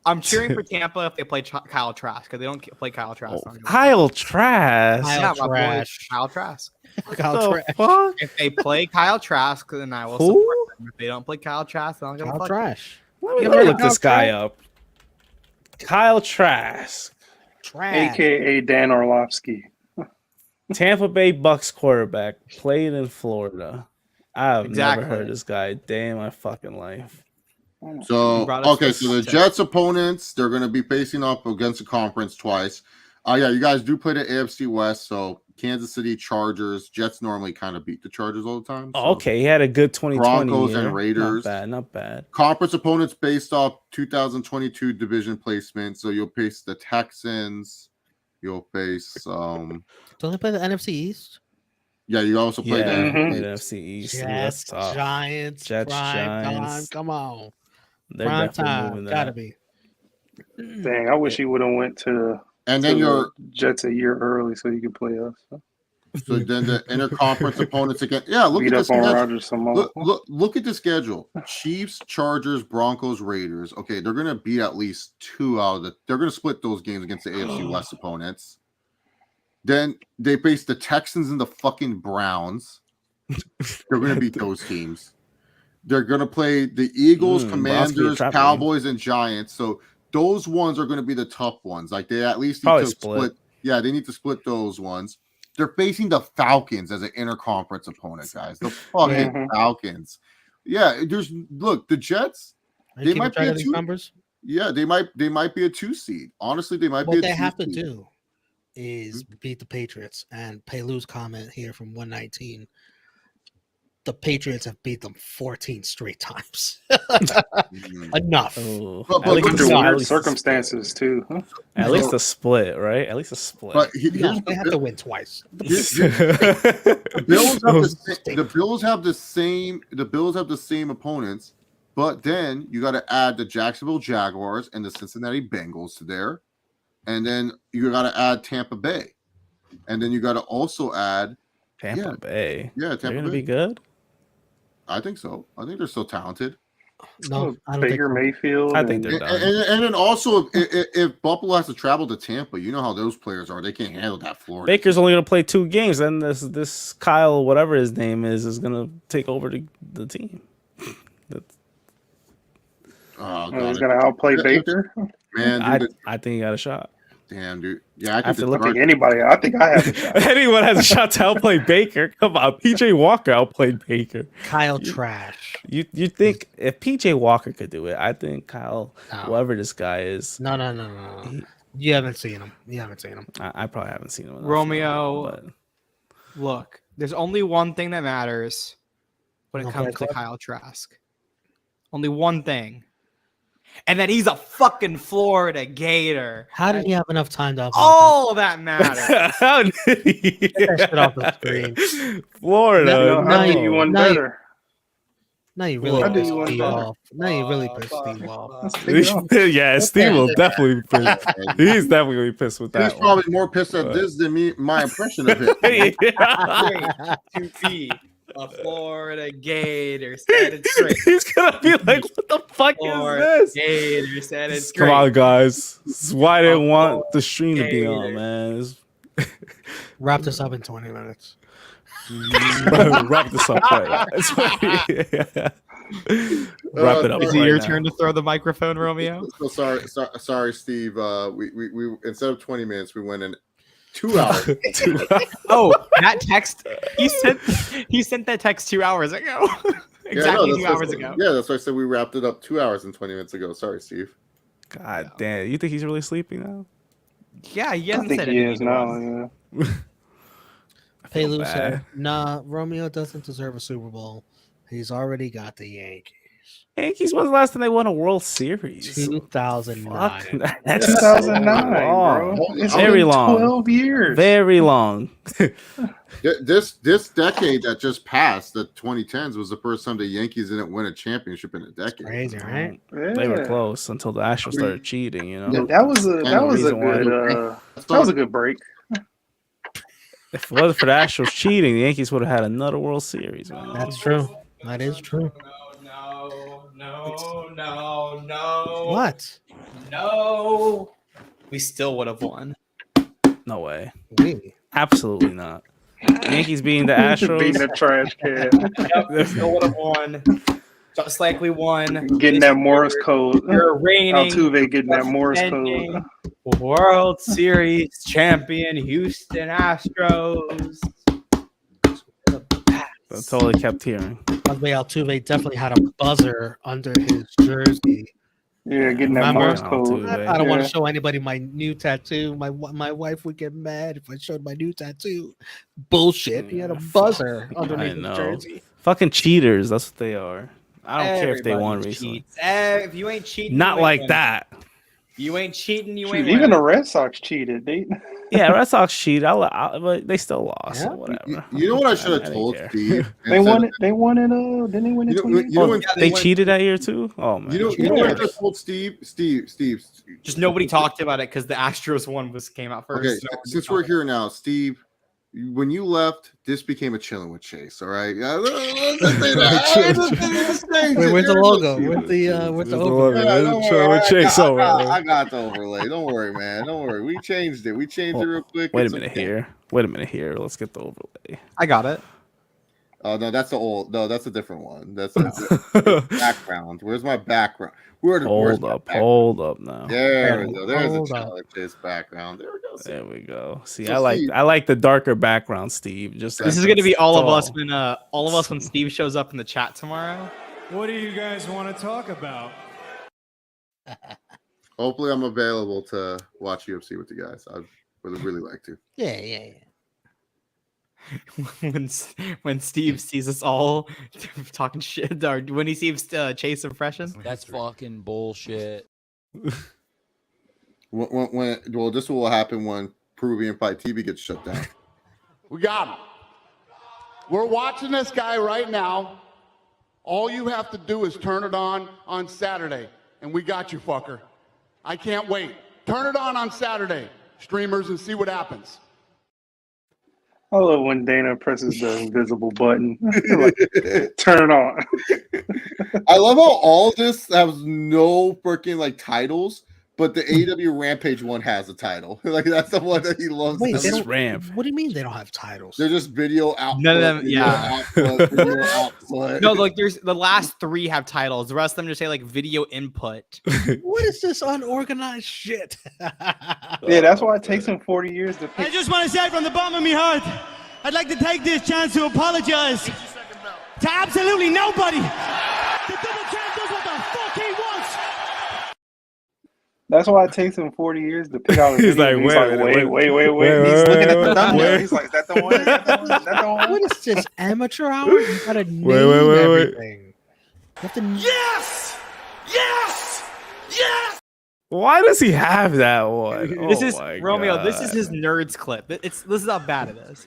I'm cheering for Tampa if they play Kyle Trask because they don't play Kyle Trask. Kyle Trask. Yeah, Kyle my boy, Trask. Kyle Trask. Kyle The Trask. fuck? If they play Kyle Trask, then I will Who? support them. If they don't play Kyle Trask, then I'm gonna Kyle fuck Trash. Let me You heard look of this Kyle guy Trask? up. Kyle Trask, Trash. AKA Dan Orlovsky. Tampa Bay Bucks quarterback, played in Florida. I've Exactly. never heard this guy a day in my fucking life. So brought us okay, this so the tip. Jets opponents, they're going to be facing off against the conference twice. Yeah, you guys do play the AFC West, so Kansas City Chargers. Jets normally kind of beat the Chargers all the time. So. Okay, he had a good 2020 Broncos year. and Raiders. Not bad, not bad. Conference opponents based off 2022 division placement. So you'll face the Texans. You'll face Don't they play the NFC East? yeah, you also play Yeah, the played NFC East. Ooh, that's Jets, tough. Giants, Jets, prime time. Giants. Come on, They're prime definitely time. moving Gotta that. be. Dang, I wish he would have went to and then the your Jets a year early so he could play us. so then the interconference opponents again. Yeah, look Beat at up this on schedule. Rodgers some more. Look at the schedule. Chiefs, Chargers, Broncos, Raiders. Okay, they're gonna beat at least two out of the. They're gonna split those games against the AFC West opponents. Then they face the Texans and the fucking Browns. They're gonna beat those teams. They're gonna play the Eagles, Browns could be a Commanders, trap Cowboys, and Giants. So those ones are gonna be the tough ones. Like they at least need Probably to split. split. Yeah, they need to split those ones. They're facing the Falcons as an interconference opponent, guys. The fucking Mhm. Falcons. Yeah, look, the Jets. Are you They keeping might be track a of these two. numbers? Yeah, they might be a 2 seed. Honestly, they might be What a they 2 have to seed. do is beat the Patriots. And Paylou's comment here from 119. The Patriots have beat them 14 straight times. Enough. Oh, But at least Under the- at weird least- circumstances too. Huh? At least a split, right? At least a split. But No, here's they have to win twice. the Bills have Those- the Bills have the same. The Bills have the same opponents, but then you got to add the Jacksonville Jaguars and the Cincinnati Bengals to there, and then you got to add Tampa Bay, and then you got to also add Tampa Bay. Yeah, They're Tampa gonna Bay. be good. I think so. I think they're still talented. No, I don't think Baker so. Mayfield. I think and- they're And, done. and then also, if Buffalo has to travel to Tampa, you know how those players are. They can't handle that Florida. Baker's only gonna play 2 games, and this Kyle, whatever his name is gonna take over the team. That's, Oh, Oh, he's God. gonna outplay Baker. Man, I dude, think he got a shot. damn, dude. Yeah, I have think to the look I Chargers- think anybody. I think I have a shot. Anyone has a shot to outplay Baker? Come on, PJ Walker outplayed Baker. Kyle Trash. You think if PJ Walker could do it, I think Kyle, No. whoever this guy is, No. You haven't seen him. I probably haven't seen him. enough, Romeo. but Look, there's only one thing that matters when it Okay, comes to Cliff. Kyle Trask. Only one thing. And that he's a fucking Florida Gator. How did he have enough time to upload All that matters. how did he Get that shit off the screen. Florida? You know, No, I think you won no, you- better. Now you really I do pissed you want Steve that. off. Now you really pissed Steve off. Yeah, Steve will definitely be pissed. He's definitely gonna be pissed with that. He's probably more pissed at this than me. My impression of it. Yeah. To be a Florida Gator. Said it straight. He's gonna be like, "What the fuck Florida is this?" Gator. Said it Come straight. on, guys. This is why I didn't want the stream to be on, Gator. man. Wrap this up in 20 minutes. Wrap this up right now. Wrap it up. Is it right your now. turn to throw the microphone, Romeo? So sorry, Steve. We instead of 20 minutes, we went in 2 hours. Oh, that text he sent that text 2 hours ago. Exactly that's 2 what- hours ago. Yeah, that's why I said we wrapped it up 2 hours and 20 minutes ago. Sorry, Steve. God damn. You think he's really sleeping now? Yeah, he I hasn't think said he anything is to now. us. Yeah. Paylou bad. said, nah, Romeo doesn't deserve a Super Bowl. He's already got the Yankees. Yankees, when's the last time they won a World Series? 2009. Fuck, that's 2009, long. bro. It's Very been long. 12 years. Very long. This decade that just passed, the 2010s, was the first time the Yankees didn't win a championship in a decade. Crazy, right? They were Yeah. close until the Astros started cheating, you know. Yeah, that was a reason why- good break. If it wasn't for the Astros cheating, the Yankees would have had another World Series, man. That's true. That is true. No. What? No, we still would have won. No way. Really? Absolutely not. Yankees beating the Beating Astros. the trash can. Yep, we still would have won. Just like we won. Getting this that Morse year. code. You're reigning. Altuve getting that Morse code. defending World Series champion Houston Astros. That's all I kept hearing. By the way, Altuve definitely had a buzzer under his jersey. Yeah, getting that Remember? Morse code. I don't want Yeah. to show anybody my new tattoo. My wife would get mad if I showed my new tattoo. Bullshit. He had a buzzer underneath his know. jersey. Fucking cheaters. That's what they are. I don't care if they Everybody won recently. cheats. If you ain't cheating, Not you ain't like winning. that. You ain't cheating. You Shoot, ain't even winning. the Red Sox cheated. Yeah, Red Sox cheated, but they still lost. Yeah. So whatever. You know what I should have didn't told care. Steve? They won it. They won it. Didn't they win it? You know, 28? you know when They went- cheated that year too? Oh man. You know what I should have told Steve? Steve. Just nobody talked about it because the Astros one came out first. Okay, so nobody since talked we're about here now, Steve, when you left, this became a chilling with Chase. All right, let's just say that. Wait, where's the logo? Where's the Where's the overlay? logo? Don't Show worry, it, Chase over there. I got the overlay. Don't worry, man. Don't worry. We changed it. We changed it real quick. Wait a It's minute okay. here. Wait a minute here. Let's get the overlay. I got it. Oh no, that's the old. No, that's a different one. That's the background. Where's my background? Where's Hold my up. background? Hold up now. There we go. There's Hold a up. chilling with Chase background. There we go. See? There we go. See, So I Steve- like the darker background, Steve. Just This is gonna be all of us when Steve shows up in the chat tomorrow. What do you guys want to talk about? Hopefully, I'm available to watch UFC with you guys. I would really like to. Yeah. when Steve sees us all talking shit, or when he sees Chase impression. That's fucking bullshit. Well, this will happen when Peruvian Fight TV gets shut down. We got him. We're watching this guy right now. All you have to do is turn it on Saturday, and we got you, fucker. I can't wait. Turn it on Saturday, streamers, and see what happens. I love when Dana presses the invisible button. Like, turn it on. I love how all this has no freaking like titles, but the AEW Rampage one has a title. Like that's the one that he loves. Wait, That's they just don't, Ramp. what do you mean they don't have titles? They're just video output. None of them- video yeah. output, video output. No, like there's the last 3 have titles. The rest of them just say like video input. What is this unorganized shit? Yeah, that's why it takes him 40 years to I pick. just want to say from the bottom of my heart, I'd like to take this chance to apologize to absolutely nobody. The double champ does what the fuck he wants. That's why it takes him 40 years to pick out. A He's video. like, He's wait a minute, wait. wait, He's looking at the wait, thumbnail. wait. He's like, is that the one? Is that the one? Is that the one? What is this, amateur hour? You gotta name wait. everything. You have to Yes! Yes! Yes! Why does he have that one? This Oh is my Romeo. This is God. his nerds clip. This is how bad it is.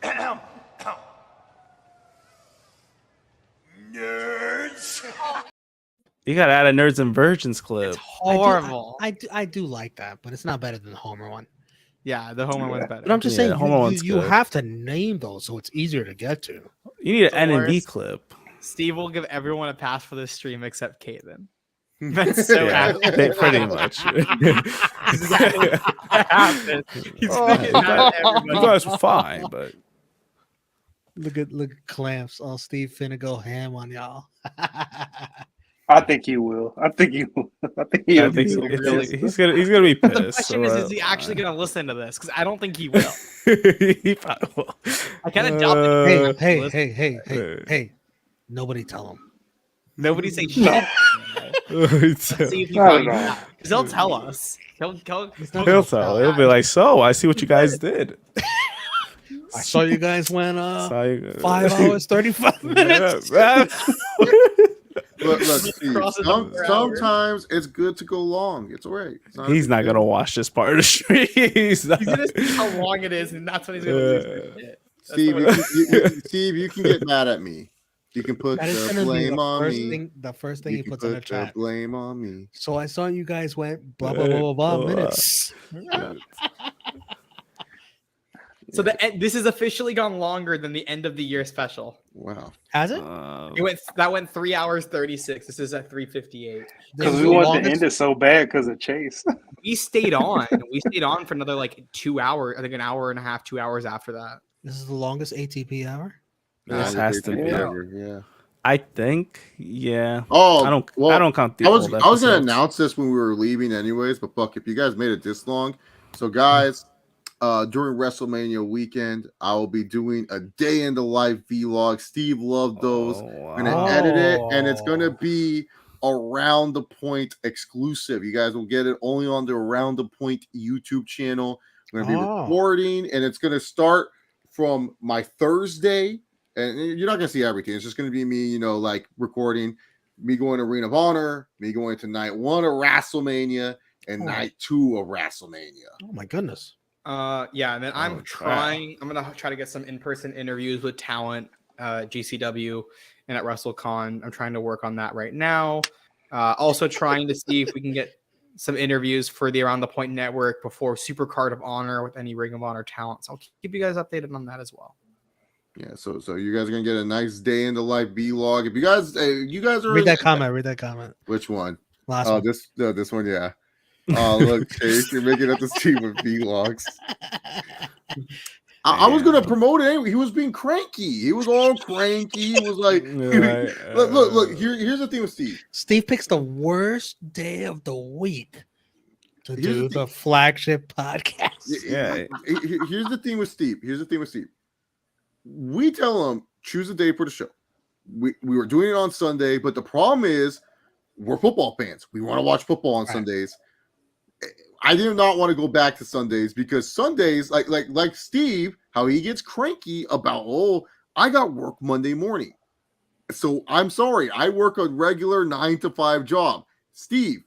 Nerds! You gotta add a Nerds and Virgins clip. Horrible. I do like that, but it's not better than the Homer one. Yeah, the Homer one's better. But I'm just Yeah, saying, the Homer one's you good. have to name those so it's easier to get to. You need an The N and B worst. clip. Steve will give everyone a pass for this stream except Caden. That's so Yeah, accurate. pretty much. Exactly what happened. He's picking out You everybody. guys were fine, but Look at clamps. Oh, Steve finna go ham on y'all. I think he will. I think he will. I think I he'll think be so it's- pissed. he's gonna be The pissed. question is he actually going to listen to this? Because I don't think he will. He probably will. I kind of doubt that. Hey! Nobody tell him. Nobody say shit. Let's see if he Not at finds all. out. Because he'll tell us. He'll He'll tell. He'll be like, "So, I see what you guys did. I saw you guys went Saw you- 5 hours 35 minutes. Yeah. Look, Steve, Crosses over sometimes it's good to go long. It's all right. It's a He's big not deal. gonna watch this part of the stream. He's not. He's going to see how long it is, and that's when he's going to lose his shit. That's Steve, the you way- can, Steve, you can get mad at me. You can put That is the gonna be blame the on first me. thing. The first thing You he can puts in the put the chat. blame on me. So I saw you guys went blah blah blah blah, blah minutes. So this has officially gone longer than the end of the year special. Wow. Has it? That went 3 hours 36. This is at 3:58. Because we wanted to end it so bad because of Chase. We stayed on. We stayed on for another like 2 hours. I think an hour and a half, 2 hours after that. This is the longest ATP hour. This has to be. Yeah. I think, yeah. Oh, I don't count the I was old going to episodes. announce this when we were leaving anyways, but fuck, if you guys made it this long. So guys, during WrestleMania weekend, I will be doing a day in the life vlog. Steve loved those. I'm going to edit it, and it's going to be Around the Point exclusive. You guys will get it only on the Around the Point YouTube channel. I'm going to be recording, and it's going to start from my Thursday. And you're not going to see everything. It's just going to be me, like recording, me going to Ring of Honor, me going to night 1 of WrestleMania and night 2 of WrestleMania. Oh my goodness. Yeah, and then I'm gonna try to get some in-person interviews with talent, GCW and at WrestleCon. I'm trying to work on that right now. Also trying to see if we can get some interviews for the Around the Point Network before Supercard of Honor with any Ring of Honor talent. So I'll keep you guys updated on that as well. Yeah, so you guys are gonna get a nice day in the life vlog. If you guys are read that comment. Which one? Last one. This one, yeah. Oh, look, Chase, you're making up this team of vlogs. I was gonna promote it anyway. He was being cranky. He was all cranky. He was like, look. Here's the thing with Steve. Steve picks the worst day of the week to do the flagship podcast. Yeah. Here's the thing with Steve. We tell him choose a day for the show. We were doing it on Sunday, but the problem is we're football fans. We want to watch football on Sundays. I did not want to go back to Sundays because Sundays, like Steve, how he gets cranky about, I got work Monday morning. So I'm sorry, I work a regular 9 to 5 job. Steve,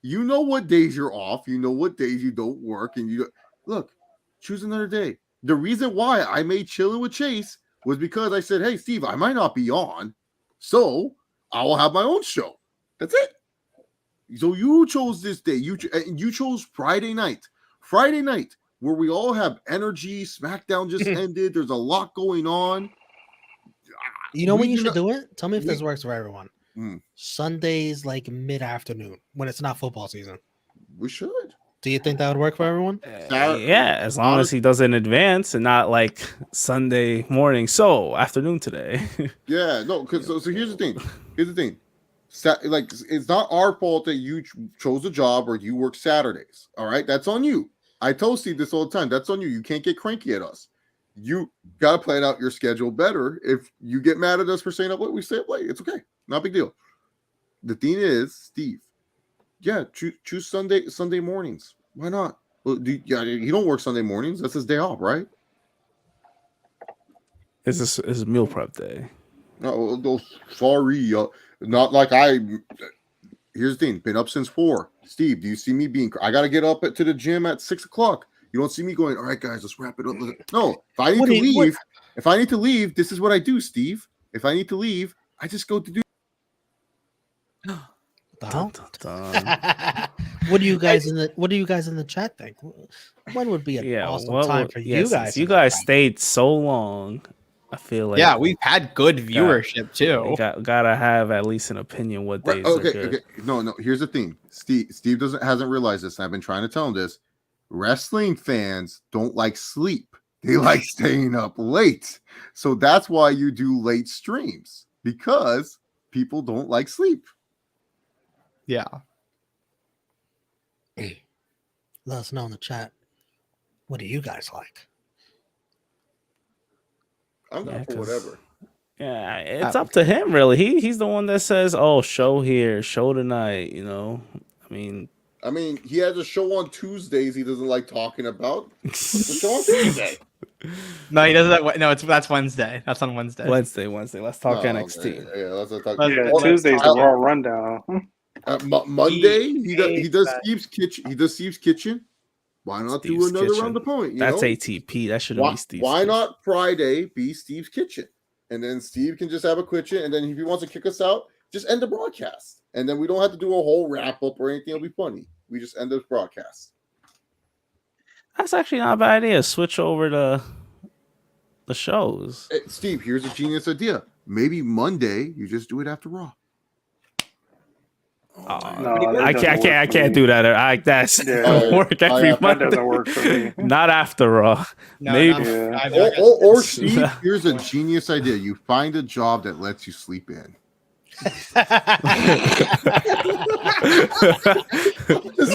you know what days you're off, you know what days you don't work, and look, choose another day. The reason why I made Chilling with Chase was because I said, hey, Steve, I might not be on, so I will have my own show. That's it. So you chose this day. You chose Friday night, where we all have energy. SmackDown just ended. There's a lot going on. You know when you should do it? Tell me if this works for everyone. Sundays, like mid-afternoon, when it's not football season. We should. Do you think that would work for everyone? Yeah, as long as he does it in advance and not like Sunday morning. So afternoon today. Yeah, no. So here's the thing. Like, it's not our fault that you chose a job or you work Saturdays. All right, that's on you. I told Steve this all the time. That's on you. You can't get cranky at us. You gotta plan out your schedule better. If you get mad at us for staying up late, we stay up late. It's okay. Not a big deal. The thing is, Steve. Yeah, choose Sunday mornings. Why not? Well, he don't work Sunday mornings. That's his day off, right? It's a meal prep day. No, sorry. Not like I. Here's the thing. Been up since 4. Steve, do you see me being? I gotta get up to the gym at 6 o'clock. You don't see me going. All right, guys, let's wrap it up. No, if I need to leave, this is what I do, Steve. If I need to leave, I just go to do. What do you guys in the chat think? When would be an awesome time for you guys? You guys stayed so long. I feel like we've had good viewership too. Gotta have at least an opinion what days are good. Okay. No. Here's the thing. Steve hasn't realized this. And I've been trying to tell him this. Wrestling fans don't like sleep. They like staying up late. So that's why you do late streams, because people don't like sleep. Yeah. Let us know in the chat. What do you guys like? I'm not for whatever. Yeah, it's up to him, really. He's the one that says, "Oh, show here, show tonight." You know, I mean, he has a show on Tuesdays. He doesn't like talking about. What's the show on Tuesday? No, he doesn't. No, that's Wednesday. That's on Wednesday. Wednesday. Let's talk NXT. Yeah, let's talk. Yeah, Tuesday's the Raw Rundown. Monday, he does Steve's Kitchen. He does Steve's Kitchen. Why not do another Round the Point? That's ATP. That shouldn't be Steve's. Why not Friday be Steve's Kitchen? And then Steve can just have a kitchen. And then if he wants to kick us out, just end the broadcast. And then we don't have to do a whole wrap up or anything. It'll be funny. We just end the broadcast. That's actually not a bad idea. Switch over to the shows. Hey, Steve, here's a genius idea. Maybe Monday you just do it after Raw. I can't do that. That's work every that Monday. doesn't work for me. Not after Raw. No, Maybe. Or Steve, here's a genius idea. You find a job that lets you sleep in. Just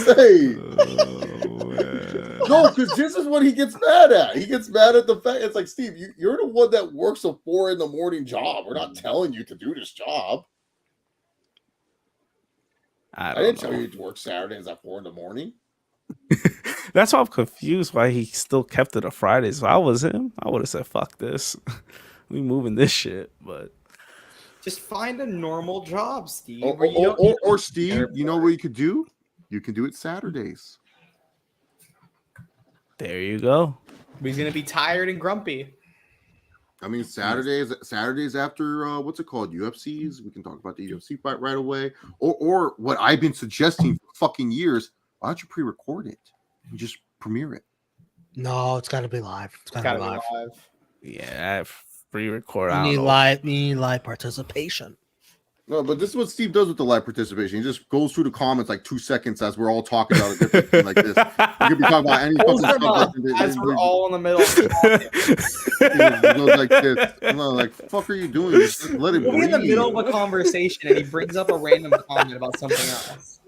say. No, because this is what he gets mad at. He gets mad at the fact it's like, Steve, you're the one that works a 4 a.m. job. We're not telling you to do this job. I didn't tell you to work Saturdays at 4 a.m. That's why I'm confused why he still kept it a Fridays. If I was him, I would have said, fuck this. We moving this shit, but Just find a normal job, Steve. Or Steve, you know what you could do? You can do it Saturdays. There you go. He's gonna be tired and grumpy. I mean, Saturdays after what's it called? UFCs. We can talk about the UFC fight right away. Or what I've been suggesting for fucking years. Why don't you pre-record it and just premiere it? No, it's got to be live. It's got to be live. Yeah, pre-record. You need live participation. No, but this is what Steve does with the live participation. He just goes through the comments like 2 seconds as we're all talking about a different thing like this. You could be talking about any fucking subject. As we're all in the middle. He goes like this. I'm like, fuck are you doing? Just let it We'll be in breathe. the middle of a conversation and he brings up a random comment about something else.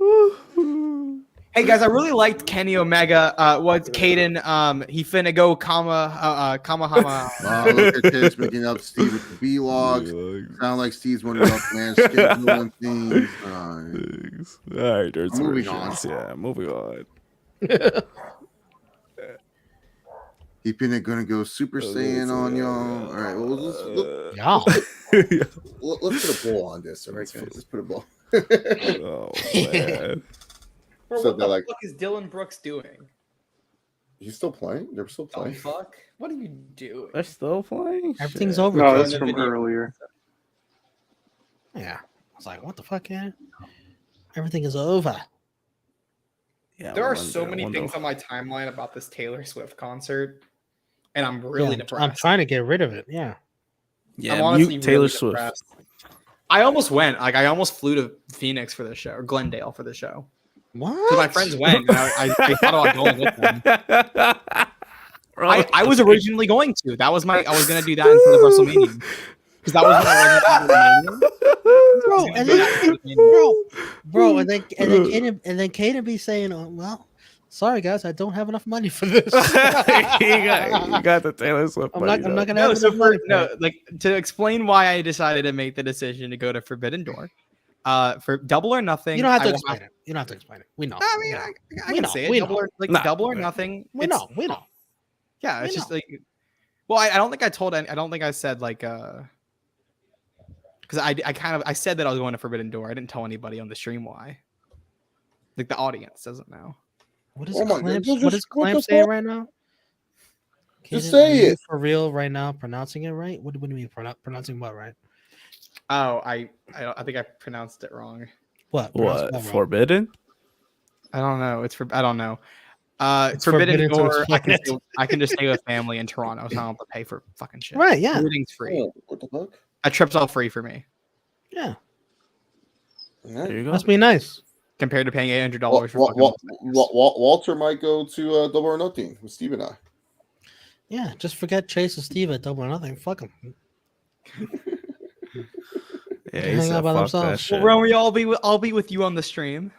Hey guys, I really liked Kenny Omega. What Caden? He finna go Kamahama. Wow, look at this, making up Steve with the vlogs. Sound like Steve's one of the man scheduling things. All right, there's moving on. Yeah, moving on. He finna gonna go Super Saiyan on y'all. All right, well, let's put a bowl on this. All right, guys, let's put a bowl. Oh man. Bro, what the fuck is Dylan Brooks doing? He's still playing? They're still playing. Oh, fuck? What are you doing? They're still playing? Everything's Shit. over. No, that's from earlier. Yeah. I was like, what the fuck, yeah? Everything is over. Yeah, There are so many things on my timeline about this Taylor Swift concert, and I'm really depressed. I'm trying to get rid of it. Yeah. Yeah, I'm honestly mute Taylor really Swift. depressed. I almost went. Like, I almost flew to Phoenix for the show, or Glendale for the show. What? Because my friends went. And I thought about going with them. I was originally going to. I was going to do that instead of WrestleMania. Because that was when I wasn't bro, and then Kaden be saying, "Oh, well, sorry guys, I don't have enough money for this." you got the Taylor Swift. I'm not gonna have enough money. Like to explain why I decided to make the decision to go to Forbidden Door. For Double or Nothing. You don't have to explain it. You don't have to explain it. We know. I mean, I can say it. Double or Nothing. We know. Yeah, it's just like. Well, I don't think I told. I don't think I said like. Because I said that I was going to Forbidden Door. I didn't tell anybody on the stream why. Like the audience doesn't know. What is Clamp saying right now? Just say it for real right now. Pronouncing it right. What do you mean pronouncing what right? Oh, I think I pronounced it wrong. What? Forbidden? I don't know. I don't know. Forbidden Door. I can just stay with family in Toronto, so I don't have to pay for fucking shit. Right? Yeah. Everything's free. Oh, what the fuck? A trip's all free for me. Yeah. There you go. Must be nice compared to paying $800 for Walter might go to Double or Nothing with Steve and I. Yeah, just forget Chase and Steve at Double or Nothing. Fuck them. Yeah, hang out by themselves. Well, Romy, I'll be with you on the stream.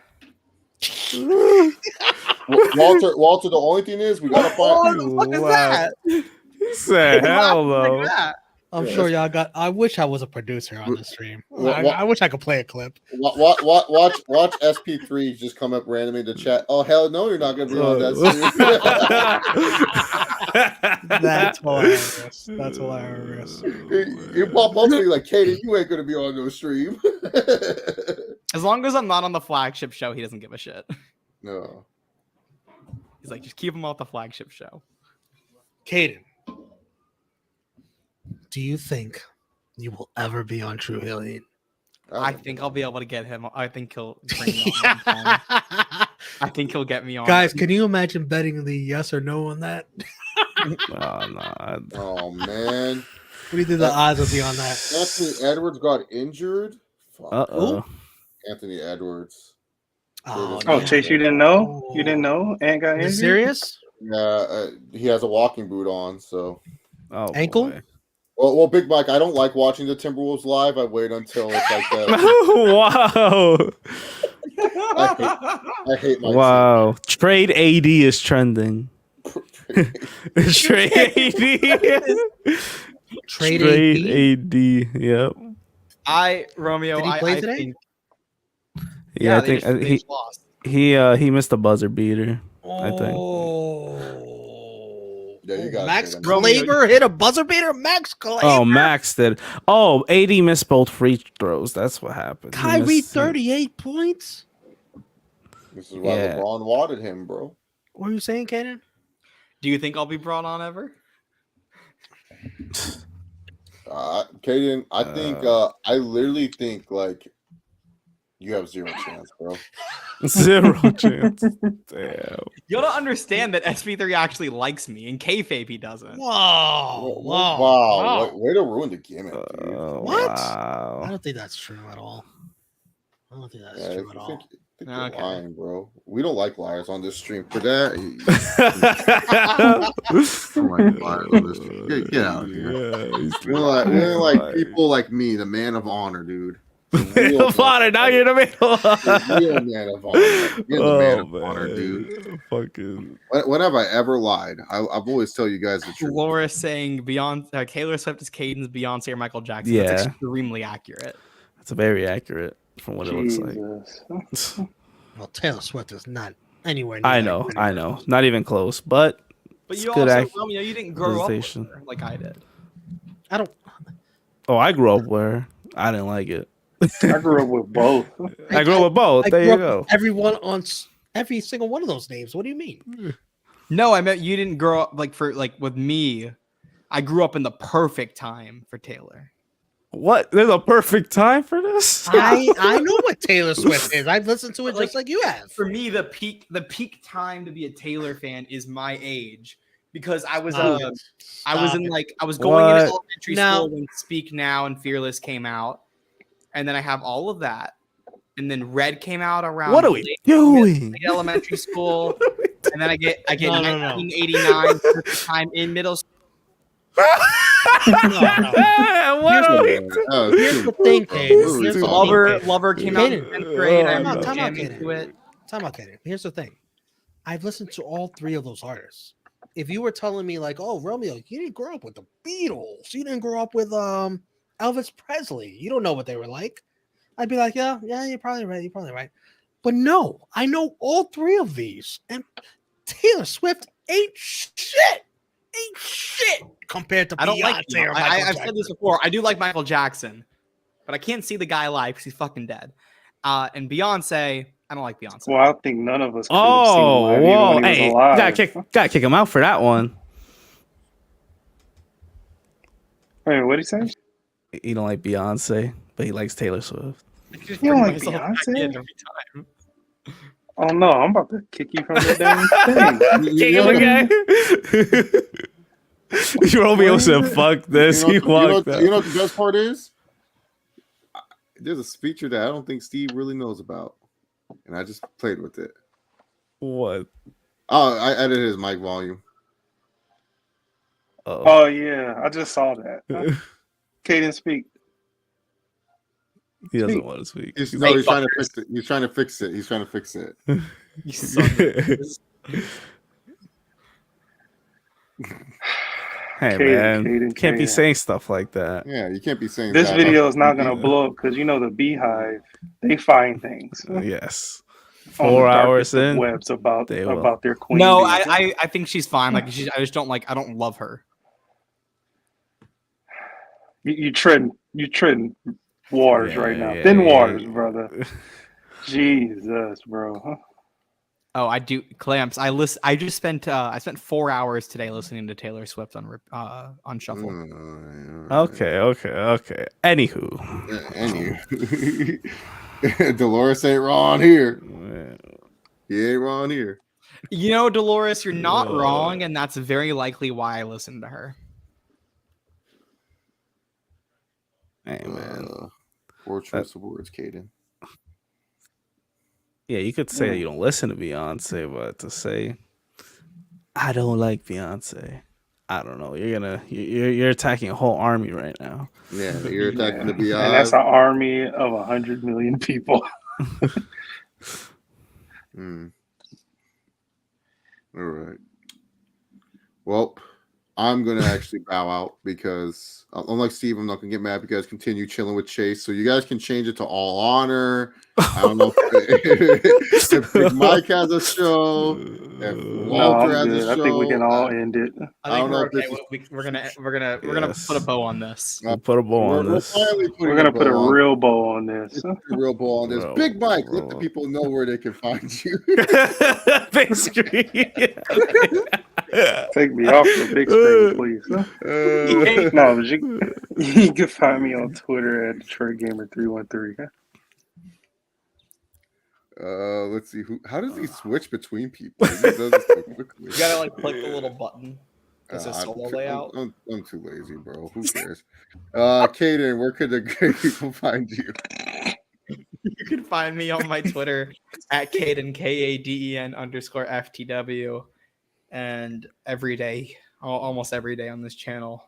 Walter, the only thing is we gotta find. What the fuck is that? Say hell no. I'm sure y'all got. I wish I was a producer on the stream. I wish I could play a clip. Watch SP3 just come up randomly in the chat. Oh hell no, you're not gonna be on that stream. That's hilarious. That's hilarious. You pop up to me like, Katie, you ain't gonna be on no stream. As long as I'm not on the flagship show, he doesn't give a shit. No. He's like, just keep him off the flagship show. Caden, do you think you will ever be on True Healing? I think I'll be able to get him. I think he'll bring me on. I think he'll get me on. Guys, can you imagine betting the yes or no on that? no. Oh man. What do you think the odds would be on that? Anthony Edwards got injured. Uh-oh. Anthony Edwards. Oh, Chase, you didn't know? You didn't know? Ant got injured? Is it serious? Yeah, he has a walking boot on, so. Oh, ankle? boy. Well, Big Mike, I don't like watching the Timberwolves live. I wait until it's like that. Wow. I hate my wow. Trade AD is trending. Trade AD. Trade AD. Yep. Romeo. Did he play I today? think. Yeah, I they think just lost. he missed a buzzer beater. I think. Yeah, you got Max Kleber hit a buzzer beater. Max Kleber. Oh, Max did. Oh, AD missed both free throws. That's what happened. He Kyrie missed- 38 points. This is why Yeah. LeBron wanted him, bro. What are you saying, Kaden? Do you think I'll be brought on ever? Kaden, I think I literally think like you have zero chance, bro. Zero chance. Damn. You don't understand that SP3 actually likes me. In kayfabe, he doesn't. Wow. Way to ruin the gimmick, dude. What? Wow. I don't think that's true at all. I don't think that's true at all. I think you're lying, bro. We don't like liars on this stream. For that, get out of here. We don't like people like me, the man of honor, dude. Man of honor. Now you're the man of honor. Real man of honor. You're the man of honor, dude. Fucking. When have I ever lied? I've always tell you guys the truth. Laura saying Taylor Swift is Caden's Beyonce or Michael Jackson. Yeah. That's extremely accurate. That's very accurate from what it looks like. Well, Taylor Swift is not anywhere near. I know. Not even close, but But it's you good also, Romeo, you didn't grow up with representation. her like I did. I don't. Oh, I grew up where I didn't like it. I grew up with both. I grew up with both. I There grew you up go. with everyone on every single one of those names. What do you mean? No, I meant you didn't grow up with me. I grew up in the perfect time for Taylor. What? There's a perfect time for this? I know what Taylor Swift is. I've listened to it just like you have. For me, the peak time to be a Taylor fan is my age because I was Stop I was going into What? elementary Now- school when Speak Now and Fearless came out, and then I have all of that, and then Red came out around. What are we doing? late elementary school, and then I get No. 1989 perfect time in middle school. What are we doing? Here's the thing, Caden. Here's the Lover came out in 10th grade. Time I'm out, jamming Caden. to it. Time out, Caden. Here's the thing. I've listened to all three of those artists. If you were telling me like, oh, Romeo, you didn't grow up with the Beatles, you didn't grow up with Elvis Presley, you don't know what they were like, I'd be like, yeah, you're probably right. But no, I know all three of these, and Taylor Swift ain't shit compared to I don't like Beyonce or Michael I've Jackson. said this before. I do like Michael Jackson, but I can't see the guy live because he's fucking dead. And Beyonce, I don't like Beyonce. Well, I think none of us could have seen Oh, him live even whoa. when he was Hey, alive. gotta kick him out for that one. Wait, what did he say? He don't like Beyonce, but he likes Taylor Swift. You don't like Beyonce? Every time. Oh no, I'm about to kick you from the damn thing. Kick him again. Romeo said, "Fuck this." He walked out. You know what the best part is? There's a feature that I don't think Steve really knows about, and I just played with it. What? Oh, I edited his mic volume. Oh yeah, I just saw that. Caden, speak. He doesn't want to speak. He's trying to fix it. He's trying to fix it. He's trying to fix it. You son of a- Hey Caden, man, can't be saying stuff like that. Yeah, you can't be saying This that. video is not gonna blow up because you know the Beehive, they find things. Yes. On the 4 darkest hours of in, webs about they will. about their queen. No, bee. I think she's fine. Like I just don't love her. You treading waters Yeah, right now. yeah, Thin yeah. waters, brother. Jesus, bro. Oh, I do clamps. I just spent 4 hours today listening to Taylor Swift on shuffle. Okay. Anywho, Dolores ain't wrong here. He ain't wrong here. You know, Dolores, you're not wrong, and that's very likely why I listened to her. Hey man, poor choice of words, Caden. Yeah, you could say you don't listen to Beyonce, but to say I don't like Beyonce, I don't know. You're attacking a whole army right now. Yeah, you're attacking the Beehive. And that's an army of 100 million people. All right. Well, I'm gonna actually bow out because unlike Steve, I'm not gonna get mad because you guys continue chilling with Chase. So you guys can change it to All Honor. I don't know if Big Mike has a show, if Walter has a show. I think we can all end it. I think we're okay. We're gonna put a bow on this. We'll put a bow on this. We're gonna put a real bow on this. A real bow on this. Big Mike, let the people know where they can find you. Big screen. Take me off the big screen, please. No, but you can find me on Twitter at DetroitGamer313. Let's see how does he switch between people? He does it so quickly. You gotta click the little button. It's a solo layout. I'm too lazy, bro. Who cares? Caden, where could the great people find you? You can find me on my Twitter at Caden KADEN_FTW, and every day, almost every day on this channel.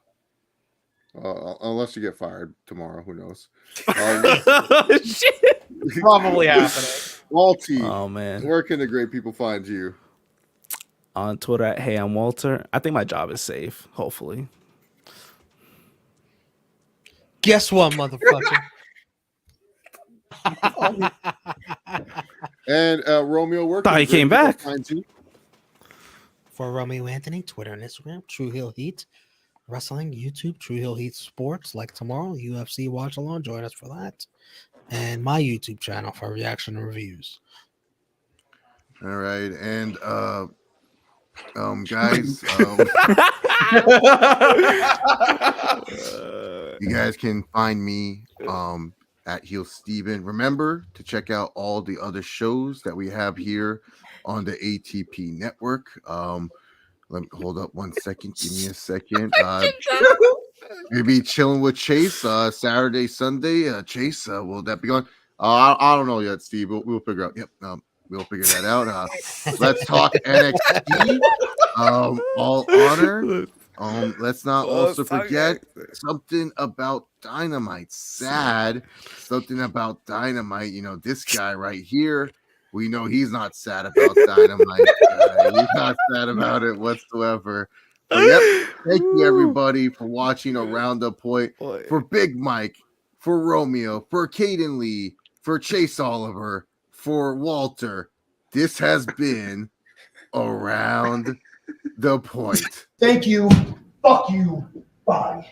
Unless you get fired tomorrow, who knows? Shit. Probably happening. Walty, oh man, where can the great people find you? On Twitter at Hey I'm Walter. I think my job is safe. Hopefully. Guess what, motherfucker? And Romeo, where thought he came back. Find you? For Romeo Anthony, Twitter and Instagram, True Heel Heat. Wrestling, YouTube, True Heel Heat Sports. Like tomorrow, UFC Watch Along. Join us for that. And my YouTube channel for reaction and reviews. All right, and guys, you guys can find me at Heel Steven. Remember to check out all the other shows that we have here on the ATP network. Let me hold up 1 second. Give me a second. Maybe chilling with Chase Saturday, Sunday. Chase, will that be on? I don't know yet, Steve. We'll figure out. Yep, we'll figure that out. Let's talk NXT. All Honor. Let's not also forget something about Dynamite. Sad. Something about Dynamite. You know, this guy right here. We know he's not sad about Dynamite. He's not sad about it whatsoever. But yep, thank you everybody for watching Around the Point. For Big Mike, for Romeo, for Caden Lee, for Chase Oliver, for Walter. This has been Around the Point. Thank you. Fuck you. Bye.